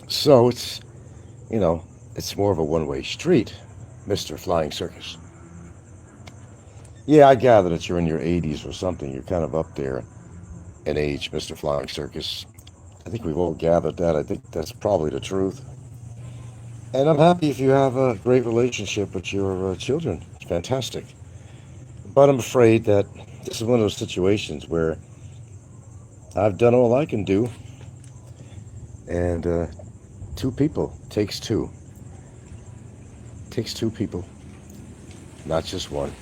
Speaker 1: So it's, it's more of a one-way street, Mr. Flying Circus. Yeah, I gather that you're in your 80s or something. You're kind of up there in age, Mr. Flying Circus. I think we've all gathered that. I think that's probably the truth. And I'm happy if you have a great relationship with your children. It's fantastic. But I'm afraid that this is one of those situations where I've done all I can do. And two people takes two. Takes two people, not just one.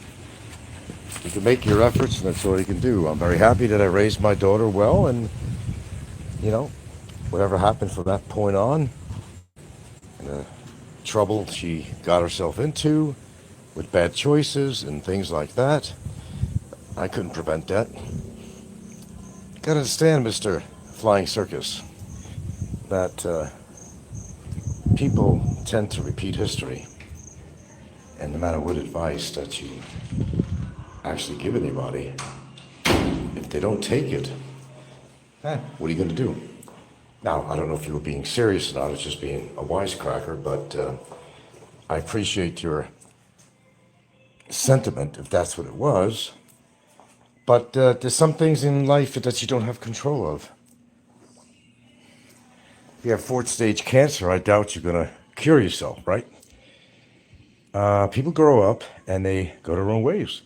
Speaker 1: You can make your efforts, and that's all you can do. I'm very happy that I raised my daughter well, and, whatever happened from that point on, the trouble she got herself into with bad choices and things like that, I couldn't prevent that. Gotta understand, Mr. Flying Circus, that people tend to repeat history. And no matter what advice that you actually give anybody, if they don't take it, what are you going to do? Now, I don't know if you were being serious or not, it's just being a wisecracker, but I appreciate your sentiment, if that's what it was. But there's some things in life that you don't have control of. If you have fourth stage cancer, I doubt you're going to cure yourself, right? People grow up and they go their own ways.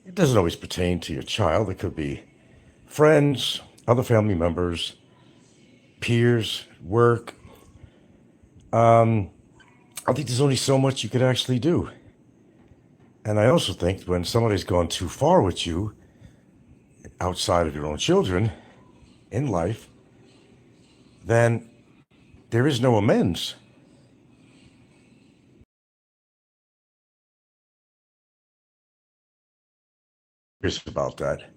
Speaker 1: It doesn't always pertain to your child. It could be friends, other family members, peers, work. I think there's only so much you could actually do. And I also think when somebody's gone too far with you, outside of your own children, in life, then there is no amends. Curious about that,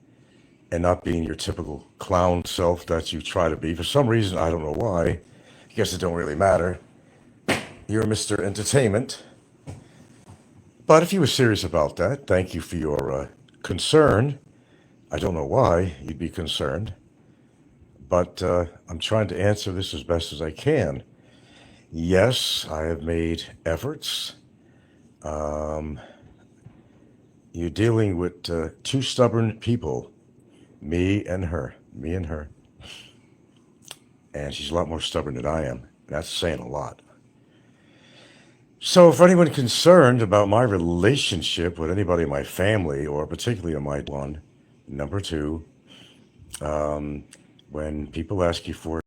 Speaker 1: and not being your typical clown self that you try to be. For some reason, I don't know why. I guess it don't really matter. You're Mr. Entertainment. But if you were serious about that, thank you for your concern. I don't know why you'd be concerned, but I'm trying to answer this as best as I can. Yes, I have made efforts. You're dealing with two stubborn people, me and her, and she's a lot more stubborn than I am. That's saying a lot. So for anyone concerned about my relationship with anybody in my family, or particularly in my one, number two, when people ask you for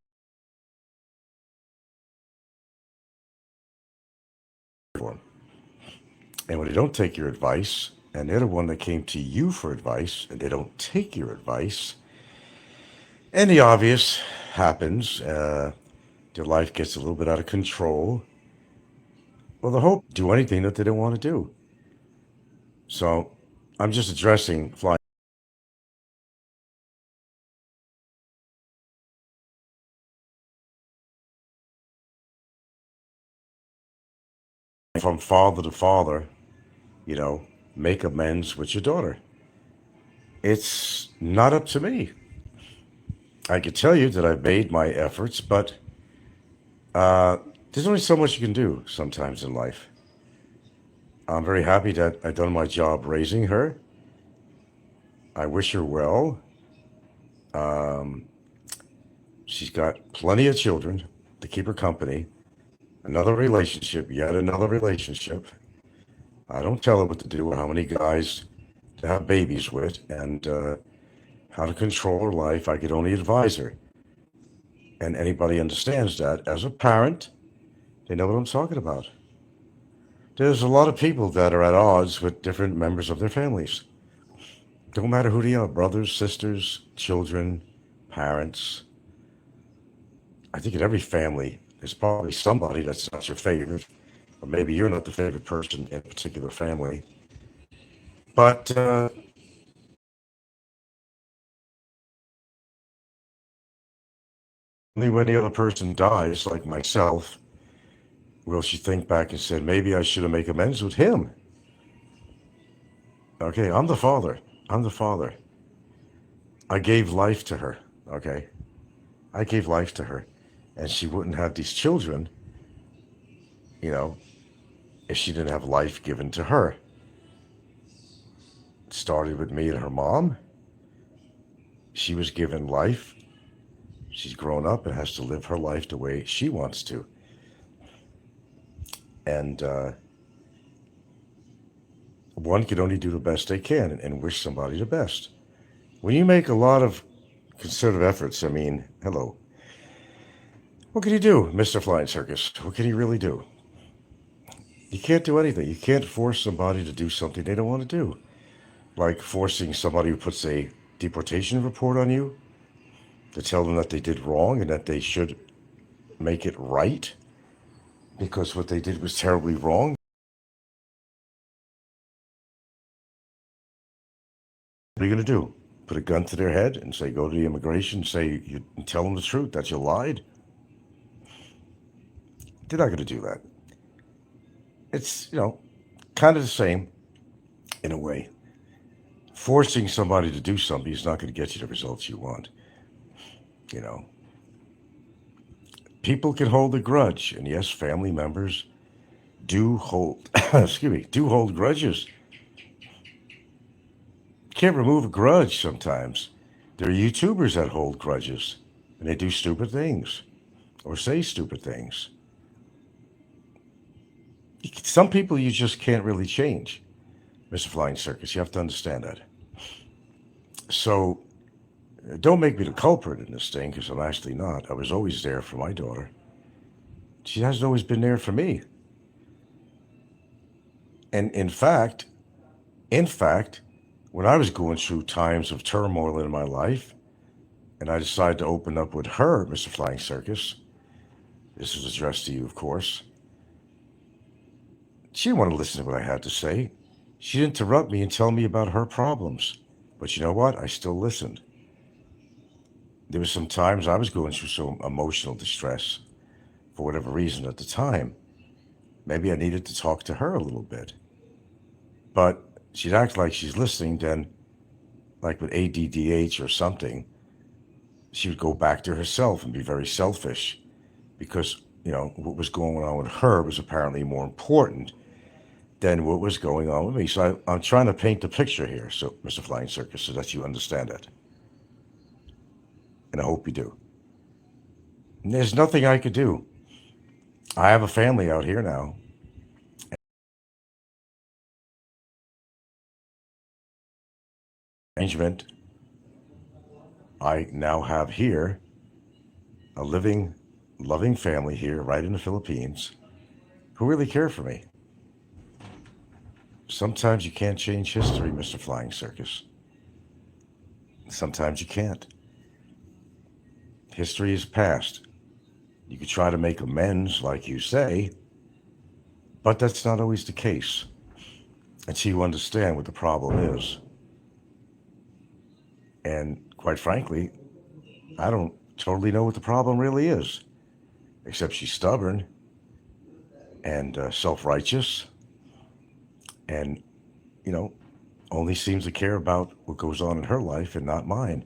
Speaker 1: and when they don't take your advice, and they're the one that came to you for advice, and they don't take your advice, and the obvious happens, their life gets a little bit out of control. Well, the hope do anything that they don't want to do. So I'm just addressing flying from father to father, make amends with your daughter. It's not up to me. I could tell you that I've made my efforts, but there's only so much you can do sometimes in life. I'm very happy that I've done my job raising her. I wish her well. She's got plenty of children to keep her company. Another relationship, yet another relationship. I don't tell her what to do or how many guys to have babies with, and how to control her life. I could only advise her. And anybody understands that. As a parent, they know what I'm talking about. There's a lot of people that are at odds with different members of their families. Don't matter who they are, brothers, sisters, children, parents. I think in every family, there's probably somebody that's not your favorite, or maybe you're not the favorite person in a particular family. But only when the other person dies, like myself, will she think back and say, maybe I should have made amends with him. Okay, I'm the father. I gave life to her, okay? I gave life to her. And she wouldn't have these children, if she didn't have life given to her. It started with me and her mom. She was given life. She's grown up and has to live her life the way she wants to. And one can only do the best they can and wish somebody the best. When you make a lot of concerted efforts, hello. What can you do, Mr. Flying Circus? What can you really do? You can't do anything. You can't force somebody to do something they don't want to do. Like forcing somebody who puts a deportation report on you to tell them that they did wrong and that they should make it right because what they did was terribly wrong. What are you going to do? Put a gun to their head and say, go to the immigration, and tell them the truth, that you lied? They're not going to do that. It's, kind of the same in a way. Forcing somebody to do something is not going to get you the results you want. People can hold a grudge, and yes, family members do hold, do hold grudges. Can't remove a grudge sometimes. There are YouTubers that hold grudges, and they do stupid things, or say stupid things. Some people you just can't really change, Mr. Flying Circus. You have to understand that. So don't make me the culprit in this thing, because I'm actually not. I was always there for my daughter. She hasn't always been there for me. And in fact, when I was going through times of turmoil in my life, and I decided to open up with her, Mr. Flying Circus, this was addressed to you, of course. She didn't want to listen to what I had to say. She'd interrupt me and tell me about her problems. But you know what? I still listened. There were some times I was going through some emotional distress for whatever reason at the time. Maybe I needed to talk to her a little bit. But she'd act like she's listening, then, like with ADDH or something, she would go back to herself and be very selfish because, what was going on with her was apparently more important than what was going on with me. So I'm trying to paint the picture here, so Mr. Flying Circus, so that you understand it. And I hope you do. And there's nothing I could do. I have a family out here now. Arrangement. I now have here a living, loving family here right in the Philippines who really care for me. Sometimes you can't change history, Mr. Flying Circus. Sometimes you can't. History is past. You could try to make amends, like you say, but that's not always the case. Until you understand what the problem is. And quite frankly, I don't totally know what the problem really is, except she's stubborn and self-righteous and, only seems to care about what goes on in her life and not mine.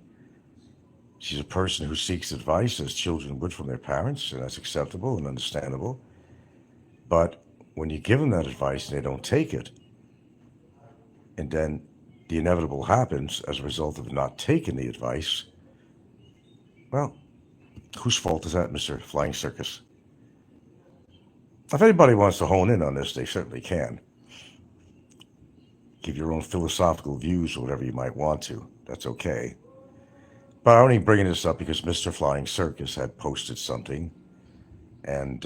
Speaker 1: She's a person who seeks advice as children would from their parents, and that's acceptable and understandable. But when you give them that advice and they don't take it, and then the inevitable happens as a result of not taking the advice, well, whose fault is that, Mr. Flying Circus? If anybody wants to hone in on this, they certainly can. Give your own philosophical views or whatever you might want to. That's okay. But I'm only bringing this up because Mr. Flying Circus had posted something, and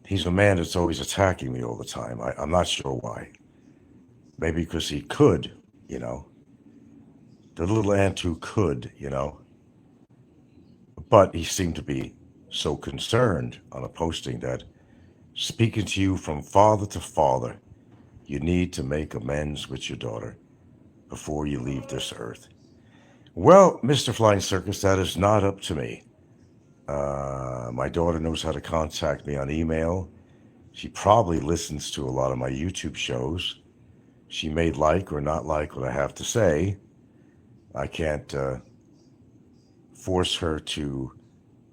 Speaker 1: he's a man that's always attacking me all the time. I'm not sure why. Maybe because he could, the little ant who could, But he seemed to be so concerned on a posting that, speaking to you from father to father, you need to make amends with your daughter before you leave this earth. Well, Mr. Flying Circus, that is not up to me. My daughter knows how to contact me on email. She probably listens to a lot of my YouTube shows. She may like or not like what I have to say. I can't force her to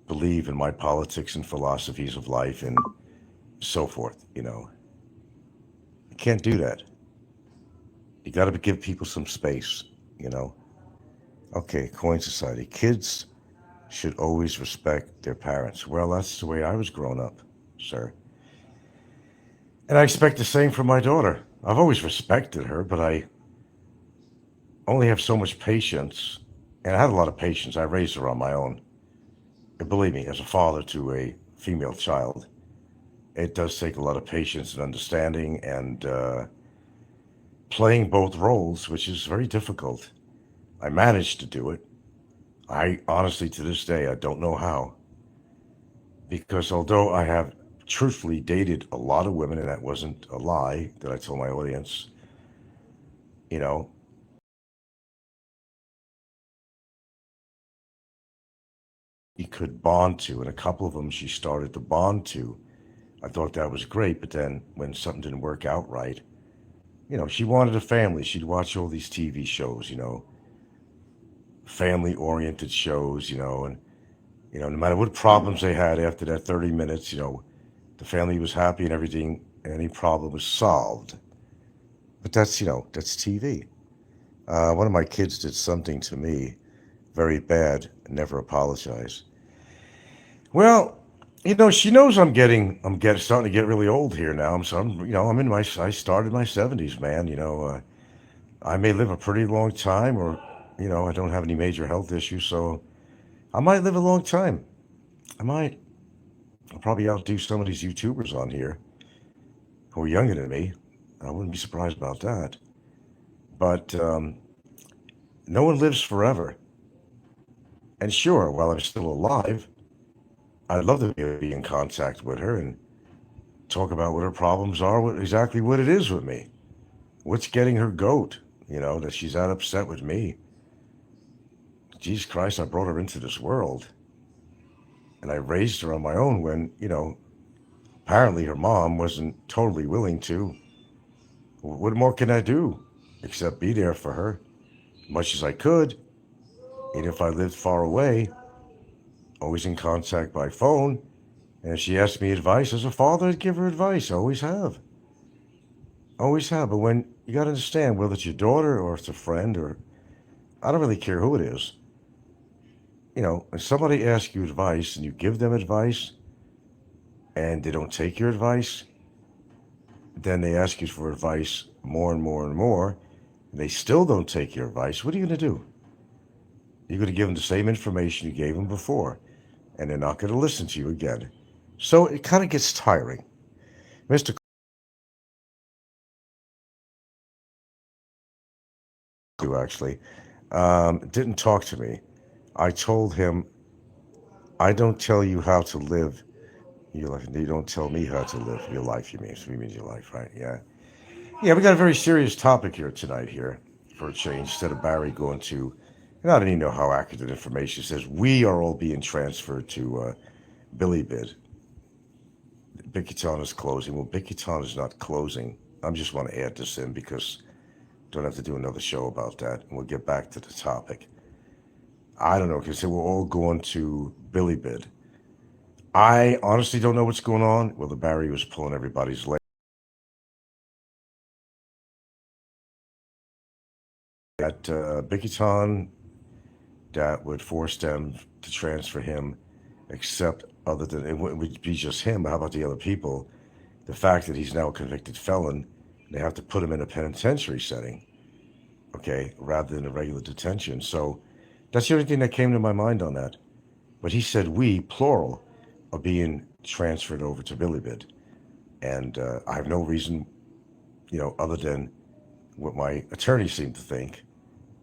Speaker 1: believe in my politics and philosophies of life and so forth, I can't do that. You got to give people some space, Okay, Coin Society. Kids should always respect their parents. Well, that's the way I was growing up, sir. And I expect the same from my daughter. I've always respected her, but I only have so much patience. And I had a lot of patience. I raised her on my own. And believe me, as a father to a female child, it does take a lot of patience and understanding and playing both roles, which is very difficult. I managed to do it. I honestly, to this day, I don't know how. Because although I have truthfully dated a lot of women, and that wasn't a lie that I told my audience, you could bond to, and a couple of them she started to bond to. I thought that was great, but then when something didn't work out right, she wanted a family. She'd watch all these TV shows, family-oriented shows, and, no matter what problems they had after that 30 minutes, the family was happy and everything, and any problem was solved. But that's, that's TV. One of my kids did something to me very bad and never apologized. Well, she knows I'm starting to get really old here now. I started my 70s, man. I may live a pretty long time, or, I don't have any major health issues, so I might live a long time. I might. I'll probably outdo some of these YouTubers on here who are younger than me. I wouldn't be surprised about that. But no one lives forever. And sure, while I'm still alive, I'd love to be in contact with her and talk about what her problems are, exactly what it is with me. What's getting her goat, that she's that upset with me. Jesus Christ, I brought her into this world. And I raised her on my own when, apparently her mom wasn't totally willing to. What more can I do except be there for her as much as I could? Even if I lived far away, always in contact by phone. And if she asked me advice as a father, I'd give her advice. I always have. Always have. But when you got to understand, whether it's your daughter or it's a friend or I don't really care who it is. If somebody asks you advice and you give them advice and they don't take your advice, then they ask you for advice more and more and more, and they still don't take your advice, what are you going to do? You're going to give them the same information you gave them before, and they're not going to listen to you again. So it kind of gets tiring. Mr. Actually, didn't talk to me. I told him, I don't tell you how to live your life. You don't tell me how to live your life, you mean. So you mean your life, right? Yeah. Yeah, we got a very serious topic here tonight here for a change. Instead of Barry going to, and I don't even know how accurate the information says, we are all being transferred to Bilibid. Bikitan is closing. Well, Bikitan is not closing. I just want to add this in because don't have to do another show about that. And we'll get back to the topic. I don't know, because we're all going to Bilibid. I honestly don't know what's going on. Well, the Barry was pulling everybody's leg. At Bikitan, that would force them to transfer him, except other than it would be just him. But how about the other people? The fact that he's now a convicted felon, they have to put him in a penitentiary setting, okay, rather than a regular detention. So that's the only thing that came to my mind on that. But he said we, plural, are being transferred over to Bilibid. And I have no reason, other than what my attorney seemed to think.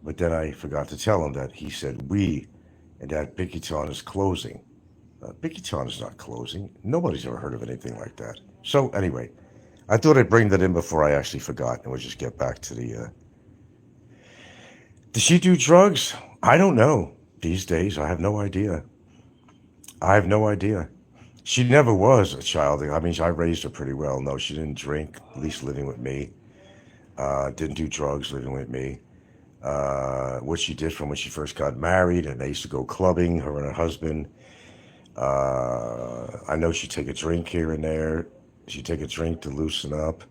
Speaker 1: But then I forgot to tell him that he said we, and that Bikitan is closing. Bikitan is not closing. Nobody's ever heard of anything like that. So anyway, I thought I'd bring that in before I actually forgot, and we'll just get back to the... Does she do drugs? I don't know. These days, I have no idea. I have no idea. She never was a child. I mean, I raised her pretty well. No, she didn't drink, at least living with me. Didn't do drugs living with me. What she did from when she first got married, and they used to go clubbing, her and her husband. I know she'd take a drink here and there. She'd take a drink to loosen up.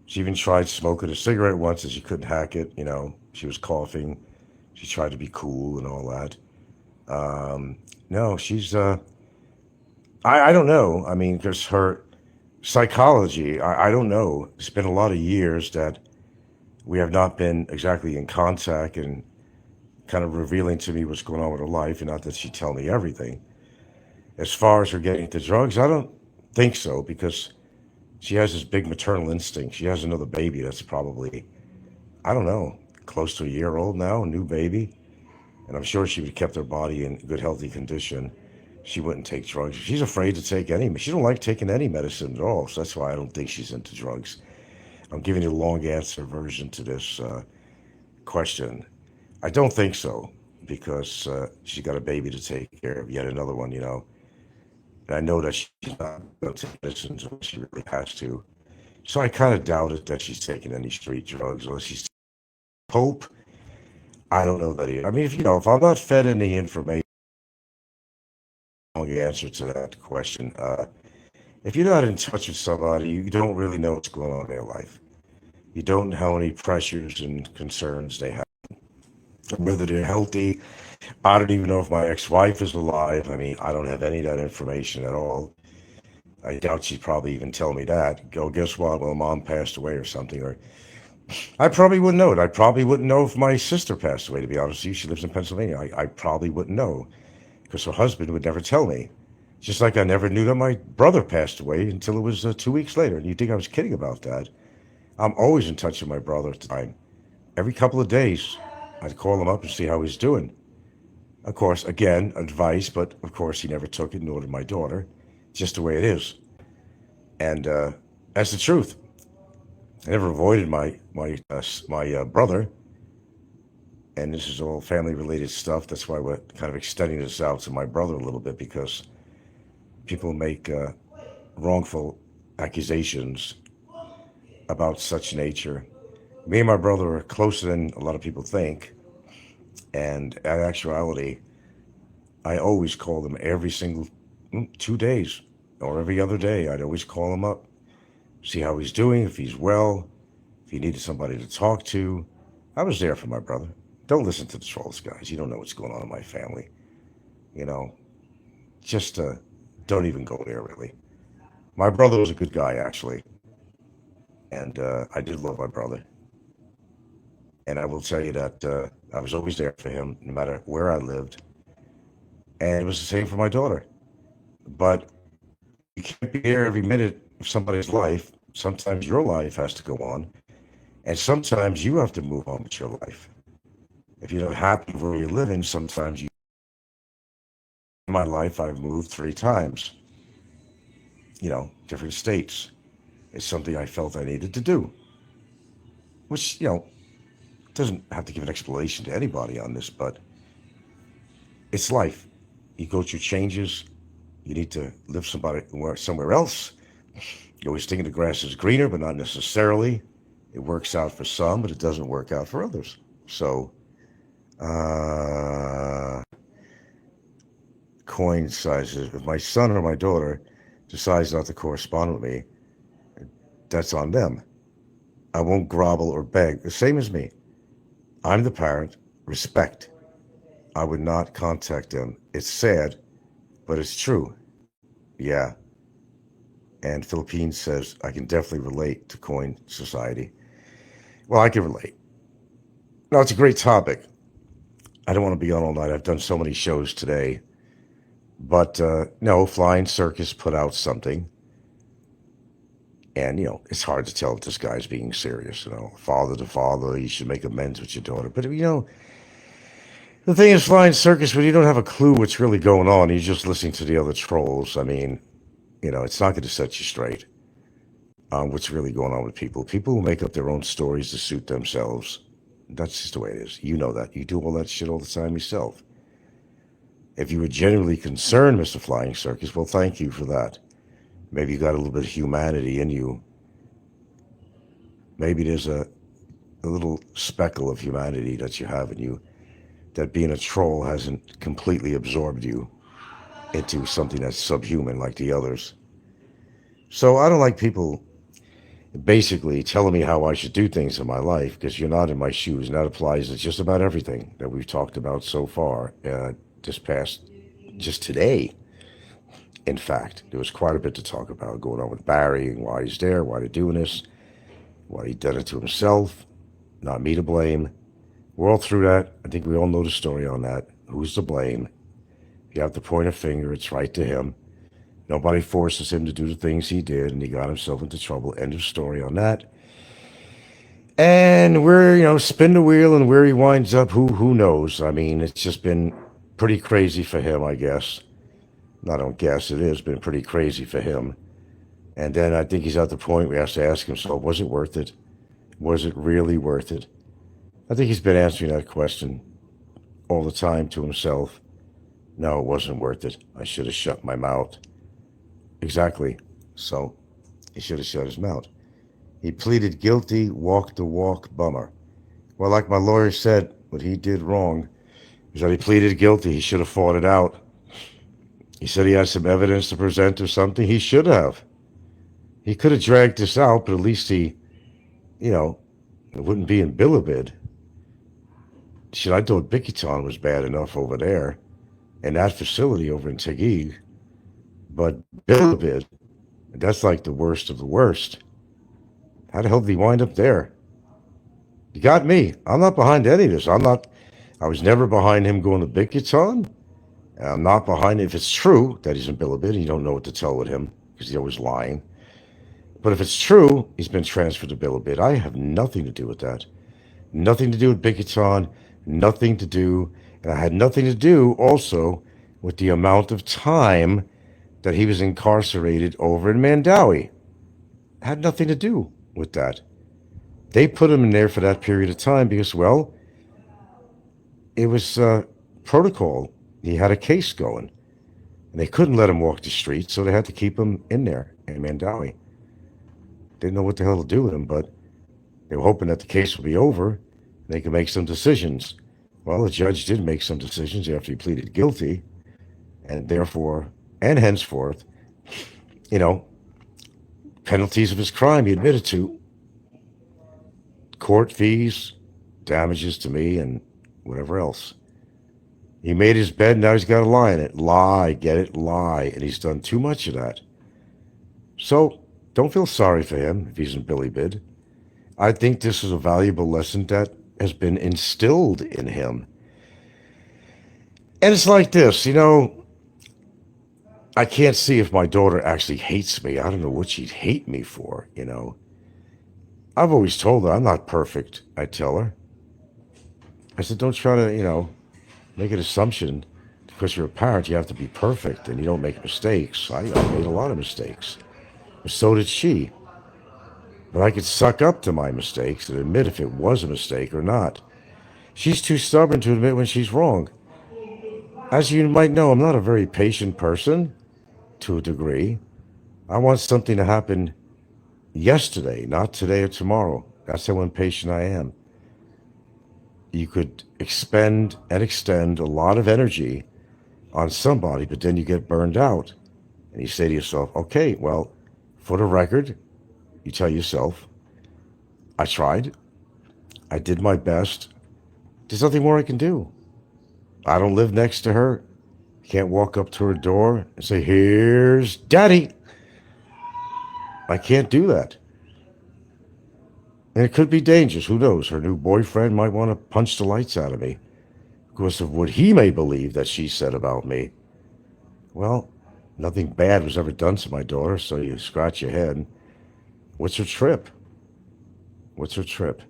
Speaker 1: She even tried smoking a cigarette once, and she couldn't hack it. She was coughing. She tried to be cool and all that. No, she's, I don't know. I mean, because her psychology, I don't know. It's been a lot of years that we have not been exactly in contact and kind of revealing to me what's going on with her life, and not that she'd tell me everything. As far as her getting into drugs, I don't think so, because she has this big maternal instinct. She has another baby that's probably, I don't know, close to a year old now, a new baby. And I'm sure she would have kept her body in good, healthy condition. She wouldn't take drugs. She's afraid to take any. She don't like taking any medicine at all. So that's why I don't think she's into drugs. I'm giving you a long answer version to this question. I don't think so, because she's got a baby to take care of, yet another one, And I know that she's not going to take medicine unless she really has to. So I kind of doubt it that she's taking any street drugs, unless she's hope. I don't know that either. I mean, if I'm not fed any information, long answer to that question. If you're not in touch with somebody, you don't really know what's going on in their life. You don't know how many pressures and concerns they have, whether they're healthy. I don't even know if my ex-wife is alive. I mean, I don't have any of that information at all. I doubt she'd probably even tell me that. Go, guess what? Well, mom passed away or something. Or I probably wouldn't know it. I probably wouldn't know if my sister passed away, to be honest with you. She lives in Pennsylvania. I probably wouldn't know, because her husband would never tell me. Just like I never knew that my brother passed away until it was 2 weeks later. And you think I was kidding about that? I'm always in touch with my brother at the time. Every couple of days, I'd call him up and see how he's doing. Of course, again, advice, but of course he never took it, nor did my daughter. Just the way it is. And that's the truth. I never avoided my brother. And this is all family-related stuff. That's why we're kind of extending this out to my brother a little bit, because people make wrongful accusations about such nature. Me and my brother are closer than a lot of people think. And in actuality, I always call him every single 2 days or every other day. I'd always call him up, see how he's doing, if he's well, if he needed somebody to talk to. I was there for my brother. Don't listen to the trolls, guys. You don't know what's going on in my family. You know, just don't even go there, really. My brother was a good guy, actually. And I did love my brother. And I will tell you that I was always there for him, no matter where I lived. And it was the same for my daughter. But you can't be there every minute of somebody's life. Sometimes your life has to go on. And sometimes you have to move on with your life. If you're not happy where you're living, sometimes you... In my life, I've moved 3 times. You know, different states. It's something I felt I needed to do. Which, you know, doesn't have to give an explanation to anybody on this, but it's life. You go through changes. You need to live somewhere else. You always think the grass is greener, but not necessarily. It works out for some, but it doesn't work out for others. So, coin sizes. If my son or my daughter decides not to correspond with me, that's on them. I won't grovel or beg. The same as me. I'm the parent. Respect. I would not contact them. It's sad, but it's true. Yeah. And Philippines says, I can definitely relate to coin society. Well, I can relate. No, it's a great topic. I don't want to be on all night. I've done so many shows today. But no, Flying Circus put out something. And, you know, it's hard to tell if this guy's being serious, you know. Father to father, you should make amends with your daughter. But, you know, the thing is, Flying Circus, when you don't have a clue what's really going on, you're just listening to the other trolls. I mean, you know, it's not going to set you straight on what's really going on with people. People who make up their own stories to suit themselves. That's just the way it is. You know that. You do all that shit all the time yourself. If you were genuinely concerned, Mr. Flying Circus, well, thank you for that. Maybe you got a little bit of humanity in you. Maybe there's a little speckle of humanity that you have in you, that being a troll hasn't completely absorbed you into something that's subhuman like the others. So I don't like people basically telling me how I should do things in my life, because you're not in my shoes, and that applies to just about everything that we've talked about so far. Just today, in fact, there was quite a bit to talk about going on with Barry and why he's there, why they're doing this, why he did it to himself, not me to blame. We're all through that. I think we all know the story on that. Who's to blame? If you have to point a finger, it's right to him. Nobody forces him to do the things he did, and he got himself into trouble. End of story on that. And we're, you know, spin the wheel, and where he winds up, who knows? I mean, it's just been pretty crazy for him, I guess. I don't guess, it has been pretty crazy for him. And then I think he's at the point where he has to ask himself, was it worth it? Was it really worth it? I think he's been answering that question all the time to himself. No, it wasn't worth it. I should have shut my mouth. Exactly. So he should have shut his mouth. He pleaded guilty, walked the walk, bummer. Well, like my lawyer said, what he did wrong is that he pleaded guilty. He should have fought it out. He said he had some evidence to present or something. He should have. He could have dragged this out, but at least he, you know, it wouldn't be in Bilibid. Shit, I thought Bikiton was bad enough over there, and that facility over in Taguig. But Bilibid, that's like the worst of the worst. How the hell did he wind up there? You got me. I'm not behind any of this. I was never behind him going to Bikiton. I'm not behind it. If it's true that he's in Bilibid, you don't know what to tell with him because he's always lying. But if it's true, he's been transferred to Bilibid. I have nothing to do with that. Nothing to do with Bikiton. Nothing to do. And I had nothing to do also with the amount of time that he was incarcerated over in Mandawi. Had nothing to do with that. They put him in there for that period of time because, well, it was protocol. He had a case going. And they couldn't let him walk the street, so they had to keep him in there in Mandawi. Didn't know what the hell to do with him, but they were hoping that the case would be over and they could make some decisions. Well, the judge did make some decisions after he pleaded guilty, and therefore, and henceforth, penalties of his crime he admitted to. Court fees, damages to me, and whatever else. He made his bed, now he's got to lie in it. Lie, get it? Lie. And he's done too much of that. So, don't feel sorry for him if he's in Bilibid. I think this is a valuable lesson that has been instilled in him. And it's like this, I can't see if my daughter actually hates me. I don't know what she'd hate me for, I've always told her I'm not perfect, I tell her. I said, don't try to, make an assumption because you're a parent, you have to be perfect and you don't make mistakes. I made a lot of mistakes. So did she. But I could suck up to my mistakes and admit if it was a mistake or not. She's too stubborn to admit when she's wrong. As you might know, I'm not a very patient person to a degree. I want something to happen yesterday, not today or tomorrow. That's how impatient I am. You could expend and extend a lot of energy on somebody, but then you get burned out. And you say to yourself, okay, well, for the record, you tell yourself, I tried. I did my best. There's nothing more I can do. I don't live next to her. Can't walk up to her door and say, here's Daddy. I can't do that. And it could be dangerous. Who knows? Her new boyfriend might want to punch the lights out of me because of what he may believe that she said about me. Well, nothing bad was ever done to my daughter, so you scratch your head. What's her trip? What's her trip?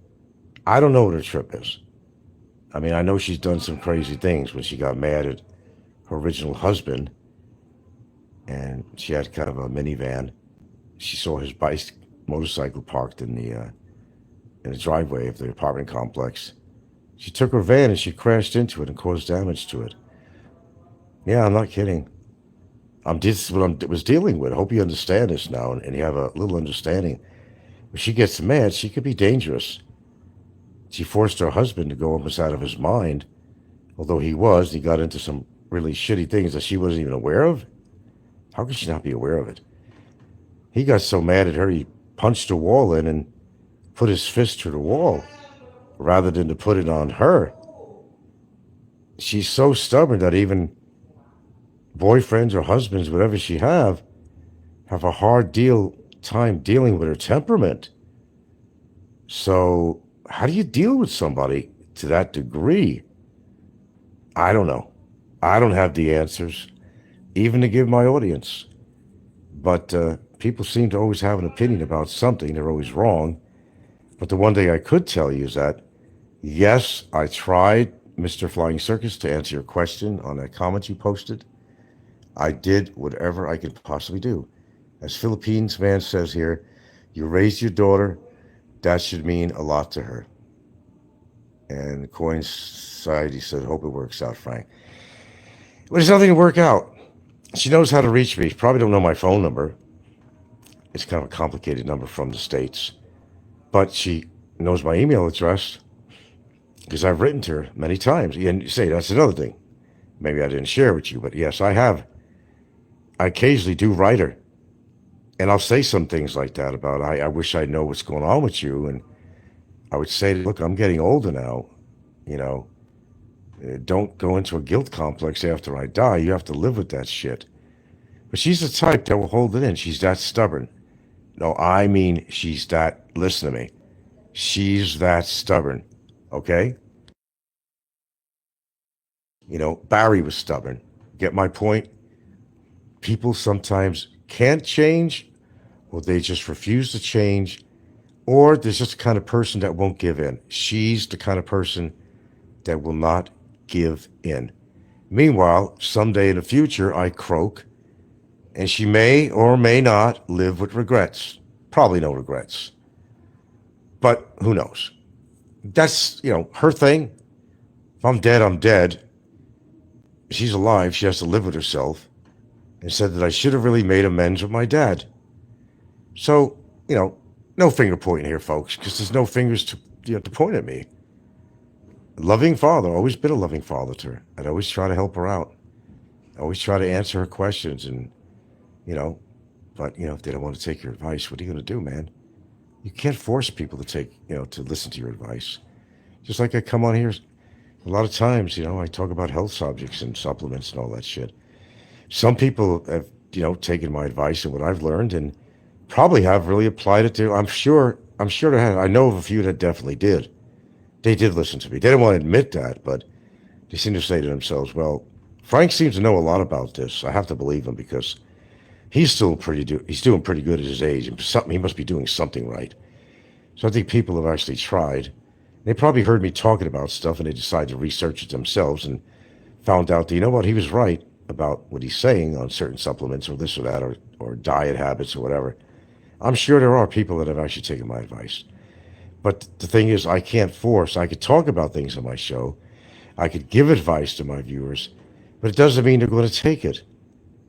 Speaker 1: I don't know what her trip is. I mean, I know she's done some crazy things when she got mad at her original husband, and she had kind of a minivan. She saw his motorcycle parked in the driveway of the apartment complex. She took her van and she crashed into it and caused damage to it. Yeah, I'm not kidding. This is what I was dealing with. I hope you understand this now and you have a little understanding. If she gets mad, she could be dangerous. She forced her husband to go almost out of his mind, although he got into some really shitty things that she wasn't even aware of. How could she not be aware of it? He got so mad at her, he punched a wall in and put his fist through the wall rather than to put it on her. She's so stubborn that even boyfriends or husbands, whatever she have a hard time dealing with her temperament. So how do you deal with somebody to that degree? I don't know. I don't have the answers, even to give my audience. But people seem to always have an opinion about something. They're always wrong. But the one thing I could tell you is that, yes, I tried, Mr. Flying Circus, to answer your question on that comment you posted. I did whatever I could possibly do. As Philippines man says here, you raised your daughter, that should mean a lot to her. And Coin Society said, hope it works out, Frank. Well, there's nothing to work out. She knows how to reach me. She probably don't know my phone number. It's kind of a complicated number from the States. But she knows my email address because I've written to her many times. And you say, that's another thing. Maybe I didn't share with you, but yes, I have. I occasionally do write her. And I'll say some things like that about, I wish I know what's going on with you. And I would say, look, I'm getting older now. Don't go into a guilt complex after I die. You have to live with that shit. But she's the type that will hold it in. She's that stubborn. No, I mean, listen to me. She's that stubborn. Okay? Barry was stubborn. Get my point? People sometimes can't change, or they just refuse to change, or there's just the kind of person that won't give in. She's the kind of person that will not give in. Meanwhile, someday in the future, I croak, and she may or may not live with regrets. Probably no regrets. But who knows? That's, her thing. If I'm dead, I'm dead. She's alive. She has to live with herself. And said that I should have really made amends with my dad. So, no finger pointing here, folks, because there's no fingers to point at me. Loving father, always been a loving father to her. I'd always try to help her out. I always try to answer her questions and, but, if they don't want to take your advice, what are you going to do, man? You can't force people to to listen to your advice. Just like I come on here, a lot of times, I talk about health subjects and supplements and all that shit. Some people have, taken my advice and what I've learned and probably have really applied it to, I'm sure they have. I know of a few that definitely did. They did listen to me. They didn't want to admit that, but they seem to say to themselves, well, Frank seems to know a lot about this. I have to believe him because he's doing pretty good at his age. And he must be doing something right. So I think people have actually tried. They probably heard me talking about stuff and they decided to research it themselves and found out that, he was right about what he's saying on certain supplements or this or that or diet habits or whatever. I'm sure there are people that have actually taken my advice. But the thing is, I can't force. I could talk about things on my show. I could give advice to my viewers, but it doesn't mean they're going to take it.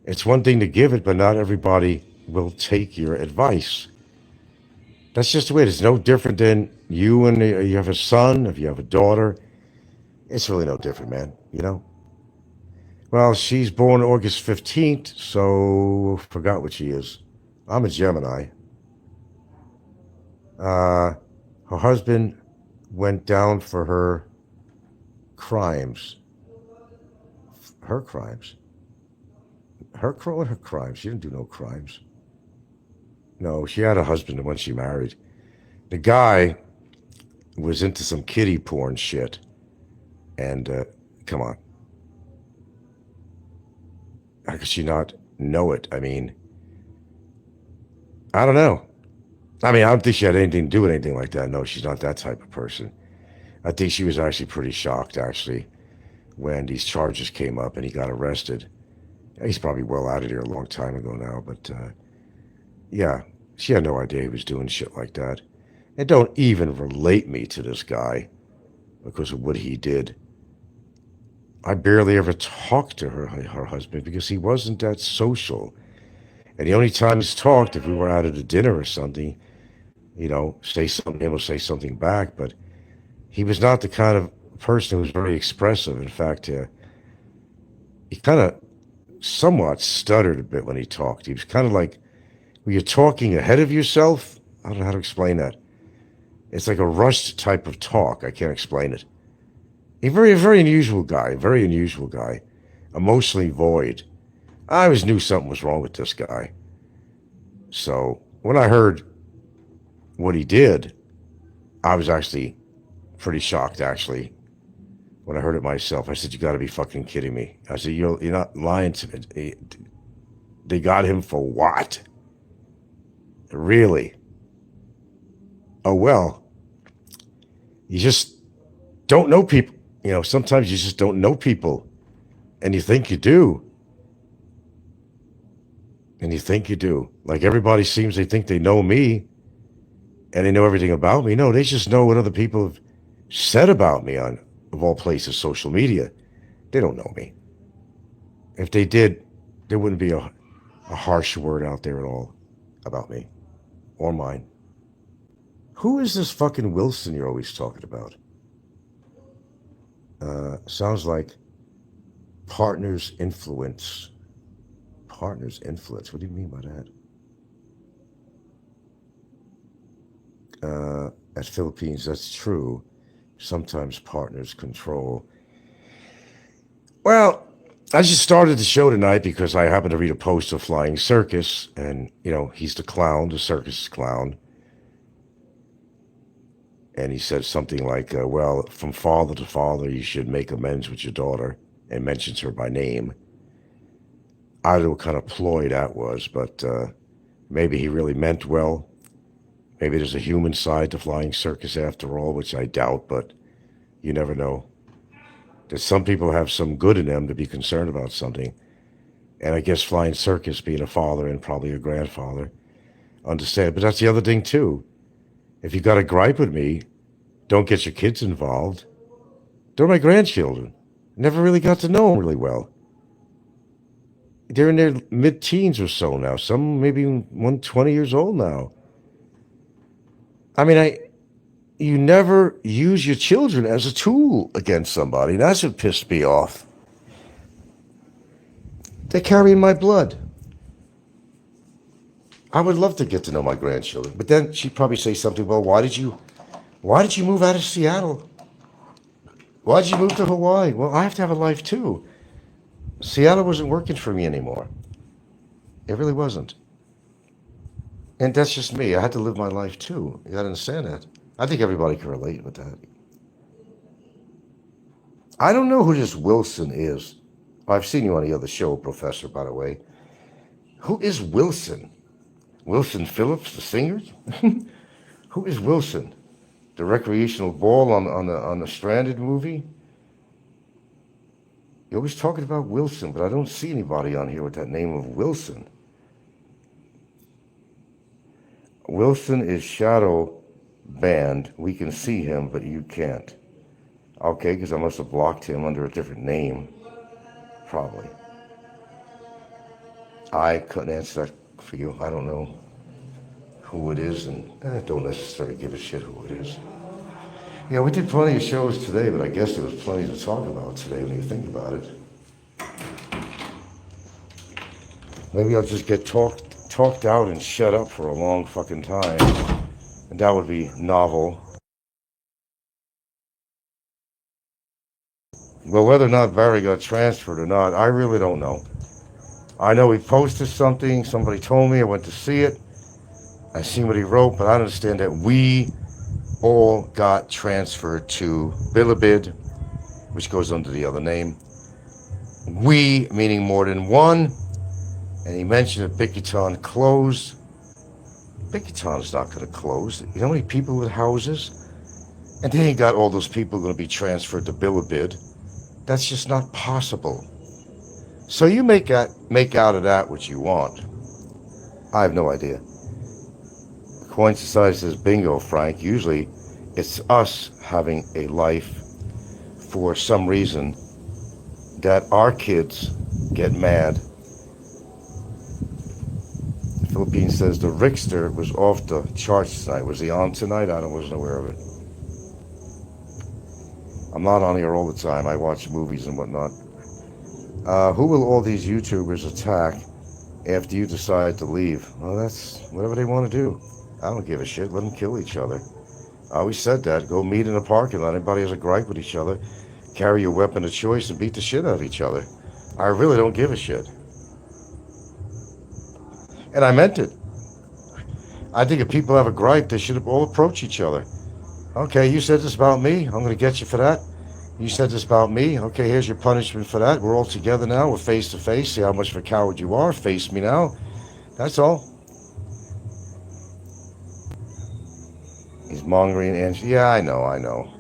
Speaker 1: It's one thing to give it, but not everybody will take your advice. That's just the way it is. It's no different than you have a son, if you have a daughter. It's really no different, man, Well, she's born August 15th, so forgot what she is. I'm a Gemini. Her husband went down for her crimes. Her crimes? Her crimes? She didn't do no crimes. No, she had a husband when she married. The guy was into some kiddie porn shit. And, come on. How could she not know it? I mean, I don't know. I don't think she had anything to do with anything like that. No, she's not that type of person. I think she was actually pretty shocked, actually, when these charges came up and he got arrested. He's probably well out of there a long time ago now, but, yeah, she had no idea he was doing shit like that. And don't even relate me to this guy because of what he did. I barely ever talked to her husband because he wasn't that social. And the only time he's talked, if we were out at a dinner or something, say something, he'll say something back. But he was not the kind of person who was very expressive. In fact, he kind of somewhat stuttered a bit when he talked. He was kind of like, when you're talking ahead of yourself, I don't know how to explain that. It's like a rushed type of talk. I can't explain it. A very unusual guy, emotionally void. I always knew something was wrong with this guy. So when I heard what he did, I was actually pretty shocked, actually. When I heard it myself, I said, you got to be fucking kidding me. I said, you're not lying to me. They got him for what? Really? Oh, well, you just don't know people. Sometimes you just don't know people, and you think you do. Like everybody seems they think they know me, and they know everything about me. No, they just know what other people have said about me on, of all places, social media. They don't know me. If they did, there wouldn't be a harsh word out there at all about me or mine. Who is this fucking Wilson you're always talking about? Sounds like partner's influence. Partner's influence? What do you mean by that? At Philippines, that's true. Sometimes partners control. Well, I just started the show tonight because I happened to read a post of Flying Circus, and, he's the clown, the circus clown. And he said something like, well, from father to father, you should make amends with your daughter, and mentions her by name. I don't know what kind of ploy that was, but maybe he really meant well. Maybe there's a human side to flying circus after all, which I doubt, but you never know. That some people have some good in them to be concerned about something. And I guess flying circus, being a father and probably a grandfather, understand. But that's the other thing too. If you got a gripe with me, don't get your kids involved. They're my grandchildren. Never really got to know them really well. They're in their mid-teens or so now. Some maybe 120 years old now. I mean, you never use your children as a tool against somebody. That's what pissed me off. They're carrying my blood. I would love to get to know my grandchildren. But then she'd probably say something, well, why did you move out of Seattle? Why did you move to Hawaii? Well, I have to have a life too. Seattle wasn't working for me anymore. It really wasn't. And that's just me. I had to live my life too. You gotta understand that. I think everybody can relate with that. I don't know who this Wilson is. I've seen you on the other show, Professor, by the way. Who is Wilson? Wilson Phillips, the singer? Who is Wilson? The recreational ball on the Stranded movie? You're always talking about Wilson, but I don't see anybody on here with that name of Wilson. Wilson is shadow banned. We can see him, but you can't. Okay, because I must have blocked him under a different name. Probably. I couldn't answer that for you. I don't know who it is, and I don't necessarily give a shit who it is. Yeah, we did plenty of shows today, but I guess there was plenty to talk about today when you think about it. Maybe I'll just get talked out and shut up for a long fucking time, and that would be novel. Well, whether or not Barry got transferred or not, I really don't know. I know he posted something, somebody told me, I went to see it, I seen what he wrote, but I understand that we all got transferred to Bilibid, which goes under the other name. We, meaning more than one, and he mentioned that Bikiton closed. Bikiton's not going to close. You know how many people with houses? And then he got all those people going to be transferred to Bilibid. That's just not possible. So you make out of that what you want. I have no idea. Coin Society says, bingo, Frank. Usually it's us having a life for some reason that our kids get mad. The Philippine says the Rickster was off the charts tonight. Was he on tonight? I wasn't aware of it. I'm not on here all the time. I watch movies and whatnot. Who will all these YouTubers attack after you decide to leave? Well, that's whatever they want to do. I don't give a shit. Let them kill each other. I always said that. Go meet in a parking lot. Anybody has a gripe with each other, carry your weapon of choice and beat the shit out of each other. I really don't give a shit. And I meant it. I think if people have a gripe, they should all approach each other. Okay, you said this about me. I'm going to get you for that. You said this about me. Okay, here's your punishment for that. We're all together now. We're face to face. See how much of a coward you are. Face me now. That's all. He's mongering and yeah, I know.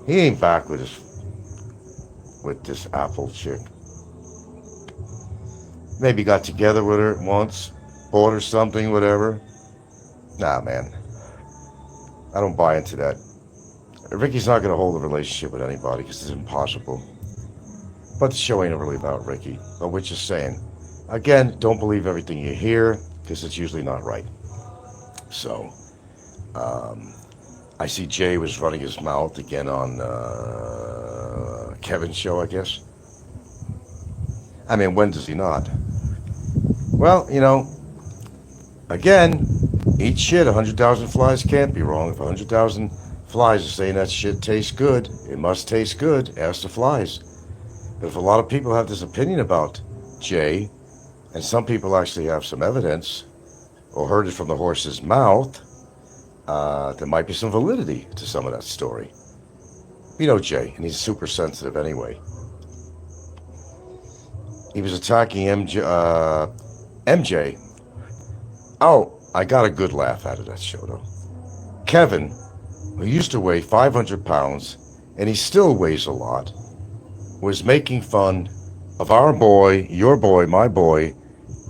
Speaker 1: He ain't back with this Apple chick. Maybe got together with her once, bought her something, whatever. Nah, man. I don't buy into that. Ricky's not going to hold a relationship with anybody because it's impossible. But the show ain't really about Ricky. But we're just saying. Again, don't believe everything you hear because it's usually not right. So, I see Jay was running his mouth again on Kevin's show, I guess. I mean, when does he not? Well, again, eat shit. 100,000 flies can't be wrong. If 100,000 flies are saying that shit tastes good, it must taste good. Ask the flies. But if a lot of people have this opinion about Jay, and some people actually have some evidence, or heard it from the horse's mouth, there might be some validity to some of that story. You know Jay, and he's super sensitive anyway. he was attacking MJ. Oh, I got a good laugh out of that show, though. Kevin, who used to weigh 500 pounds, and he still weighs a lot, was making fun of our boy, your boy, my boy,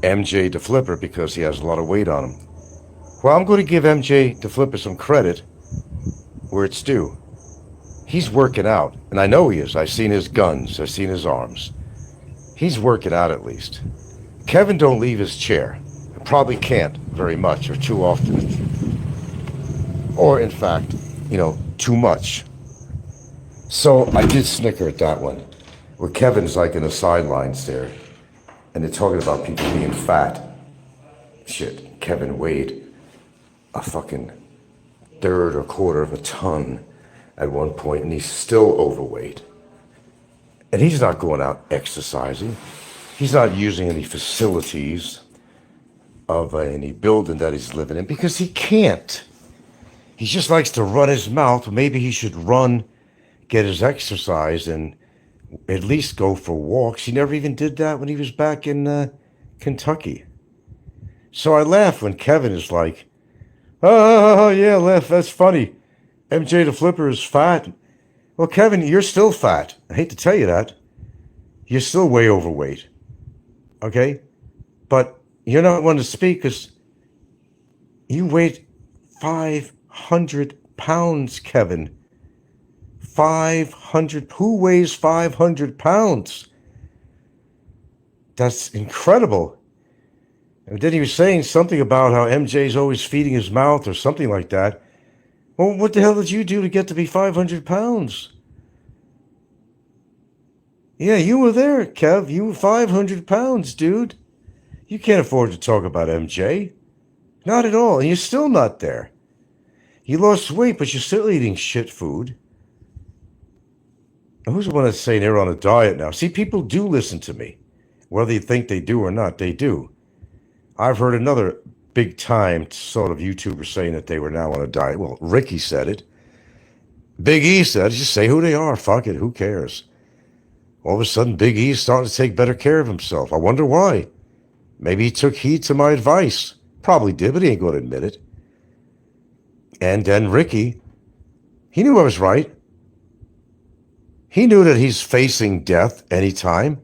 Speaker 1: MJ the Flipper, because he has a lot of weight on him. Well, I'm going to give MJ the Flipper some credit where it's due. He's working out, and I know he is. I've seen his guns. I've seen his arms. He's working out at least. Kevin don't leave his chair. Probably can't very much or too often. Or, in fact, too much. So I did snicker at that one, where Kevin's like in the sidelines there, and they're talking about people being fat. Shit, Kevin weighed a fucking third or quarter of a ton at one point, and he's still overweight. And he's not going out exercising. He's not using any facilities of any building that he's living in because he can't. He just likes to run his mouth. Maybe he should run, get his exercise, and at least go for walks. He never even did that when he was back in Kentucky. So I laugh when Kevin is like, oh, yeah, laugh, that's funny. MJ the Flipper is fat. Well, Kevin, you're still fat. I hate to tell you that. You're still way overweight. Okay? But you're not one to speak because you weighed 500 pounds, Kevin. 500. Who weighs 500 pounds? That's incredible. And then he was saying something about how MJ's always feeding his mouth or something like that. Well, what the hell did you do to get to be 500 pounds? Yeah, you were there, Kev. You were 500 pounds, dude. You can't afford to talk about MJ. Not at all. And you're still not there. You lost weight, but you're still eating shit food. Who's the one that's saying they're on a diet now? See, people do listen to me. Whether you think they do or not, they do. I've heard another big-time sort of YouTuber saying that they were now on a diet. Well, Ricky said it. Big E said it. Just say who they are. Fuck it. Who cares? All of a sudden, Big E's starting to take better care of himself. I wonder why. Maybe he took heed to my advice. Probably did, but he ain't going to admit it. And then Ricky, he knew I was right. He knew that he's facing death anytime.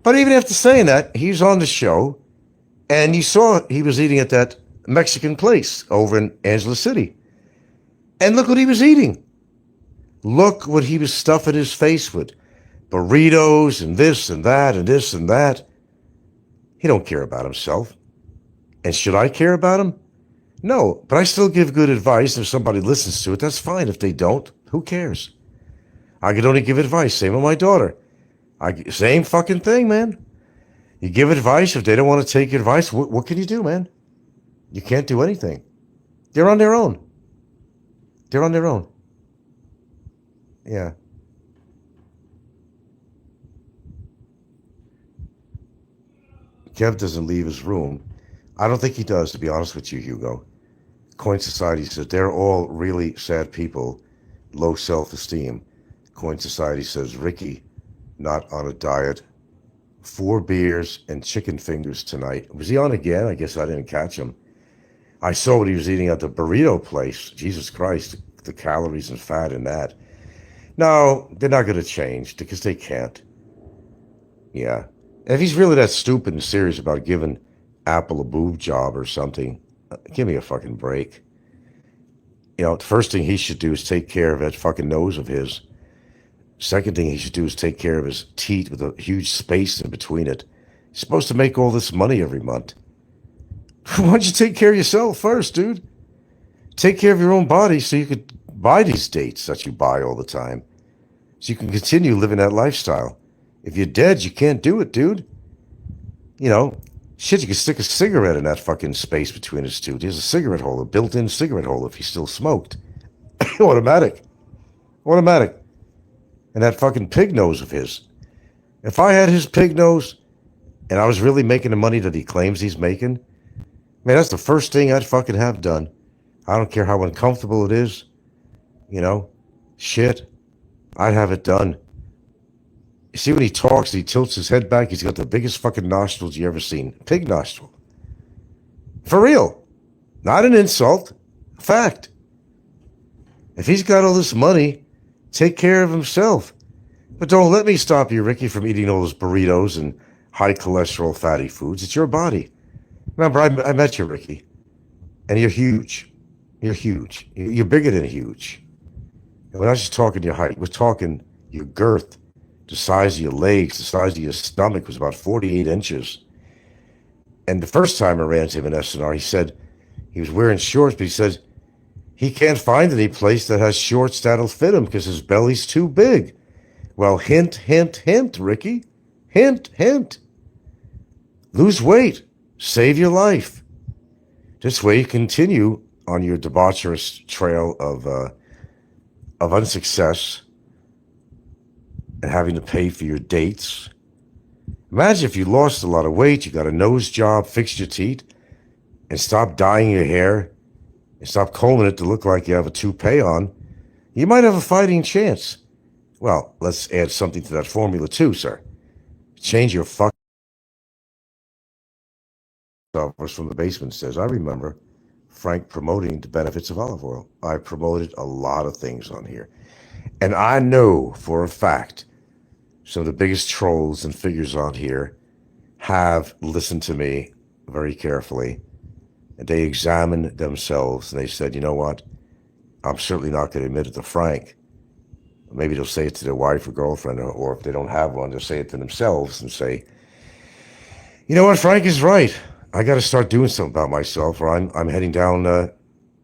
Speaker 1: But even after saying that, he's on the show, and you saw he was eating at that Mexican place over in Angeles City. And look what he was eating. Look what he was stuffing his face with. Burritos and this and that and this and that. He don't care about himself. And should I care about him? No, but I still give good advice. If somebody listens to it, that's fine. If they don't, who cares? I could only give advice. Same with my daughter. Same fucking thing, man. You give advice. If they don't want to take your advice, what can you do, man? You can't do anything. They're on their own. They're on their own. Yeah. Kev doesn't leave his room. I don't think he does, to be honest with you, Hugo. Coin Society says they're all really sad people, low self-esteem. Coin Society says Ricky, not on a diet. 4 beers and chicken fingers tonight. Was he on again? I guess I didn't catch him. I saw what he was eating at the burrito place. Jesus Christ, the calories and fat in that. No, they're not going to change because they can't. Yeah. If he's really that stupid and serious about giving Apple a boob job or something, give me a fucking break. The first thing he should do is take care of that fucking nose of his. Second thing he should do is take care of his teeth with a huge space in between it. He's supposed to make all this money every month. Why don't you take care of yourself first, dude? Take care of your own body so you could buy these dates that you buy all the time. So you can continue living that lifestyle. If you're dead, you can't do it, dude. Shit, you can stick a cigarette in that fucking space between his two. There's a cigarette holder, built-in cigarette holder if he still smoked. Automatic. And that fucking pig nose of his. If I had his pig nose and I was really making the money that he claims he's making, man, that's the first thing I'd fucking have done. I don't care how uncomfortable it is. Shit. I'd have it done. You see when he talks, he tilts his head back. He's got the biggest fucking nostrils you ever seen. Pig nostril. For real. Not an insult. Fact. If he's got all this money, take care of himself. But don't let me stop you, Ricky, from eating all those burritos and high cholesterol fatty foods. It's your body. Remember, I met you, Ricky. And you're huge. You're huge. You're bigger than huge. And we're not just talking your height. We're talking your girth. The size of your legs, the size of your stomach was about 48 inches. And the first time I ran into him in SNR, he said he was wearing shorts, but he said he can't find any place that has shorts that'll fit him because his belly's too big. Well, hint, hint, hint, Ricky. Hint, hint. Lose weight. Save your life. This way you continue on your debaucherous trail of unsuccess and having to pay for your dates. Imagine if you lost a lot of weight, you got a nose job, fixed your teeth, and stopped dyeing your hair, and stopped combing it to look like you have a toupee on, you might have a fighting chance. Well, let's add something to that formula too, sir. Change your fuck from the basement says, I remember Frank promoting the benefits of olive oil. I promoted a lot of things on here. And I know for a fact some of the biggest trolls and figures on here have listened to me very carefully. And they examined themselves and they said, you know what? I'm certainly not going to admit it to Frank. Maybe they'll say it to their wife or girlfriend, or if they don't have one, they'll say it to themselves and say, you know what? Frank is right. I got to start doing something about myself, or I'm heading down,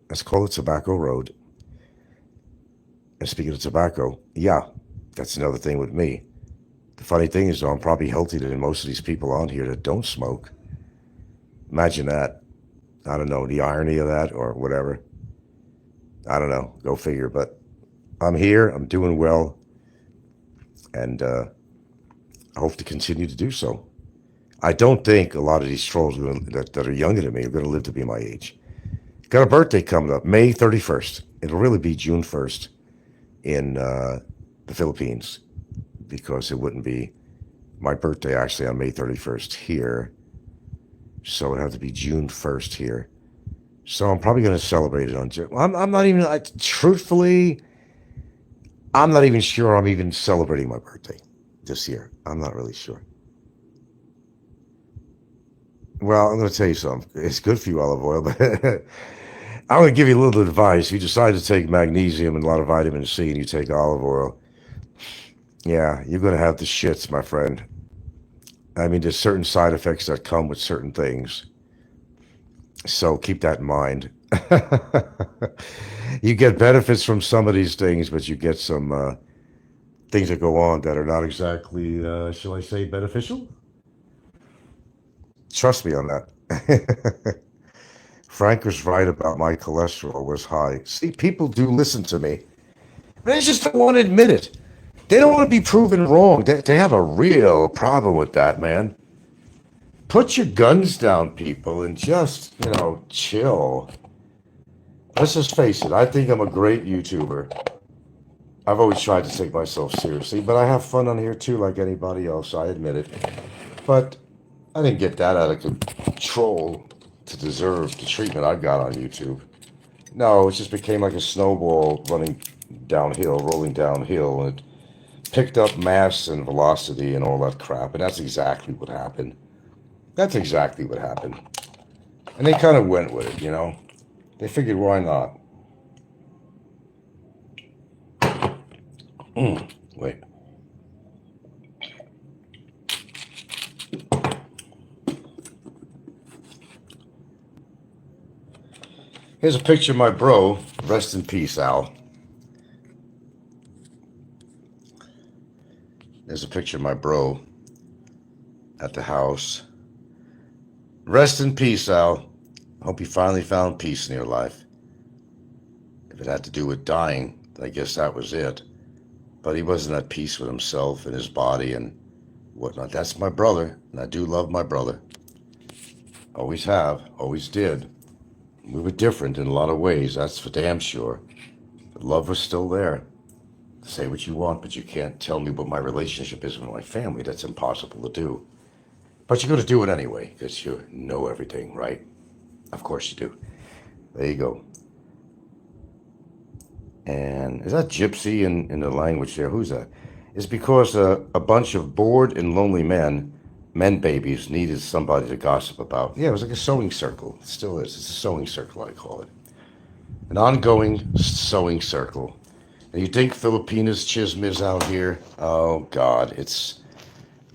Speaker 1: let's call it Tobacco Road. And speaking of tobacco, yeah, that's another thing with me. The funny thing is, though, I'm probably healthier than most of these people on here that don't smoke. Imagine that. I don't know, the irony of that or whatever. I don't know. Go figure. But I'm here. I'm doing well. And I hope to continue to do so. I don't think a lot of these trolls that are younger than me are going to live to be my age. Got a birthday coming up, May 31st. It'll really be June 1st in the Philippines, because it wouldn't be my birthday actually on May 31st here. So it'd have to be June 1st here. So I'm probably going to celebrate it on June. I'm not even, truthfully, I'm not even sure I'm even celebrating my birthday this year. I'm not really sure. Well, I'm going to tell you something. It's good for you, olive oil, but I'm going to give you a little advice. If you decide to take magnesium and a lot of vitamin C and you take olive oil, yeah, you're going to have the shits, my friend. I mean, there's certain side effects that come with certain things. So keep that in mind. You get benefits from some of these things, but you get some things that go on that are not exactly, shall I say, beneficial? Trust me on that. Frank was right about my cholesterol was high. See, people do listen to me. They just don't want to admit it. They don't want to be proven wrong. They have a real problem with that, man. Put your guns down, people, and just, chill. Let's just face it. I think I'm a great YouTuber. I've always tried to take myself seriously, but I have fun on here too, like anybody else. I admit it. But I didn't get that out of control to deserve the treatment I got on YouTube. No, it just became like a snowball running downhill, rolling downhill, and it picked up mass and velocity and all that crap, and that's exactly what happened. That's exactly what happened. And they kind of went with it, They figured, why not? Wait. Here's a picture of my bro. Rest in peace, Al. There's a picture of my bro at the house. Rest in peace, Al. Hope you finally found peace in your life. If it had to do with dying, I guess that was it. But he wasn't at peace with himself and his body and whatnot. That's my brother, and I do love my brother. Always have, always did. We were different in a lot of ways, that's for damn sure. But love was still there. Say what you want, but you can't tell me what my relationship is with my family. That's impossible to do. But you're going to do it anyway, because you know everything, right? Of course you do. There you go. And is that gypsy in the language there? Who's that? It's because a bunch of bored and lonely men babies, needed somebody to gossip about. Yeah, it was like a sewing circle. It still is. It's a sewing circle, I call it. An ongoing sewing circle. And you think Filipina's chismis out here? Oh, God.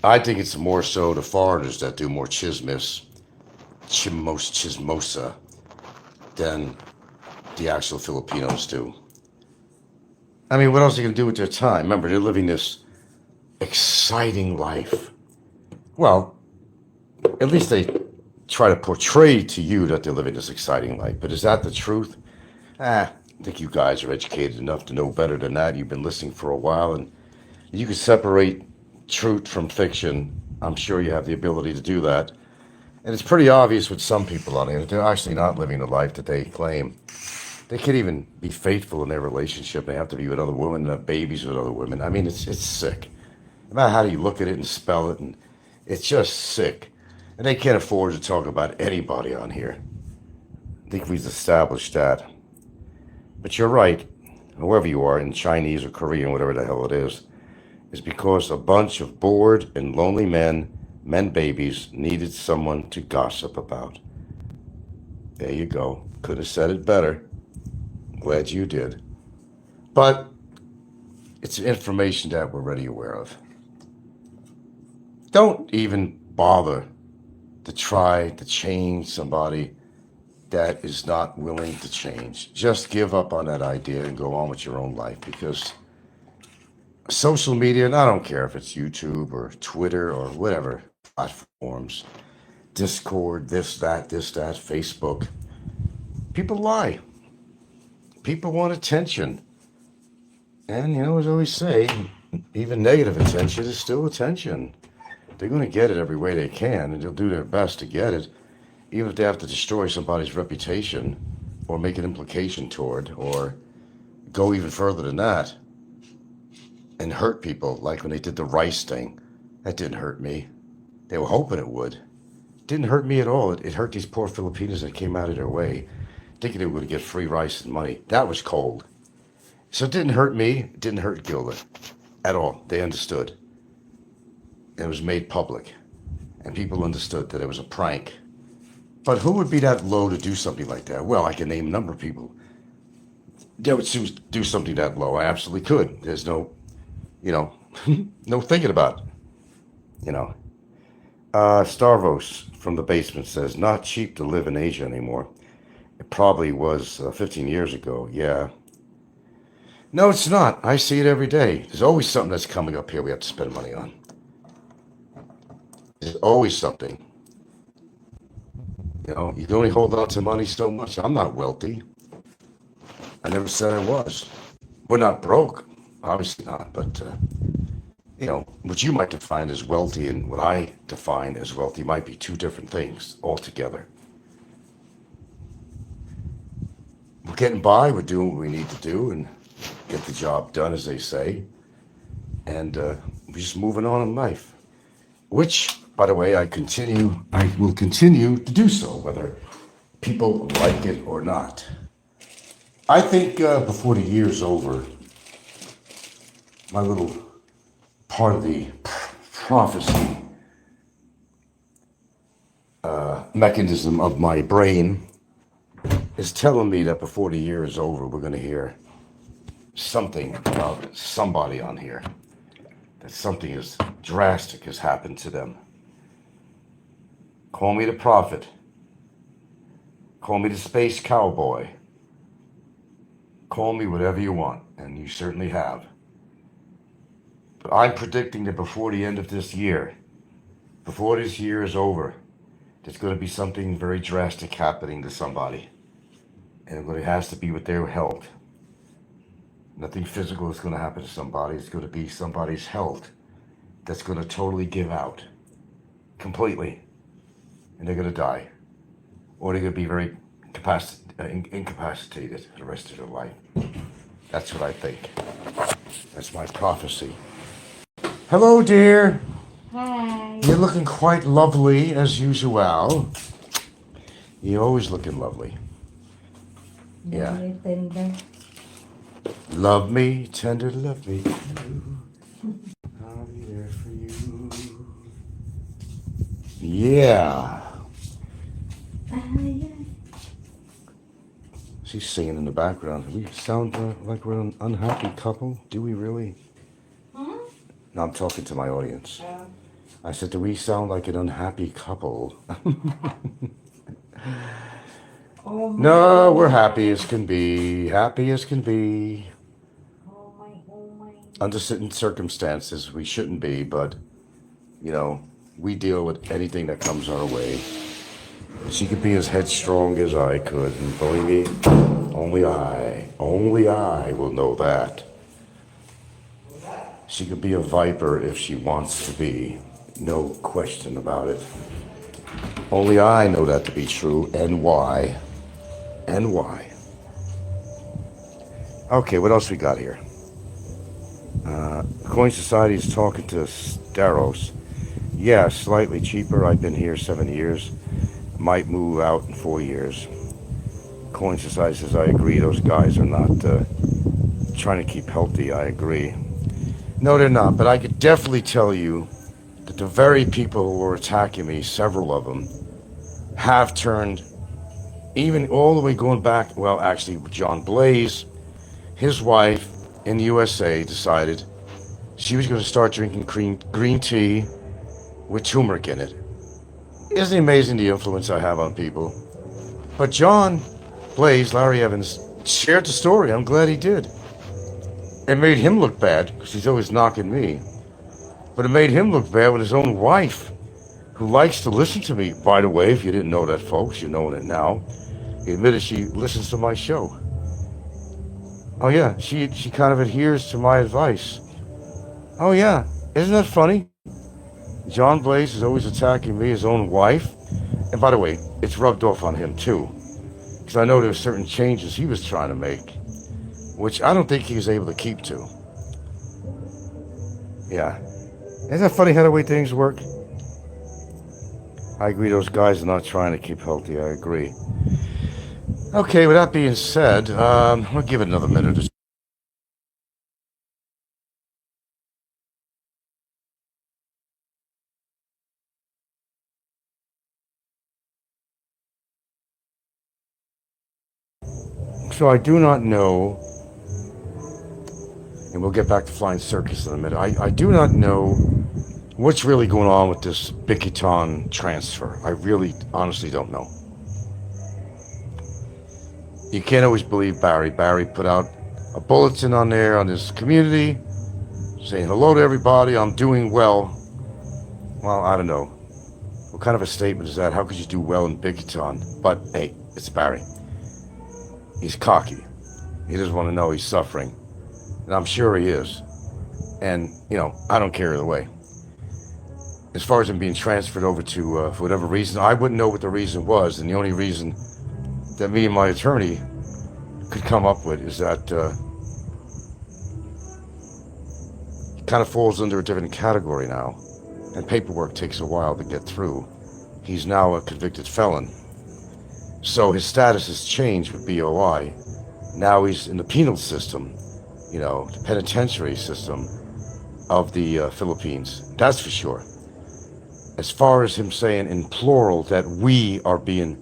Speaker 1: I think it's more so the foreigners that do more chismosa, than the actual Filipinos do. I mean, what else are they going to do with their time? Remember, they're living this exciting life. Well, at least they try to portray to you that they're living this exciting life. But is that the truth? I think you guys are educated enough to know better than that. You've been listening for a while, and you can separate truth from fiction. I'm sure you have the ability to do that. And it's pretty obvious with some people on here that they're actually not living the life that they claim. They can't even be faithful in their relationship. They have to be with other women and have babies with other women. I mean, it's sick. No matter how you look at it and spell it, and it's just sick. And they can't afford to talk about anybody on here. I think we've established that. But you're right, whoever you are, in Chinese or Korean, whatever the hell it is because a bunch of bored and lonely men babies, needed someone to gossip about. There you go. Could have said it better. Glad you did. But it's information that we're already aware of. Don't even bother to try to change somebody that is not willing to change. Just give up on that idea and go on with your own life, because social media, and I don't care if it's YouTube or Twitter or whatever platforms, Discord, this, that, Facebook, people lie. People want attention. And, as I always say, even negative attention is still attention. They're going to get it every way they can, and they'll do their best to get it, even if they have to destroy somebody's reputation or make an implication toward, or go even further than that and hurt people, like when they did the rice thing. That didn't hurt me. They were hoping it would. It didn't hurt me at all. It hurt these poor Filipinos that came out of their way, thinking they were going to get free rice and money. That was cold. So it didn't hurt me. It didn't hurt Gilda at all. They understood. It was made public, and people understood that it was a prank. But who would be that low to do something like that? Well, I can name a number of people that would do something that low. I absolutely could. There's no, no thinking about it. Starvos from the basement says, not cheap to live in Asia anymore. It probably was 15 years ago. Yeah. No, it's not. I see it every day. There's always something that's coming up here we have to spend money on. There's always something. You can only hold on to money so much. I'm not wealthy. I never said I was. We're not broke. Obviously not. But, what you might define as wealthy and what I define as wealthy might be two different things altogether. We're getting by. We're doing what we need to do and get the job done, as they say. And we're just moving on in life. Which, by the way, I will continue to do so, whether people like it or not. I think before the year's over, my little part of the prophecy mechanism of my brain is telling me that before the year is over, we're going to hear something about somebody on here. That something as drastic has happened to them. Call me the prophet. Call me the space cowboy. Call me whatever you want, and you certainly have. But I'm predicting that before the end of this year, before this year is over, there's going to be something very drastic happening to somebody. And it has to be with their health. Nothing physical is going to happen to somebody. It's going to be somebody's health that's going to totally give out. Completely. And they're going to die. Or they're going to be very incapacitated for the rest of their life. That's what I think. That's my prophecy. Hello, dear.
Speaker 2: Hi.
Speaker 1: You're looking quite lovely as usual. You're always looking lovely. Yeah.
Speaker 2: Very tender.
Speaker 1: Love me, tender, love me. I'll be there for you. Yeah. She's singing in the background. We sound like we're an unhappy couple. Do we really?
Speaker 2: Huh?
Speaker 1: No, I'm talking to my audience. I said, do we sound like an unhappy couple?
Speaker 2: Oh my
Speaker 1: No,
Speaker 2: God.
Speaker 1: we're happy as can be. Happy as can be.
Speaker 2: Oh my.
Speaker 1: Under certain circumstances, we shouldn't be, but, you know, we deal with anything that comes our way. She could be as headstrong as I could, and believe me, only I will know that. She could be a viper if she wants to be, no question about it. Only I know that to be true, and why. And why. Okay, what else we got here? Coin Society is talking to Staros. Yeah, slightly cheaper. I've been here 7 years. Might move out in 4 years. Coin Society says, I agree, those guys are not trying to keep healthy. I agree. No, they're not, but I could definitely tell you that the very people who were attacking me, several of them, have turned, even all the way going back, well, actually, John Blaze, his wife in the USA decided she was going to start drinking green tea with turmeric in it. Isn't it amazing the influence I have on people? But John Blaze, Larry Evans, shared the story. I'm glad he did. It made him look bad, because he's always knocking me. But it made him look bad with his own wife, who likes to listen to me. By the way, if you didn't know that, folks, you're knowing it now. He admitted she listens to my show. Oh yeah, she kind of adheres to my advice. Oh yeah, isn't that funny? John Blaze is always attacking me, his own wife. And by the way, it's rubbed off on him too. Because I know there's certain changes he was trying to make, which I don't think he was able to keep to. Yeah. Isn't that funny how the way things work? I agree, those guys are not trying to keep healthy. I agree. Okay, with that being said, I'll give it another minute or so. So I do not know, and we'll get back to Flying Circus in a minute. I do not know what's really going on with this Bikiton transfer. I really, honestly don't know. You can't always believe Barry. Barry put out a bulletin on there on his community saying, hello to everybody, I'm doing well. Well, I don't know. What kind of a statement is that? How could you do well in Bikiton? But hey, it's Barry. He's cocky. He doesn't want to know he's suffering. And I'm sure he is. And, you know, I don't care either way. As far as him being transferred over to, for whatever reason, I wouldn't know what the reason was. And the only reason that me and my attorney could come up with is that he kind of falls under a different category now. And paperwork takes a while to get through. He's now a convicted felon. So his status has changed with BOI. Now he's in the penal system, you know, the penitentiary system of the Philippines. That's for sure. As far as him saying in plural that we are being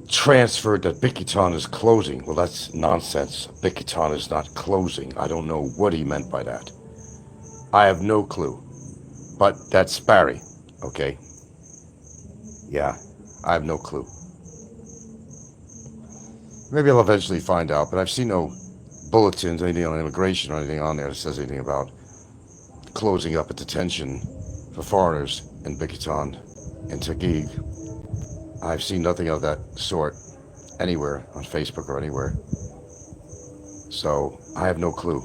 Speaker 1: transferred, that Bikiton is closing, well, that's nonsense. Bikiton is not closing. I don't know what he meant by that. I have no clue. But that's Barry, okay? Yeah, I have no clue. Maybe I'll eventually find out, but I've seen no bulletins, anything on immigration or anything on there that says anything about closing up a detention for foreigners in Bikiton and Taguig. I've seen nothing of that sort anywhere on Facebook or anywhere. So I have no clue.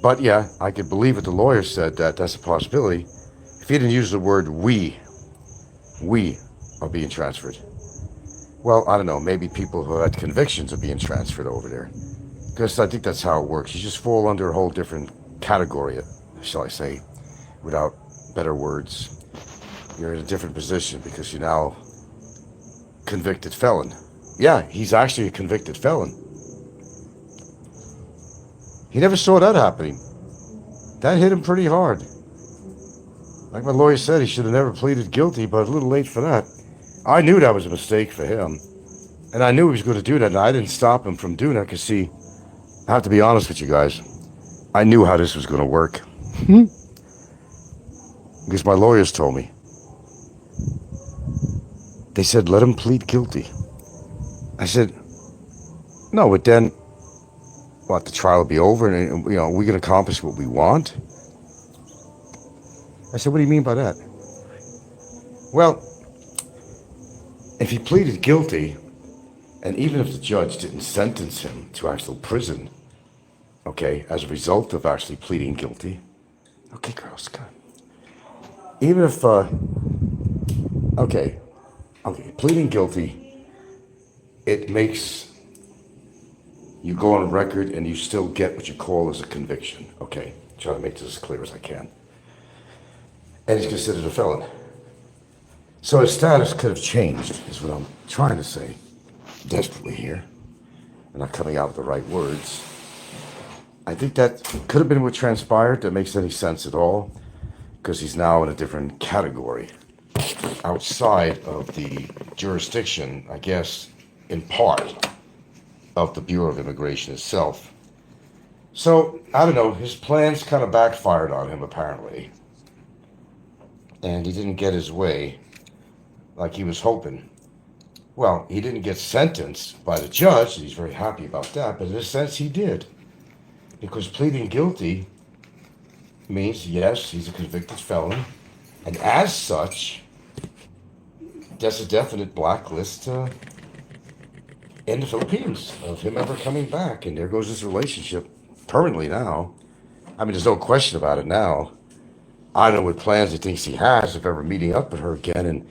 Speaker 1: But yeah, I could believe what the lawyer said, that that's a possibility. If he didn't use the word we are being transferred. Well, I don't know, maybe people who had convictions are being transferred over there. Because I think that's how it works. You just fall under a whole different category, shall I say, without better words. You're in a different position because you're now convicted felon. Yeah, he's actually a convicted felon. He never saw that happening. That hit him pretty hard. Like my lawyer said, he should have never pleaded guilty, but a little late for that. I knew that was a mistake for him. And I knew he was going to do that, and I didn't stop him from doing that because, see, I have to be honest with you guys. I knew how this was going to work. Because my lawyers told me. They said, let him plead guilty. I said, no, but then, what, the trial will be over and we can accomplish what we want? I said, what do you mean by that? Well, if he pleaded guilty, and even if the judge didn't sentence him to actual prison, okay, as a result of actually pleading guilty, okay, girls, come on. Even if, okay, pleading guilty, it makes you go on record and you still get what you call as a conviction, okay? Try to make this as clear as I can. And he's considered a felon. So his status could have changed, is what I'm trying to say, desperately here. I'm not coming out with the right words. I think that could have been what transpired. That makes any sense at all, because he's now in a different category, outside of the jurisdiction, I guess, in part, of the Bureau of Immigration itself. So, I don't know, his plans kind of backfired on him, apparently. And he didn't get his way like he was hoping. Well, he didn't get sentenced by the judge, and he's very happy about that, but in a sense he did. Because pleading guilty means, yes, he's a convicted felon, and as such, that's a definite blacklist in the Philippines of him ever coming back, and there goes his relationship permanently now. I mean, there's no question about it now. I don't know what plans he thinks he has of ever meeting up with her again and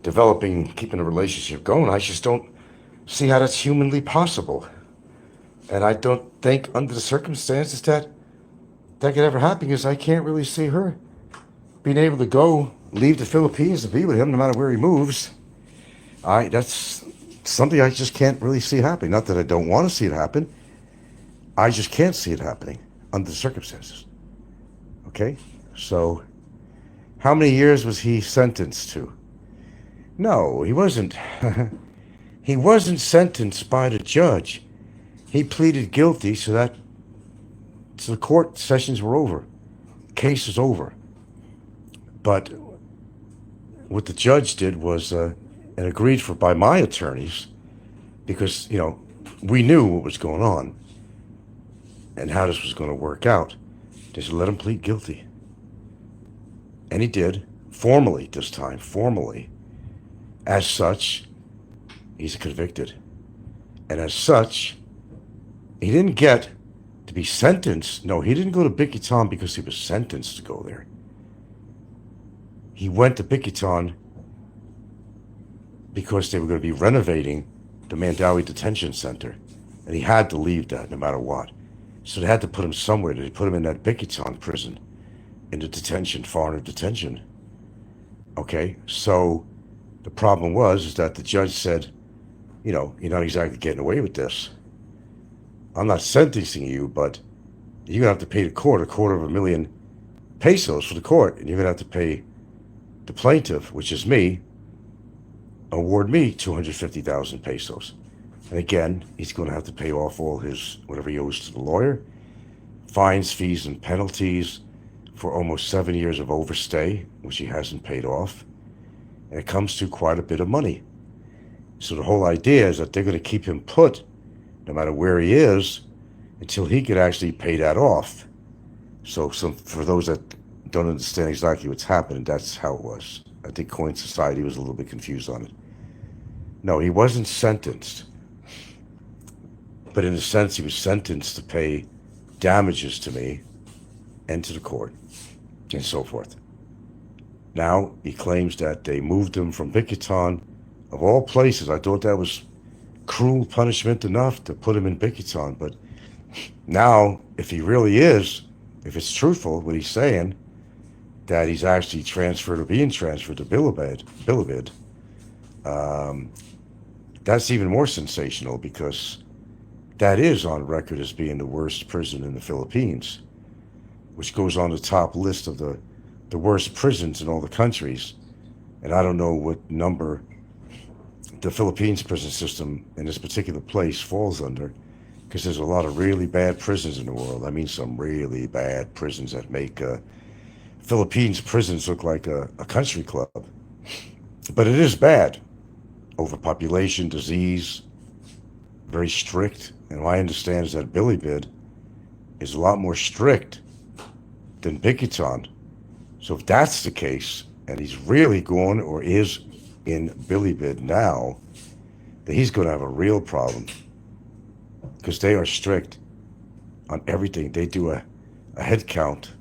Speaker 1: developing, keeping a relationship going. I just don't see how that's humanly possible. And I don't think under the circumstances that could ever happen, because I can't really see her being able to go, leave the Philippines to be with him no matter where he moves. That's something I just can't really see happening. Not that I don't want to see it happen. I just can't see it happening under the circumstances. Okay? So, how many years was he sentenced to? No, he wasn't. He wasn't sentenced by the judge. He pleaded guilty so the court sessions were over. Case was over. But what the judge did was, and agreed for by my attorneys, because, we knew what was going on and how this was going to work out. They said, let him plead guilty. And he did, formally this time, formally. As such, he's convicted. And as such, he didn't get to be sentenced. No, he didn't go to Bikitan because he was sentenced to go there. He went to Bikitan because they were going to be renovating the Mandawi Detention Center. And he had to leave that no matter what. So they had to put him somewhere. They put him in that Bikitan prison, in the detention, foreigner detention. Okay, so the problem was that the judge said, you're not exactly getting away with this. I'm not sentencing you, but you're going to have to pay the court $250,000 pesos for the court, and you're going to have to pay the plaintiff, which is me, award me 250,000 pesos. And again, he's going to have to pay off all his, whatever he owes to the lawyer, fines, fees, and penalties for almost 7 years of overstay, which he hasn't paid off. And it comes to quite a bit of money. So the whole idea is that they're going to keep him put, no matter where he is, until he could actually pay that off. So for those that don't understand exactly what's happening, that's how it was. I think Coin Society was a little bit confused on it. No, he wasn't sentenced. But in a sense, he was sentenced to pay damages to me and to the court, and so forth. Now, he claims that they moved him from Bikitan, of all places. I thought that was cruel punishment enough to put him in Bikitan, but Now, if he really is, if it's truthful what he's saying, that he's actually transferred or being transferred to Bilibid, that's even more sensational because that is on record as being the worst prison in the Philippines, which goes on the top list of the worst prisons in all the countries. And I don't know what number the Philippines prison system in this particular place falls under, because there's a lot of really bad prisons in the world. I mean, some really bad prisons that make Philippines prisons look like a country club. But it is bad. Overpopulation, disease, very strict. And what I understand is that Bilibid is a lot more strict than Bikitan. So if that's the case, and he's really going or is in Bilibid now, then he's going to have a real problem, because they are strict on everything. They do a head count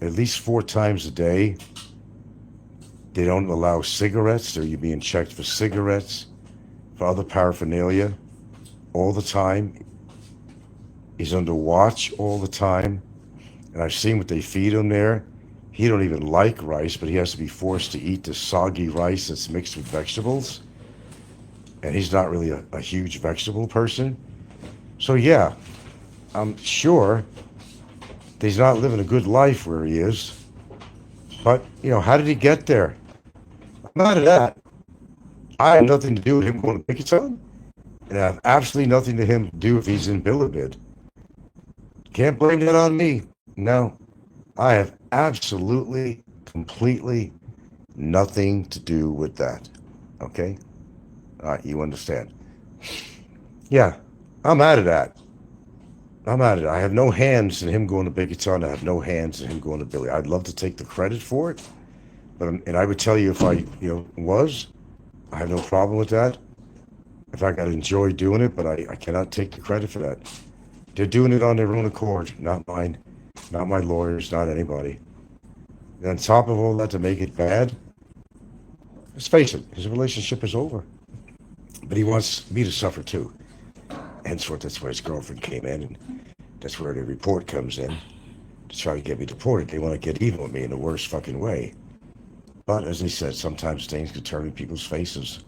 Speaker 1: at least 4 times a day. They don't allow cigarettes, so you're being checked for cigarettes, for other paraphernalia all the time. He's under watch all the time. And I've seen what they feed him there. He don't even like rice, but he has to be forced to eat the soggy rice that's mixed with vegetables. And he's not really a huge vegetable person. So yeah, I'm sure that he's not living a good life where he is. But, you know, how did he get there? I'm not at that. I have nothing to do with him going to Bikitan, and I have absolutely nothing to him to do if he's in Bilibid. Can't blame that on me. No, I have absolutely, completely nothing to do with that. Okay? All right, you understand. Yeah, I'm out of that. I'm out of it. I have no hands in him going to Bikitan. I have no hands in him going to Billy. I'd love to take the credit for it, but and I would tell you if I, was. I have no problem with that. In fact, I'd enjoy doing it, but I cannot take the credit for that. They're doing it on their own accord, not mine, not my lawyers, not anybody. And on top of all that, to make it bad, let's face it, his relationship is over. But he wants me to suffer too. Henceforth, that's where his girlfriend came in, and that's where the report comes in to try to get me deported. They want to get even with me in the worst fucking way. But as he said, sometimes things can turn in people's faces,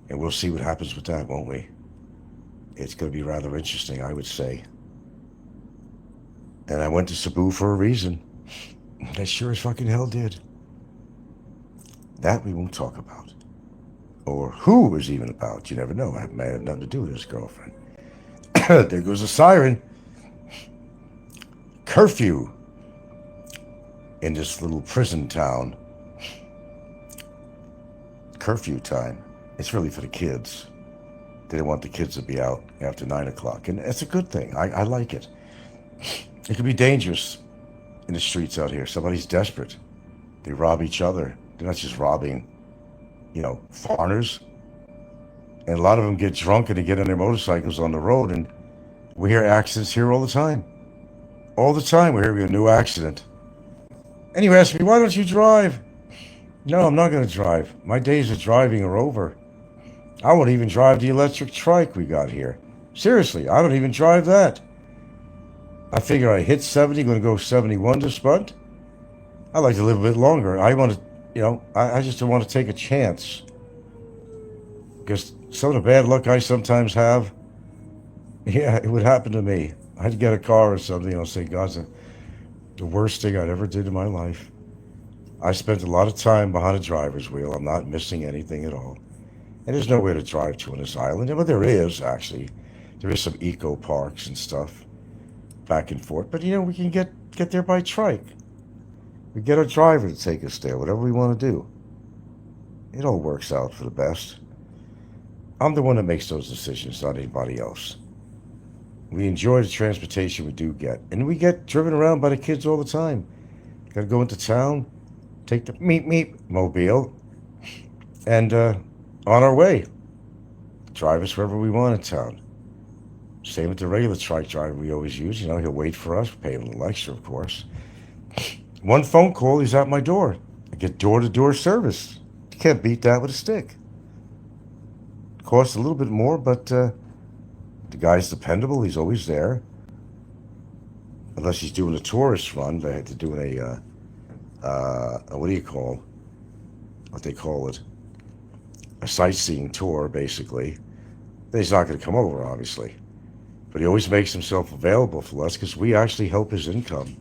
Speaker 1: and we'll see what happens with that, won't we? It's going to be rather interesting, I would say. And I went to Cebu for a reason. I sure as fucking hell did. That we won't talk about. Or who was even about. You never know. I may have nothing to do with his girlfriend. There goes a siren. Curfew in this little prison town. Curfew time. It's really for the kids. They don't want the kids to be out after 9 o'clock. And that's a good thing. I like it. It can be dangerous in the streets out here. Somebody's desperate. They rob each other. They're not just robbing, foreigners. And a lot of them get drunk and they get on their motorcycles on the road, and we hear accidents here all the time. All the time we're hearing a new accident. And you ask me, why don't you drive? No, I'm not going to drive. My days of driving are over. I won't even drive the electric trike we got here. Seriously, I don't even drive that. I figure I hit 70, going to go 71 this month. I like to live a bit longer. I want to, I just don't want to take a chance. Because some of the bad luck I sometimes have, yeah, it would happen to me. I'd get a car or something, I'll say, God's the worst thing I'd ever did in my life. I spent a lot of time behind a driver's wheel. I'm not missing anything at all. And there's nowhere to drive to on this island. But there is, actually. There is some eco parks and stuff back and forth. But, we can get there by trike. We get our driver to take us there, whatever we want to do. It all works out for the best. I'm the one that makes those decisions, not anybody else. We enjoy the transportation we do get. And we get driven around by the kids all the time. Got to go into town, take the meep mobile, and on our way. Drive us wherever we want in town. Same with the regular trike driver we always use. He'll wait for us, pay him a little extra, of course. One phone call, he's at my door. I get door-to-door service. You can't beat that with a stick. Costs a little bit more, but the guy's dependable. He's always there. unless he's doing a tourist run, they had to do what do you call, what they call it, a sightseeing tour, basically. Then he's not going to come over, obviously. But he always makes himself available for us because we actually help his income.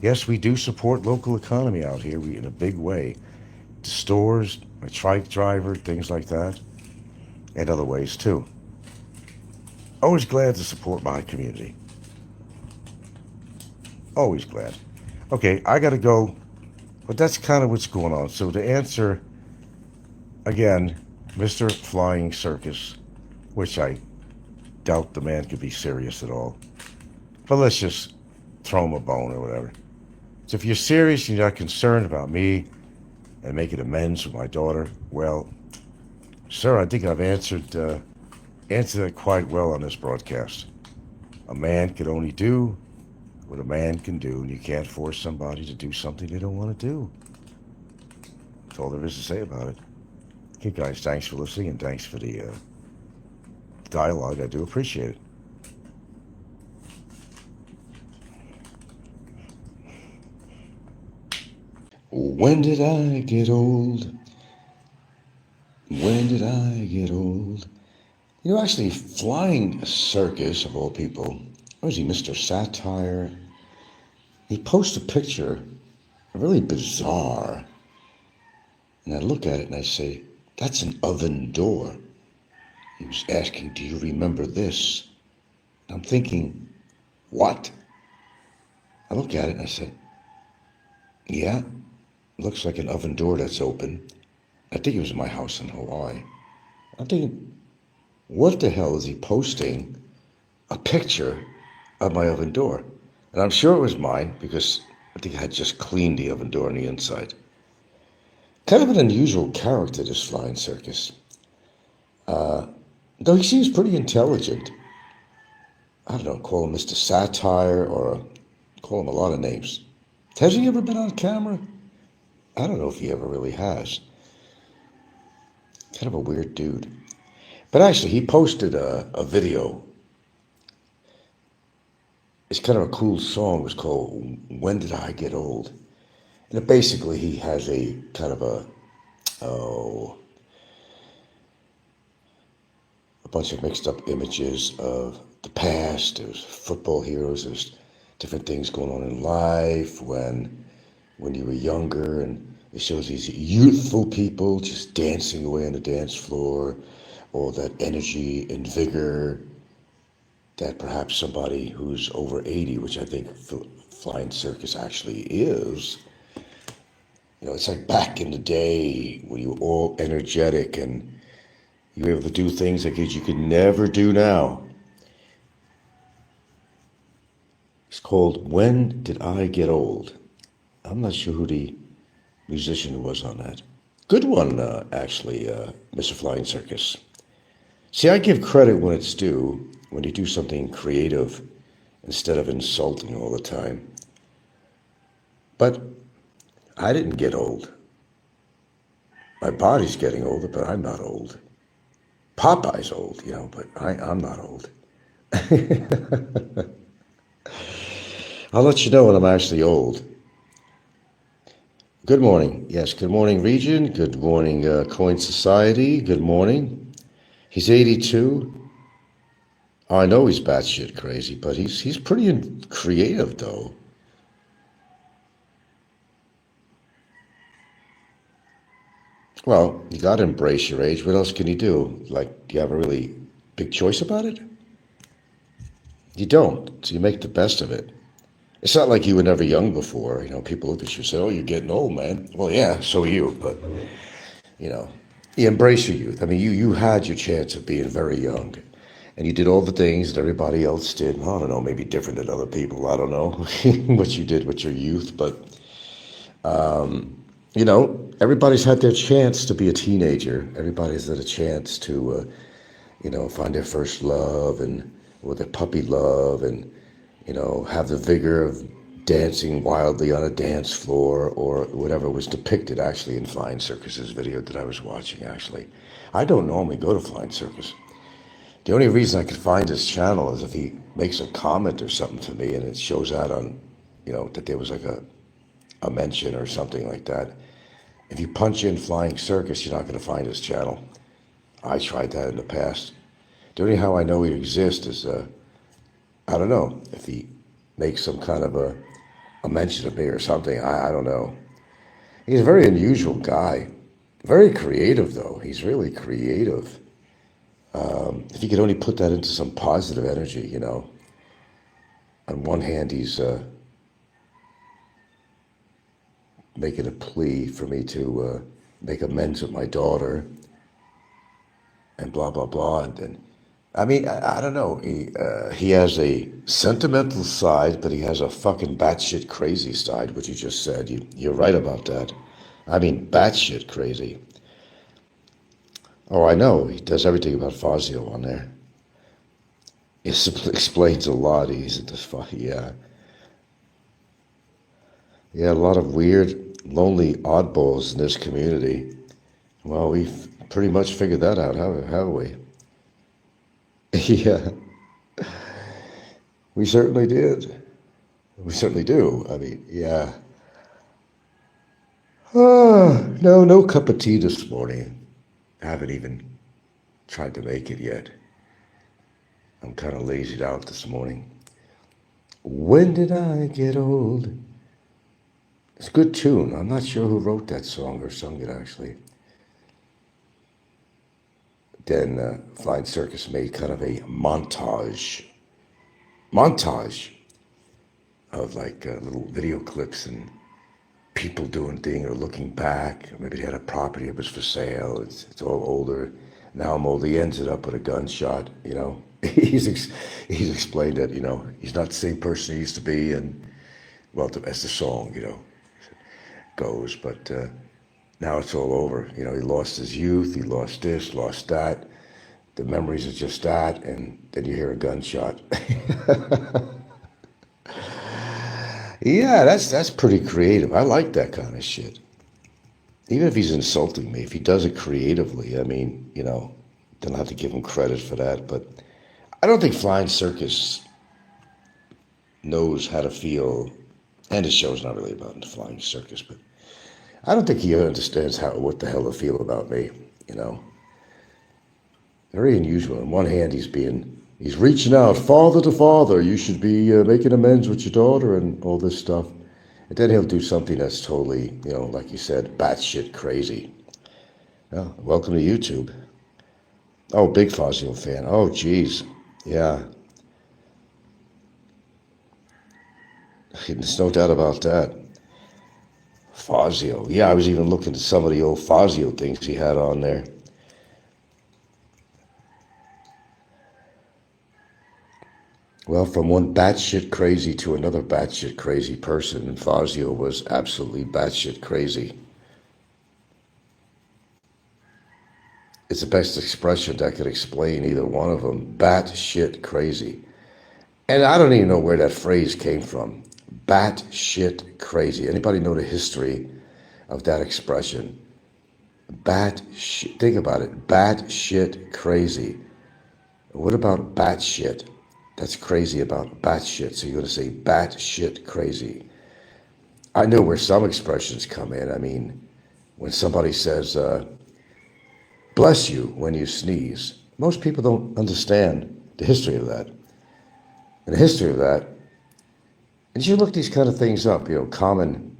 Speaker 1: Yes, we do support local economy out here in a big way. The stores, a trike driver, things like that, and other ways too. Always glad to support my community. Always glad. Okay, I got to go, but that's kind of what's going on. So to answer, again, Mr. Flying Circus, which I doubt the man could be serious at all, but let's just throw him a bone or whatever. So if you're serious and you're not concerned about me and making amends with my daughter, well, sir, I think I've answered that quite well on this broadcast. A man can only do what a man can do, and you can't force somebody to do something they don't want to do. That's all there is to say about it. Okay, guys, thanks for listening, and thanks for the dialogue. I do appreciate it. When did I get old? When did I get old? You know, actually, Flying Circus, of all people, what is he, Mr. Satire? He posts a picture, really bizarre. And I look at it and I say, that's an oven door. He was asking, do you remember this? And I'm thinking, what? I look at it and I said, yeah, looks like an oven door that's open. I think it was in my house in Hawaii. I'm thinking, what the hell is he posting a picture of my oven door? And I'm sure it was mine because I think I had just cleaned the oven door on the inside. Kind of an unusual character, this Flying Circus. Though he seems pretty intelligent. I don't know, call him Mr. Satire or call him a lot of names. Has he ever been on camera? I don't know if he ever really has. Kind of a weird dude. But actually, he posted a video. It's kind of a cool song. It was called When Did I Get Old? And basically, he has a kind of a bunch of mixed up images of the past. There's football heroes. There's different things going on in life when you were younger, and it shows these youthful people just dancing away on the dance floor, all that energy and vigor that perhaps somebody who's over 80, which I think Flying Circus actually is. You know, it's like back in the day when you were all energetic and you were able to do things that you could never do now. It's called When Did I Get Old? I'm not sure who the musician was on that. Good one, actually, Mr. Flying Circus. See, I give credit when it's due, when you do something creative instead of insulting all the time. But I didn't get old. My body's getting older, but I'm not old. Popeye's old, you know, but I'm not old. I'll let you know when I'm actually old. Good morning. Yes, good morning, Region. Good morning, Coin Society. Good morning. He's 82. Oh, I know he's batshit crazy, but he's pretty creative, though. Well, you got to embrace your age. What else can you do? Like, do you have a really big choice about it? You don't. So you make the best of it. It's not like you were never young before. You know, people look at you and say, oh, you're getting old, man. Well, yeah, so are you. But, you know, you embrace your youth. I mean, you had your chance of being very young. And you did all the things that everybody else did. I don't know, maybe different than other people. I don't know what you did with your youth. But, you know, everybody's had their chance to be a teenager. Everybody's had a chance to, you know, find their first love or their puppy love and, you know, have the vigor of dancing wildly on a dance floor or whatever was depicted actually in Flying Circus's video that I was watching, actually. I don't normally go to Flying Circus. The only reason I could find his channel is if he makes a comment or something to me, and it shows out on, that there was like a mention or something like that. If you punch in Flying Circus, you're not going to find his channel. I tried that in the past. The only how I know he exists is, I don't know, if he makes some kind of a mention of me or something. I don't know. He's a very unusual guy. Very creative, though. He's really creative. If you could only put that into some positive energy, On one hand, he's making a plea for me to make amends with my daughter and blah, blah, blah. And I don't know. He has a sentimental side, but he has a fucking batshit crazy side, which you just said. You're right about that. Batshit crazy. Oh, I know. He does everything about Fazio on there. It explains a lot. Yeah. Yeah, a lot of weird, lonely oddballs in this community. Well, we've pretty much figured that out, haven't we? Yeah. We certainly did. We certainly do. Yeah. No cup of tea this morning. I haven't even tried to make it yet. I'm kind of lazied out this morning. When did I get old? It's a good tune. I'm not sure who wrote that song or sung it, actually. Then Flying Circus made kind of a montage of like little video clips and people doing things or looking back. Maybe they had a property that was for sale. It's all older. Now I'm old. He ends it up with a gunshot, He's explained that, he's not the same person he used to be. And, well, as the song, goes. But now it's all over. He lost his youth. He lost this, lost that. The memories are just that. And then you hear a gunshot. Yeah, that's pretty creative. I like that kind of shit. Even if he's insulting me, if he does it creatively, don't have to give him credit for that. But I don't think Flying Circus knows how to feel, and his show's not really about the Flying Circus, but I don't think he understands what the hell to feel about me, Very unusual. On one hand, he's reaching out, father to father, you should be making amends with your daughter and all this stuff. And then he'll do something that's totally, like you said, batshit crazy. Well, welcome to YouTube. Oh, big Fazio fan. Oh, geez. Yeah. There's no doubt about that. Fazio. Yeah, I was even looking at some of the old Fazio things he had on there. Well, from one batshit crazy to another batshit crazy person, and Fazio was absolutely batshit crazy. It's the best expression that could explain either one of them. Batshit crazy. And I don't even know where that phrase came from. Batshit crazy. Anybody know the history of that expression? Batshit. Think about it. Batshit crazy. What about batshit? That's crazy about batshit. So you're going to say batshit crazy. I know where some expressions come in. When somebody says, bless you when you sneeze, most people don't understand the history of that. And the history of that, and you look these kind of things up, common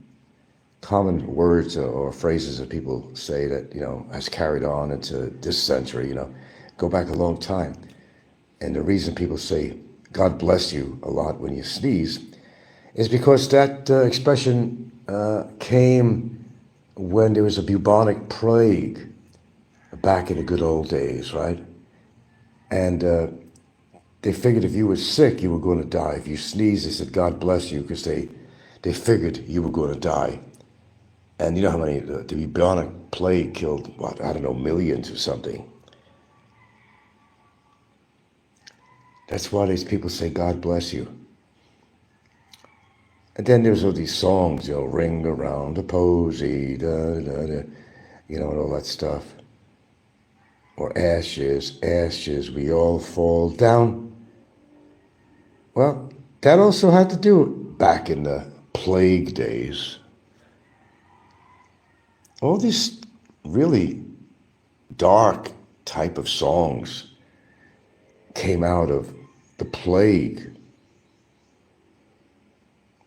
Speaker 1: words or phrases that people say that, has carried on into this century, go back a long time. And the reason people say, God bless you a lot when you sneeze, is because that expression came when there was a bubonic plague back in the good old days, right? And they figured if you were sick, you were going to die. If you sneezed, they said, God bless you, because they figured you were going to die. And you know how many, the bubonic plague killed, millions or something. That's why these people say, God bless you. And then there's all these songs, ring around the posy, da, da, da, and all that stuff. Or ashes, ashes, we all fall down. Well, that also had to do back in the plague days. All these really dark type of songs came out of the plague.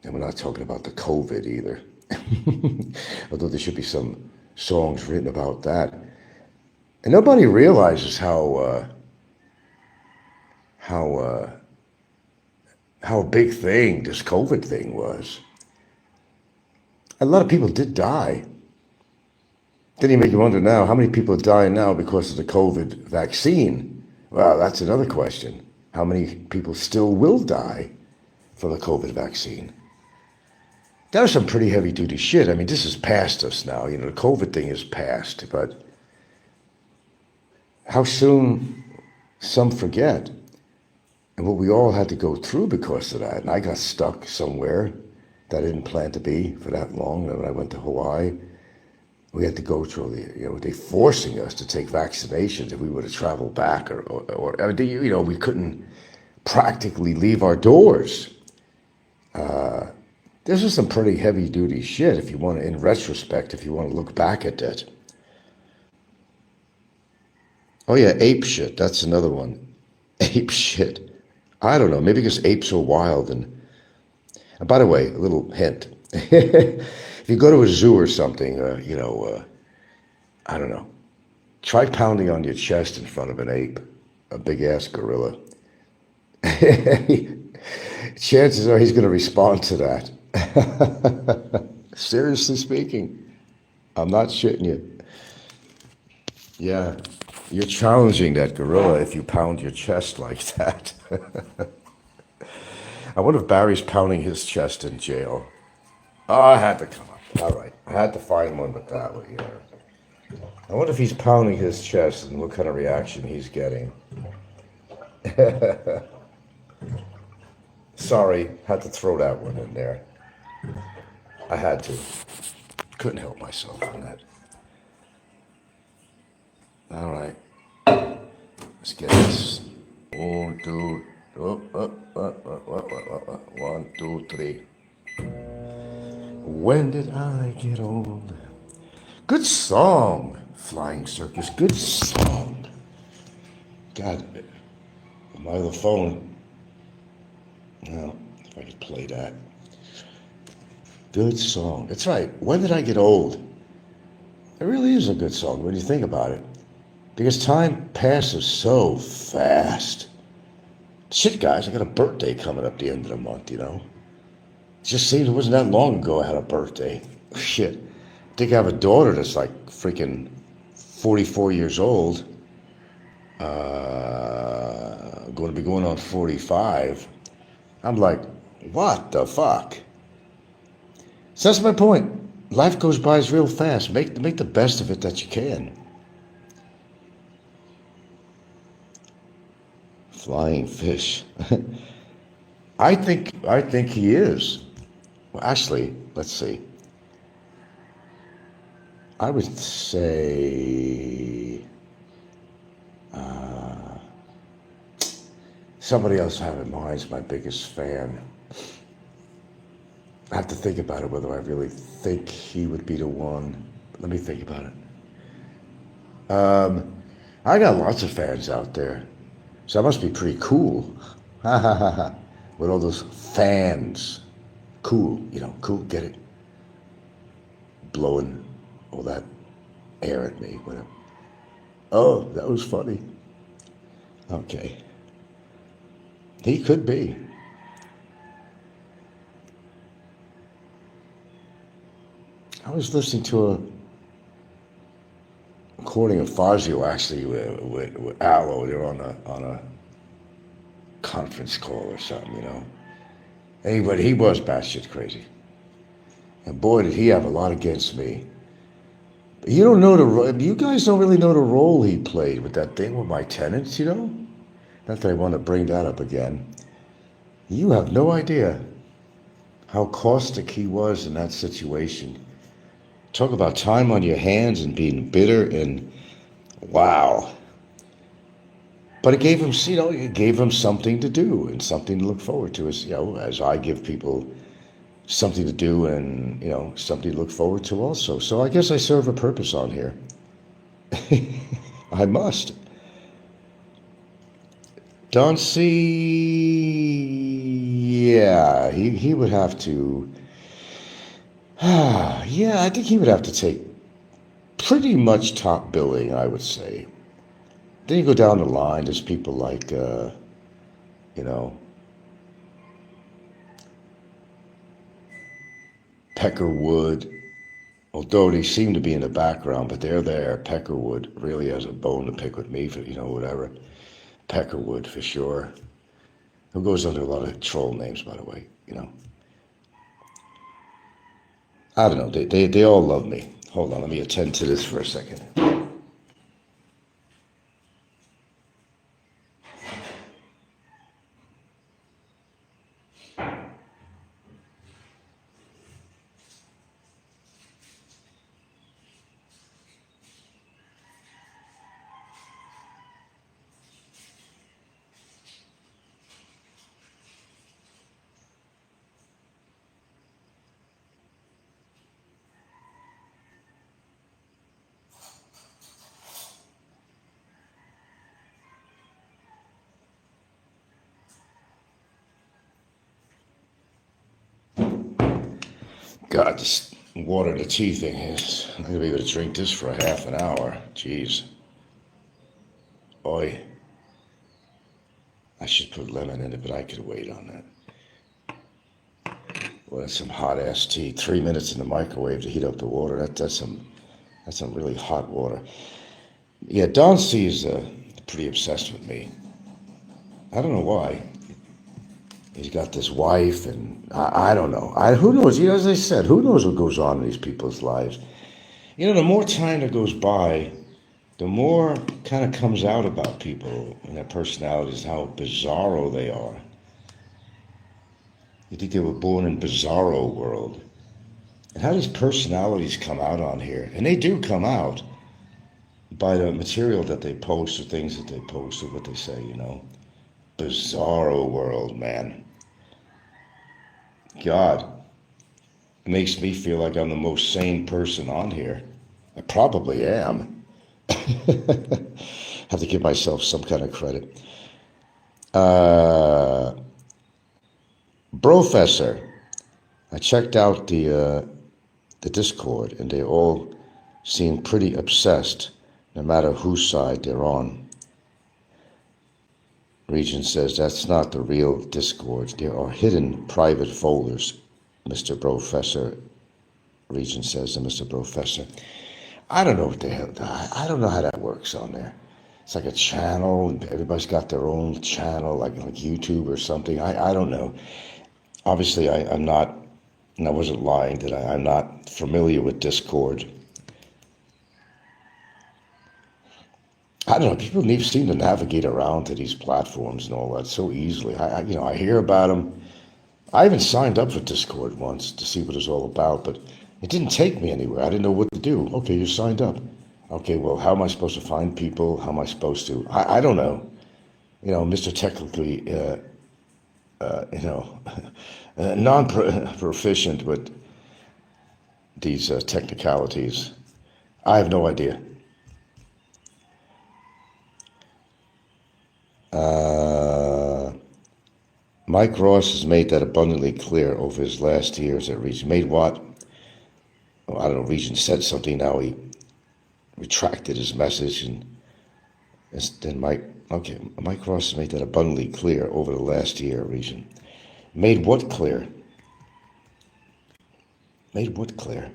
Speaker 1: And we're not talking about the COVID either. Although there should be some songs written about that. And nobody realizes how a big thing this COVID thing was. A lot of people did die. Then you make you wonder now, how many people are dying now because of the COVID vaccine? Well, that's another question. How many people still will die from the COVID vaccine? That was some pretty heavy-duty shit. I mean, this is past us now. You know, the COVID thing is past, but how soon some forget, and what we all had to go through because of that. And I got stuck somewhere that I didn't plan to be for that long. And when I went to Hawaii, we had to go through they forcing us to take vaccinations if we were to travel back, or we couldn't practically leave our doors. This is some pretty heavy-duty shit if you want to, in retrospect, if you want to look back at that. Oh yeah, ape shit, that's another one. Ape shit. I don't know, maybe because apes are wild. And by the way, a little hint. If you go to a zoo or something, I don't know, try pounding on your chest in front of an ape, a big-ass gorilla. Chances are he's going to respond to that. Seriously speaking, I'm not shitting you. Yeah, you're challenging that gorilla if you pound your chest like that. I wonder if Barry's pounding his chest in jail. Oh, I had to come up. All right, I had to find one with that one. Yeah. I wonder if he's pounding his chest and what kind of reaction he's getting. Sorry, had to throw that one in there. I had to. Couldn't help myself on that. All right. Let's get this. 1, 2, 1, 2, 3. When did I get old? Good song, Flying Circus. Good song. God, my other phone. Well, if I could play that. Good song. That's right. When did I get old? It really is a good song when you think about it. Because time passes so fast. Shit, guys, I got a birthday coming up the end of the month, It just seems it wasn't that long ago I had a birthday. Shit. I think I have a daughter that's like freaking 44 years old. Going to be going on 45. I'm like, what the fuck? So that's my point. Life goes by real fast. Make the best of it that you can. Flying fish. I think he is. Well, actually, let's see. I would say somebody else I have in mind is my biggest fan. I have to think about it, whether I really think he would be the one. Let me think about it. I got lots of fans out there, so I must be pretty cool. With all those fans. Cool, cool, get it? Blowing all that air at me. Whatever. Oh, that was funny. Okay. He could be. I was listening to a recording of Fazio actually with Aloe. They were on a conference call or something, Anyway, he was batshit crazy. And boy, did he have a lot against me. But you guys don't really know the role he played with that thing with my tenants, Not that I want to bring that up again. You have no idea how caustic he was in that situation. Talk about time on your hands and being bitter and wow. But it gave him, it gave him something to do and something to look forward to. As as I give people something to do and something to look forward to also. So I guess I serve a purpose on here. I must. Don't see. Yeah, he would have to. Yeah, I think he would have to take pretty much top billing, I would say. Then you go down the line, there's people like, Peckerwood, although they seem to be in the background, but they're there. Peckerwood really has a bone to pick with me for, whatever. Peckerwood, for sure. Who goes under a lot of troll names, by the way, I don't know, they all love me. Hold on, let me attend to this for a second. God, this water the tea thing is, I'm gonna be able to drink this for a half an hour. Jeez. Oi. I should put lemon in it, but I could wait on that. Well, that's some hot ass tea. 3 minutes in the microwave to heat up the water. That's some really hot water. Yeah, Don C is pretty obsessed with me. I don't know why. He's got this wife, and I don't know. Who knows? As I said, who knows what goes on in these people's lives? The more time that goes by, the more kind of comes out about people and their personalities, how bizarro they are. You think they were born in bizarro world. And how these personalities come out on here. And they do come out by the material that they post or things that they post or what they say, Bizarro world, man. God, it makes me feel like I'm the most sane person on here. I probably am. Have to give myself some kind of credit. Professor, I checked out the Discord, and they all seem pretty obsessed, no matter whose side they're on. Regent says that's not the real Discord. There are hidden private folders, Mr. Professor. Regent says to Mr. Professor. I don't know what the hell. I don't know how that works on there. It's like a channel, and everybody's got their own channel, like YouTube or something. I don't know. Obviously, I'm not, and I wasn't lying, that I'm not familiar with Discord. I don't know, people seem to navigate around to these platforms and all that so easily. I hear about them. I even signed up for Discord once to see what it's all about, but it didn't take me anywhere. I didn't know what to do. Okay, you signed up. Okay, well, how am I supposed to find people? How am I supposed to? I don't know. Mr. Technically, non-proficient with these technicalities. I have no idea. Mike Ross has made that abundantly clear over his last years at Regent. Made what? Well, I don't know. Regent said something. Now he retracted his message, and then Mike Ross has made that abundantly clear over the last year, Regent. Made what clear? Made what clear?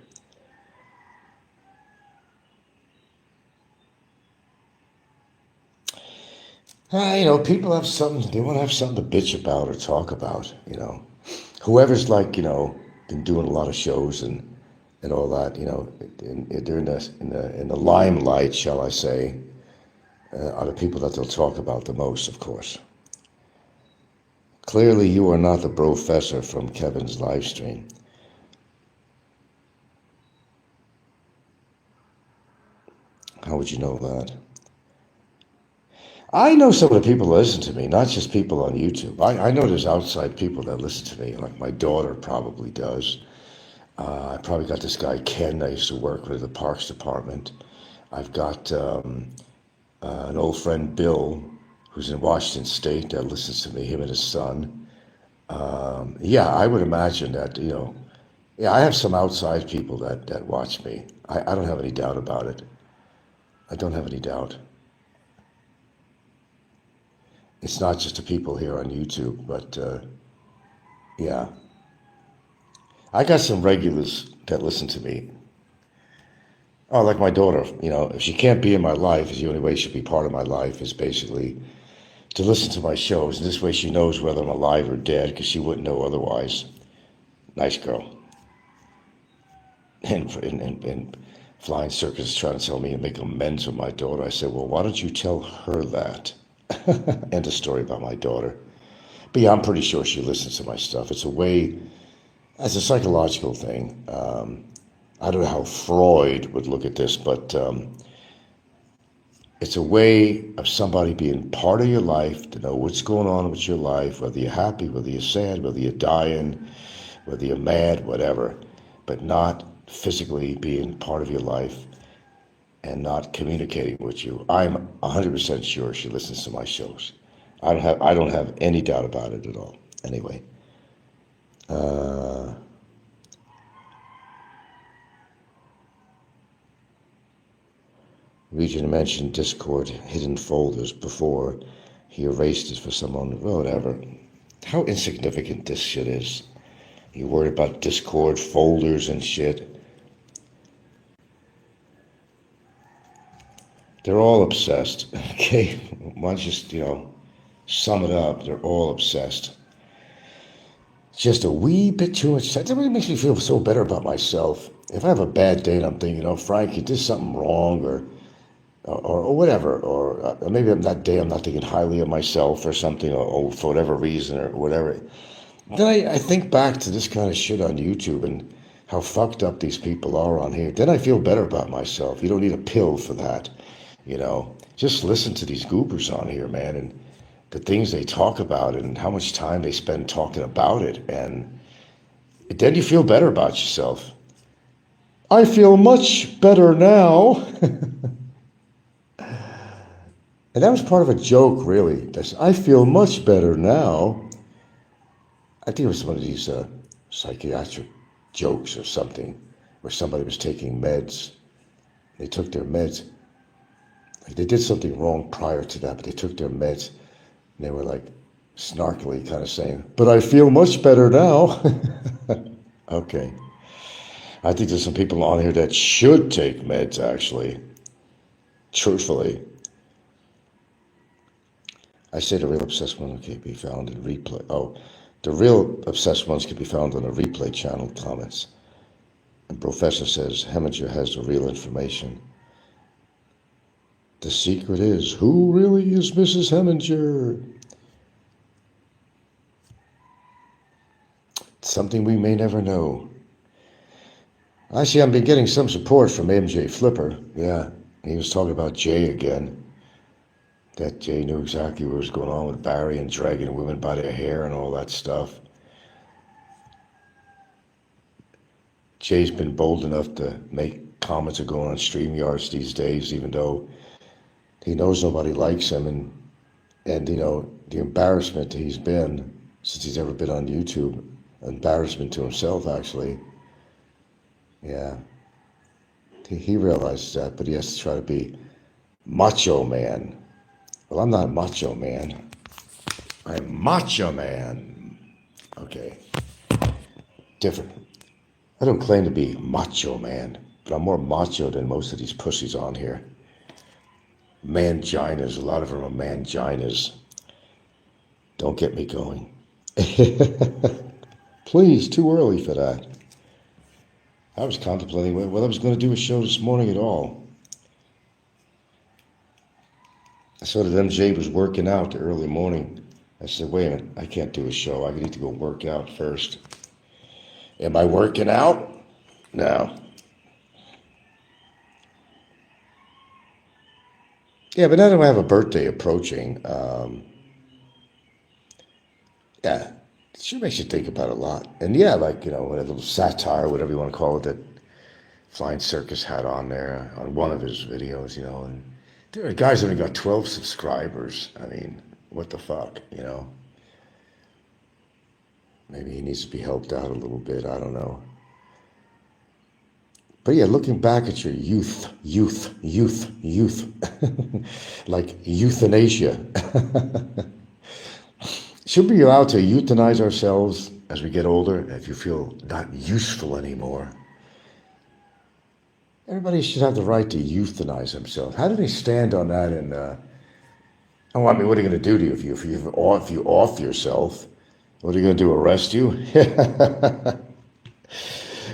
Speaker 1: People have something, they want to have something to bitch about or talk about, Whoever's been doing a lot of shows and all that, they're in the limelight, shall I say, are the people that they'll talk about the most, of course. Clearly, you are not the professor from Kevin's live stream. How would you know that? I know some of the people that listen to me, not just people on YouTube. I know there's outside people that listen to me, like my daughter probably does. I probably got this guy Ken I used to work with at the Parks Department. I've got an old friend Bill, who's in Washington State, that listens to me, him and his son. Yeah, I would imagine that, yeah, I have some outside people that watch me. I don't have any doubt about it. I don't have any doubt. It's not just the people here on YouTube, but yeah. I got some regulars that listen to me. Oh, like my daughter, if she can't be in my life, the only way she'll be part of my life is basically to listen to my shows. And this way she knows whether I'm alive or dead, because she wouldn't know otherwise. Nice girl. And Flying Circus is trying to tell me to make amends with my daughter. I said, well, why don't you tell her that? End of story about my daughter. But yeah, I'm pretty sure she listens to my stuff. It's a way, as a psychological thing. I don't know how Freud would look at this, but it's a way of somebody being part of your life, to know what's going on with your life, whether you're happy, whether you're sad, whether you're dying, whether you're mad, whatever, but not physically being part of your life and not communicating with you. I'm 100% sure she listens to my shows. I don't have any doubt about it at all. Anyway, Regent mentioned Discord hidden folders before. He erased it for someone, whatever. How insignificant this shit is. You worried about Discord folders and shit. They're all obsessed, okay? Why don't you just, sum it up? They're all obsessed. It's just a wee bit too much. That really makes me feel so better about myself. If I have a bad day and I'm thinking, Frank, you did something wrong, or whatever, or maybe on that day I'm not thinking highly of myself or something, or for whatever reason or whatever. Then I think back to this kind of shit on YouTube and how fucked up these people are on here. Then I feel better about myself. You don't need a pill for that. Just listen to these goobers on here, man, and the things they talk about and how much time they spend talking about it. And then you feel better about yourself. I feel much better now. And that was part of a joke, really. I feel much better now. I think it was one of these psychiatric jokes or something, where somebody was taking meds. They took their meds. Like they did something wrong prior to that, but they took their meds. And they were like snarkily kind of saying, but I feel much better now. Okay. I think there's some people on here that should take meds, actually. Truthfully. I say the real obsessed one can be found in replay. Oh, the real obsessed ones can be found on the replay channel comments. And Professor says Heminger has the real information. The secret is, who really is Mrs. Heminger? Something we may never know. I see I've been getting some support from MJ Flipper. Yeah, he was talking about Jay again. That Jay knew exactly what was going on with Barry and dragging women by their hair and all that stuff. Jay's been bold enough to make comments are going on StreamYards these days, even though he knows nobody likes him, and the embarrassment he's been since he's ever been on YouTube, embarrassment to himself actually. Yeah, he realizes that, but he has to try to be macho man. Well, I'm not macho man. I'm macho man. Okay, different. I don't claim to be macho man, but I'm more macho than most of these pussies on here. Manginas, a lot of them are manginas. Don't get me going. Please, too early for that. I was contemplating whether I was going to do a show this morning at all. I saw that MJ was working out the early morning. I said, wait a minute, I can't do a show. I need to go work out first. Am I working out? No. Yeah, but now that I have a birthday approaching, yeah, it sure makes you think about it a lot. And yeah, like, a little satire, whatever you want to call it, that Flying Circus had on there on one of his videos, and there are guys that only got 12 subscribers. I mean, what the fuck, Maybe he needs to be helped out a little bit. I don't know. But yeah, looking back at your youth, like euthanasia. Should we be allowed to euthanize ourselves as we get older if you feel not useful anymore? Everybody should have the right to euthanize themselves. How do they stand on that? And what are you going to do to you if you off yourself? What are you going to do? Arrest you?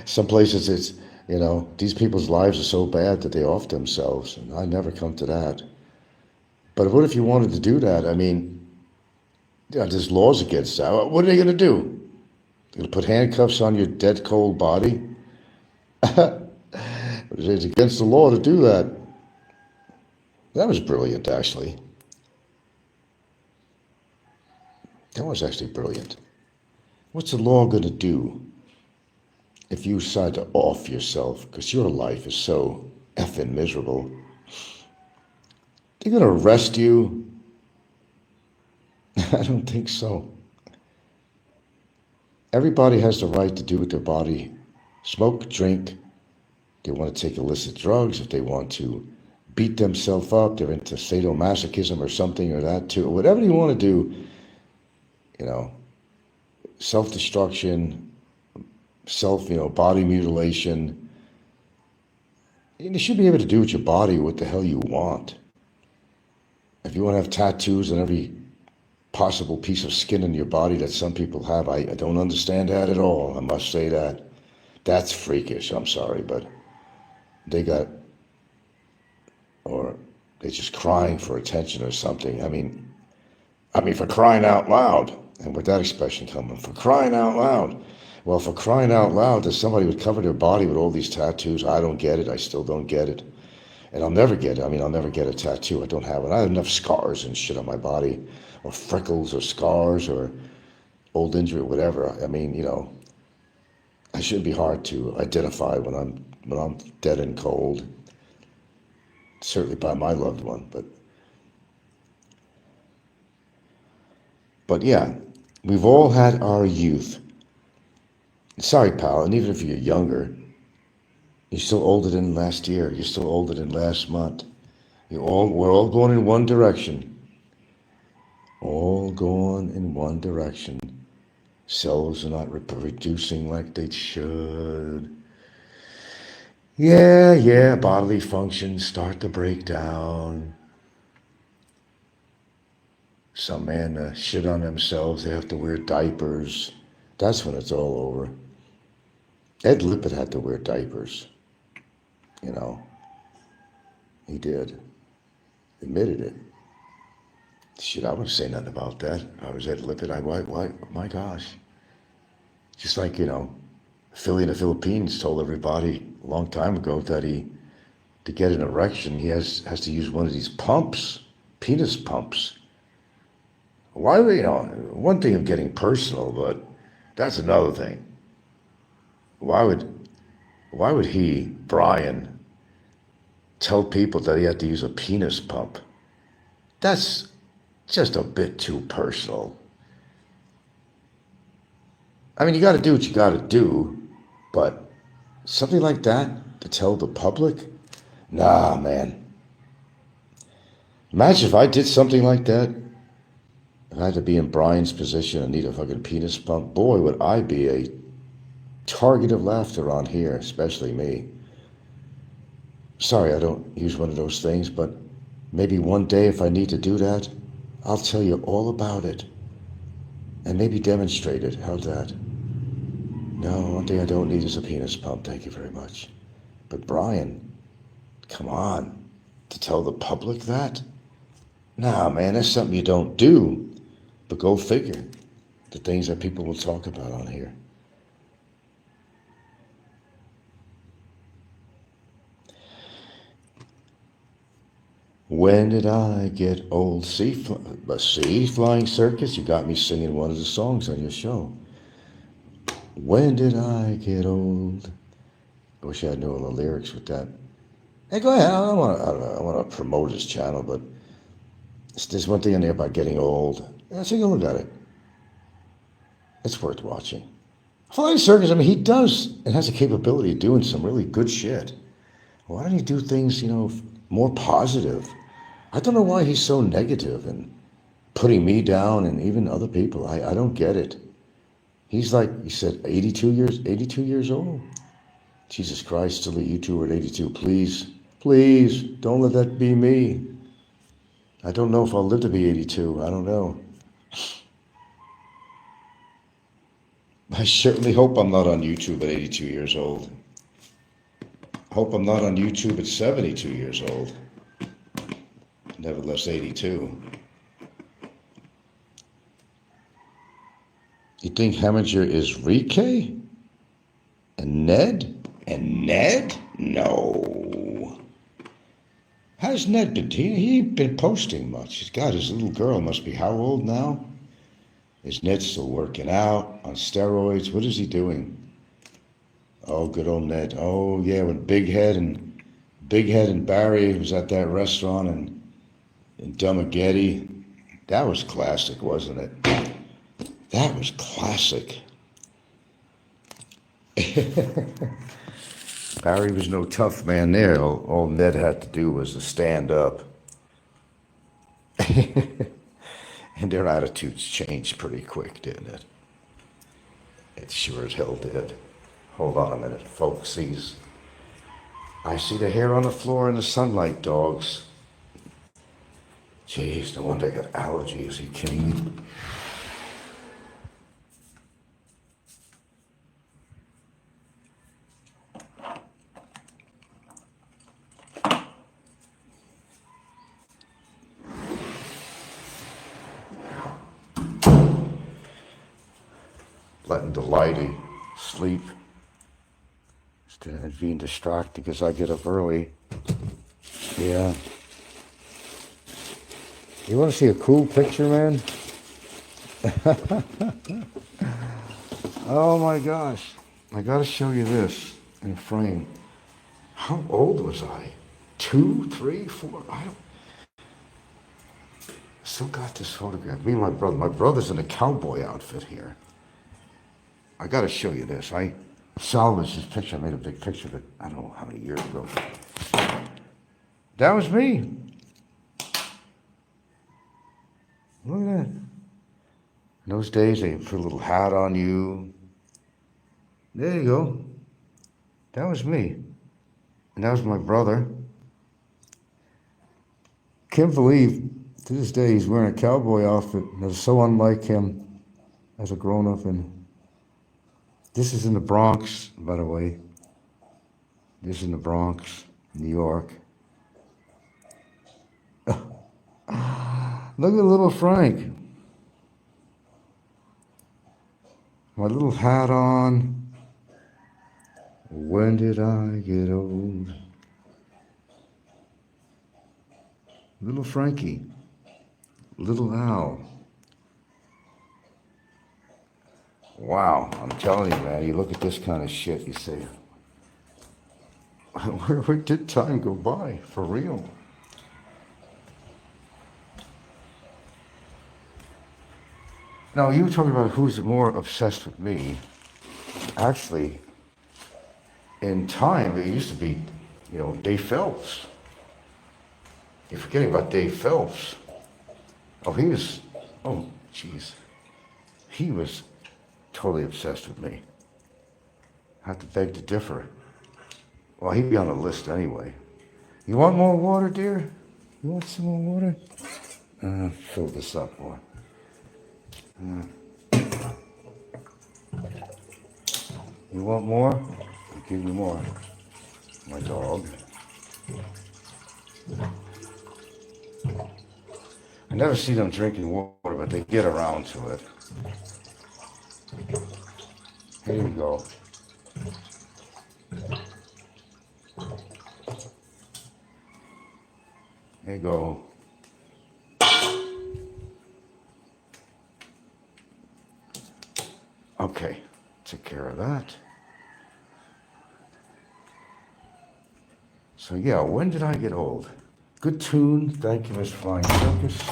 Speaker 1: Some places it's these people's lives are so bad that they off themselves, and I never come to that. But what if you wanted to do that? I mean, there's laws against that. What are they going to do? They're going to put handcuffs on your dead cold body? It's against the law to do that. That was brilliant, actually. That was actually brilliant. What's the law going to do if you decide to off yourself because your life is so effing miserable? They're going to arrest you? I don't think so. Everybody has the right to do with their body. Smoke, drink. They want to take illicit drugs. If they want to beat themselves up, they're into sadomasochism or something or that too. Whatever you want to do, self-destruction, body mutilation. You should be able to do with your body what the hell you want. If you want to have tattoos on every possible piece of skin in your body that some people have, I don't understand that at all. I must say that. That's freakish, I'm sorry, but they're just crying for attention or something. I mean, for crying out loud. And where'd that expression come from? For crying out loud. Well, for crying out loud, that somebody would cover their body with all these tattoos. I don't get it. I still don't get it. And I'll never get it. I'll never get a tattoo. I don't have it. I have enough scars and shit on my body, or freckles or scars or old injury or whatever. I shouldn't be hard to identify when I'm dead and cold. Certainly by my loved one, but yeah, we've all had our youth. Sorry, pal, and even if you're younger, you're still older than last year. You're still older than last month. We're all going in one direction. All going in one direction. Cells are not reproducing like they should. Yeah, bodily functions start to break down. Some men shit on themselves. They have to wear diapers. That's when it's all over. Ed Lippert had to wear diapers. He did. Admitted it. Shit, I wouldn't say nothing about that. I was Ed Lippert. Why, my gosh. Just like, Philly in the Philippines told everybody a long time ago that to get an erection, he has to use one of these pumps, penis pumps. Why, one thing of getting personal, but that's another thing. Why would he, Brian, tell people that he had to use a penis pump? That's just a bit too personal. You got to do what you got to do, but something like that to tell the public? Nah, man. Imagine if I did something like that. If I had to be in Brian's position and need a fucking penis pump, boy, would I be a target of laughter on here, especially me. Sorry, I don't use one of those things, but maybe one day if I need to do that, I'll tell you all about it. And maybe demonstrate it. How's that? No, one thing I don't need is a penis pump, thank you very much. But Brian, come on, to tell the public that? Nah, man, that's something you don't do. But go figure, the things that people will talk about on here. When did I get old? See, Flying Circus, you got me singing one of the songs on your show. When did I get old? I wish I knew all the lyrics with that. Hey, go ahead. I don't want to promote his channel, but there's one thing in there about getting old. Yeah, take a look at it. It's worth watching. Flying Circus, I mean, he does and has the capability of doing some really good shit. Why don't he do things, more positive? I don't know why he's so negative and putting me down and even other people. I don't get it. He's like, he said, 82 years old. Jesus Christ, still a YouTuber at 82. Please, don't let that be me. I don't know if I'll live to be 82. I don't know. I certainly hope I'm not on YouTube at 82 years old. Hope I'm not on YouTube at 72 years old. Nevertheless, 82. You think Heminger is Rike? And Ned? No. How's Ned been? He ain't been posting much. He's got his little girl, must be how old now? Is Ned still working out on steroids? What is he doing? Oh, good old Ned. Oh, yeah, when Big Head and Barry was at that restaurant in Dumageddon. That was classic, wasn't it? That was classic. Barry was no tough man there. All Ned had to do was to stand up. And their attitudes changed pretty quick, didn't it? It sure as hell did. Hold on a minute, folks. I see the hair on the floor in the sunlight, dogs. Jeez, no wonder I got allergies. Are you kidding me? Letting the lady sleep instead of being distracted because I get up early. Yeah. You want to see a cool picture, man? Oh my gosh. I got to show you this in a frame. How old was I? 2, 3, 4? I still got this photograph. Me and my brother. My brother's in a cowboy outfit here. I got to show you this. I salvaged this picture. I made a big picture of it, I don't know how many years ago. That was me. Look at that. In those days, they put a little hat on you. There you go. That was me. And that was my brother. Can't believe, to this day, he's wearing a cowboy outfit. It was so unlike him as a grown-up. And this is in the Bronx, by the way. This is in the Bronx, New York. Look at little Frank. My little hat on. When did I get old? Little Frankie. Little Al. Wow, I'm telling you, man, you look at this kind of shit, you say, where did time go by, for real? Now, you were talking about who's more obsessed with me. Actually, in time, it used to be, Dave Phelps. You're forgetting about Dave Phelps. He was totally obsessed with me. I have to beg to differ. Well, he'd be on the list anyway. You want more water, dear? You want some more water? Fill this up, boy. You want more? I'll give you more. My dog. I never see them drinking water, but they get around to it. Here you go. There you go. Okay, took care of that. So yeah, when did I get old? Good tune. Thank you, Miss Flying Circus.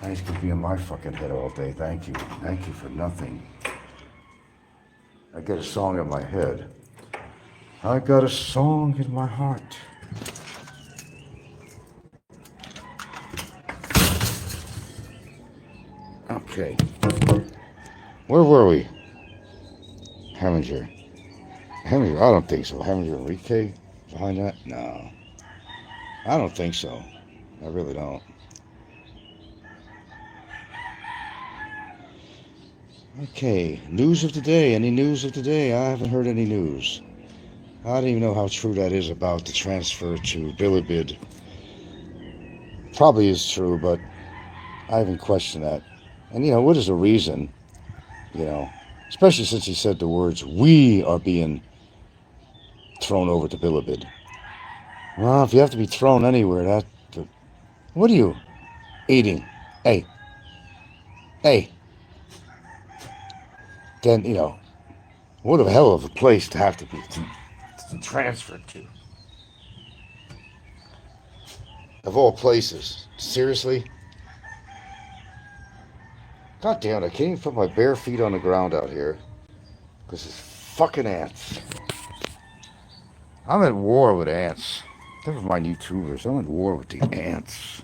Speaker 1: Thanks for being my fucking head all day. Thank you. Thank you for nothing. I get a song in my head. I got a song in my heart. Okay. Where were we? Heminger. Heminger, I don't think so. Heminger Enrique behind that? No. I don't think so. I really don't. Okay, news of today. Any news of today? I haven't heard any news. I don't even know how true that is about the transfer to Bilibid. Probably is true, but I haven't questioned that. And, you know, what is the reason? You know, especially since he said the words, we are being thrown over to Bilibid. Well, if you have to be thrown anywhere, what are you eating? Hey. Then, you know, what a hell of a place to have to be transferred to. Of all places. Seriously? God damn it, I can't even put my bare feet on the ground out here. Because it's fucking ants. I'm at war with ants. Never mind YouTubers, I'm at war with the ants.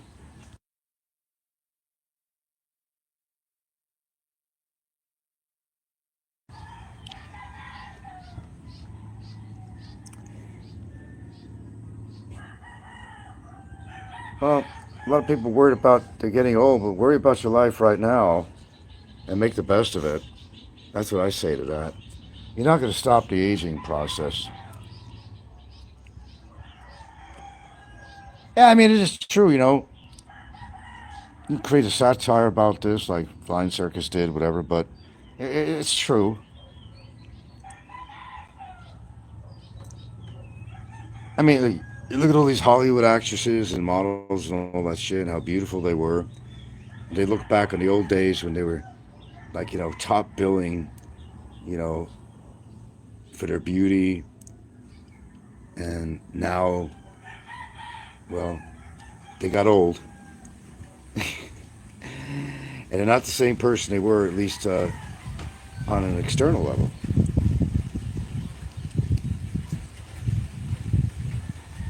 Speaker 1: Well, a lot of people worried about they're getting old, but worry about your life right now and make the best of it. That's what I say to that. You're not going to stop the aging process. Yeah, I mean, it is true, you know. You can create a satire about this, like Flying Circus did, whatever, but it's true. I mean, you look at all these Hollywood actresses and models and all that shit and how beautiful they were. They look back on the old days when they were, like, you know, top billing, you know, for their beauty. And now, well, they got old. And they're not the same person they were, at least on an external level.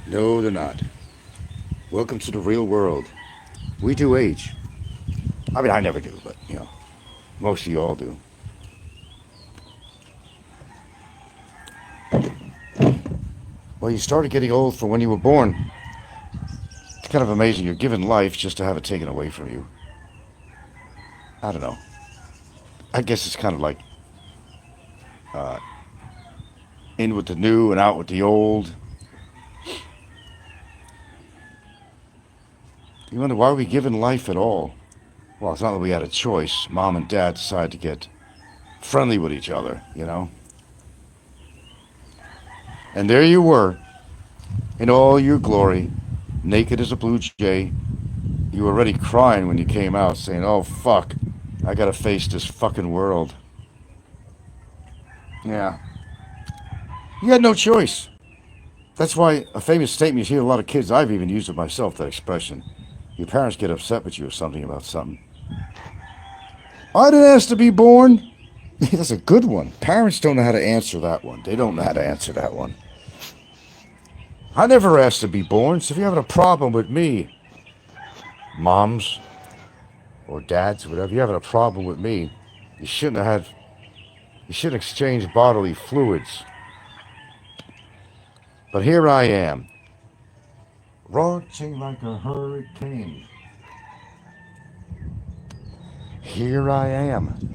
Speaker 1: No, they're not. Welcome to the real world. We do age. I mean, I never do, but, you know, most of you all do. Well, you started getting old from when you were born. It's kind of amazing. You're given life just to have it taken away from you. I don't know. I guess it's kind of like in with the new and out with the old. You wonder, why are we given life at all? Well, it's not that we had a choice. Mom and Dad decided to get friendly with each other, you know? And there you were, in all your glory, naked as a blue jay. You were already crying when you came out, saying, oh, fuck, I gotta face this fucking world. Yeah. You had no choice. That's why a famous statement, you hear a lot of kids, I've even used it myself, that expression. Your parents get upset with you or something about something. I didn't ask to be born. That's a good one. Parents don't know how to answer that one. They don't know how to answer that one. I never asked to be born, so if you're having a problem with me, moms or dads, whatever, you're having a problem with me, you shouldn't exchange bodily fluids. But here I am, roaching like a hurricane. Here I am.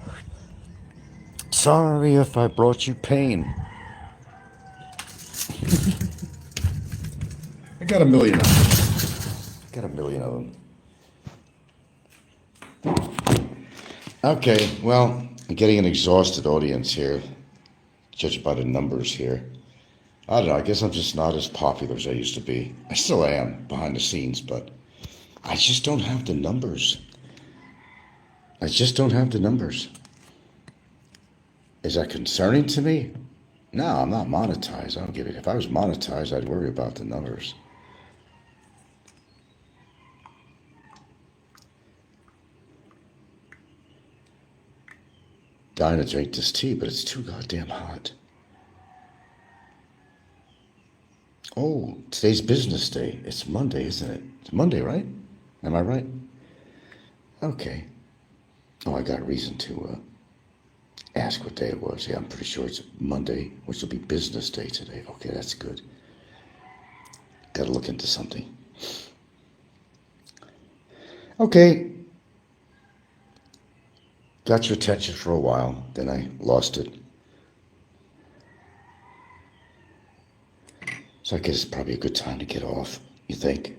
Speaker 1: Sorry if I brought you pain. I got a million of them. Got a million of them. Okay, well, I'm getting an exhausted audience here, judging by the numbers here. I don't know. I guess I'm just not as popular as I used to be. I still am behind the scenes, but I just don't have the numbers. I just don't have the numbers. Is that concerning to me? No, I'm not monetized. I don't give it. If I was monetized, I'd worry about the numbers. Dying to drink this tea, but it's too goddamn hot. Oh, today's business day. It's Monday, isn't it? It's Monday, right? Am I right? Okay. Oh, I got reason to ask what day it was. Yeah, I'm pretty sure it's Monday, which will be business day today. Okay, that's good. Got to look into something. Okay. Got your attention for a while, then I lost it. So I guess it's probably a good time to get off, you think?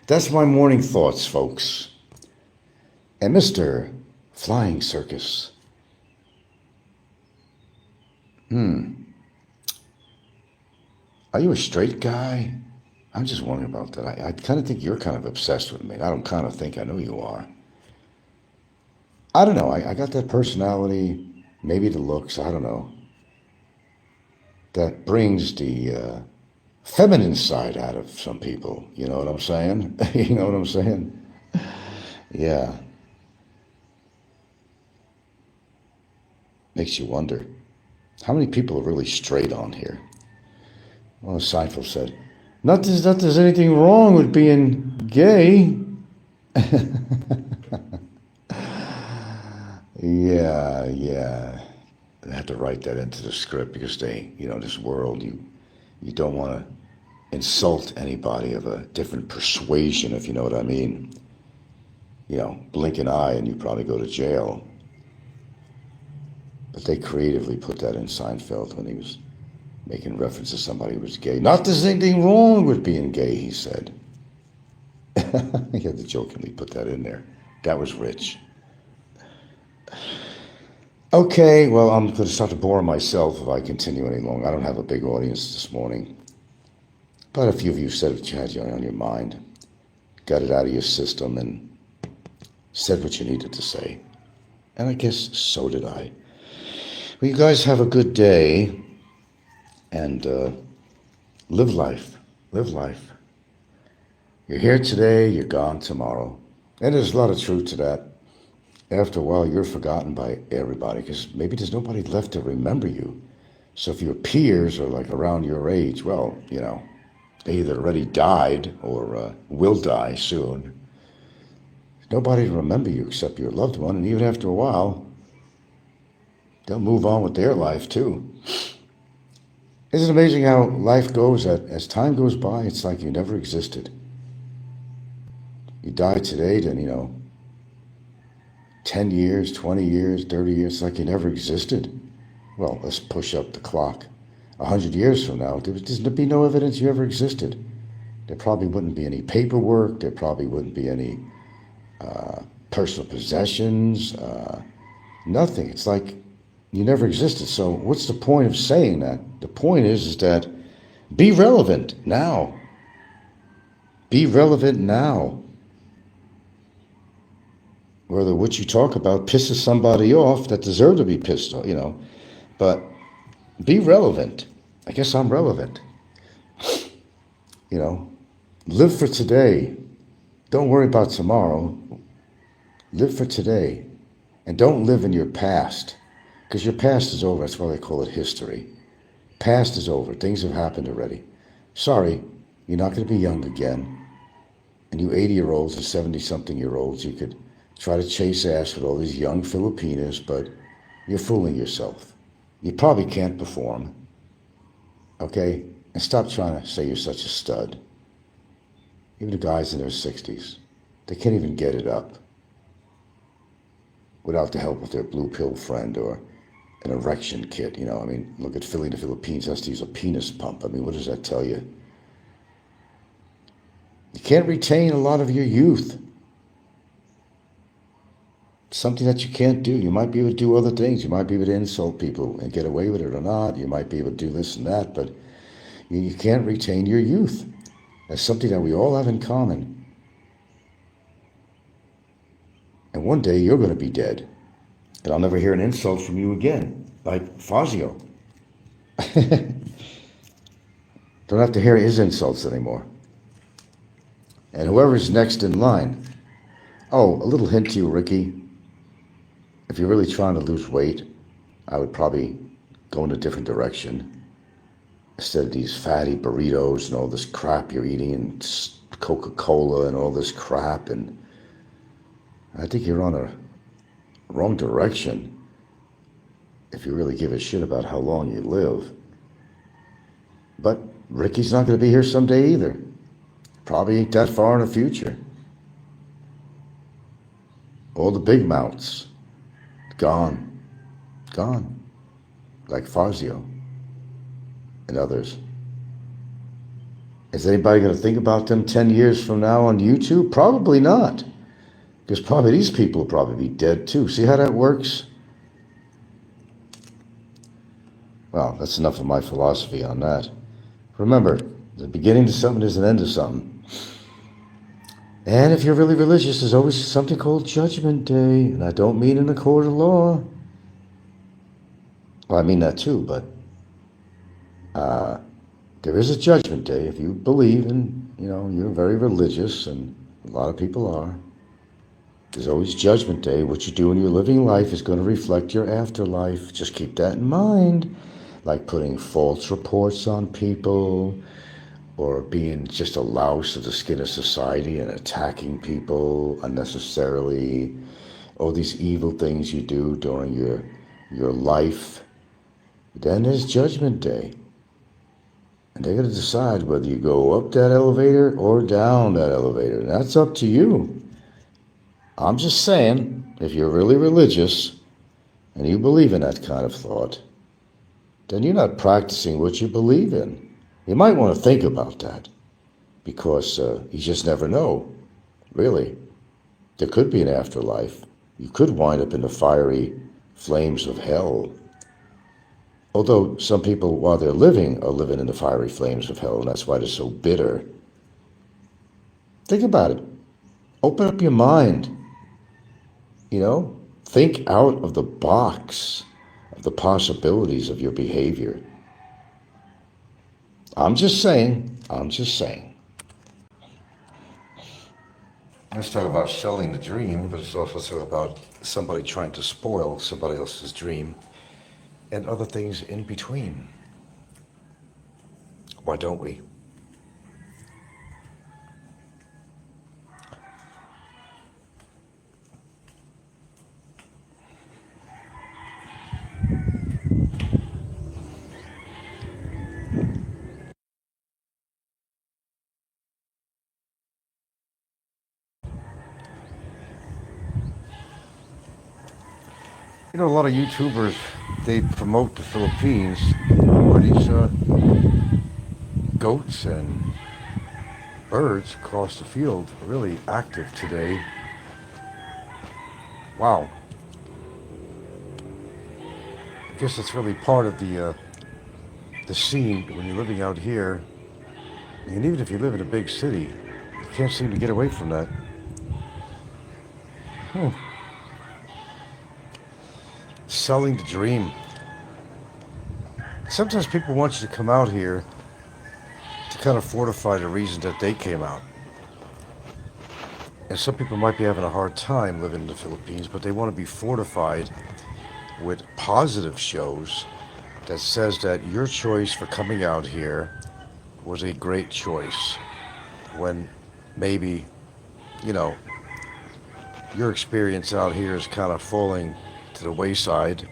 Speaker 1: That's my morning thoughts, folks. And Mr. Flying Circus. Are you a straight guy? I'm just wondering about that. I kind of think you're kind of obsessed with me. I don't kind of think, I know you are. I don't know. I got that personality, maybe the looks, I don't know. That brings the feminine side out of some people. You know what I'm saying? You know what I'm saying? Yeah. Makes you wonder. How many people are really straight on here? Well, Seinfeld said, not that there's anything wrong with being gay. Yeah. I had to write that into the script because this world, you don't want to insult anybody of a different persuasion, if you know what I mean. Blink an eye and you probably go to jail. But they creatively put that in Seinfeld when he was making reference to somebody who was gay. Not there's anything wrong with being gay, he said. He had to jokingly put that in there. That was rich. Okay, well, I'm going to start to bore myself if I continue any longer. I don't have a big audience this morning. But a few of you said what you had on your mind, got it out of your system, and said what you needed to say. And I guess so did I. Well, you guys have a good day, and live life. Live life. You're here today, you're gone tomorrow. And there's a lot of truth to that. After a while, you're forgotten by everybody because maybe there's nobody left to remember you. So if your peers are like around your age, well, they either already died or will die soon. There's nobody to remember you except your loved one. And even after a while, they'll move on with their life too. Isn't it amazing how life goes? That as time goes by, it's like you never existed. You die today, then, 10 years, 20 years, 30 years, it's like you never existed. Well, let's push up the clock. 100 years from now, there'd be no evidence you ever existed. There probably wouldn't be any paperwork. There probably wouldn't be any personal possessions. Nothing. It's like you never existed. So what's the point of saying that? The point is that be relevant now. Be relevant now. Whether what you talk about pisses somebody off that deserve to be pissed off, but be relevant. I guess I'm relevant. Live for today. Don't worry about tomorrow. Live for today. And don't live in your past. Because your past is over. That's why they call it history. Past is over. Things have happened already. Sorry, you're not going to be young again. And you 80-year-olds and 70-something-year-olds, you could try to chase ass with all these young Filipinas, but you're fooling yourself. You probably can't perform. Okay? And stop trying to say you're such a stud. Even the guys in their 60s, they can't even get it up without the help of their blue pill friend or an erection kit. Look at Philly in the Philippines, has to use a penis pump. What does that tell you? You can't retain a lot of your youth. something that you can't do. You might be able to do other things. You might be able to insult people and get away with it or not. You might be able to do this and that, but you can't retain your youth. That's something that we all have in common. And one day you're going to be dead. And I'll never hear an insult from you again, like Fazio. Don't have to hear his insults anymore. And whoever's next in line. Oh, a little hint to you, Ricky. If you're really trying to lose weight, I would probably go in a different direction. Instead of these fatty burritos and all this crap you're eating and Coca-Cola and all this crap. And I think you're on a wrong direction if you really give a shit about how long you live. But Ricky's not going to be here someday either. Probably ain't that far in the future. All the big mouths, gone, like Fazio and others. Is anybody going to think about them 10 years from now on YouTube? Probably not. Because probably these people will probably be dead too. See how that works? Well, that's enough of my philosophy on that. Remember, the beginning to something is an end to something. And if you're really religious, there's always something called Judgment Day. And I don't mean in the court of law. Well, I mean that too, but there is a Judgment Day if you believe and, you're very religious, and a lot of people are. There's always Judgment Day. What you do in your living life is going to reflect your afterlife. Just keep that in mind. Like putting false reports on people, or being just a louse of the skin of society and attacking people unnecessarily. All these evil things you do during your life. Then there's Judgment Day. And they're going to decide whether you go up that elevator or down that elevator. And that's up to you. I'm just saying, if you're really religious and you believe in that kind of thought, then you're not practicing what you believe in. You might want to think about that, because you just never know, really. There could be an afterlife. You could wind up in the fiery flames of hell. Although some people, while they're living, are living in the fiery flames of hell, and that's why they're so bitter. Think about it. Open up your mind. Think out of the box of the possibilities of your behavior. I'm just saying. Let's talk about selling the dream, but it's also about somebody trying to spoil somebody else's dream and other things in between. Why don't we? A lot of YouTubers, they promote the Philippines, where these goats and birds across the field are really active today. Wow. I guess it's really part of the scene when you're living out here. And even if you live in a big city, you can't seem to get away from that. Selling the dream. Sometimes people want you to come out here to kind of fortify the reason that they came out. And some people might be having a hard time living in the Philippines, but they want to be fortified with positive shows that says that your choice for coming out here was a great choice, when maybe, your experience out here is kind of falling to the wayside,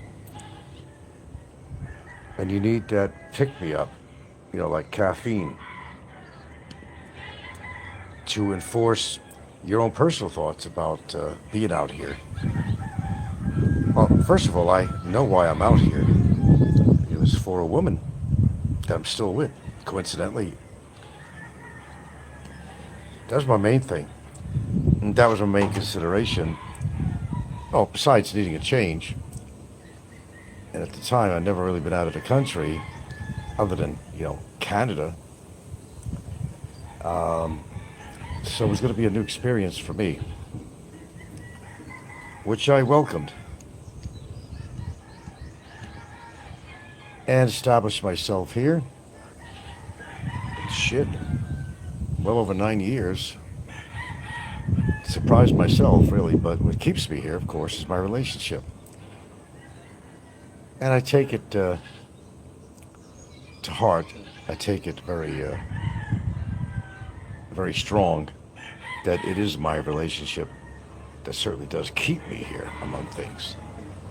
Speaker 1: and you need that pick-me-up, like caffeine, to enforce your own personal thoughts about being out here. Well, first of all, I know why I'm out here. It was for a woman that I'm still with, coincidentally. That was my main thing. And that was my main consideration. Well, besides needing a change, and at the time I'd never really been out of the country, other than, Canada. So it was going to be a new experience for me, which I welcomed, and established myself here. Shit, well over 9 years. Surprised myself, really, but what keeps me here, of course, is my relationship. And I take it to heart. I take it very strong that it is my relationship that certainly does keep me here, among things.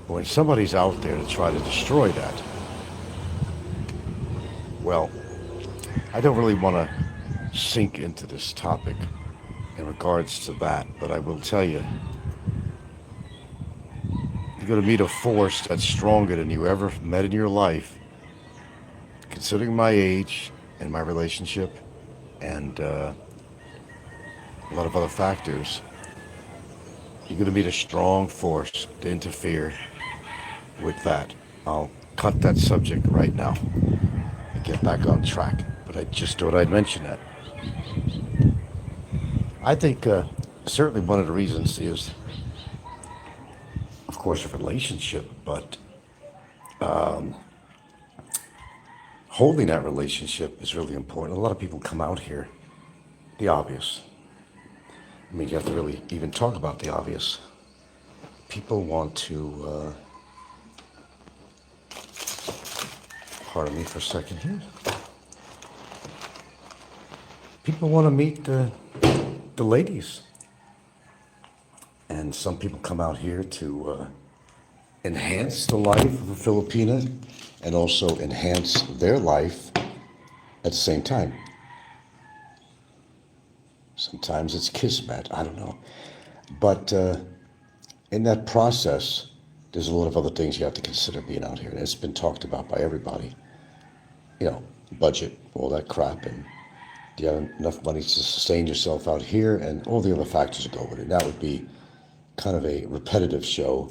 Speaker 1: But when somebody's out there to try to destroy that, well, I don't really want to sink into this topic in regards to that, but I will tell you, you're going to meet a force that's stronger than you ever met in your life, considering my age and my relationship and a lot of other factors. You're going to meet a strong force to interfere with that. I'll cut that subject right now and get back on track, but I just thought I'd mention that. I think certainly one of the reasons is, of course, a relationship, but holding that relationship is really important. A lot of people come out here, the obvious. I mean, you have to really even talk about the obvious. People want to, pardon me for a second here. People want to meet the ladies. And some people come out here to enhance the life of a Filipina and also enhance their life at the same time. Sometimes it's kismet, I don't know. But in that process, there's a lot of other things you have to consider being out here. And it's been talked about by everybody. Budget, all that crap, and do you have enough money to sustain yourself out here, and all the other factors that go with it. That would be kind of a repetitive show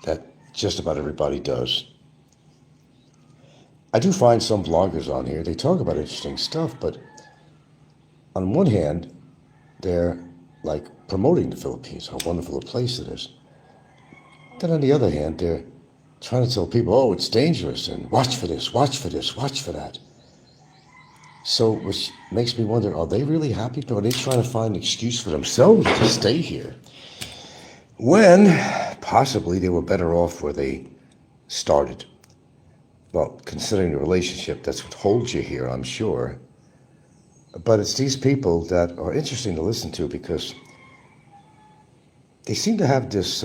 Speaker 1: that just about everybody does. I do find some vloggers on here, they talk about interesting stuff, but on one hand, they're like promoting the Philippines, how wonderful a place it is. Then on the other hand, they're trying to tell people, oh, it's dangerous, and watch for this, watch for this, watch for that. So, which makes me wonder, are they really happy? Or are they trying to find an excuse for themselves to stay here? When, possibly, they were better off where they started. Well, considering the relationship, that's what holds you here, I'm sure. But it's these people that are interesting to listen to because they seem to have this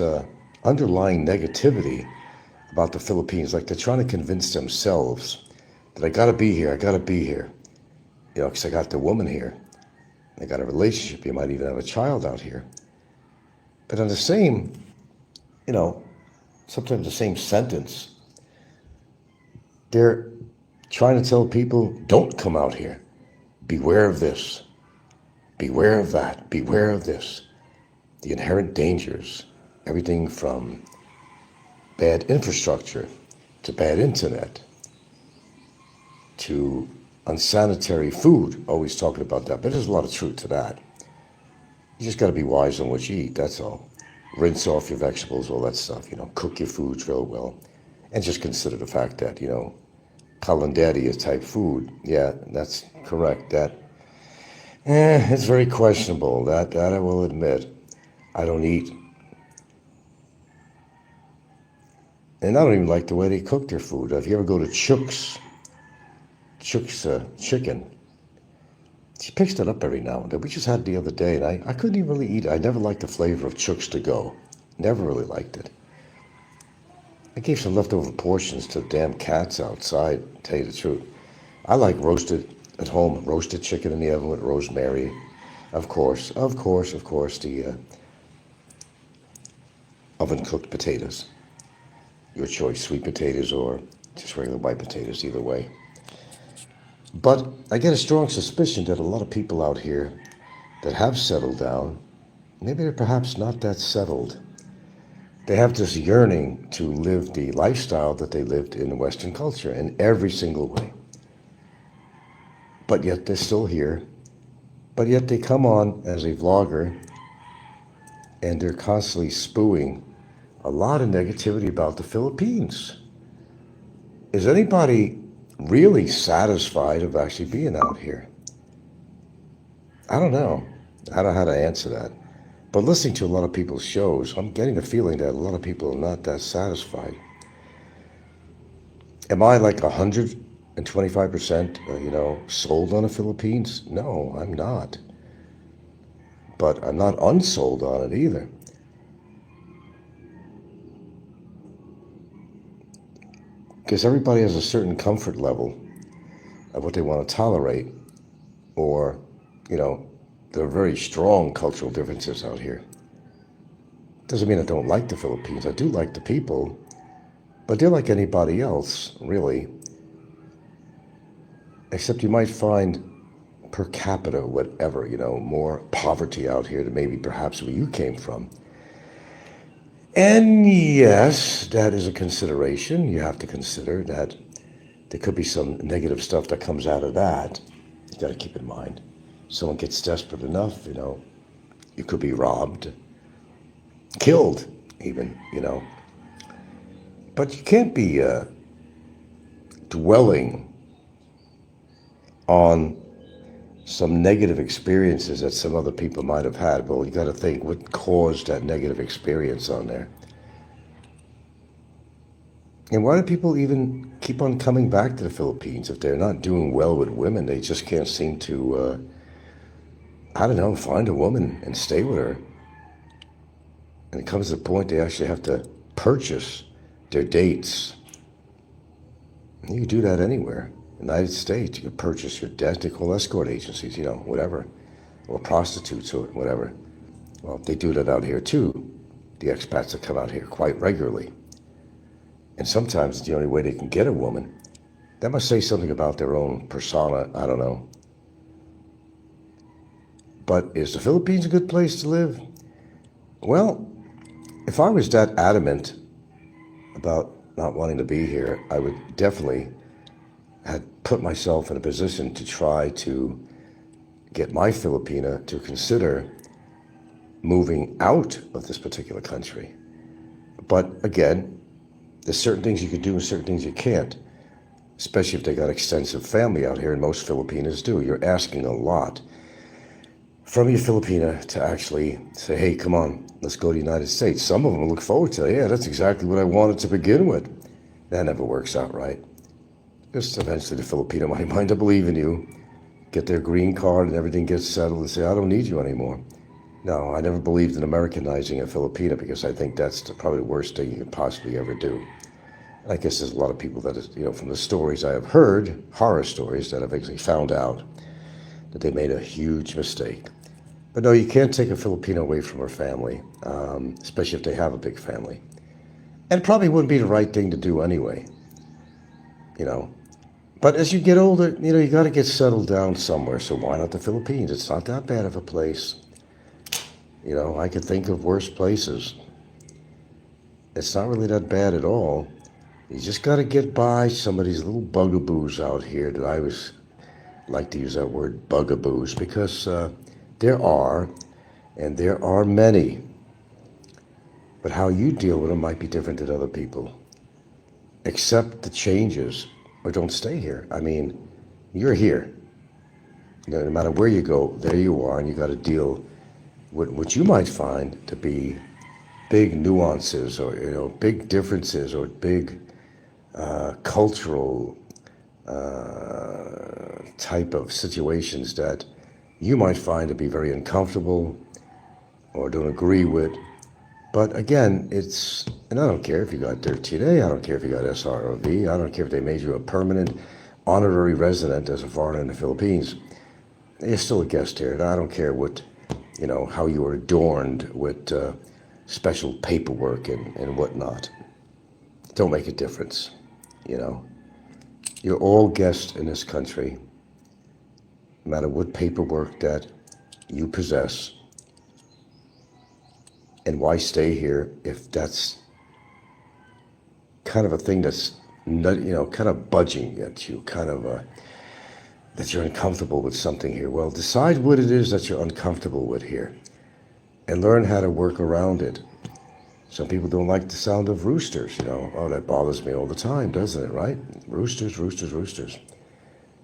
Speaker 1: underlying negativity about the Philippines. Like they're trying to convince themselves that I gotta be here, I gotta be here. Because I got the woman here. I got a relationship. You might even have a child out here. But on the same, sometimes the same sentence, they're trying to tell people, don't come out here. Beware of this. Beware of that. Beware of this. The inherent dangers. Everything from bad infrastructure to bad internet to unsanitary food, always talking about that, but there's a lot of truth to that. You just got to be wise on what you eat, that's all. Rinse off your vegetables, all that stuff, cook your foods real well. And just consider the fact that, calendaria type food, yeah, that's correct. That, it's very questionable, that I will admit. I don't eat. And I don't even like the way they cook their food. If you ever go to Chuck's chicken, she picks that up every now and then. We just had it the other day, and I couldn't even really eat it. I never liked the flavor of Chuck's to go. Never really liked it. I gave some leftover portions to the damn cats outside, to tell you the truth. I like roasted at home, roasted chicken in the oven with rosemary. Of course, the oven-cooked potatoes. Your choice, sweet potatoes or just regular white potatoes, either way. But I get a strong suspicion that a lot of people out here that have settled down, maybe they're perhaps not that settled. they have this yearning to live the lifestyle that they lived in the Western culture in every single way. But yet they're still here. But yet they come on as a vlogger and they're constantly spewing a lot of negativity about the Philippines. Is anybody really satisfied of actually being out here? I don't know. I don't know how to answer that. But listening to a lot of people's shows, I'm getting the feeling that a lot of people are not that satisfied. Am I like 125%, sold on the Philippines? No, I'm not. But I'm not unsold on it either. Because everybody has a certain comfort level of what they want to tolerate, or, there are very strong cultural differences out here. Doesn't mean I don't like the Philippines. I do like the people, but they're like anybody else, really. Except you might find per capita, whatever, more poverty out here than maybe perhaps where you came from. And yes, that is a consideration. You have to consider that there could be some negative stuff that comes out of that. You got to keep in mind. Someone gets desperate enough, you could be robbed, killed even, But you can't be dwelling on some negative experiences that some other people might have had. Well, you got to think what caused that negative experience on there. And why do people even keep on coming back to the Philippines? If they're not doing well with women, they just can't seem to, find a woman and stay with her. And it comes to the point they actually have to purchase their dates. And you can do that anywhere. In the United States, you can purchase your dates. They call escort agencies, whatever. Or prostitutes or whatever. Well, they do that out here too. The expats that come out here quite regularly. And sometimes it's the only way they can get a woman. That must say something about their own persona. I don't know. But is the Philippines a good place to live? Well, if I was that adamant about not wanting to be here, I would definitely have put myself in a position to try to get my Filipina to consider moving out of this particular country. But again, there's certain things you can do and certain things you can't, especially if they got extensive family out here, and most Filipinas do. You're asking a lot from your Filipina to actually say, hey, come on, let's go to the United States. Some of them look forward to it. Yeah, that's exactly what I wanted to begin with. That never works out right. Because eventually the Filipino might mind to believe in you, get their green card and everything gets settled and say, I don't need you anymore. No, I never believed in Americanizing a Filipina because I think that's probably the worst thing you could possibly ever do. And I guess there's a lot of people that, from the stories I have heard, horror stories, that have actually found out that they made a huge mistake. But no, you can't take a Filipino away from her family, especially if they have a big family. And it probably wouldn't be the right thing to do anyway, But as you get older, you got to get settled down somewhere. So why not the Philippines? It's not that bad of a place. I could think of worse places. It's not really that bad at all. You just got to get by some of these little bugaboos out here that I always like to use that word, bugaboos, because there are many. But how you deal with them might be different than other people. Accept the changes or don't stay here. I mean, you're here. No matter where you go, there you are, and you got to deal with what you might find to be big nuances or big differences or big cultural type of situations that you might find to be very uncomfortable or don't agree with. But again, and I don't care if you got 13A, I don't care if you got SROV, I don't care if they made you a permanent honorary resident as a foreigner in the Philippines. You're still a guest here, and I don't care what, how you are adorned with special paperwork and whatnot. Don't make a difference, You're all guests in this country, no matter what paperwork that you possess. And why stay here if that's kind of a thing that's not, kind of budging at you, kind of that you're uncomfortable with something here. Well, decide what it is that you're uncomfortable with here and learn how to work around it. Some people don't like the sound of roosters, Oh, that bothers me all the time, doesn't it, right? Roosters, roosters, roosters.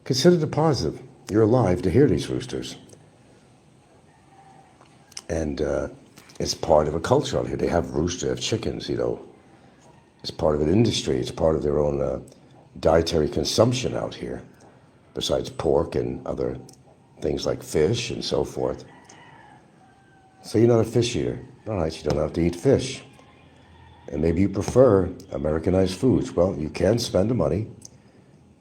Speaker 1: Consider the positive. You're alive to hear these roosters. And it's part of a culture out here. They have roosters, they have chickens, It's part of an industry. It's part of their own dietary consumption out here, besides pork and other things like fish and so forth. So you're not a fish eater. All right, you don't have to eat fish. And maybe you prefer Americanized foods. Well, you can spend the money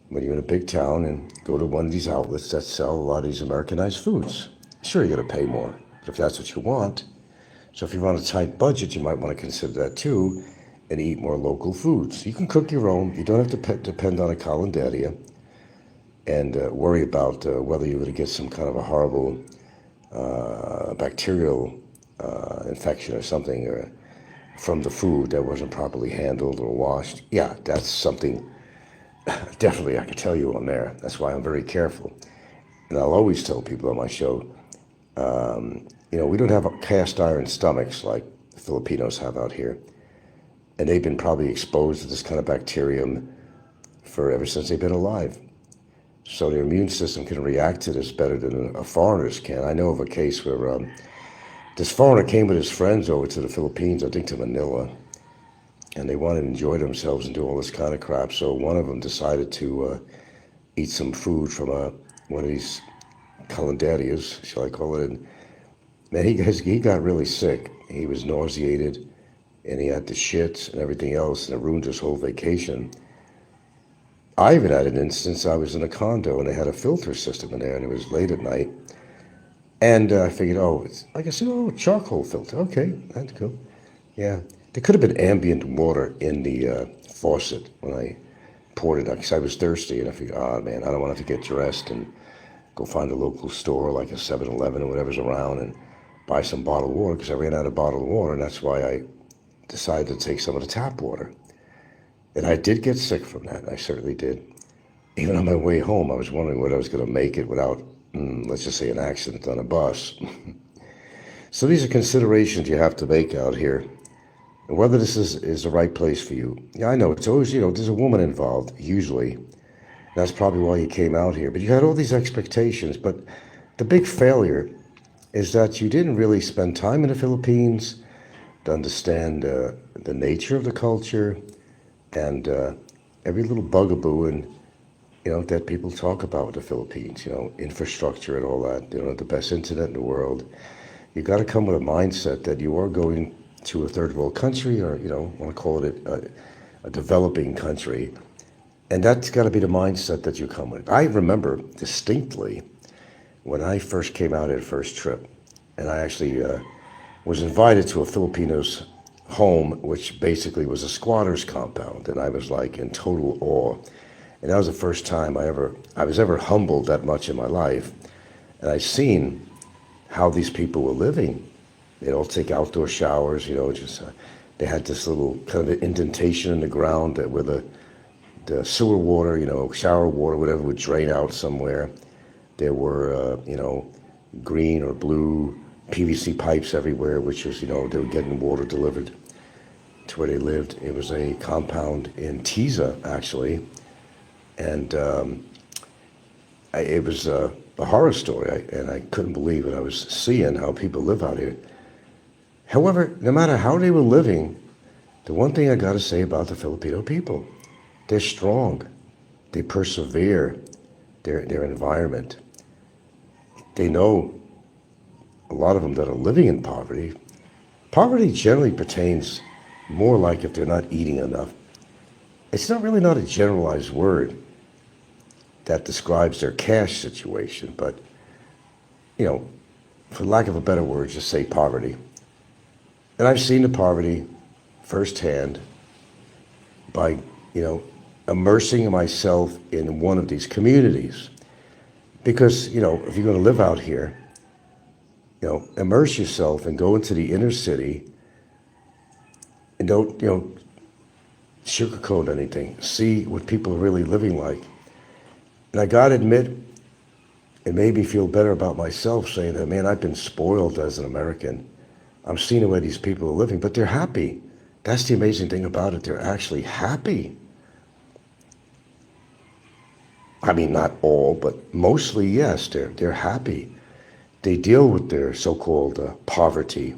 Speaker 1: when you're in a big town and go to one of these outlets that sell a lot of these Americanized foods. Sure, you're going to pay more, but if that's what you want. So if you're on a tight budget, you might want to consider that too and eat more local foods. You can cook your own. You don't have to depend on a calendaria and worry about whether you're going to get some kind of a horrible bacterial infection or something from the food that wasn't properly handled or washed. Yeah, that's something definitely I can tell you on there. That's why I'm very careful. And I'll always tell people on my show, we don't have cast iron stomachs like the Filipinos have out here. And they've been probably exposed to this kind of bacterium ever since they've been alive. So their immune system can react to this better than a foreigner's can. I know of a case where this foreigner came with his friends over to the Philippines, I think to Manila, and they wanted to enjoy themselves and do all this kind of crap. So one of them decided to eat some food from one of these calendarias, shall I call it. And man, he got really sick. He was nauseated, and he had the shits and everything else, and it ruined his whole vacation. I even had an instance. I was in a condo, and they had a filter system in there, and it was late at night. And I figured, charcoal filter. Okay, that's cool. Yeah. There could have been ambient water in the faucet when I poured it out, because I was thirsty, and I figured, man, I don't want to have to get dressed and go find a local store like a 7-Eleven or whatever's around and buy some bottled water, because I ran out of bottled water, and that's why I decided to take some of the tap water. And I did get sick from that. I certainly did. Even on my way home, I was wondering whether I was going to make it without, let's just say, an accident on a bus. So these are considerations you have to make out here. And whether this is the right place for you. Yeah, I know, it's always, there's a woman involved, usually. That's probably why you came out here. But you had all these expectations. But the big failure is that you didn't really spend time in the Philippines to understand the nature of the culture and every little bugaboo and that people talk about with the Philippines, infrastructure and all that, the best internet in the world. You got to come with a mindset that you are going to a third world country, or want to call it a developing country, and that's got to be the mindset that you come with. I remember distinctly when I first came out at a first trip, and I actually was invited to a Filipino's home, which basically was a squatter's compound, and I was like in total awe. And that was the first time I was ever humbled that much in my life. And I seen how these people were living. They'd all take outdoor showers, they had this little kind of indentation in the ground that where the sewer water, shower water, whatever, would drain out somewhere. There were, green or blue PVC pipes everywhere, which was, they were getting water delivered to where they lived. It was a compound in Tiza, actually. And it was a horror story, and I couldn't believe it. I was seeing how people live out here. However, no matter how they were living, the one thing I got to say about the Filipino people, they're strong. They persevere their environment. They know, a lot of them that are living in poverty. Poverty generally pertains more like if they're not eating enough. It's not a generalized word that describes their cash situation, but, for lack of a better word, just say poverty. And I've seen the poverty firsthand by, immersing myself in one of these communities. Because, if you're going to live out here, immerse yourself and go into the inner city and don't, sugarcoat anything. See what people are really living like. And I gotta admit, it made me feel better about myself saying that, man, I've been spoiled as an American. I'm seeing the way these people are living, but they're happy. That's the amazing thing about it. They're actually happy. I mean, not all, but mostly, yes, they're happy. They deal with their so-called poverty,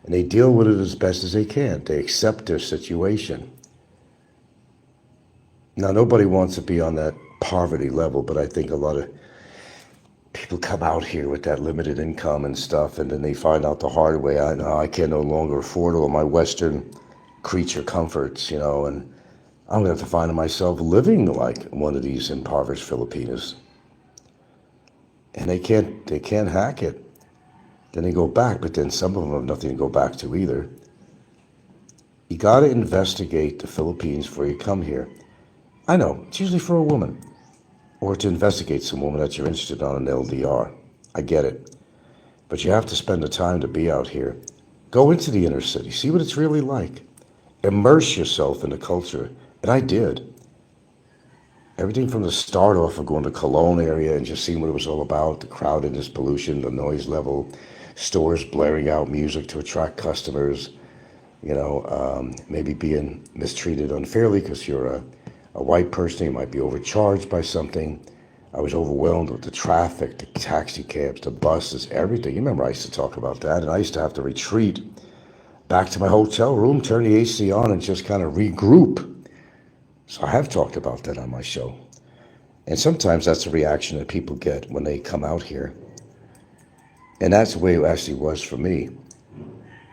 Speaker 1: and they deal with it as best as they can. They accept their situation. Now, nobody wants to be on that poverty level, but I think a lot of people come out here with that limited income and stuff, and then they find out the hard way. I can no longer afford all my Western creature comforts, and I'm going to have to find myself living like one of these impoverished Filipinas. And they can't hack it. Then they go back, but then some of them have nothing to go back to either. You got to investigate the Philippines before you come here. I know, it's usually for a woman, or to investigate some woman that you're interested on an LDR. I get it. But you have to spend the time to be out here. Go into the inner city, see what it's really like. Immerse yourself in the culture. And I did. Everything from the start off of going to Cologne area and just seeing what it was all about, the crowdedness, pollution, the noise level, stores blaring out music to attract customers, maybe being mistreated unfairly because you're a white person, you might be overcharged by something. I was overwhelmed with the traffic, the taxi cabs, the buses, everything. You remember I used to talk about that, and I used to have to retreat back to my hotel room, turn the AC on, and just kind of regroup. So I have talked about that on my show. And sometimes that's the reaction that people get when they come out here. And that's the way it actually was for me.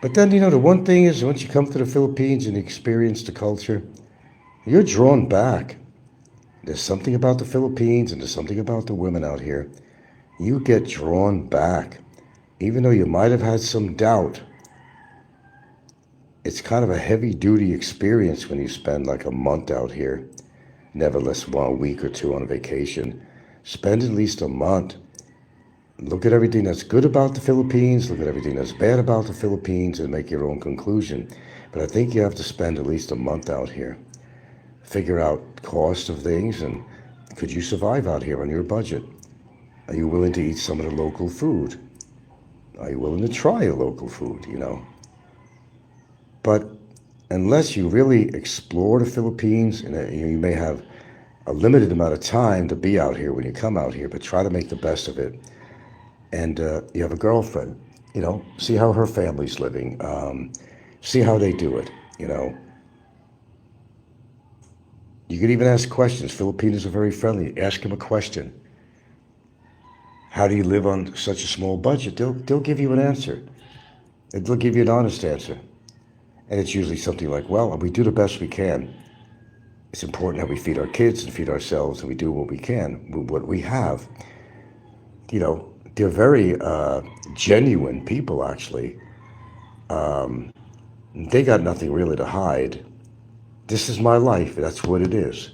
Speaker 1: But then, the one thing is, once you come to the Philippines and experience the culture, you're drawn back. There's something about the Philippines and there's something about the women out here. You get drawn back. Even though you might have had some doubt, it's kind of a heavy-duty experience when you spend like a month out here, nevertheless 1 week or 2 on a vacation. Spend at least a month. Look at everything that's good about the Philippines, look at everything that's bad about the Philippines, and make your own conclusion. But I think you have to spend at least a month out here. Figure out cost of things, and could you survive out here on your budget? Are you willing to eat some of the local food? Are you willing to try a local food, But unless you really explore the Philippines, and you may have a limited amount of time to be out here when you come out here, but try to make the best of it. And you have a girlfriend, see how her family's living, see how they do it, You could even ask questions. Filipinos are very friendly. Ask them a question. How do you live on such a small budget? They'll give you an answer. They'll give you an honest answer. And it's usually something like, well, we do the best we can. It's important that we feed our kids and feed ourselves, and we do what we can with what we have. They're very genuine people, actually. They got nothing really to hide. This is my life. That's what it is.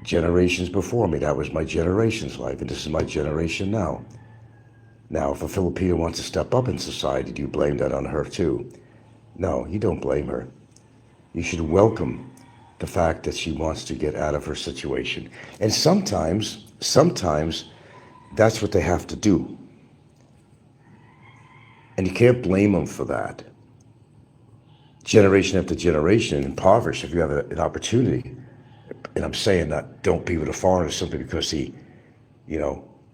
Speaker 1: Generations before me, that was my generation's life, and this is my generation now. Now, if a Filipino wants to step up in society, do you blame that on her too? No, you don't blame her. You should welcome the fact that she wants to get out of her situation. And sometimes that's what they have to do. And you can't blame them for that. Generation after generation, impoverished, if you have an opportunity, and I'm saying that don't be with a foreigner simply because he,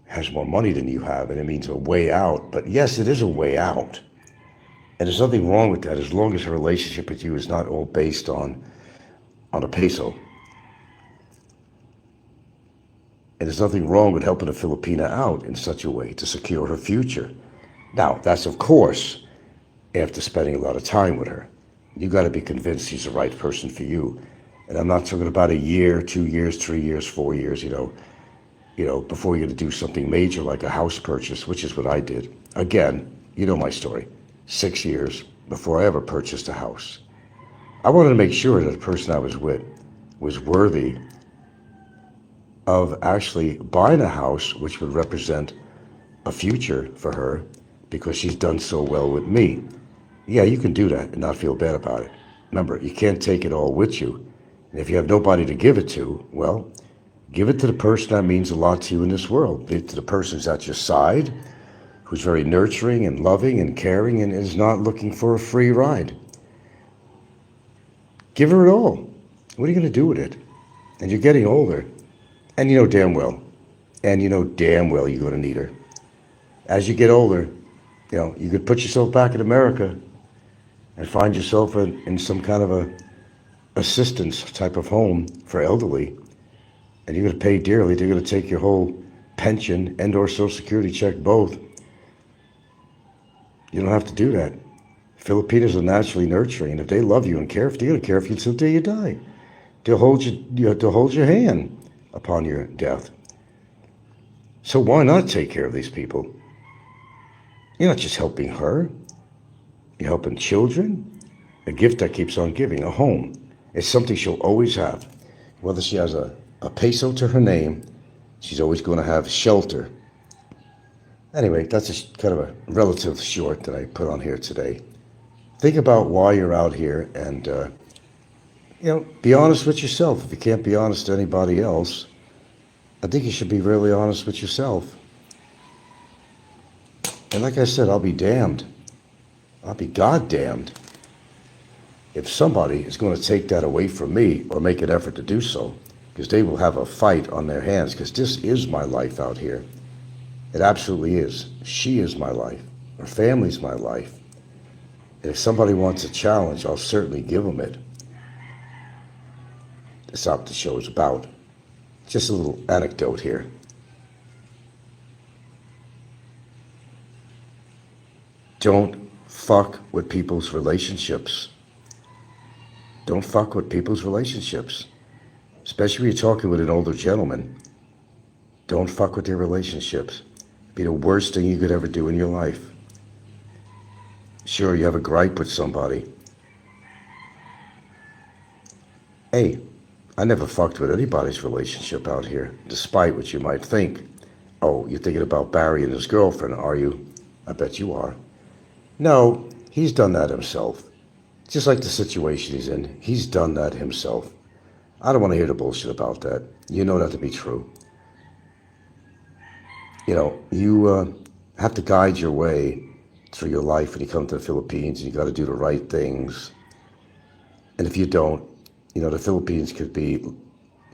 Speaker 1: has more money than you have, and it means a way out. But yes, it is a way out. And there's nothing wrong with that as long as her relationship with you is not all based on a peso. And there's nothing wrong with helping a Filipina out in such a way to secure her future. Now, that's of course after spending a lot of time with her. You got to be convinced she's the right person for you. And I'm not talking about a year, 2 years, 3 years, 4 years, before you're going to do something major like a house purchase, which is what I did. Again, you know my story. 6 years before I ever purchased a house. I wanted to make sure that the person I was with was worthy of actually buying a house which would represent a future for her because she's done so well with me. Yeah, you can do that and not feel bad about it. Remember, you can't take it all with you. And if you have nobody to give it to, well, give it to the person that means a lot to you in this world. Give it to the person who's at your side, who's very nurturing and loving and caring and is not looking for a free ride. Give her it all. What are you going to do with it? And you're getting older. And you know damn well you're going to need her. As you get older, you could put yourself back in America and find yourself in some kind of a assistance type of home for elderly, and you're going to pay dearly. They're going to take your whole pension and or Social Security check, both. You don't have to do that. Filipinos are naturally nurturing. If they love you and care for you, they're going to care for you until the day you die. They'll hold your hand upon your death. So why not take care of these people? You're not just helping her. You're helping children. A gift that keeps on giving, a home. It's something she'll always have. Whether she has a peso to her name, she's always going to have shelter. Anyway, that's kind of a relative short that I put on here today. Think about why you're out here and, be honest with yourself. If you can't be honest to anybody else, I think you should be really honest with yourself. And like I said, I'll be damned. I'll be goddamned if somebody is going to take that away from me or make an effort to do so, because they will have a fight on their hands, because this is my life out here. It absolutely is. She is my life. Her family's my life. And if somebody wants a challenge, I'll certainly give them it. That's not what the show is about. Just a little anecdote here. Don't fuck with people's relationships. Don't fuck with people's relationships. Especially when you're talking with an older gentleman. Don't fuck with their relationships. It'd be the worst thing you could ever do in your life. Sure, you have a gripe with somebody. Hey, I never fucked with anybody's relationship out here, despite what you might think. Oh, you're thinking about Barry and his girlfriend, are you? I bet you are. No, he's done that himself. Just like the situation he's in, he's done that himself. I don't want to hear the bullshit about that. You know that to be true. You have to guide your way through your life when you come to the Philippines, and you got to do the right things. And if you don't, the Philippines could be,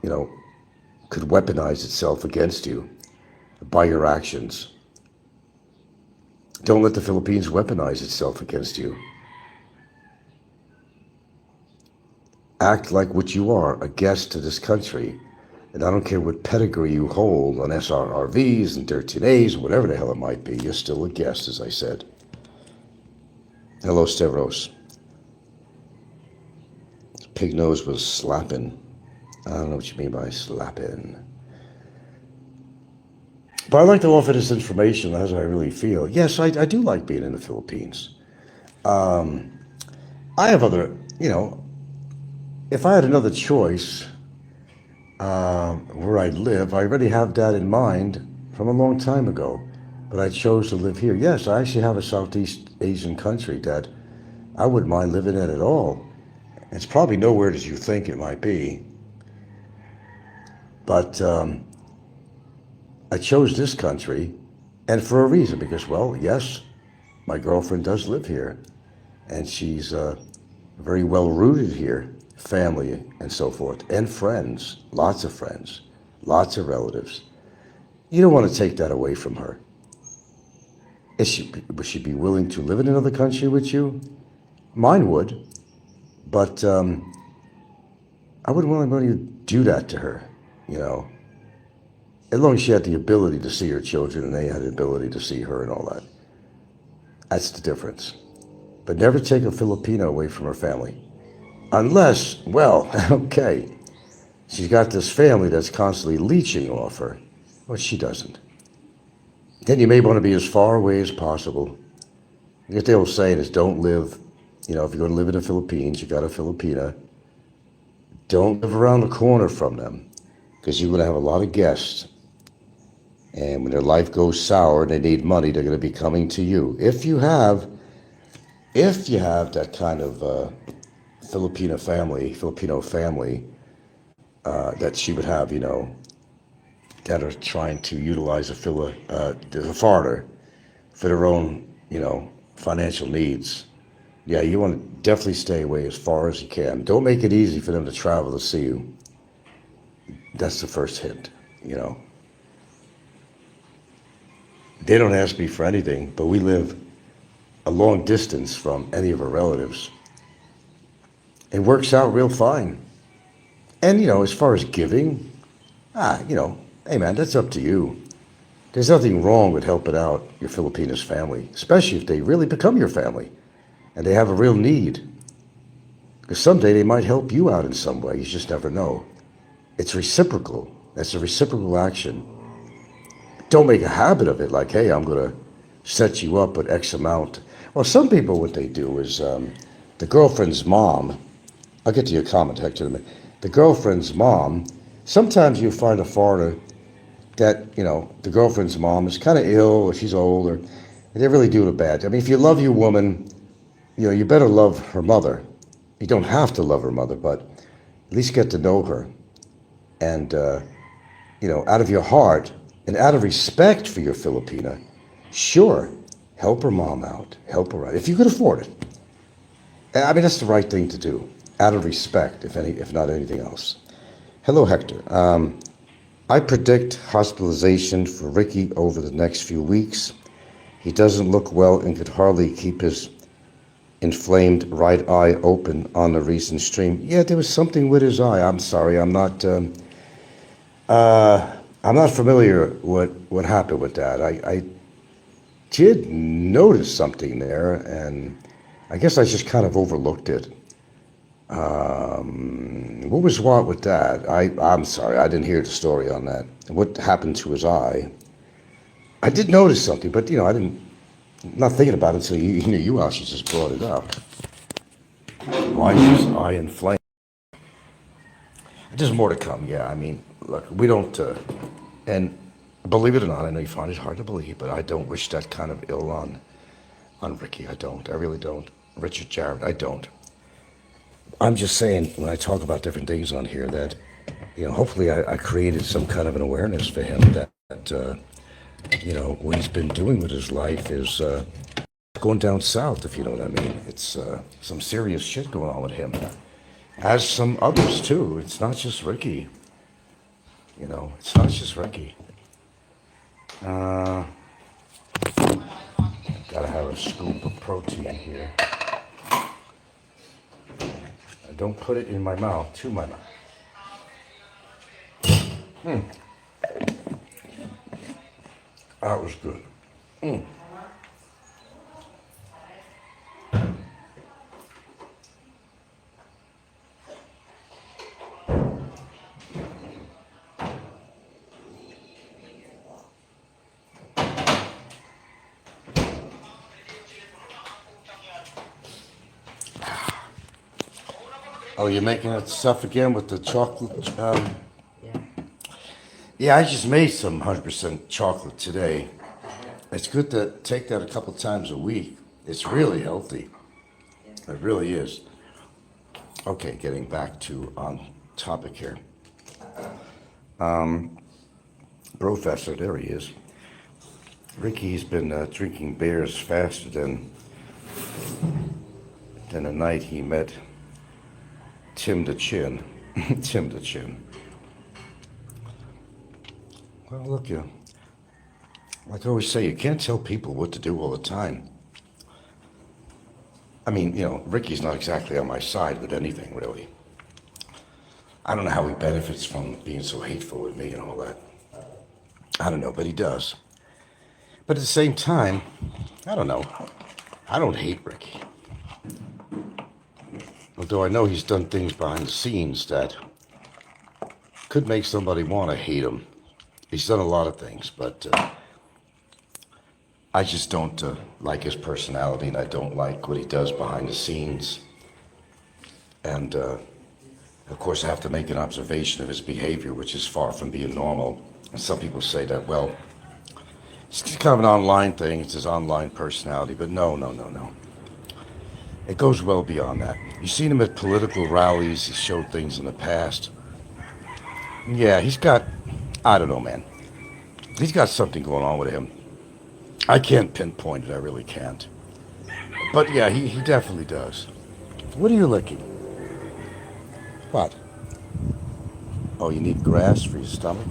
Speaker 1: could weaponize itself against you by your actions. Don't let the Philippines weaponize itself against you. Act like what you are, a guest to this country. And I don't care what pedigree you hold on SRRVs and 13As, or whatever the hell it might be. You're still a guest, as I said. Hello, Stavros. Pig nose was slapping. I don't know what you mean by slapping. But I like to offer this information as I really feel. Yes, I do like being in the Philippines. I have other, if I had another choice where I'd live, I already have that in mind from a long time ago. But I chose to live here. Yes, I actually have a Southeast Asian country that I wouldn't mind living in at all. It's probably nowhere as you think it might be. But I chose this country, and for a reason, because, well, yes, my girlfriend does live here, and she's very well rooted here, family and so forth, and friends, lots of relatives. You don't want to take that away from her. Would she be willing to live in another country with you? Mine would, but I wouldn't want to do that to her, as long as she had the ability to see her children and they had the ability to see her and all that. That's the difference. But never take a Filipino away from her family. Unless, well, okay, she's got this family that's constantly leeching off her. Well, she doesn't. Then you may want to be as far away as possible. Because the old saying is don't live, if you're going to live in the Philippines, you got a Filipina, don't live around the corner from them. Because you're going to have a lot of guests. And when their life goes sour and they need money, they're going to be coming to you. If you have that kind of Filipino family that she would have, that are trying to utilize the foreigner for their own, financial needs. Yeah, you want to definitely stay away as far as you can. Don't make it easy for them to travel to see you. That's the first hint, They don't ask me for anything, but we live a long distance from any of our relatives. It works out real fine. And, as far as giving, hey man, that's up to you. There's nothing wrong with helping out your Filipinos family, especially if they really become your family and they have a real need. Because someday they might help you out in some way, you just never know. It's reciprocal. That's a reciprocal action. Don't make a habit of it, like, hey, I'm going to set you up with X amount. Well, some people, what they do is the girlfriend's mom, I'll get to your comment, Hector, in a minute. The girlfriend's mom, sometimes you find a foreigner that, the girlfriend's mom is kind of ill or she's old or they're really doing it bad. I mean, if you love your woman, you better love her mother. You don't have to love her mother, but at least get to know her. And, out of your heart and out of respect for your Filipina, sure, help her mom out, help her out, if you could afford it. I mean, that's the right thing to do, out of respect, if not anything else. Hello, Hector. I predict hospitalization for Ricky over the next few weeks. He doesn't look well and could hardly keep his inflamed right eye open on the recent stream. Yeah, there was something with his eye. I'm sorry, I'm not familiar what happened with that. I did notice something there, and I guess I just kind of overlooked it. What was what with that? I'm sorry, I didn't hear the story on that. What happened to his eye? I did notice something, but I'm not thinking about it until you actually just brought it up. Why is his eye inflamed? There's more to come. Yeah, I mean, look, we don't, and believe it or not, I know you find it hard to believe, but I don't wish that kind of ill on Ricky. I don't. I really don't. Richard Jarrett, I don't. I'm just saying, when I talk about different things on here, that, hopefully I created some kind of an awareness for him that what he's been doing with his life is going down south, if you know what I mean. It's some serious shit going on with him. As some others, too. It's not just Ricky. It's not just Ricky. Gotta have a scoop of protein here. Don't put it in my mouth, to my mouth. That was good. Oh, you're making that stuff again with the chocolate? Yeah, I just made some 100% chocolate today. It's good to take that a couple times a week. It's really healthy. It really is. Okay, getting back to on topic here. Professor, there he is. Ricky's been drinking beers faster than the night he met Tim the Chin. Tim the Chin. Well, look, like I always say, you can't tell people what to do all the time. I mean, Ricky's not exactly on my side with anything, really. I don't know how he benefits from being so hateful with me and all that. I don't know, but he does. But at the same time, I don't know. I don't hate Ricky. Although I know he's done things behind the scenes that could make somebody want to hate him. He's done a lot of things, but I just don't like his personality, and I don't like what he does behind the scenes. And, of course, I have to make an observation of his behavior, which is far from being normal. And some people say that, well, it's kind of an online thing. It's his online personality. But no. It goes well beyond that. You've seen him at political rallies. He showed things in the past. Yeah, he's got, I don't know, man. He's got something going on with him. I can't pinpoint it. I really can't. But yeah, he definitely does. What are you licking? What? Oh, you need grass for your stomach?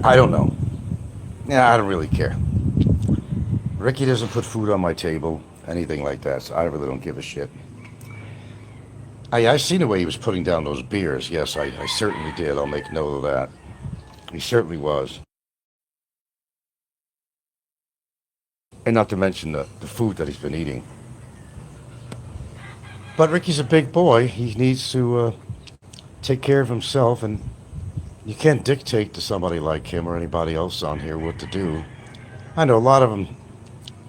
Speaker 1: I don't know. Yeah, I don't really care. Ricky doesn't put food on my table, anything like that, so I really don't give a shit. I seen the way he was putting down those beers. Yes, I certainly did. I'll make note of that. He certainly was. And not to mention the food that he's been eating. But Ricky's a big boy. He needs to take care of himself, and you can't dictate to somebody like him or anybody else on here what to do. I know a lot of them,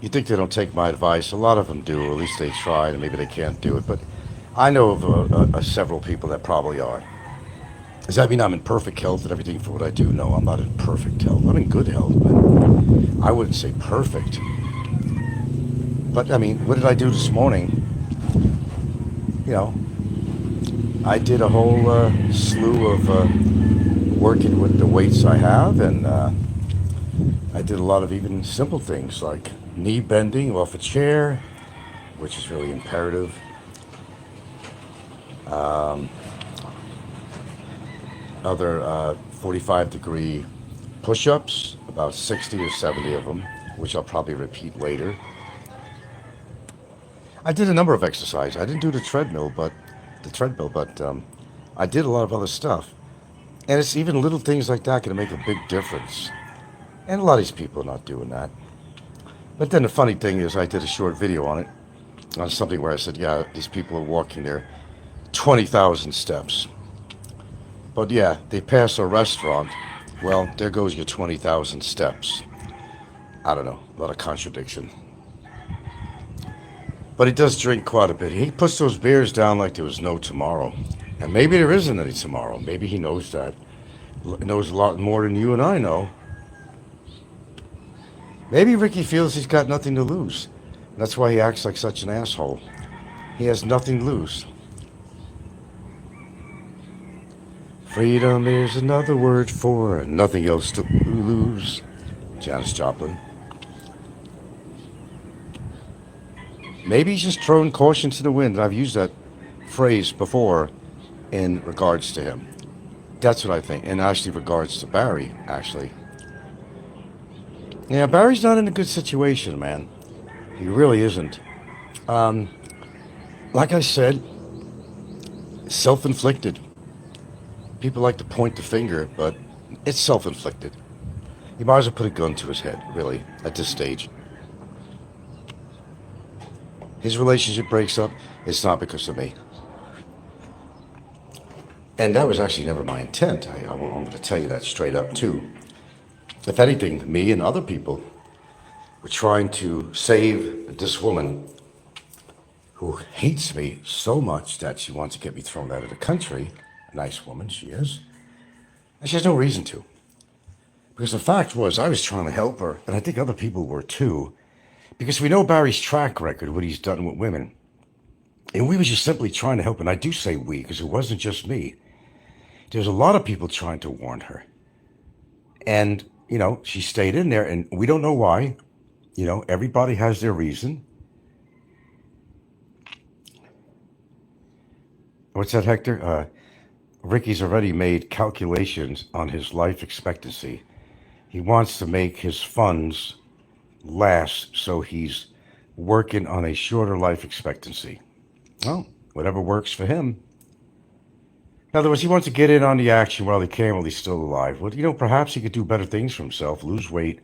Speaker 1: you think they don't take my advice. A lot of them do, or at least they try, and maybe they can't do it. But I know of several people that probably are. Does that mean I'm in perfect health and everything for what I do? No, I'm not in perfect health. I'm in good health, but I wouldn't say perfect. But, I mean, what did I do this morning? You know, I did a whole slew of working with the weights I have, and I did a lot of even simple things like knee bending off a chair, which is really imperative. Other 45-degree push-ups, about 60 or 70 of them, which I'll probably repeat later. I did a number of exercises. I didn't do the treadmill, but I did a lot of other stuff. And it's even little things like that can make a big difference. And a lot of these people are not doing that. But then the funny thing is I did a short video on it, on something where I said, yeah, these people are walking their 20,000 steps. But yeah, they pass a restaurant. Well, there goes your 20,000 steps. I don't know, a lot of contradiction. But he does drink quite a bit. He puts those beers down like there was no tomorrow. And maybe there isn't any tomorrow. Maybe he knows that. Knows a lot more than you and I know. Maybe Ricky feels he's got nothing to lose. That's why he acts like such an asshole. He has nothing to lose. Freedom is another word for nothing else to lose. Janis Joplin. Maybe he's just throwing caution to the wind. I've used that phrase before in regards to him. That's what I think. In actually regards to Barry, actually. Yeah, Barry's not in a good situation, man. He really isn't. Like I said, self-inflicted. People like to point the finger, but it's self-inflicted. You might as well put a gun to his head, really, at this stage. His relationship breaks up, it's not because of me. And that was actually never my intent. I'm going to tell you that straight up, too. If anything, me and other people were trying to save this woman who hates me so much that she wants to get me thrown out of the country. A nice woman, she is. And she has no reason to. Because the fact was, I was trying to help her, and I think other people were too. Because we know Barry's track record, what he's done with women. And we was just simply trying to help. And I do say we, because it wasn't just me. There's a lot of people trying to warn her. And, you know, she stayed in there, and we don't know why. You know, everybody has their reason. What's that, Hector? Ricky's already made calculations on his life expectancy. He wants to make his funds last, so he's working on a shorter life expectancy. Well, whatever works for him. In other words, he wants to get in on the action while he can, while he's still alive. Well, you know, perhaps he could do better things for himself, lose weight,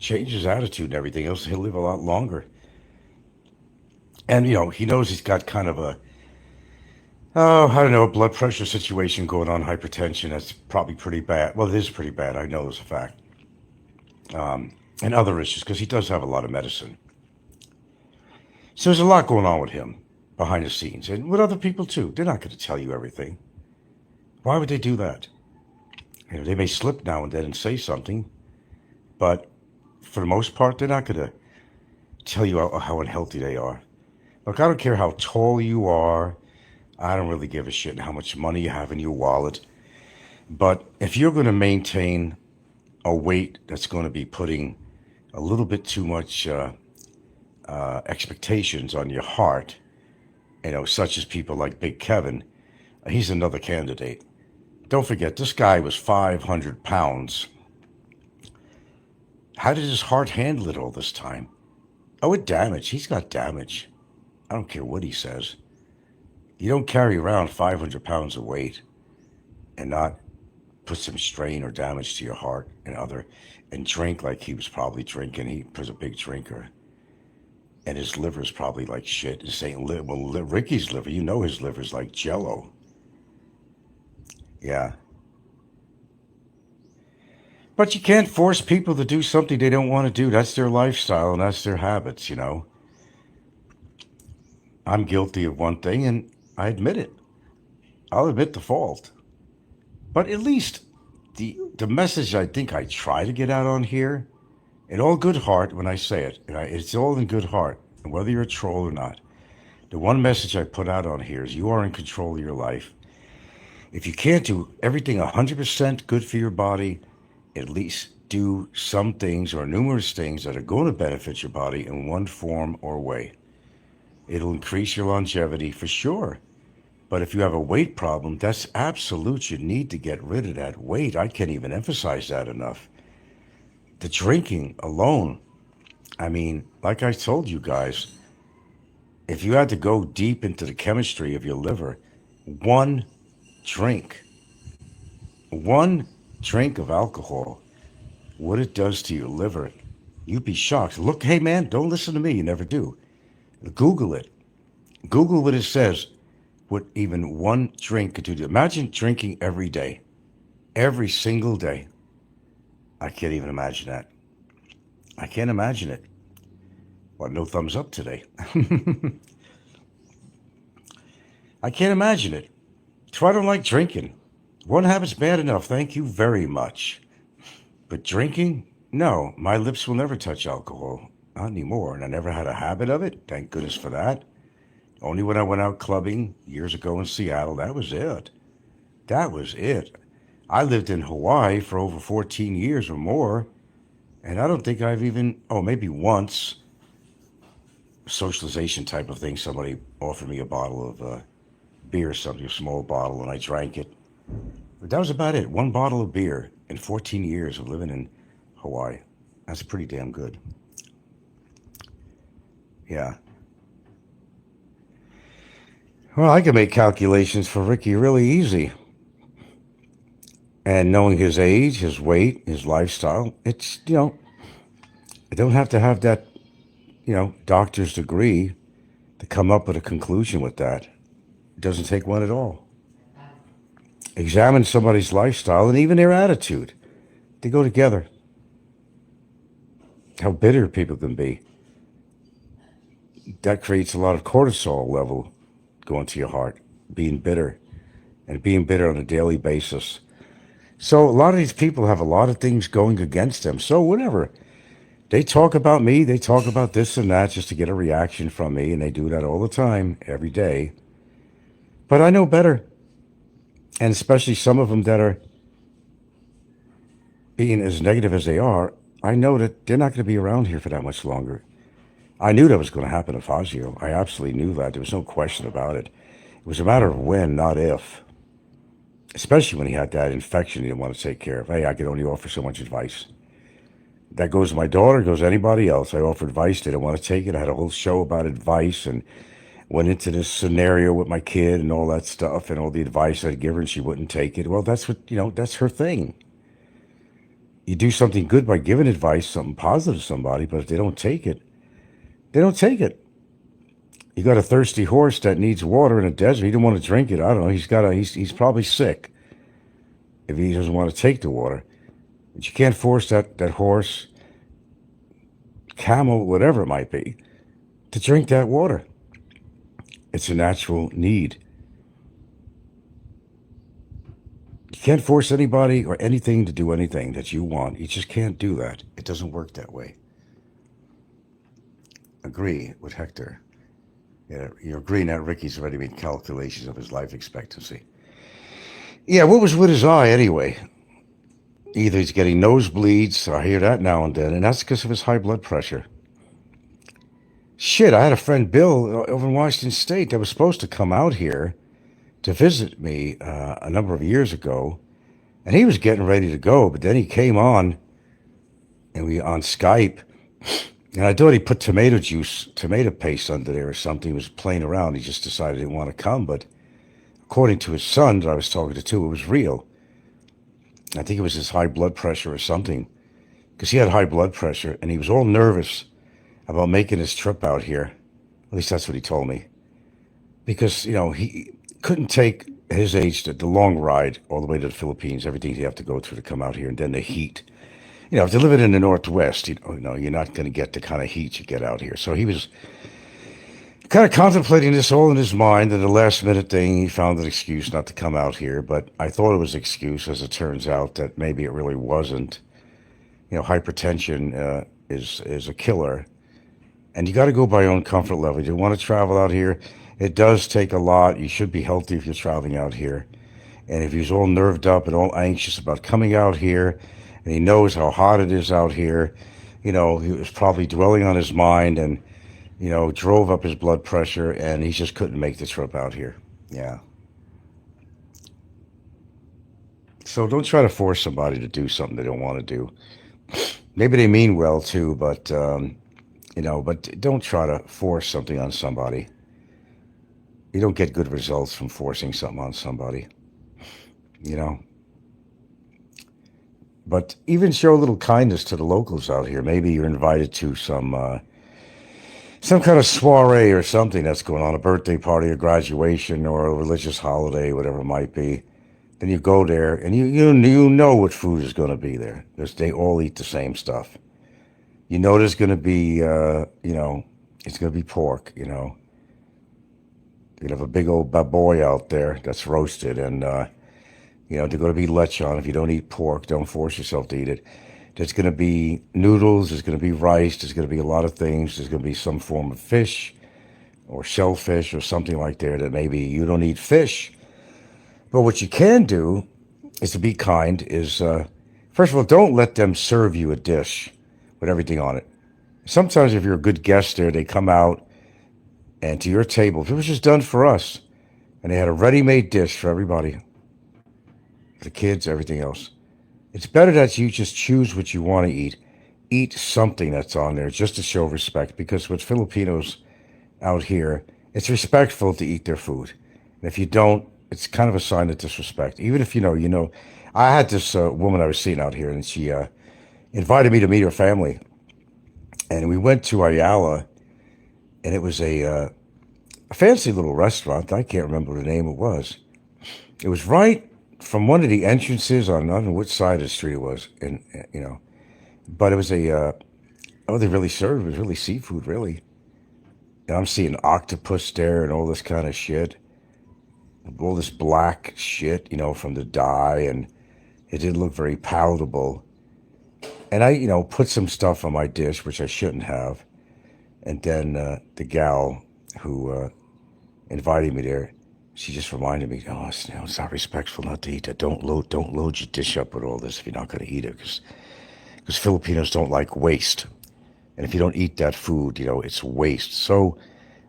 Speaker 1: change his attitude and everything else. He'll live a lot longer. And, you know, he knows he's got kind of a, I don't know, a blood pressure situation going on, hypertension. That's probably pretty bad. Well, it is pretty bad. I know it's a fact. And other issues, because he does have a lot of medicine. So there's a lot going on with him behind the scenes, and with other people too. They're not going to tell you everything. Why would they do that? You know, they may slip now and then and say something, but for the most part, they're not going to tell you how unhealthy they are. Look, I don't care how tall you are. I don't really give a shit how much money you have in your wallet. But if you're going to maintain a weight that's going to be putting a little bit too much expectations on your heart, such as people like Big Kevin, he's another candidate. Don't forget, this guy was 500 pounds. How did his heart handle it all this time? Oh, it damaged. He's got damage. I don't care what he says. You don't carry around 500 pounds of weight and not put some strain or damage to your heart and drink like he was probably drinking. He was a big drinker. And his liver's probably like shit. This ain't Ricky's liver, his liver's like jello. Yeah. But you can't force people to do something they don't want to do. That's their lifestyle and that's their habits, I'm guilty of one thing and I admit it. I'll admit the fault. But at least the message I think I try to get out on here, in all good heart when I say it, it's all in good heart, and whether you're a troll or not, the one message I put out on here is you are in control of your life. If you can't do everything 100% good for your body, at least do some things or numerous things that are going to benefit your body in one form or way. It'll increase your longevity for sure. But if you have a weight problem, that's absolute. You need to get rid of that weight. I can't even emphasize that enough. The drinking alone, like I told you guys, if you had to go deep into the chemistry of your liver, one drink of alcohol, what it does to your liver, you'd be shocked. Look, hey man, don't listen to me. You never do. Google it. Google what it says. What even one drink could do. Imagine drinking every day, every single day. I can't even imagine that. I can't imagine it. Well, no thumbs up today. I can't imagine it. So I don't like drinking. One habit's bad enough, thank you very much. But drinking? No, my lips will never touch alcohol. Not anymore, and I never had a habit of it. Thank goodness for that. Only when I went out clubbing years ago in Seattle, that was it. That was it. I lived in Hawaii for over 14 years or more, and I don't think I've even, maybe once, socialization type of thing, somebody offered me a bottle of beer or something, a small bottle, and I drank it. But that was about it. One bottle of beer in 14 years of living in Hawaii. That's pretty damn good. Yeah. Well, I can make calculations for Ricky really easy. And knowing his age, his weight, his lifestyle, it's, I don't have to have that, doctor's degree to come up with a conclusion with that. It doesn't take one at all. Examine somebody's lifestyle and even their attitude. They go together. How bitter people can be. That creates a lot of cortisol level going to your heart, being bitter, and being bitter on a daily basis. So a lot of these people have a lot of things going against them. So whatever. They talk about me, they talk about this and that just to get a reaction from me, and they do that all the time, every day. But I know better. And especially some of them that are being as negative as they are, I know that they're not going to be around here for that much longer. I knew that was going to happen to Fazio. I absolutely knew that. There was no question about it. It was a matter of when, not if. Especially when he had that infection he didn't want to take care of. Hey, I could only offer so much advice. That goes to my daughter, goes to anybody else. I offer advice, they didn't want to take it. I had a whole show about advice and went into this scenario with my kid and all that stuff and all the advice I'd give her and she wouldn't take it. Well, that's what, that's her thing. You do something good by giving advice, something positive to somebody, but if they don't take it, they don't take it. You got a thirsty horse that needs water in a desert. He didn't want to drink it. I don't know. He's probably sick if he doesn't want to take the water. But you can't force that horse, camel, whatever it might be, to drink that water. It's a natural need. You can't force anybody or anything to do anything that you want. You just can't do that. It doesn't work that way. Agree with Hector. Yeah, you're agreeing that Ricky's already made calculations of his life expectancy. Yeah, what was with his eye anyway? Either he's getting nosebleeds, I hear that now and then, and that's because of his high blood pressure. Shit, I had a friend, Bill, over in Washington State that was supposed to come out here to visit me a number of years ago, and he was getting ready to go, but then he came on, and we on Skype, and I thought he put tomato paste under there or something. He was playing around. He just decided he didn't want to come, but according to his son that I was talking to too, it was real. I think it was his high blood pressure or something, because he had high blood pressure, and he was all nervous about making his trip out here. At least that's what he told me. Because, he couldn't take his age, the long ride all the way to the Philippines, everything he'd have to go through to come out here, and then the heat. If you're living in the Northwest, you're not going to get the kind of heat you get out here. So he was kind of contemplating this all in his mind, and the last minute thing, he found an excuse not to come out here. But I thought it was an excuse, as it turns out, that maybe it really wasn't. Hypertension is a killer. And you got to go by your own comfort level. You want to travel out here, it does take a lot. You should be healthy if you're traveling out here. And if he's all nerved up and all anxious about coming out here, and he knows how hot it is out here, he was probably dwelling on his mind and, drove up his blood pressure, and he just couldn't make the trip out here. Yeah. So don't try to force somebody to do something they don't want to do. Maybe they mean well too, but, but don't try to force something on somebody. You don't get good results from forcing something on somebody, But even show a little kindness to the locals out here. Maybe you're invited to some kind of soiree or something that's going on, a birthday party, a graduation, or a religious holiday, whatever it might be. Then you go there, and you know what food is going to be there, because they all eat the same stuff. There's going to be, it's going to be pork, You have a big old baboy out there that's roasted, and, they're going to be lechon. If you don't eat pork, don't force yourself to eat it. There's going to be noodles, there's going to be rice, there's going to be a lot of things. There's going to be some form of fish or shellfish or something like that maybe you don't eat fish. But what you can do is to be kind is, first of all, don't let them serve you a dish with everything on it. Sometimes if you're a good guest there, they come out and to your table, if it was just done for us, and they had a ready-made dish for everybody, the kids, everything else. It's better that you just choose what you want to eat. Eat something that's on there just to show respect, because with Filipinos out here, it's respectful to eat their food. And if you don't, it's kind of a sign of disrespect. Even if I had this woman I was seeing out here, and she invited me to meet her family. And we went to Ayala, and it was a fancy little restaurant. I can't remember what the name it was. It was right from one of the entrances on, I don't know which side of the street it was, and but it was they really served, it was really seafood, really. And I'm seeing octopus there and all this kind of shit, all this black shit, from the dye, and it didn't look very palatable. And I, put some stuff on my dish, which I shouldn't have. And then the gal who invited me there, she just reminded me, it's not respectful not to eat that. Don't load your dish up with all this if you're not going to eat it, because Filipinos don't like waste. And if you don't eat that food, it's waste. So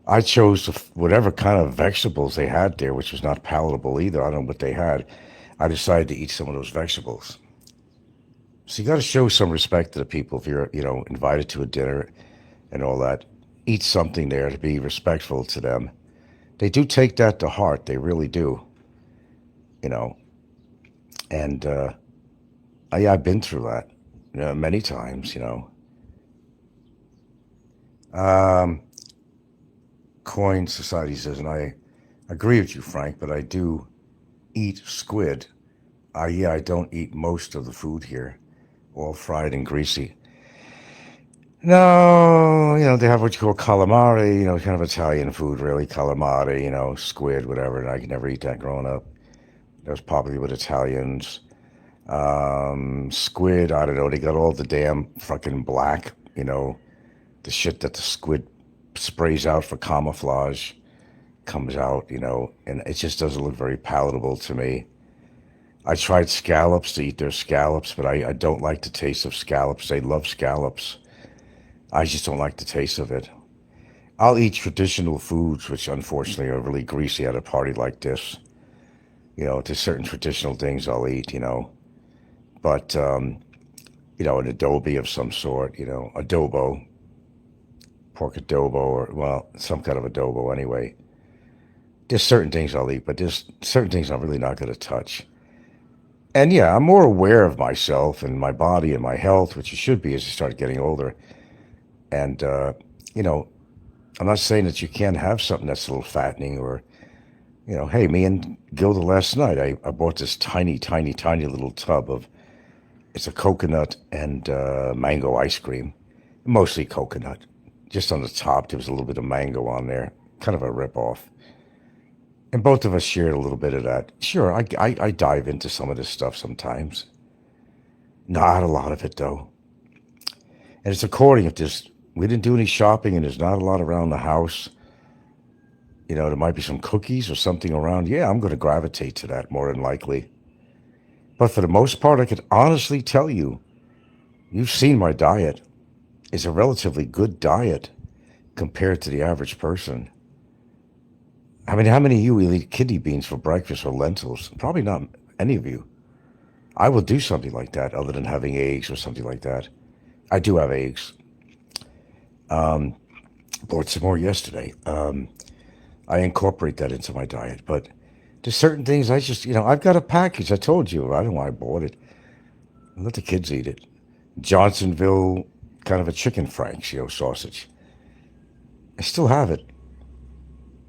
Speaker 1: I chose whatever kind of vegetables they had there, which was not palatable either. I don't know what they had. I decided to eat some of those vegetables. So you got to show some respect to the people if you're, invited to a dinner and all that. Eat something there to be respectful to them. They do take that to heart. They really do. And I've been through that many times, Coin Society says, and I agree with you, Frank, but I do eat squid. I don't eat most of the food here, all fried and greasy. No, they have what you call calamari, kind of Italian food, really. Calamari, squid, whatever. And I could never eat that growing up. That was probably with Italians. Squid, I don't know. They got all the damn fucking black, the shit that the squid sprays out for camouflage, comes out, and it just doesn't look very palatable to me. I tried scallops, to eat their scallops, but I don't like the taste of scallops. They love scallops. I just don't like the taste of it. I'll eat traditional foods, which unfortunately are really greasy at a party like this. To certain traditional things I'll eat, but, an adobe of some sort, adobo, pork adobo, or, well, some kind of adobo anyway. There's certain things I'll eat, but there's certain things I'm really not going to touch. And yeah, I'm more aware of myself and my body and my health, which you should be as you start getting older. And, I'm not saying that you can't have something that's a little fattening or, hey, me and Gilda last night, I bought this tiny, tiny, tiny little tub of, it's a coconut and mango ice cream, mostly coconut. Just on the top, there was a little bit of mango on there, kind of a ripoff. And both of us shared a little bit of that. Sure, I dive into some of this stuff sometimes. Not a lot of it, though. And it's according if we didn't do any shopping and there's not a lot around the house. There might be some cookies or something around. Yeah, I'm going to gravitate to that more than likely. But for the most part, I could honestly tell you, you've seen my diet. It's a relatively good diet compared to the average person. I mean, how many of you will eat kidney beans for breakfast or lentils? Probably not any of you. I will do something like that other than having eggs or something like that. I do have eggs. Bought some more yesterday. I incorporate that into my diet. But there's certain things I just, I've got a package. I told you. I don't know why I bought it. Let the kids eat it. Johnsonville, kind of a chicken franks, sausage. I still have it.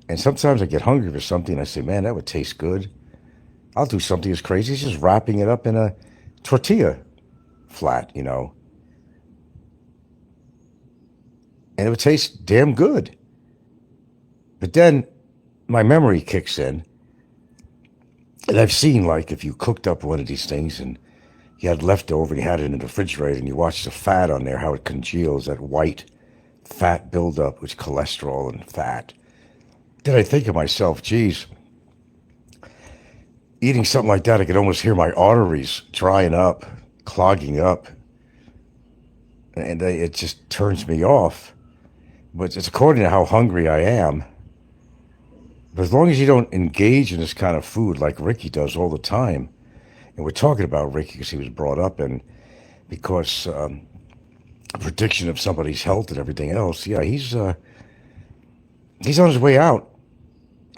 Speaker 1: And sometimes I get hungry for something and I say, man, that would taste good. I'll do something as crazy as just wrapping it up in a tortilla flat, And it would taste damn good. But then my memory kicks in. And I've seen, like, if you cooked up one of these things and you had leftover and you had it in the refrigerator and you watched the fat on there, how it congeals, that white fat buildup, which cholesterol and fat. Then I think of myself, geez, eating something like that, I could almost hear my arteries drying up, clogging up. And it just turns me off. But it's according to how hungry I am. But as long as you don't engage in this kind of food like Ricky does all the time, and we're talking about Ricky because he was brought up in, because a prediction of somebody's health and everything else, yeah, he's on his way out.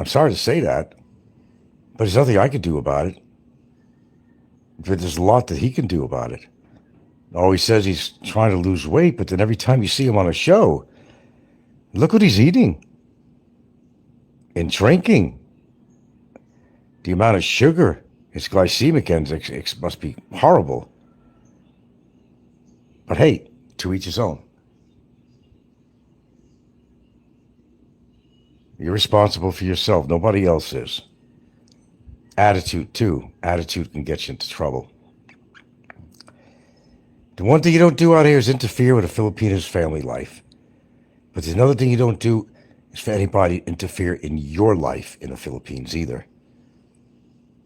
Speaker 1: I'm sorry to say that, but there's nothing I can do about it. But there's a lot that he can do about it. Oh, he says he's trying to lose weight, but then every time you see him on a show, look what he's eating and drinking. The amount of sugar, his glycemic index must be horrible. But hey, to each his own. You're responsible for yourself. Nobody else is. Attitude, too. Attitude can get you into trouble. The one thing you don't do out here is interfere with a Filipina's family life. But there's another thing you don't do is for anybody to interfere in your life in the Philippines either.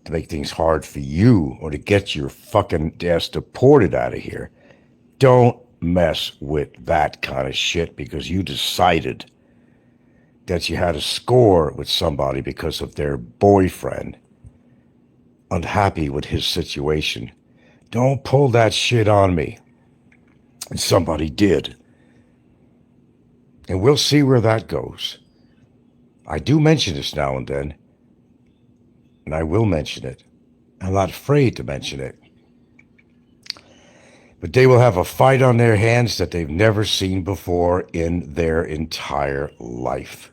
Speaker 1: To make things hard for you or to get your fucking ass deported out of here. Don't mess with that kind of shit because you decided that you had a score with somebody because of their boyfriend, unhappy with his situation. Don't pull that shit on me. And somebody did. And we'll see where that goes. I do mention this now and then, and I will mention it. I'm not afraid to mention it. But they will have a fight on their hands that they've never seen before in their entire life.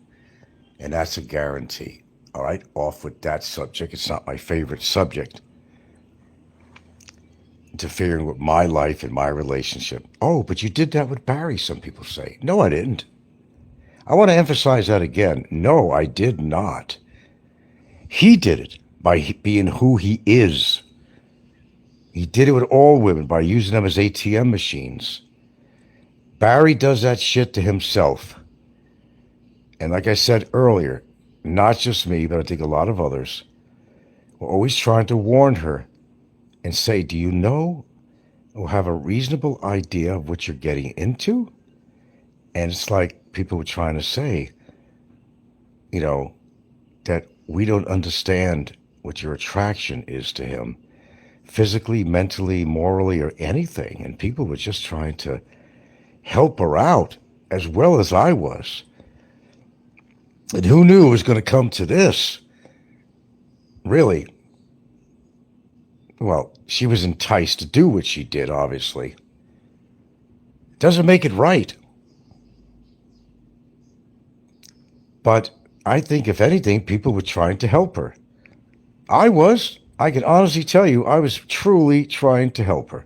Speaker 1: And that's a guarantee. All right, off with that subject. It's not my favorite subject. Interfering with my life and my relationship. Oh, but you did that with Barry, some people say. No, I didn't. I want to emphasize that again. No, I did not. He did it by being who he is. He did it with all women by using them as ATM machines. Barry does that shit to himself. And like I said earlier, not just me, but I think a lot of others were always trying to warn her and say, do you know or have a reasonable idea of what you're getting into? And it's like people were trying to say, you know, that we don't understand what your attraction is to him, physically, mentally, morally, or anything. And people were just trying to help her out as well as I was. And who knew it was going to come to this? Really? Well, she was enticed to do what she did, obviously. Doesn't make it right. But I think, if anything, people were trying to help her. I can honestly tell you, I was truly trying to help her.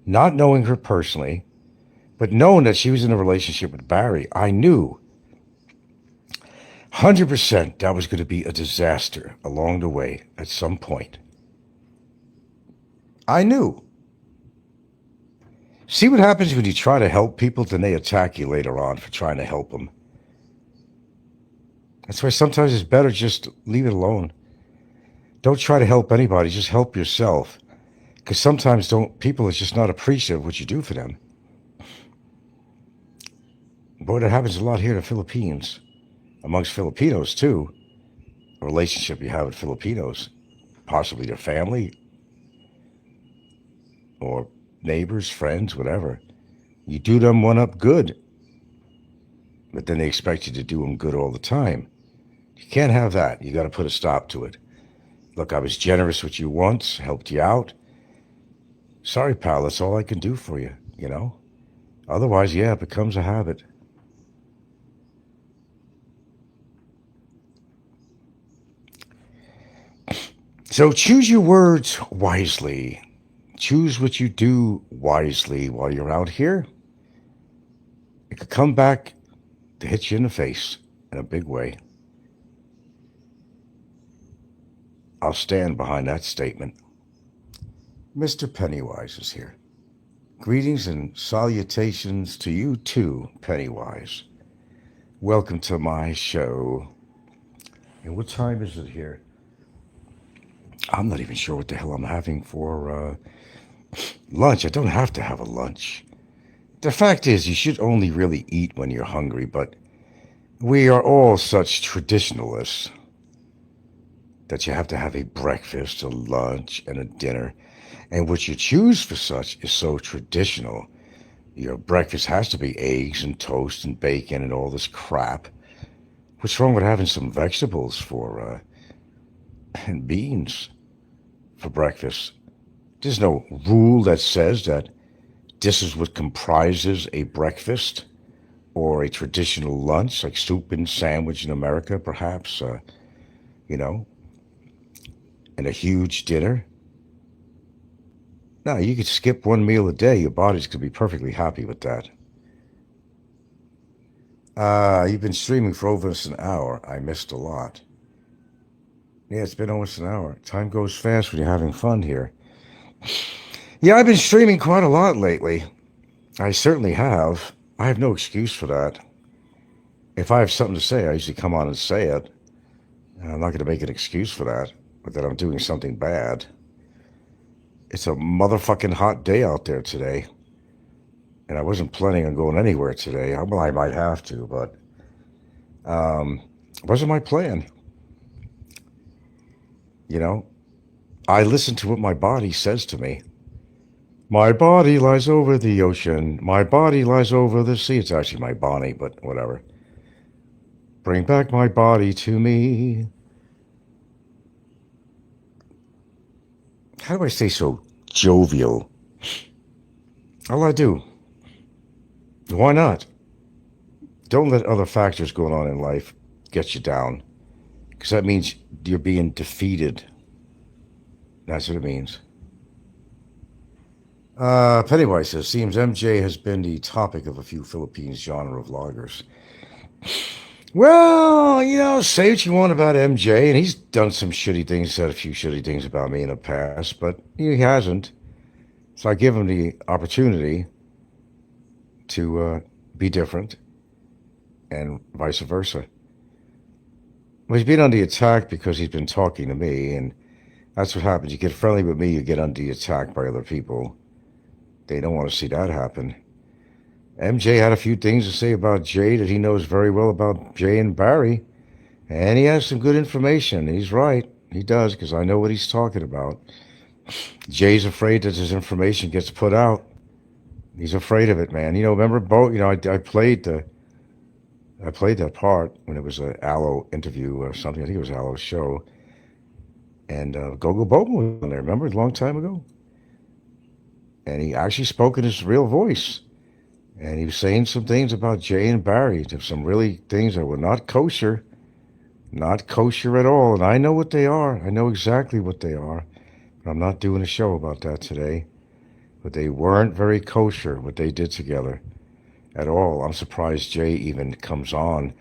Speaker 1: Not knowing her personally, but knowing that she was in a relationship with Barry, I knew 100% that was going to be a disaster along the way at some point. I knew. See what happens when you try to help people, then they attack you later on for trying to help them. That's why sometimes it's better just leave it alone. Don't try to help anybody, just help yourself. Because sometimes people are just not appreciative of what you do for them. Boy, that happens a lot here in the Philippines. Amongst Filipinos, too. A relationship you have with Filipinos. Possibly their family. Or neighbors, friends, whatever. You do them one up good. But then they expect you to do them good all the time. You can't have that. You got to put a stop to it. Look, I was generous with you once, helped you out. Sorry, pal, that's all I can do for you, you know? Otherwise, yeah, it becomes a habit. So choose your words wisely. Choose what you do wisely while you're out here. It could come back to hit you in the face in a big way. I'll stand behind that statement. Mr. Pennywise is here. Greetings and salutations to you too, Pennywise. Welcome to my show. And what time is it here? I'm not even sure what the hell I'm having for lunch. I don't have to have a lunch. The fact is, you should only really eat when you're hungry, but we are all such traditionalists that you have to have a breakfast, a lunch, and a dinner. And what you choose for such is so traditional. Your breakfast has to be eggs and toast and bacon and all this crap. What's wrong with having some vegetables and beans for breakfast? There's no rule that says that this is what comprises a breakfast or a traditional lunch, like soup and sandwich in America, perhaps, and a huge dinner. No, you could skip one meal a day. Your body's going to be perfectly happy with that. You've been streaming for almost an hour. I missed a lot. Yeah, it's been almost an hour. Time goes fast when you're having fun here. Yeah, I've been streaming quite a lot lately. I certainly have. I have no excuse for that. If I have something to say, I usually come on and say it. And I'm not going to make an excuse for that, but that I'm doing something bad. It's a motherfucking hot day out there today. And I wasn't planning on going anywhere today. Well, I might have to, but it wasn't my plan. You know, I listen to what my body says to me. My body lies over the ocean. My body lies over the sea. It's actually my Bonnie, but whatever. Bring back my body to me. How do I stay so jovial? All I do. Why not? Don't let other factors going on in life get you down. Because that means you're being defeated. That's what it means. Pennywise says, seems MJ has been the topic of a few Philippines genre vloggers. Well, say what you want about MJ, and he's done some shitty things, said a few shitty things about me in the past, but he hasn't. So I give him the opportunity to be different and vice versa. Well, he's been under attack because he's been talking to me, and that's what happens. You get friendly with me, you get under attack by other people. They don't want to see that happen. MJ had a few things to say about Jay that he knows very well about Jay and Barry, and he has some good information. He's right. He does, because I know what he's talking about. Jay's afraid that his information gets put out. He's afraid of it, man. You know, remember, Bo? You know, I played that part when it was an Aloe interview or something. I think it was Aloe's show. And Go Bobo was on there, remember, a long time ago? And he actually spoke in his real voice. And he was saying some things about Jay and Barry. Some really things that were not kosher. Not kosher at all. And I know what they are. I know exactly what they are. But I'm not doing a show about that today. But they weren't very kosher, what they did together. At all. I'm surprised Jay even comes on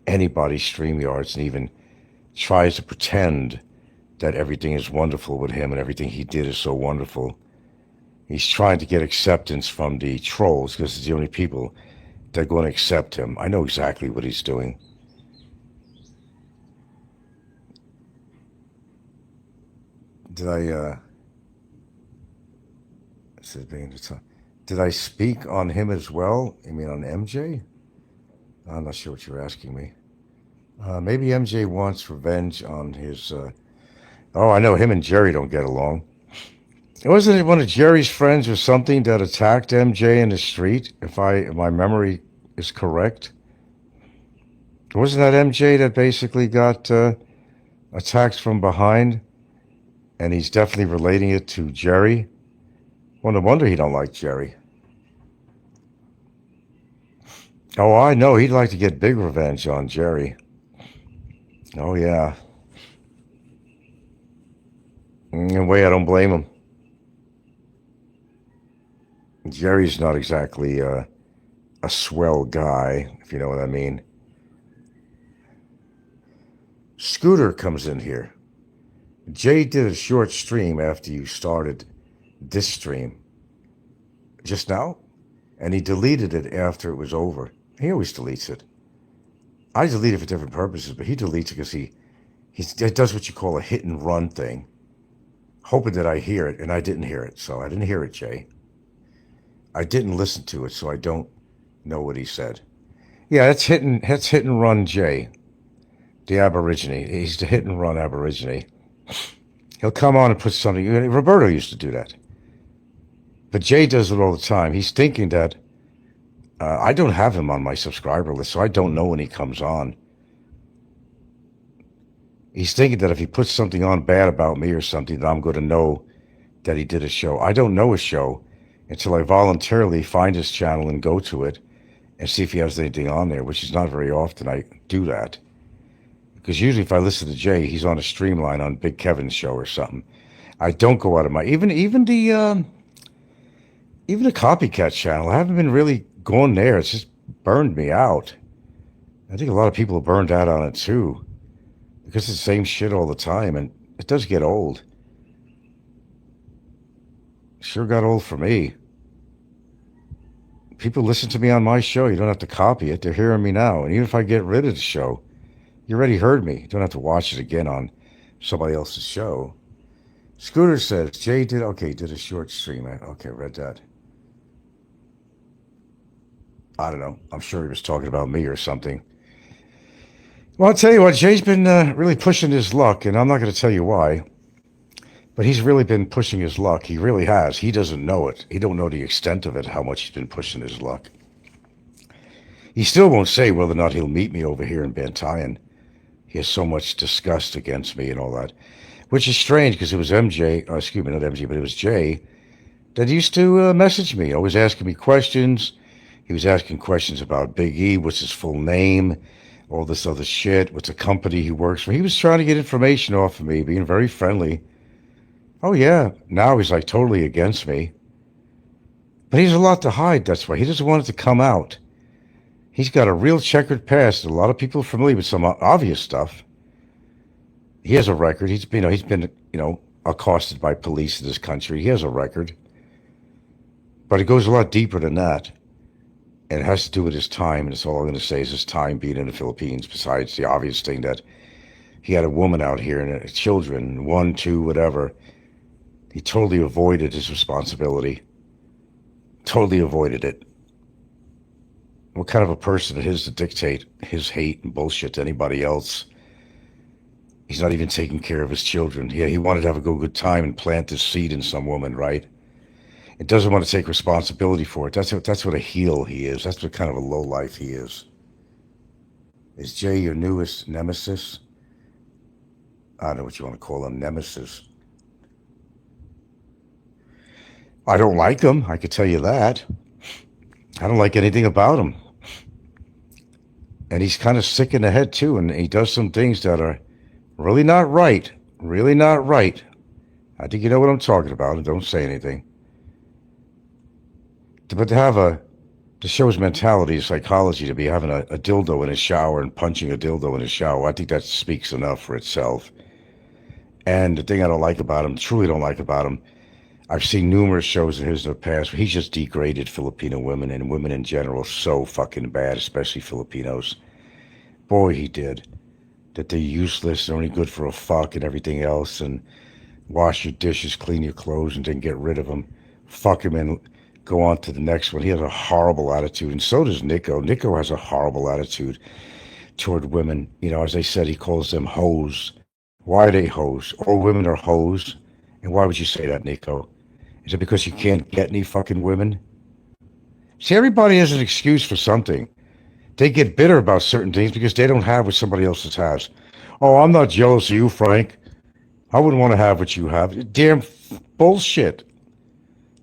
Speaker 1: anybody's StreamYards and even tries to pretend that everything is wonderful with him and everything he did is so wonderful. He's trying to get acceptance from the trolls because it's the only people that are going to accept him. I know exactly what he's doing. Did I speak on him as well? You mean on MJ? I'm not sure what you're asking me. Maybe MJ wants revenge on his... Oh, I know him and Jerry don't get along. Wasn't it one of Jerry's friends or something that attacked MJ in the street, if my memory is correct? Wasn't that MJ that basically got attacked from behind? And he's definitely relating it to Jerry. Well, no wonder he don't like Jerry. Oh, I know. He'd like to get big revenge on Jerry. Oh, yeah. In a way, I don't blame him. Jerry's not exactly a swell guy, if you know what I mean. Scooter comes in here. Jay did a short stream after you started this stream. Just now? And he deleted it after it was over. He always deletes it. I delete it for different purposes, but he deletes it because he does what you call a hit and run thing. Hoping that I hear it, and I didn't hear it, so I didn't hear it, Jay. I didn't listen to it, so I don't know what he said. Yeah, that's hit and run Jay, the Aborigine. He's the hit and run Aborigine. He'll come on and put something. Roberto used to do that. But Jay does it all the time. He's thinking that I don't have him on my subscriber list, so I don't know when he comes on. He's thinking that if he puts something on bad about me or something, that I'm going to know that he did a show. I don't know a show until I voluntarily find his channel and go to it and see if he has anything on there, which is not very often I do that. Because usually if I listen to Jay, he's on a streamline on Big Kevin's show or something. I don't go out of my... Even the Copycat channel, I haven't been really going there. It's just burned me out. I think a lot of people are burned out on it too. Because it's the same shit all the time, and it does get old. Sure got old for me. People listen to me on my show. You don't have to copy it. They're hearing me now. And even if I get rid of the show, you already heard me. You don't have to watch it again on somebody else's show. Scooter says, Jay did a short stream. Okay, read that. I don't know. I'm sure he was talking about me or something. Well, I'll tell you what, Jay's been really pushing his luck, and I'm not going to tell you why, but he's really been pushing his luck. He really has. He doesn't know it. He don't know the extent of it, how much he's been pushing his luck. He still won't say whether or not he'll meet me over here in Bantayan. He has so much disgust against me and all that, which is strange because it was MJ, excuse me, not MJ, but it was Jay that used to message me, always asking me questions. He was asking questions about Big E, what's his full name, all this other shit, what's the company he works for. He was trying to get information off of me, being very friendly. Oh, yeah, now he's like totally against me. But he has a lot to hide, that's why. He doesn't want it to come out. He's got a real checkered past. A lot of people are familiar with some obvious stuff. He has a record. He's been accosted by police in this country. He has a record. But it goes a lot deeper than that. And it has to do with his time, and that's all I'm going to say is his time being in the Philippines, besides the obvious thing that he had a woman out here and children, 1, 2, whatever. He totally avoided his responsibility. Totally avoided it. What kind of a person it is to dictate his hate and bullshit to anybody else? He's not even taking care of his children. Yeah, he wanted to have a good time and plant this seed in some woman, right? It doesn't want to take responsibility for it. That's what a heel he is. That's what kind of a lowlife he is. Is Jay your newest nemesis? I don't know what you want to call him, nemesis. I don't like him, I could tell you that. I don't like anything about him. And he's kind of sick in the head too, and he does some things that are really not right. Really not right. I think you know what I'm talking about, and don't say anything. But to show his mentality, his psychology, to be having a dildo in his shower and punching a dildo in his shower, I think that speaks enough for itself. And the thing I don't like about him, truly don't like about him, I've seen numerous shows of his in the past where he's just degraded Filipino women and women in general so fucking bad, especially Filipinos. Boy, he did. That they're useless, they're only good for a fuck and everything else, and wash your dishes, clean your clothes, and then get rid of them. Fuck him and go on to the next one. He has a horrible attitude, and so does Nico. Nico has a horrible attitude toward women. You know, as I said, he calls them hoes. Why are they hoes? All women are hoes. And why would you say that, Nico? Is it because you can't get any fucking women? See, everybody has an excuse for something. They get bitter about certain things because they don't have what somebody else has. Oh, I'm not jealous of you, Frank. I wouldn't want to have what you have. Damn bullshit.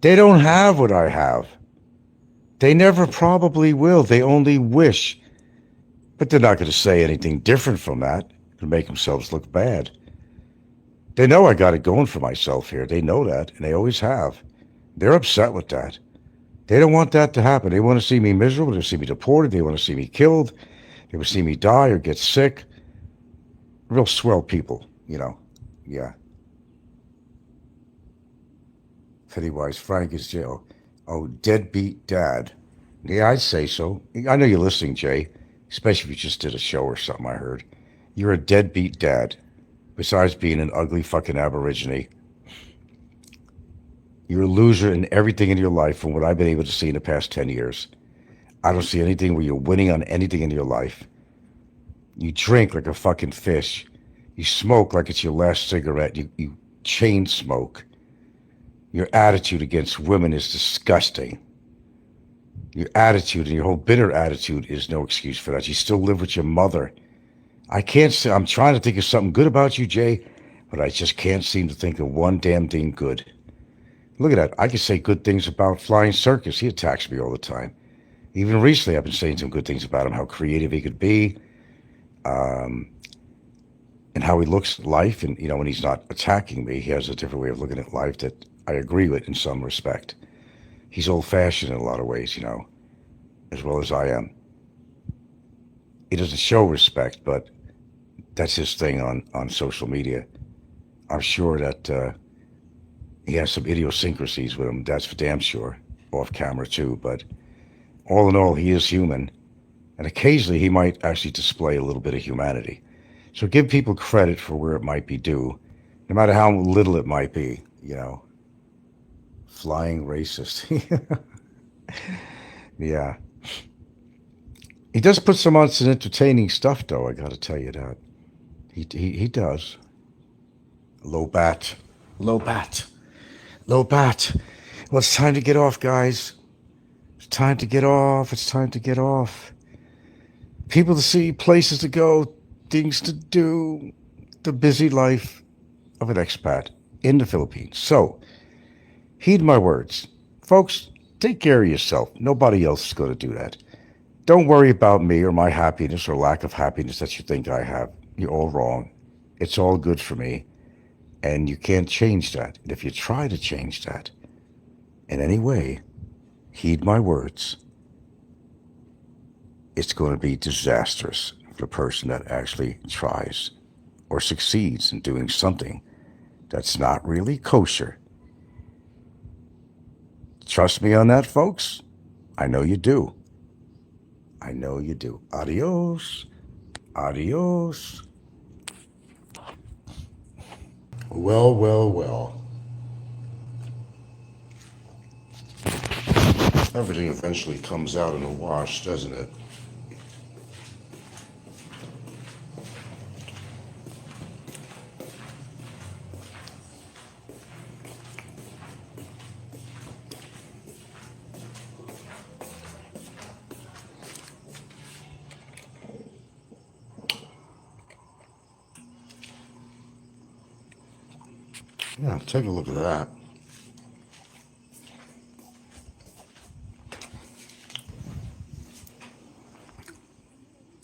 Speaker 1: They don't have what I have. They never probably will. They only wish. But they're not going to say anything different from that to make themselves look bad. They know I got it going for myself here. They know that, and they always have. They're upset with that. They don't want that to happen. They want to see me miserable. They want to see me deported. They want to see me killed. They want to see me die or get sick. Real swell people, you know. Yeah. Pennywise, Frank is jail. Oh, deadbeat dad. Yeah, I'd say so. I know you're listening, Jay. Especially if you just did a show or something, I heard. You're a deadbeat dad. Besides being an ugly fucking aborigine. You're a loser in everything in your life from what I've been able to see in the past 10 years. I don't see anything where you're winning on anything in your life. You drink like a fucking fish. You smoke like it's your last cigarette. You chain smoke. Your attitude against women is disgusting. Your attitude and your whole bitter attitude is no excuse for that. You still live with your mother. I can't say, I'm trying to think of something good about you, Jay, but I just can't seem to think of one damn thing good. Look at that. I can say good things about Flying Circus. He attacks me all the time. Even recently, I've been saying some good things about him, how creative he could be, and how he looks at life. And, you know, when he's not attacking me, he has a different way of looking at life that I agree with in some respect. He's old-fashioned in a lot of ways, you know, as well as I am. He doesn't show respect, but that's his thing on social media. I'm sure that he has some idiosyncrasies with him. That's for damn sure. Off camera too. But all in all, he is human. And occasionally he might actually display a little bit of humanity. So give people credit for where it might be due, no matter how little it might be, you know. Flying racist. Yeah. He does put some on some entertaining stuff, though, I got to tell you that. He does. Low bat. Low bat. Low bat. Well, it's time to get off, guys. It's time to get off. It's time to get off. People to see, places to go, things to do. The busy life of an expat in the Philippines. So, heed my words. Folks, take care of yourself. Nobody else is going to do that. Don't worry about me or my happiness or lack of happiness that you think I have. You're all wrong. It's all good for me. And you can't change that. And if you try to change that in any way, heed my words. It's going to be disastrous for the person that actually tries or succeeds in doing something that's not really kosher. Trust me on that, folks. I know you do. I know you do. Adios. Adios. Well, well, well. Everything eventually comes out in a wash, doesn't it? Yeah, take a look at that.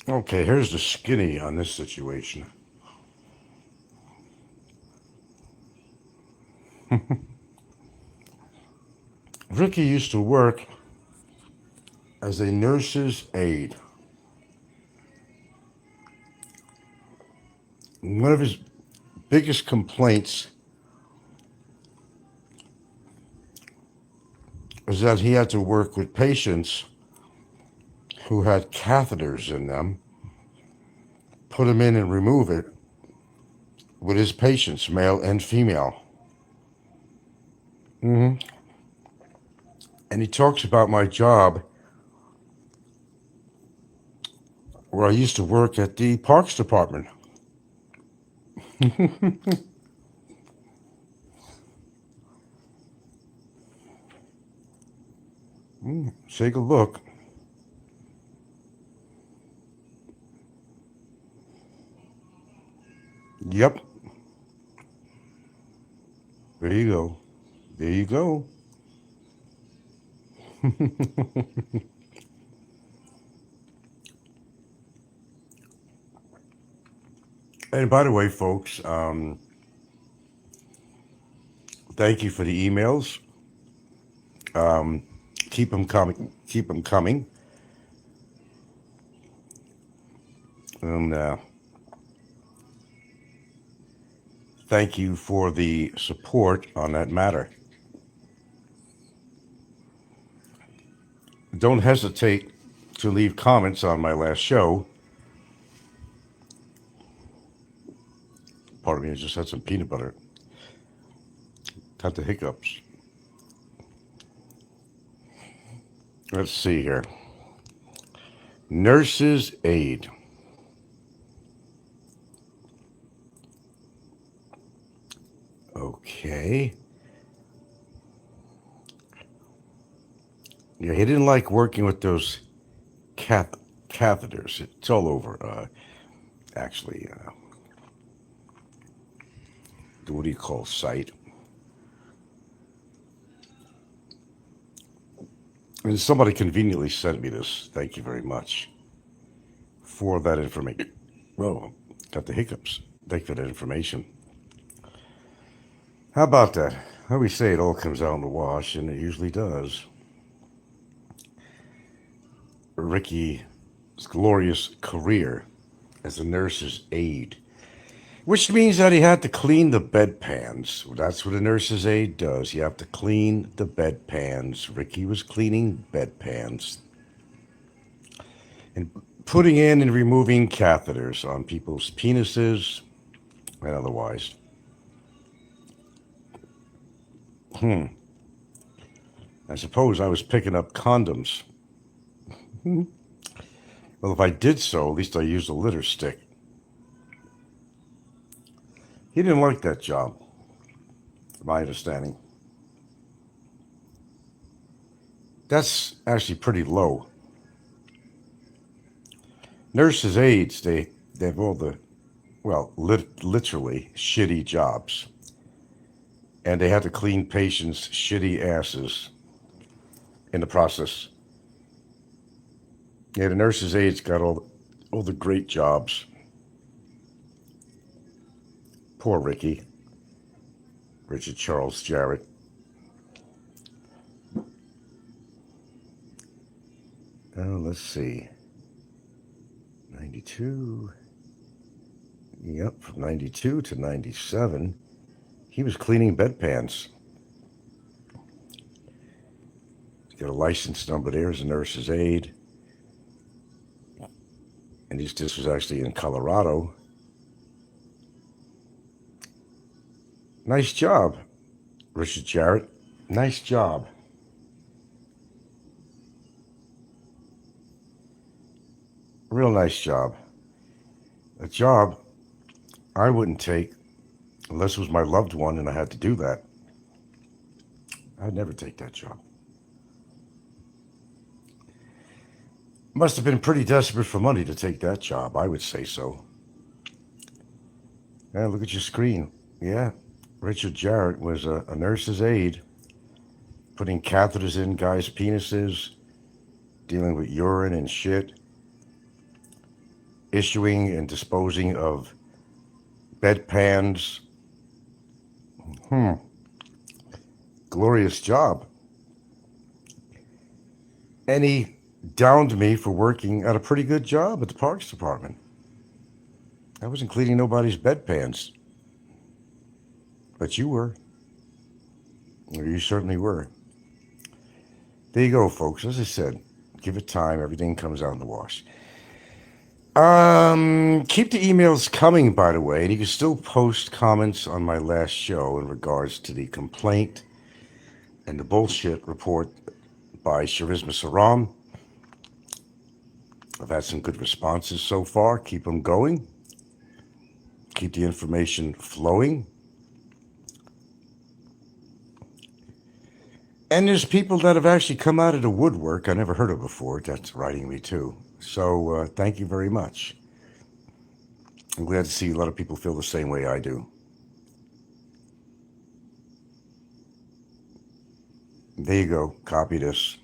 Speaker 1: Okay, here's the skinny on this situation. Ricky used to work as a nurse's aide. One of his biggest complaints was that he had to work with patients who had catheters in them, put them in and remove it with his patients, male and female. And he talks about my job where I used to work at the Parks Department. Take a look. Yep. There you go. There you go. And by the way, folks, thank you for the emails. Keep them coming. Keep them coming. And thank you for the support on that matter. Don't hesitate to leave comments on my last show. Pardon me, I just had some peanut butter. Got the hiccups. Let's see here. Nurse's aide. Okay. Yeah, he didn't like working with those catheters. It's all over. Actually, what do you call site? And somebody conveniently sent me this. Thank you very much for that information. Whoa, got the hiccups. Thank you for that information. How about that? How we say it all comes out in the wash, and it usually does. Ricky's glorious career as a nurse's aide, which means that he had to clean the bedpans. That's what a nurse's aide does. You have to clean the bedpans. Ricky was cleaning bedpans and putting in and removing catheters on people's penises and otherwise. I suppose I was picking up condoms. Well, if I did so, at least I used a litter stick. He didn't like that job, my understanding. That's actually pretty low. Nurses' aides, they have all the, well, literally shitty jobs. And they had to clean patients' shitty asses in the process. Yeah, the nurses' aides got all the great jobs. Poor Ricky. Richard Charles Jarrett. Oh, let's see. 92. Yep, from 92 to 97. He was cleaning bedpans. He's got a license number there as a nurse's aide. this was actually in Colorado. Nice job, Richard Jarrett. Nice job. Real nice job. A job I wouldn't take unless it was my loved one and I had to do that. I'd never take that job. Must have been pretty desperate for money to take that job, I would say so. Yeah, look at your screen. Yeah, Richard Jarrett was a nurse's aide, putting catheters in guys' penises, dealing with urine and shit, issuing and disposing of bedpans. Glorious job. And he downed me for working at a pretty good job at the Parks Department. I wasn't cleaning nobody's bedpans. But you were. Or you certainly were. There you go, folks. As I said, give it time. Everything comes out in the wash. Keep the emails coming, by the way. And you can still post comments on my last show in regards to the complaint and the bullshit report by Charisma Saram. I've had some good responses so far. Keep them going. Keep the information flowing. And there's people that have actually come out of the woodwork I never heard of before that's writing me too. So thank you very much. I'm glad to see a lot of people feel the same way I do. There you go. Copy this.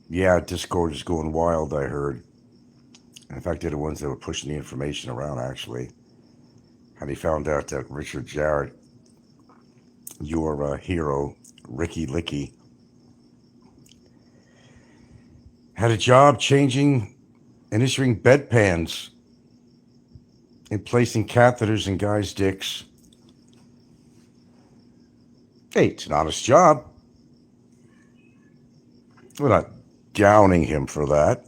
Speaker 1: Yeah, Discord is going wild, I heard. In fact, they're the ones that were pushing the information around, actually. And they found out that Richard Jarrett, your hero, Ricky Licky, had a job changing and issuing bedpans and placing catheters in guys' dicks. Hey, it's an honest job. We're not downing him for that.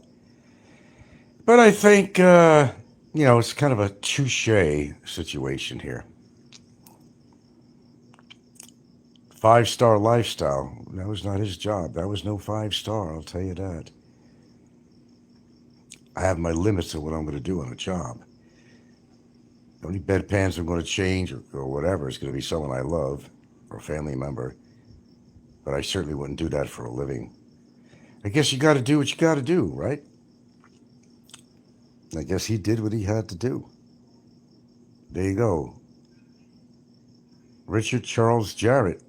Speaker 1: But I think, it's kind of a touche situation here. 5-star lifestyle. That was not his job. That was no 5-star, I'll tell you that. I have my limits of what I'm going to do on a job. The only bedpans I'm going to change or whatever is going to be someone I love or a family member. But I certainly wouldn't do that for a living. I guess you got to do what you got to do, right? I guess he did what he had to do. There you go. Richard Charles Jarrett.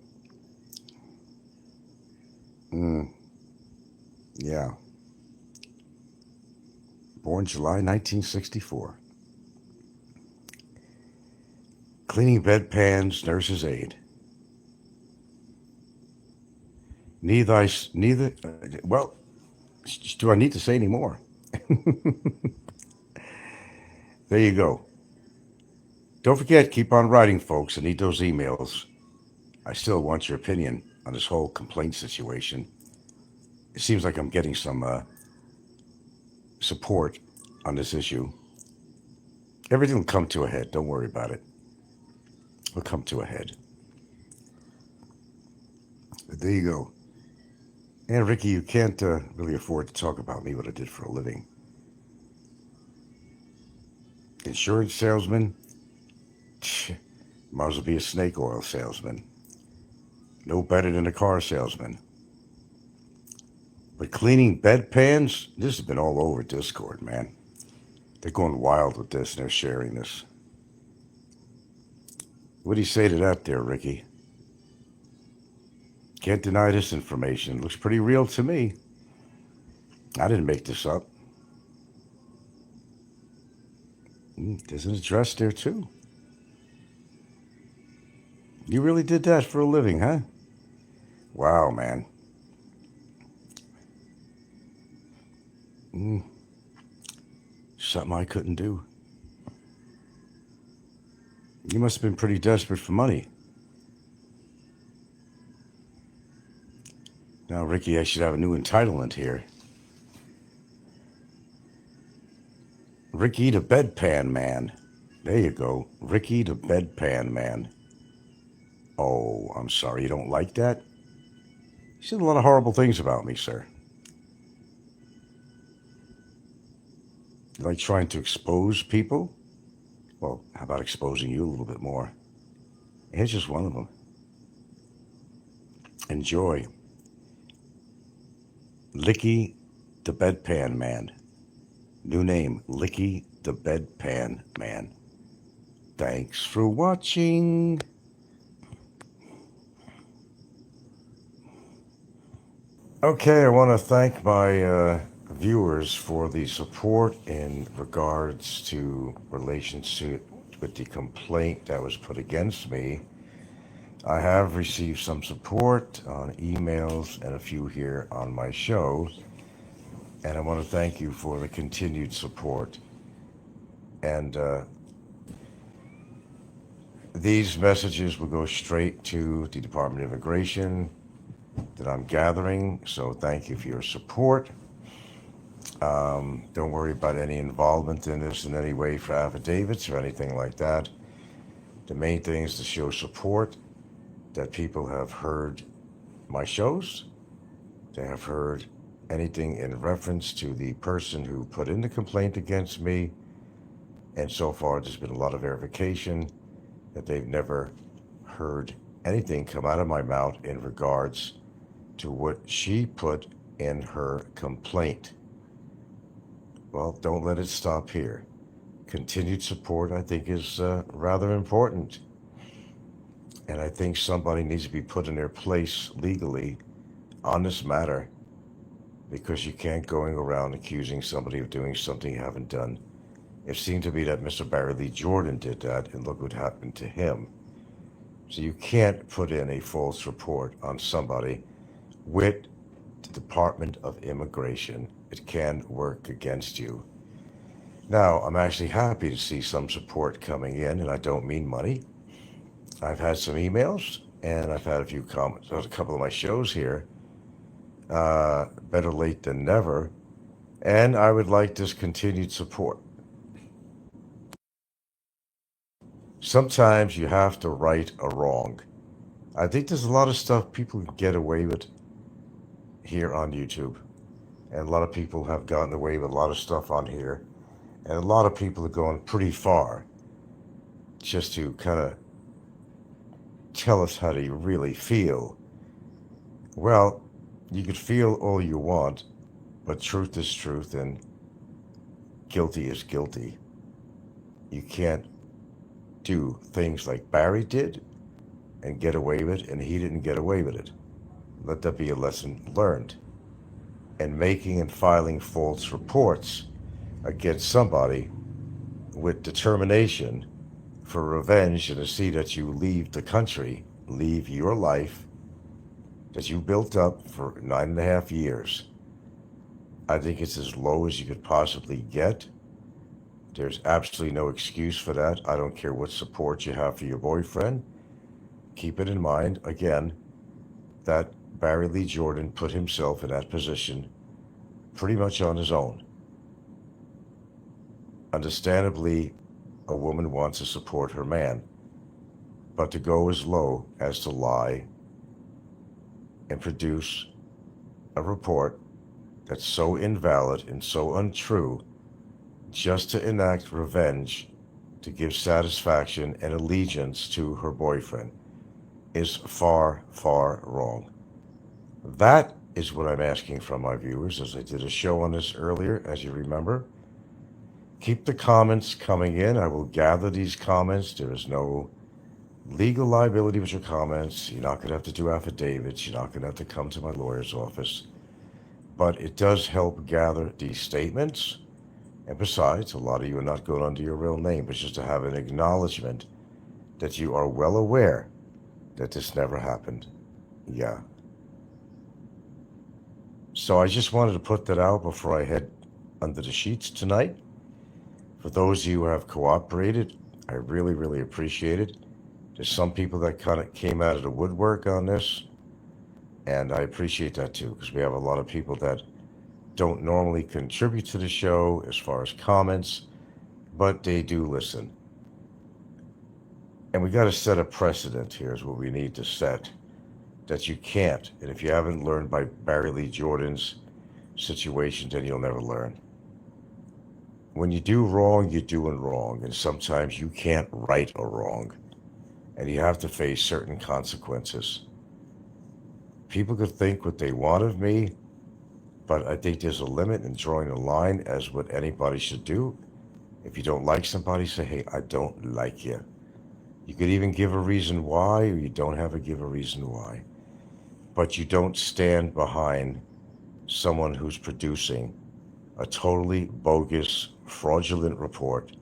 Speaker 1: Yeah. Born July 1964. Cleaning bedpans, nurse's aide. Well, do I need to say any more? There you go. Don't forget, keep on writing, folks. I need those emails. I still want your opinion on this whole complaint situation. It seems like I'm getting some support on this issue. Everything will come to a head. Don't worry about it. It'll come to a head. But there you go. And Ricky, you can't really afford to talk about me, what I did for a living. Insurance salesman? Might as well be a snake oil salesman. No better than a car salesman. But cleaning bedpans, this has been all over Discord, man. They're going wild with this and they're sharing this. What do you say to that there, Ricky? Can't deny this information. It looks pretty real to me. I didn't make this up. There's an address there, too. You really did that for a living, huh? Wow, man. Something I couldn't do. You must have been pretty desperate for money. Now, Ricky, I should have a new entitlement here. Ricky the Bedpan Man. There you go. Ricky the Bedpan Man. Oh, I'm sorry you don't like that? You said a lot of horrible things about me, sir. You like trying to expose people? Well, how about exposing you a little bit more? Here's just one of them. Enjoy. Licky the Bedpan Man. New name, Licky the Bedpan Man. Thanks for watching. Okay, I want to thank my viewers for the support in regards to relationship with the complaint that was put against me. I have received some support on emails and a few here on my show, and I want to thank you for the continued support. And these messages will go straight to the Department of Immigration that I'm gathering, so thank you for your support. Don't worry about any involvement in this in any way for affidavits or anything like that. The main thing is to show support, that people have heard my shows, they have heard anything in reference to the person who put in the complaint against me, and so far there's been a lot of verification that they've never heard anything come out of my mouth in regards to what she put in her complaint. Well, don't let it stop here. Continued support, I think, is rather important. And I think somebody needs to be put in their place legally on this matter, because you can't going around accusing somebody of doing something you haven't done. It seemed to be that Mr. Barry Lee Jordan did that, and look what happened to him. So you can't put in a false report on somebody with the Department of Immigration. It can work against you. Now, I'm actually happy to see some support coming in, and I don't mean money. I've had some emails, and I've had a few comments on a couple of my shows here. Better late than never. And I would like this continued support. Sometimes you have to right a wrong. I think there's a lot of stuff people can get away with here on YouTube. And a lot of people have gotten away with a lot of stuff on here. And a lot of people are going pretty far just to kind of tell us how you really feel. Well, you could feel all you want, but truth is truth and guilty is guilty. You can't do things like Barry did and get away with it, and he didn't get away with it. Let that be a lesson learned. And making and filing false reports against somebody with determination for revenge and to see that you leave the country, leave your life that you built up for 9.5 years. I think it's as low as you could possibly get. There's absolutely no excuse for that. I don't care what support you have for your boyfriend. Keep it in mind, again, that Barry Lee Jordan put himself in that position pretty much on his own. Understandably, a woman wants to support her man, but to go as low as to lie and produce a report that's so invalid and so untrue just to enact revenge, to give satisfaction and allegiance to her boyfriend, is far, far wrong. That is what I'm asking from my viewers, as I did a show on this earlier, as you remember. Keep the comments coming in. I will gather these comments. There is no legal liability with your comments. You're not going to have to do affidavits. You're not going to have to come to my lawyer's office. But it does help gather these statements. And besides, a lot of you are not going under your real name, but just to have an acknowledgement that you are well aware that this never happened. Yeah. So I just wanted to put that out before I head under the sheets tonight. For those of you who have cooperated, I really, really appreciate it. There's some people that kind of came out of the woodwork on this, and I appreciate that too, because we have a lot of people that don't normally contribute to the show as far as comments, but they do listen. And we got to set a precedent here is what we need to set, that you can't. And if you haven't learned by Barry Lee Jordan's situation, then you'll never learn. When you do wrong, you're doing wrong. And sometimes you can't right a wrong. And you have to face certain consequences. People could think what they want of me, but I think there's a limit in drawing a line as what anybody should do. If you don't like somebody, say, hey, I don't like you. You could even give a reason why, or you don't have to give a reason why. But you don't stand behind someone who's producing a totally bogus, fraudulent report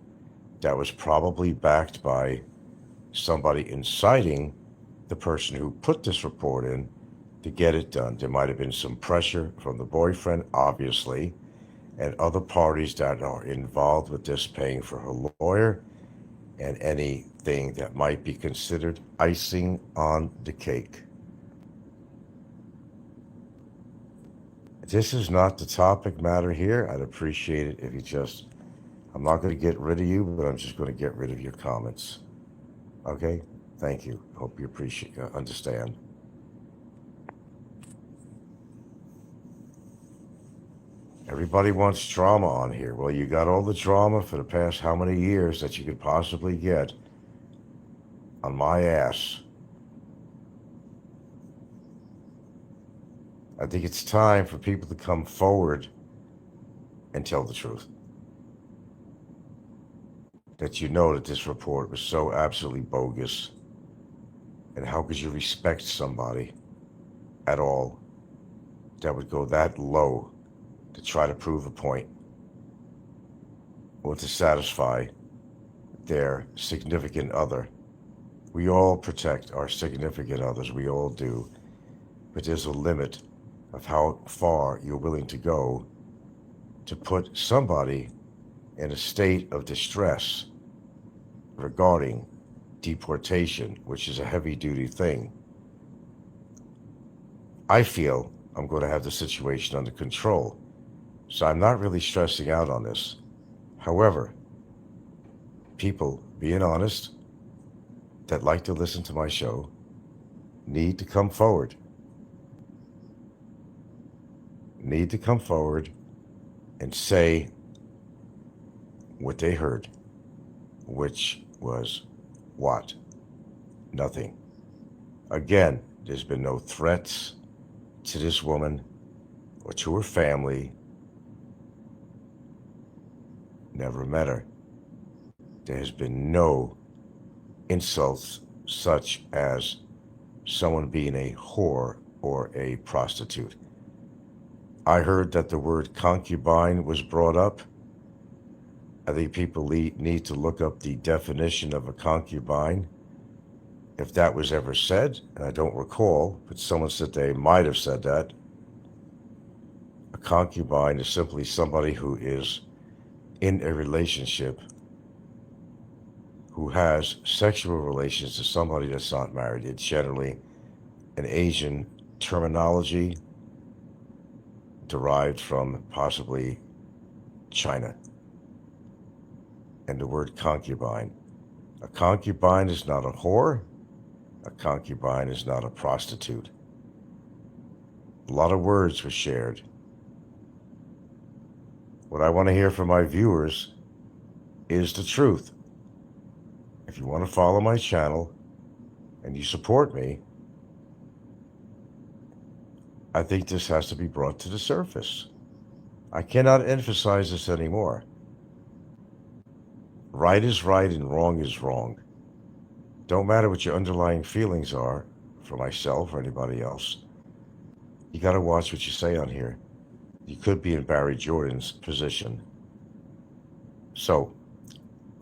Speaker 1: that was probably backed by somebody inciting the person who put this report in to get it done. There might have been some pressure from the boyfriend, obviously, and other parties that are involved with this, paying for her lawyer and anything that might be considered icing on the cake. This is not the topic matter here. I'd appreciate it if you just, I'm not going to get rid of you, but I'm just going to get rid of your comments. Okay? Thank you. Hope you appreciate, understand. Everybody wants drama on here. Well, you got all the drama for the past how many years that you could possibly get on my ass. I think it's time for people to come forward and tell the truth. That you know that this report was so absolutely bogus. And how could you respect somebody at all that would go that low to try to prove a point or to satisfy their significant other? We all protect our significant others, we all do, but there's a limit of how far you're willing to go to put somebody in a state of distress regarding deportation, which is a heavy-duty thing. I feel I'm going to have the situation under control, so I'm not really stressing out on this. However, people, being honest, that like to listen to my show, need to come forward. Need to come forward and say what they heard, which was what? Nothing. Again, there's been no threats to this woman or to her family. Never met her. There has been no insults such as someone being a whore or a prostitute. I heard that the word concubine was brought up. I think people need to look up the definition of a concubine, if that was ever said, and I don't recall, but someone said they might have said that. A concubine is simply somebody who is in a relationship, who has sexual relations to somebody that's not married. It's generally an Asian terminology derived from possibly China. And the word concubine. A concubine is not a whore. A concubine is not a prostitute. A lot of words were shared. What I want to hear from my viewers is the truth. If you want to follow my channel and you support me, I think this has to be brought to the surface. I cannot emphasize this anymore. Right is right and wrong is wrong. Don't matter what your underlying feelings are for myself or anybody else. You got to watch what you say on here. You could be in Barry Jordan's position. So,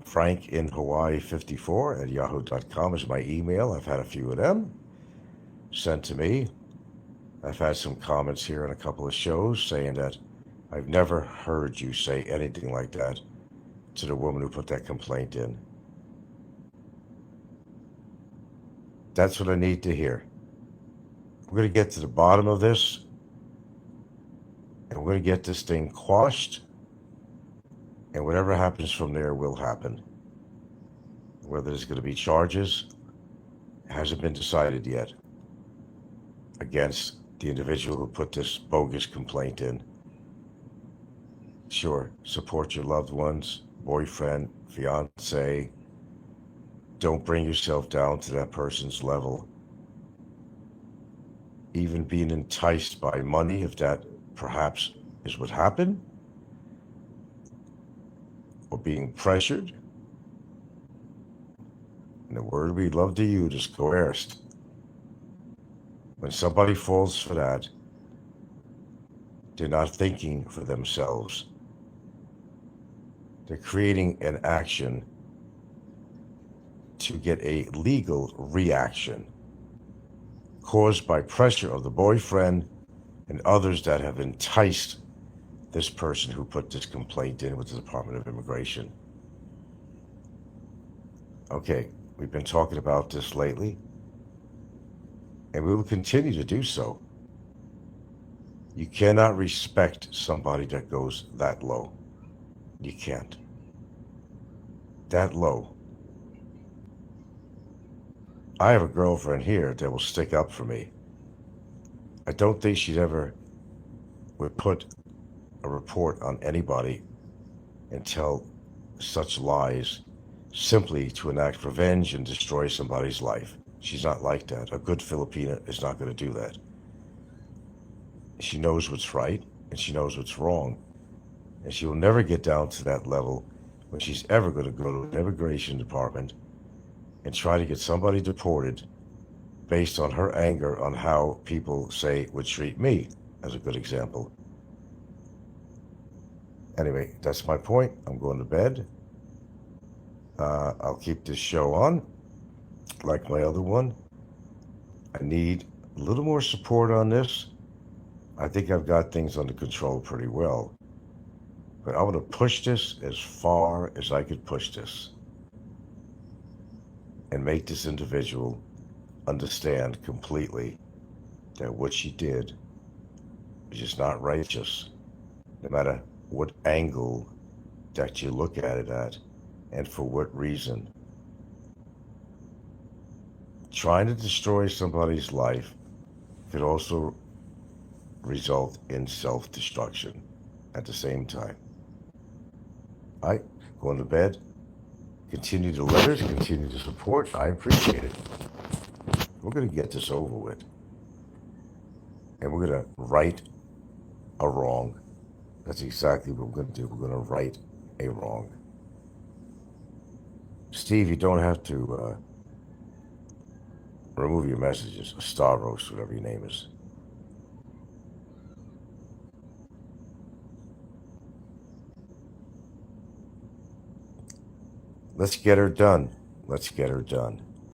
Speaker 1: Frank in Hawaii 54 at yahoo.com is my email. I've had a few of them sent to me. I've had some comments here on a couple of shows saying that I've never heard you say anything like that to the woman who put that complaint in. That's what I need to hear. We're going to get to the bottom of this, and we're going to get this thing quashed And whatever happens from there will happen. Whether there's going to be charges hasn't been decided yet against the individual who put this bogus complaint in. Sure, support your loved ones, boyfriend, fiance. Don't bring yourself down to that person's level. Even being enticed by money, if that perhaps is what happened, or being pressured. And the word we love to use is coerced. When somebody falls for that, they're not thinking for themselves. They're creating an action to get a legal reaction caused by pressure of the boyfriend and others that have enticed this person who put this complaint in with the Department of Immigration. Okay, we've been talking about this lately, and we will continue to do so. You cannot respect somebody that goes that low. You can't. That low. I have a girlfriend here that will stick up for me. I don't think she'd ever would put a report on anybody and tell such lies simply to enact revenge and destroy somebody's life. She's not like that. A good Filipina is not going to do that. She knows what's right and she knows what's wrong. And she will never get down to that level when she's ever going to go to an immigration department and try to get somebody deported based on her anger on how people say would treat me, as a good example. Anyway, that's my point. I'm going to bed. I'll keep this show on, like my other one. I need a little more support on this. I think I've got things under control pretty well. But I want to push this as far as I could push this and make this individual understand completely that what she did is just not righteous, no matter what angle that you look at it at and for what reason. Trying to destroy somebody's life could also result in self-destruction at the same time. All right, going to bed. Continue the letters, continue the support. I appreciate it. We're going to get this over with. And we're going to right a wrong. That's exactly what we're going to do. We're going to right a wrong. Steve, you don't have to remove your messages. Stavros, whatever your name is. Let's get her done. Let's get her done.